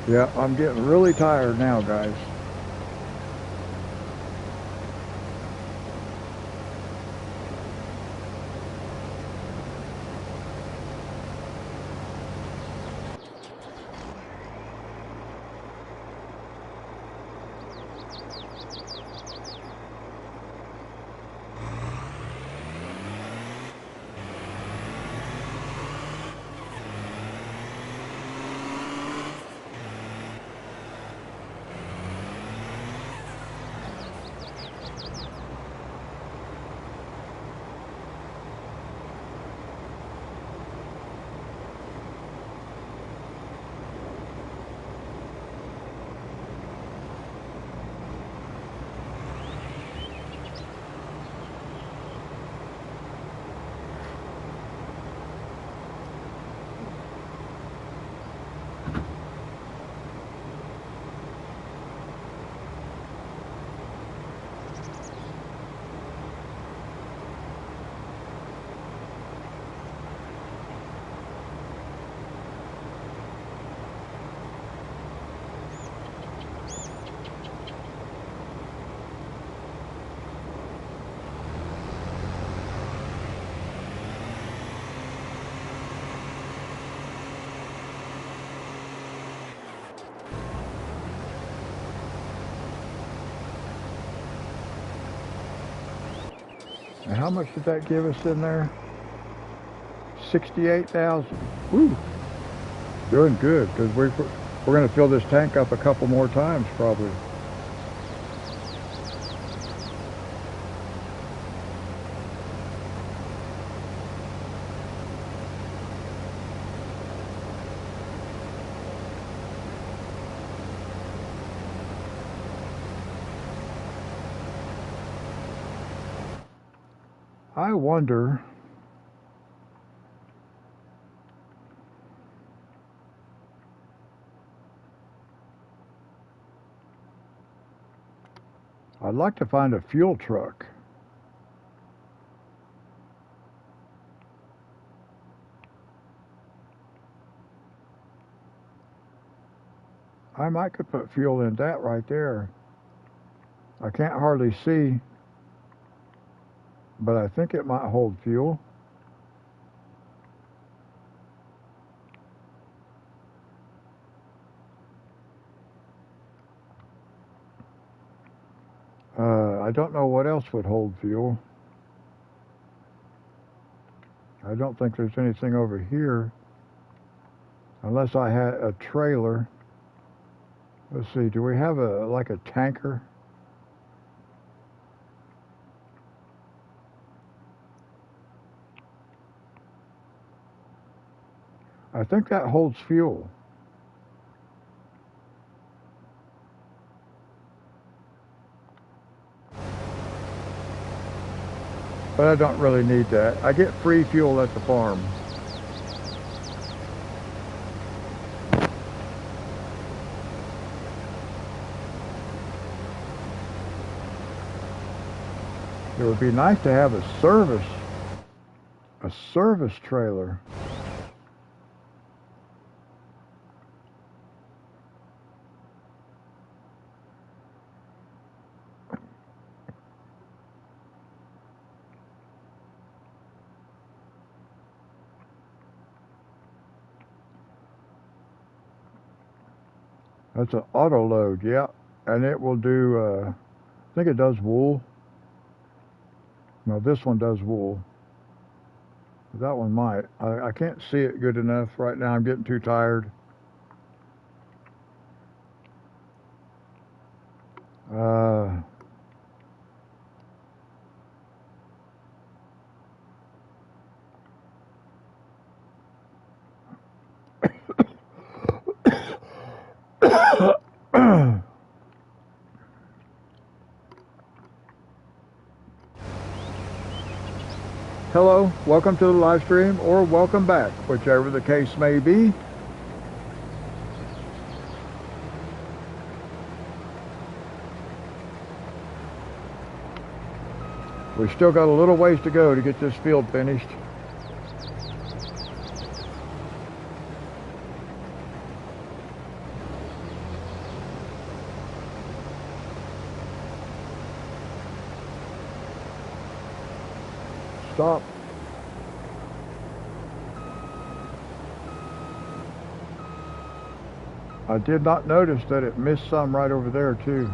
Yeah, I'm getting really tired now, guys. And how much did that give us in there? 68,000. Woo, doing good, because we're going to fill this tank up a couple more times probably. I wonder, I'd like to find a fuel truck. I might could put fuel in that right there. I can't hardly see, but I think it might hold fuel. I don't know what else would hold fuel. I don't think there's anything over here, unless I had a trailer. Let's see, do we have like a tanker? I think that holds fuel. But I don't really need that. I get free fuel at the farm. It would be nice to have a service trailer. That's an auto load, yeah. And it will do, I think it does wool. Well, this one does wool. That one might. I can't see it good enough right now. I'm getting too tired. Hello, welcome to the live stream, or welcome back, whichever the case may be. We still got a little ways to go to get this field finished. Stop. I did not notice that it missed some right over there too.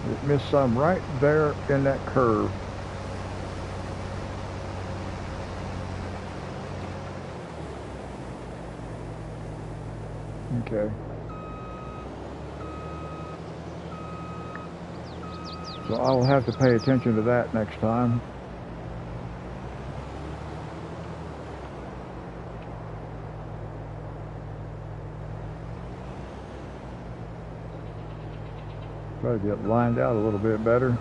It missed some right there in that curve. Okay. So I will have to pay attention to that next time. Try to get lined out a little bit better.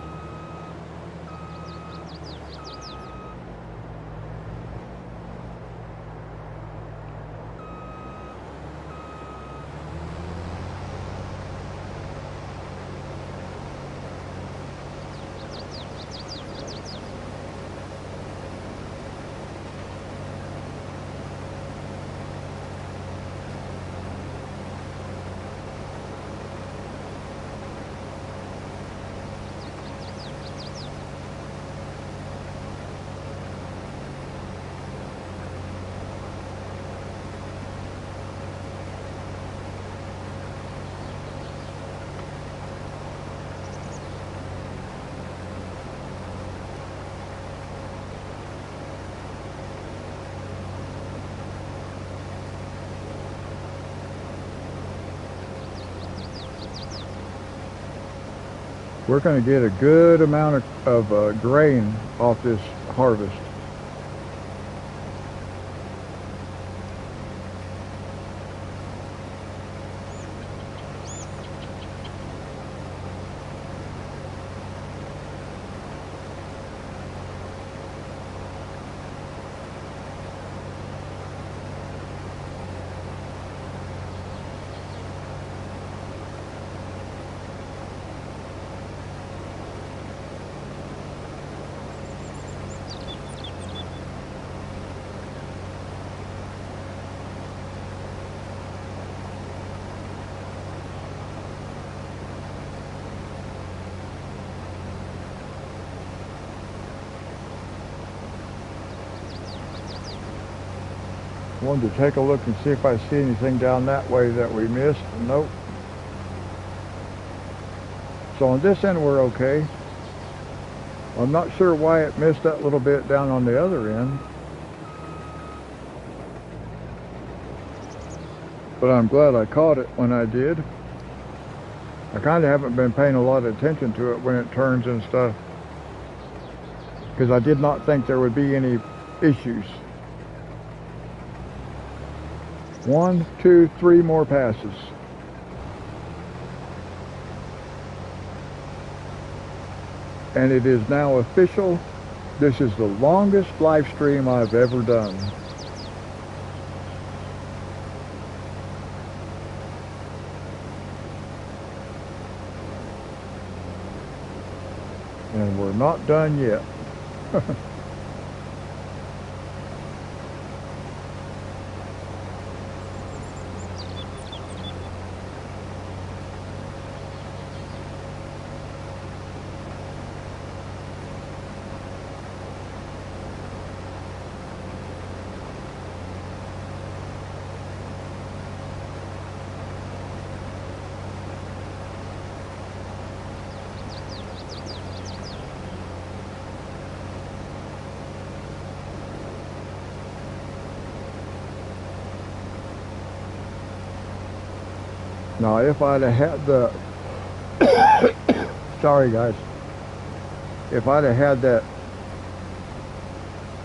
We're going to get a good amount of grain off this harvest. Wanted to take a look and see if I see anything down that way that we missed. Nope. So on this end we're okay. I'm not sure why it missed that little bit down on the other end. But I'm glad I caught it when I did. I kind of haven't been paying a lot of attention to it when it turns and stuff, because I did not think there would be any issues. 1, 2, 3 more passes. And it is now official. This is the longest live stream I've ever done. And we're not done yet. Now, if I'd have had the, sorry guys, if I'd have had that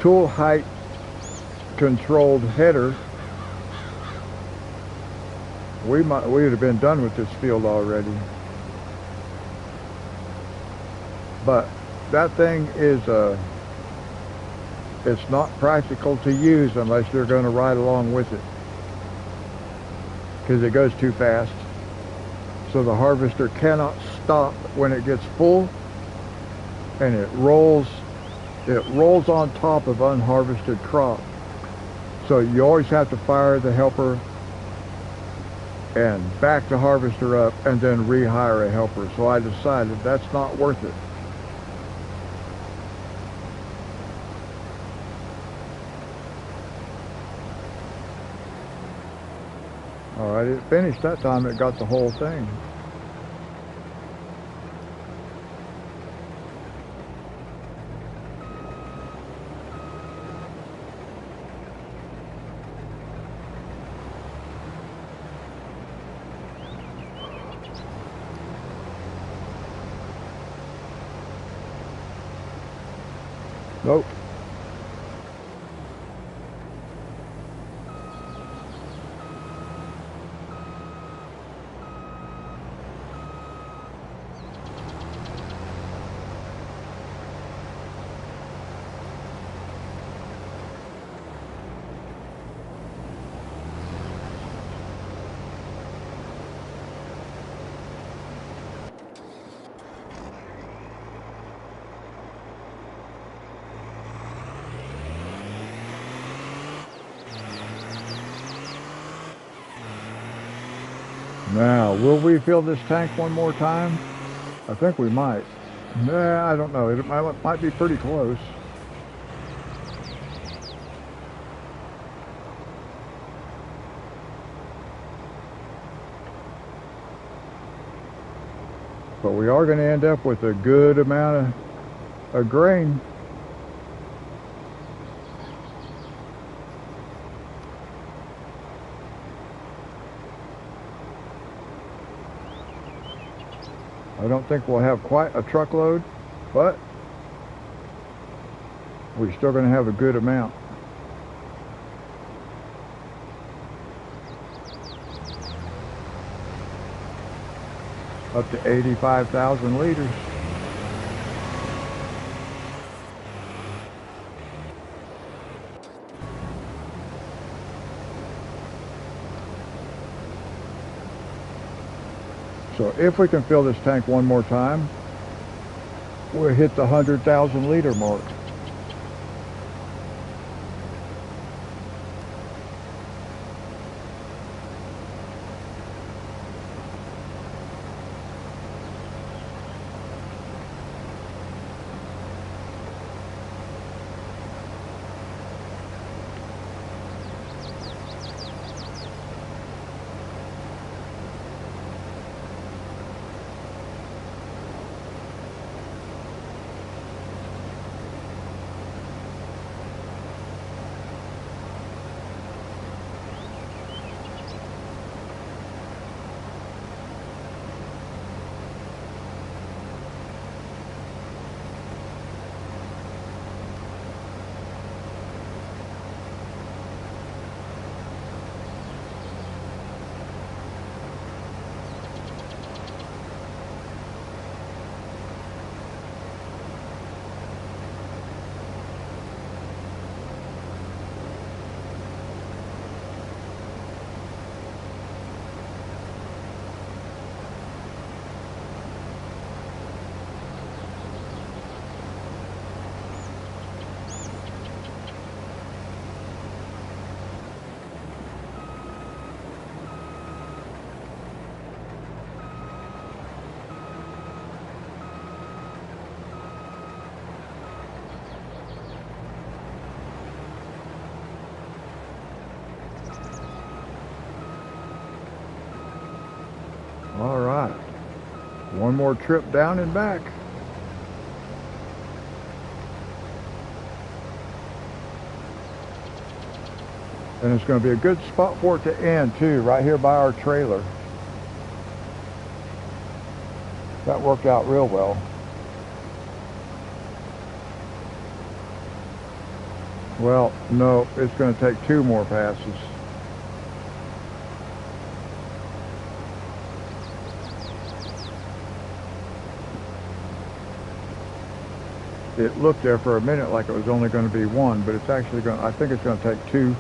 tool height controlled header, we would have been done with this field already. But that thing is it's not practical to use unless you're going to ride along with it, because it goes too fast. So the harvester cannot stop when it gets full, and it rolls on top of unharvested crop. So you always have to fire the helper and back the harvester up and then rehire a helper. So I decided that's not worth it. All right, it finished that time. It got the whole thing. Nope. Now, will we fill this tank one more time? I think we might. Nah, I don't know. It might be pretty close. But we are going to end up with a good amount of grain. I don't think we'll have quite a truckload, but we're still going to have a good amount. Up to 85,000 liters. So if we can fill this tank one more time, we'll hit the 100,000 liter mark. All right, one more trip down and back. And it's going to be a good spot for it to end too, right here by our trailer. That worked out real well. Well, no, it's going to take 2 more passes. It looked there for a minute like it was only going to be 1, but it's actually going, I think it's going to take 2.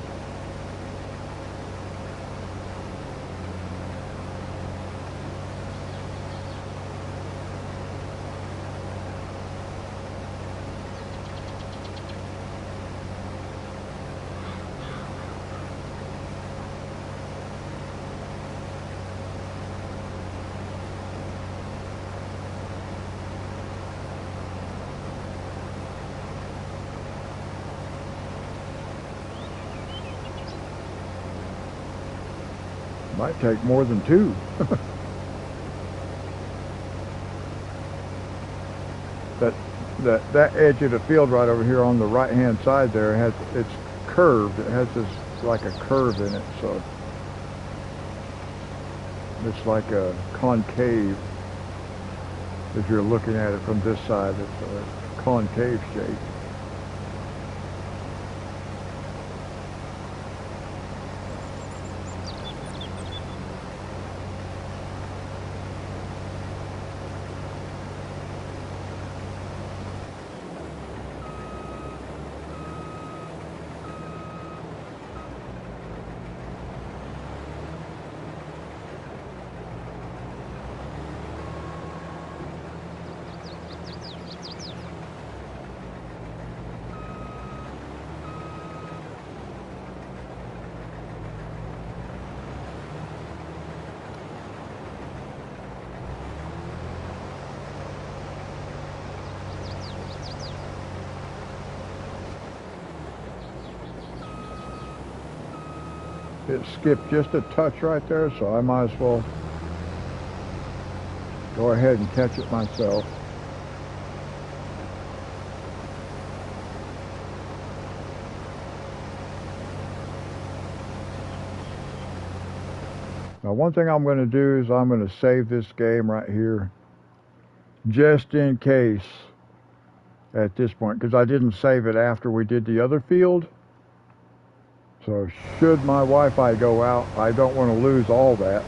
Might take more than 2. that edge of the field right over here on the right hand side there it's curved. It has this like a curve in it, so it's like a concave. If you're looking at it from this side, it's a concave shape. It skipped just a touch right there, so I might as well go ahead and catch it myself. Now, one thing I'm going to do is I'm going to save this game right here, just in case at this point, because I didn't save it after we did the other field. So should my Wi-Fi go out, I don't want to lose all that.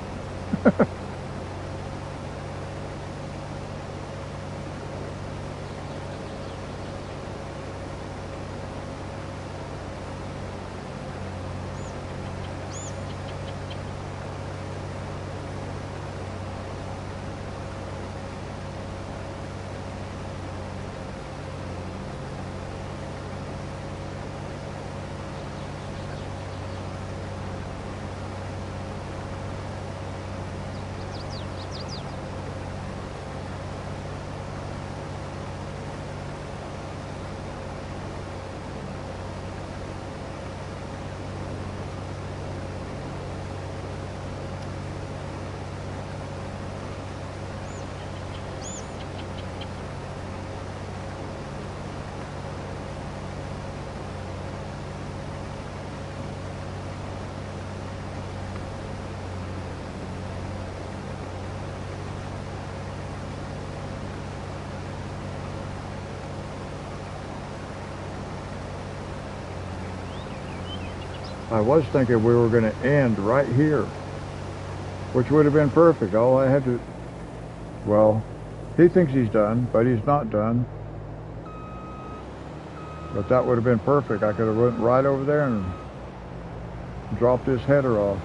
I was thinking we were going to end right here, which would have been perfect. All I had to, well, he thinks he's done, but he's not done. But that would have been perfect. I could have went right over there and dropped his header off.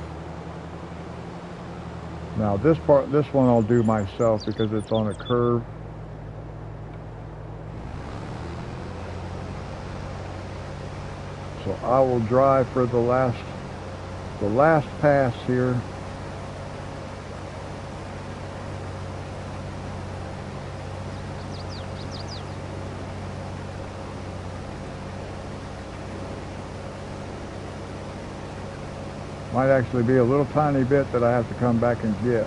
Now this one I'll do myself because it's on a curve. So I will drive for the last pass here. Might actually be a little tiny bit that I have to come back and get.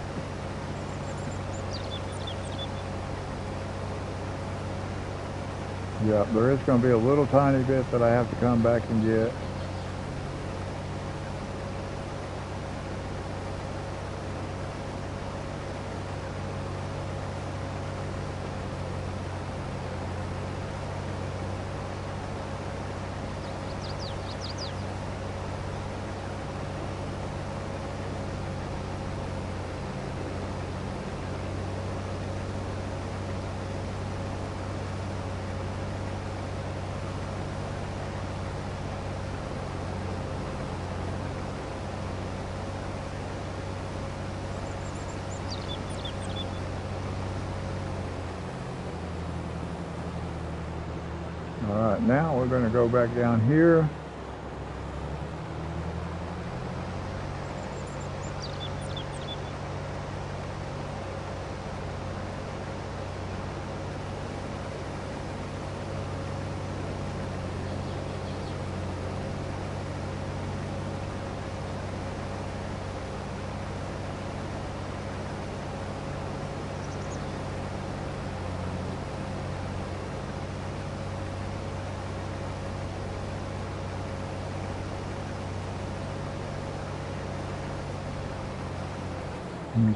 Yeah, there is going to be a little tiny bit that I have to come back and get. Alright, now we're going to go back down here.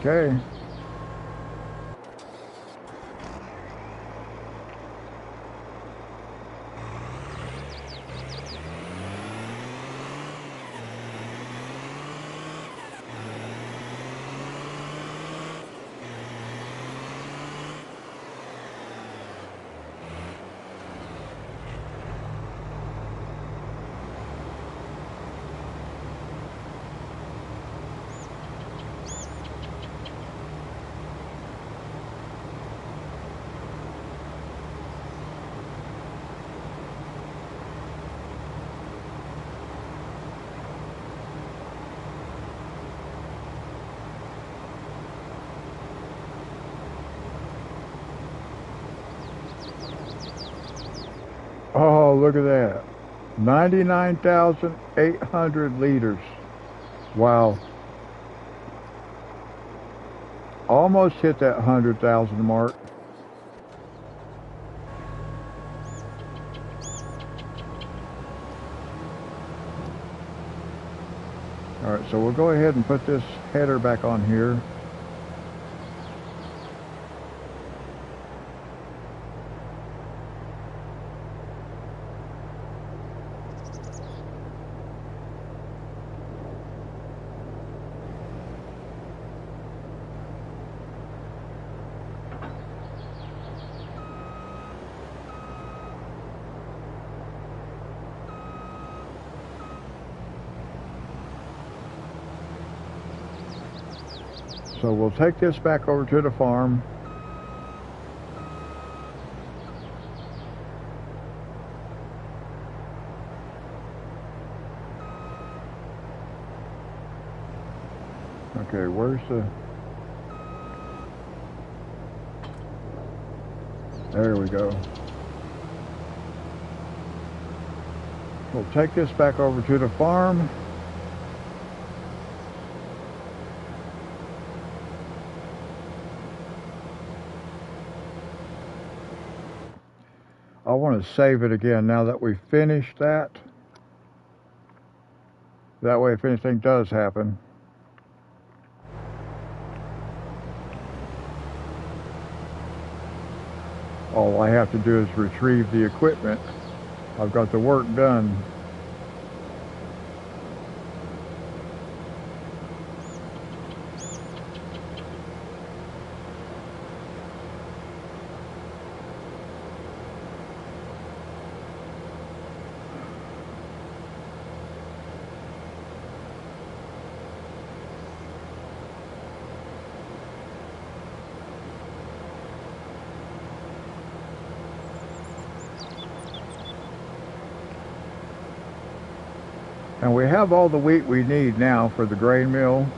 Okay. Oh, look at that. 99,800 liters. Wow. Almost hit that 100,000 mark. Alright, so we'll go ahead and put this header back on here. So we'll take this back over to the farm. Okay, where's the... There we go. We'll take this back over to the farm. I want to save it again now that we've finished that. That way if anything does happen. All I have to do is retrieve the equipment. I've got the work done. And we have all the wheat we need now for the grain mill.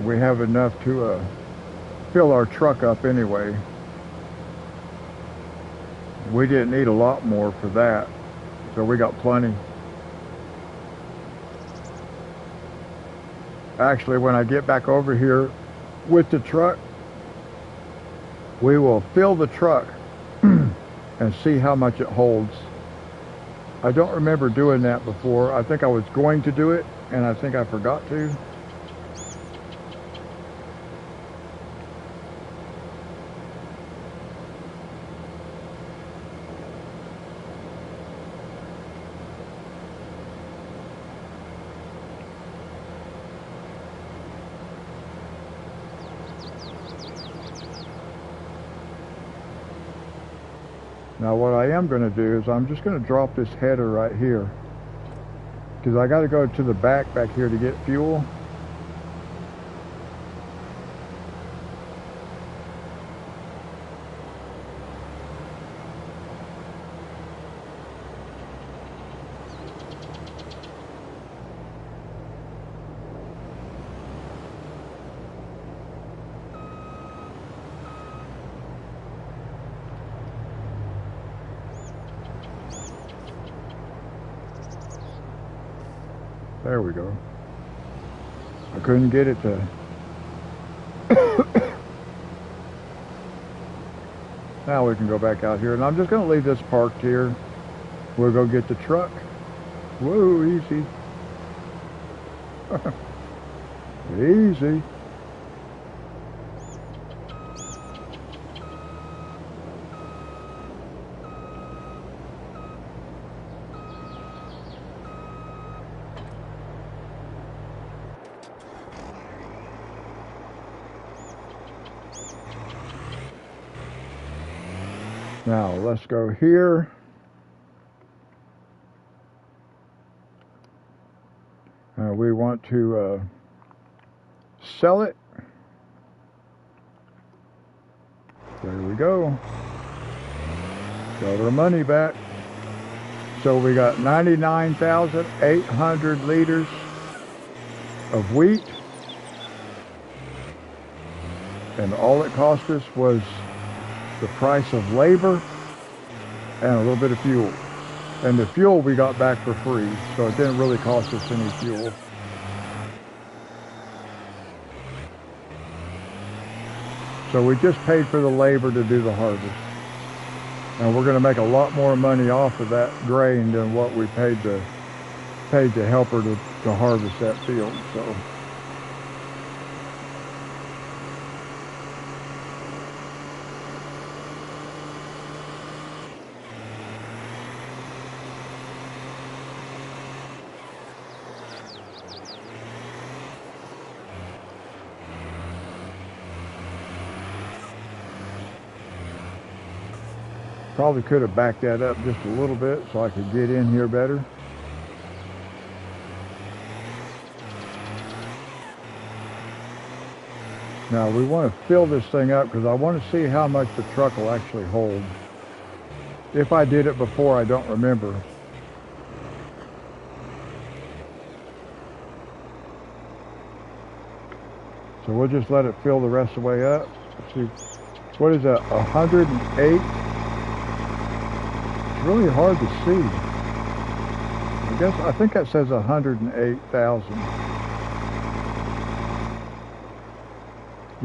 We have enough to fill our truck up anyway. We didn't need a lot more for that, so we got plenty. Actually, when I get back over here with the truck, we will fill the truck and see how much it holds. I don't remember doing that before. I think I was going to do it, and I think I forgot to. Now what I am going to do is I'm just going to drop this header right here, because I got to go to the back here to get fuel. There we go. I couldn't get it to... Now we can go back out here, and I'm just going to leave this parked here. We'll go get the truck. Whoa, easy. Easy. Now let's go here. We want to sell it. There we go. Got our money back. So we got 99,800 liters of wheat. And all it cost us was the price of labor and a little bit of fuel. And the fuel we got back for free, so it didn't really cost us any fuel. So we just paid for the labor to do the harvest. And we're going to make a lot more money off of that grain than what we paid the helper to harvest that field. So. Probably could have backed that up just a little bit so I could get in here better. Now we want to fill this thing up because I want to see how much the truck will actually hold. If I did it before, I don't remember. So we'll just let it fill the rest of the way up. Let's see, what is that, 108? It's really hard to see. I think that says 108,000.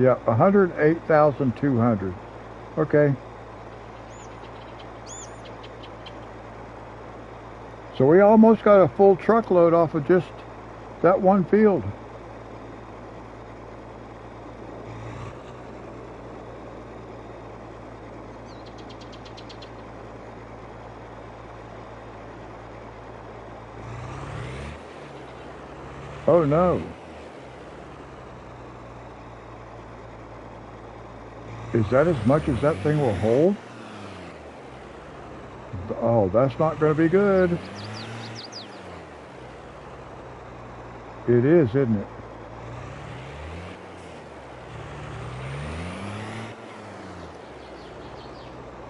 Yeah, 108,200. Okay. So we almost got a full truckload off of just that one field. Oh no. Is that as much as that thing will hold? Oh, that's not going to be good. It is, isn't it?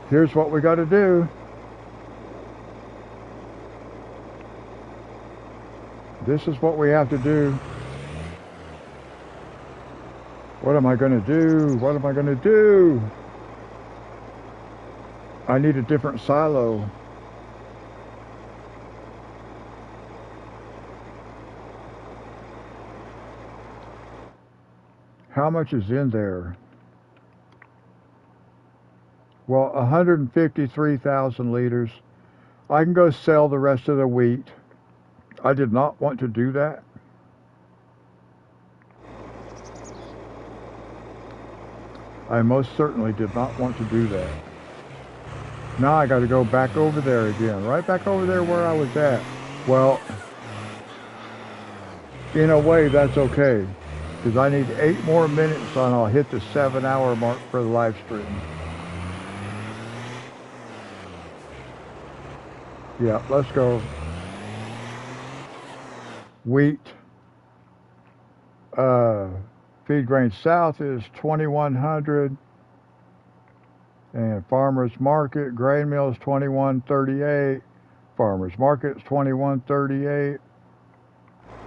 Here's what we got to do. This is what we have to do. What am I going to do? What am I going to do? I need a different silo. How much is in there? Well, 153,000 liters. I can go sell the rest of the wheat. I did not want to do that. I most certainly did not want to do that. Now I got to go back over there again. Right back over there where I was at. Well, in a way that's okay. Because I need 8 more minutes and I'll hit the 7-hour mark for the live stream. Yeah, let's go. Wheat. Feed grain south is 2,100. And farmers market, grain mill is 2,138. Farmers market is 2,138.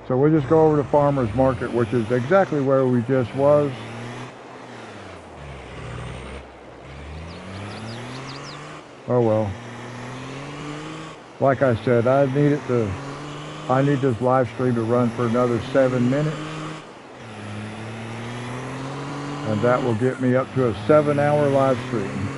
So we'll just go over to farmers market, which is exactly where we just was. Oh well. Like I said, I needed to I need this live stream to run for another 7 minutes, and that will get me up to a 7-hour live stream.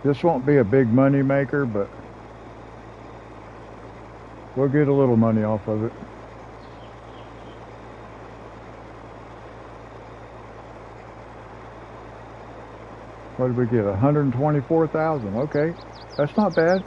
This won't be a big money maker, but we'll get a little money off of it. What did we get? 124,000. Okay, that's not bad.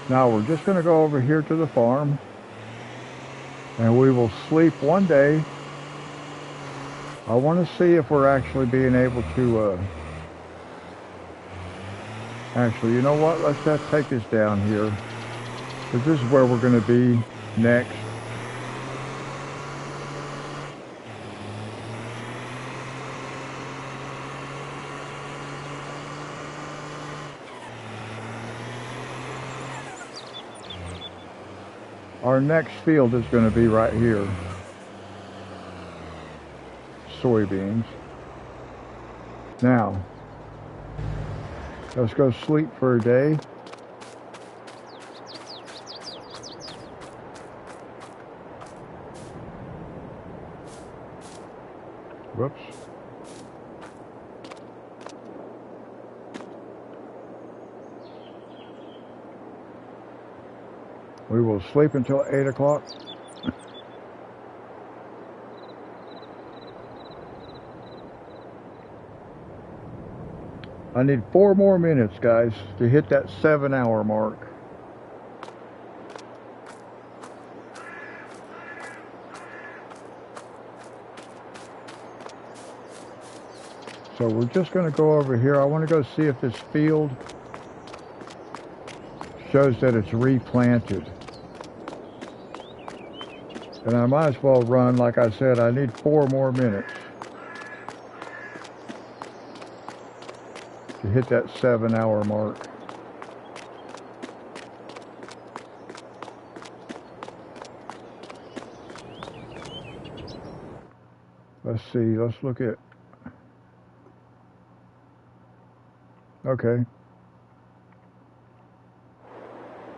Now we're just going to go over here to the farm, and we will sleep one day. I want to see if we're actually being able to, actually, you know what, let's just take this down here, because this is where we're going to be next. Our next field is going to be right here. Soybeans. Now, let's go sleep for a day. Whoops. We will sleep until 8 o'clock. I need 4 more minutes, guys, to hit that 7-hour mark. So we're just going to go over here. I want to go see if this field shows that it's replanted. And I might as well run, like I said, I need 4 more minutes to hit that 7-hour mark. Let's see, let's look at, okay.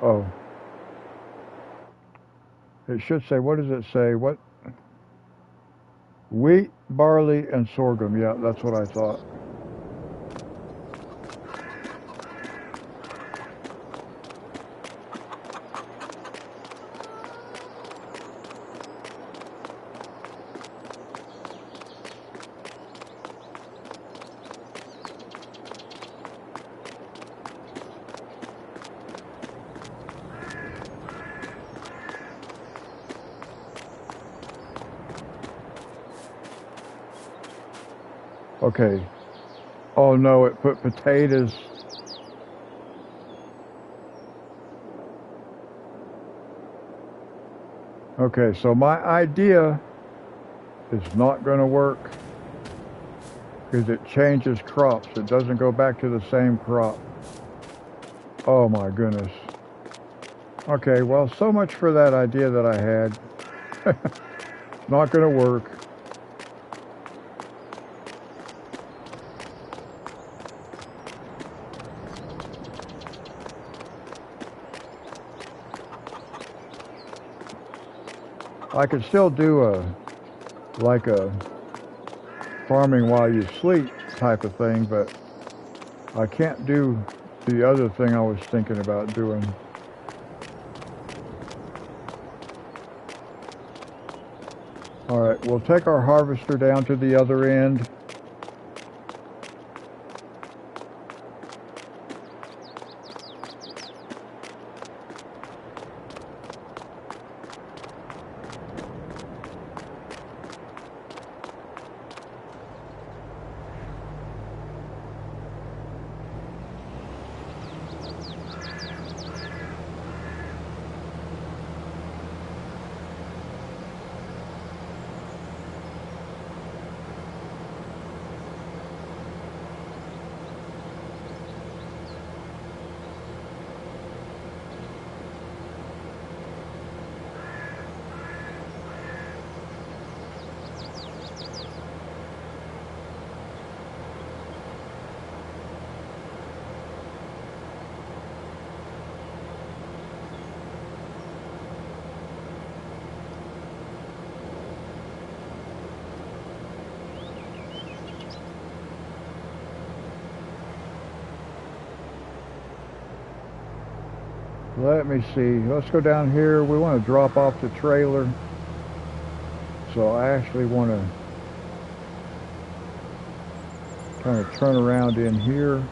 Oh. It should say, what does it say? What? Wheat, barley, and sorghum. Yeah, that's what I thought. Okay. Oh no, it put potatoes. Okay, so my idea is not going to work because it changes crops. It doesn't go back to the same crop. Oh my goodness. Okay, well, so much for that idea that I had. Not going to work. I could still do like a farming while you sleep type of thing, but I can't do the other thing I was thinking about doing. All right, we'll take our harvester down to the other end. Let me see. Let's go down here. We want to drop off the trailer. So I actually want to kind of turn around in here.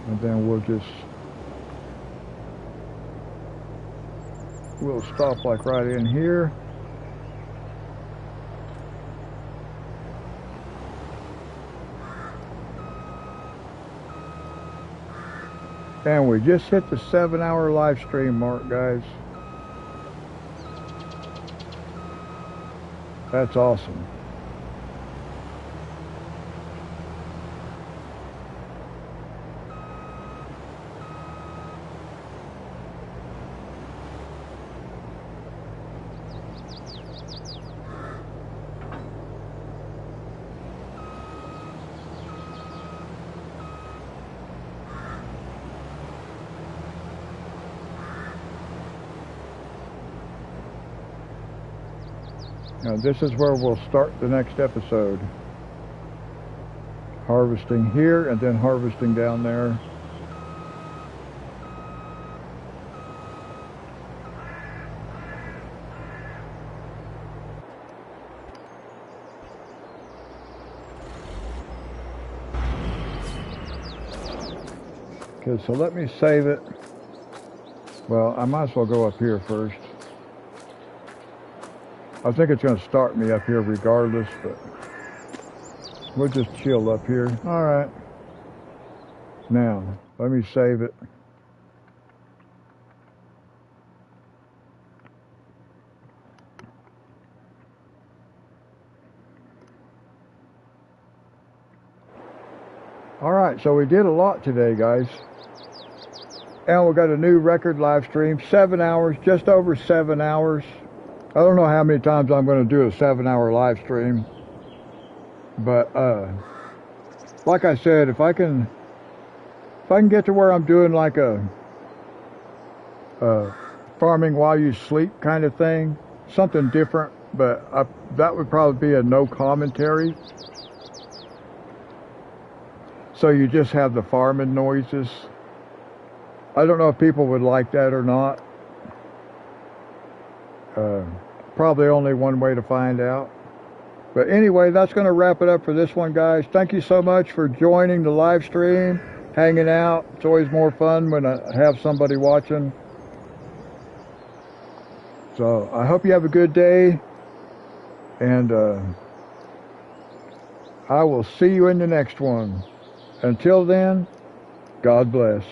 And then we'll stop like right in here. And we just hit the 7-hour live stream mark, guys. That's awesome. Now this is where we'll start the next episode. Harvesting here and then harvesting down there. Okay, so let me save it. Well, I might as well go up here first. I think it's going to start me up here regardless, but we'll just chill up here. All right. Now, let me save it. All right, so we did a lot today, guys. And we got a new record live stream, 7 hours, just over 7 hours. I don't know how many times I'm going to do a 7-hour live stream, but like I said, if I can get to where I'm doing like a farming while you sleep kind of thing, something different, but that would probably be a no commentary. So you just have the farming noises. I don't know if people would like that or not. Probably only one way to find out. But anyway, that's going to wrap it up for this one, guys. Thank you so much for joining the live stream, hanging out. It's always more fun when I have somebody watching. So I hope you have a good day, and I will see you in the next one. Until then, God bless.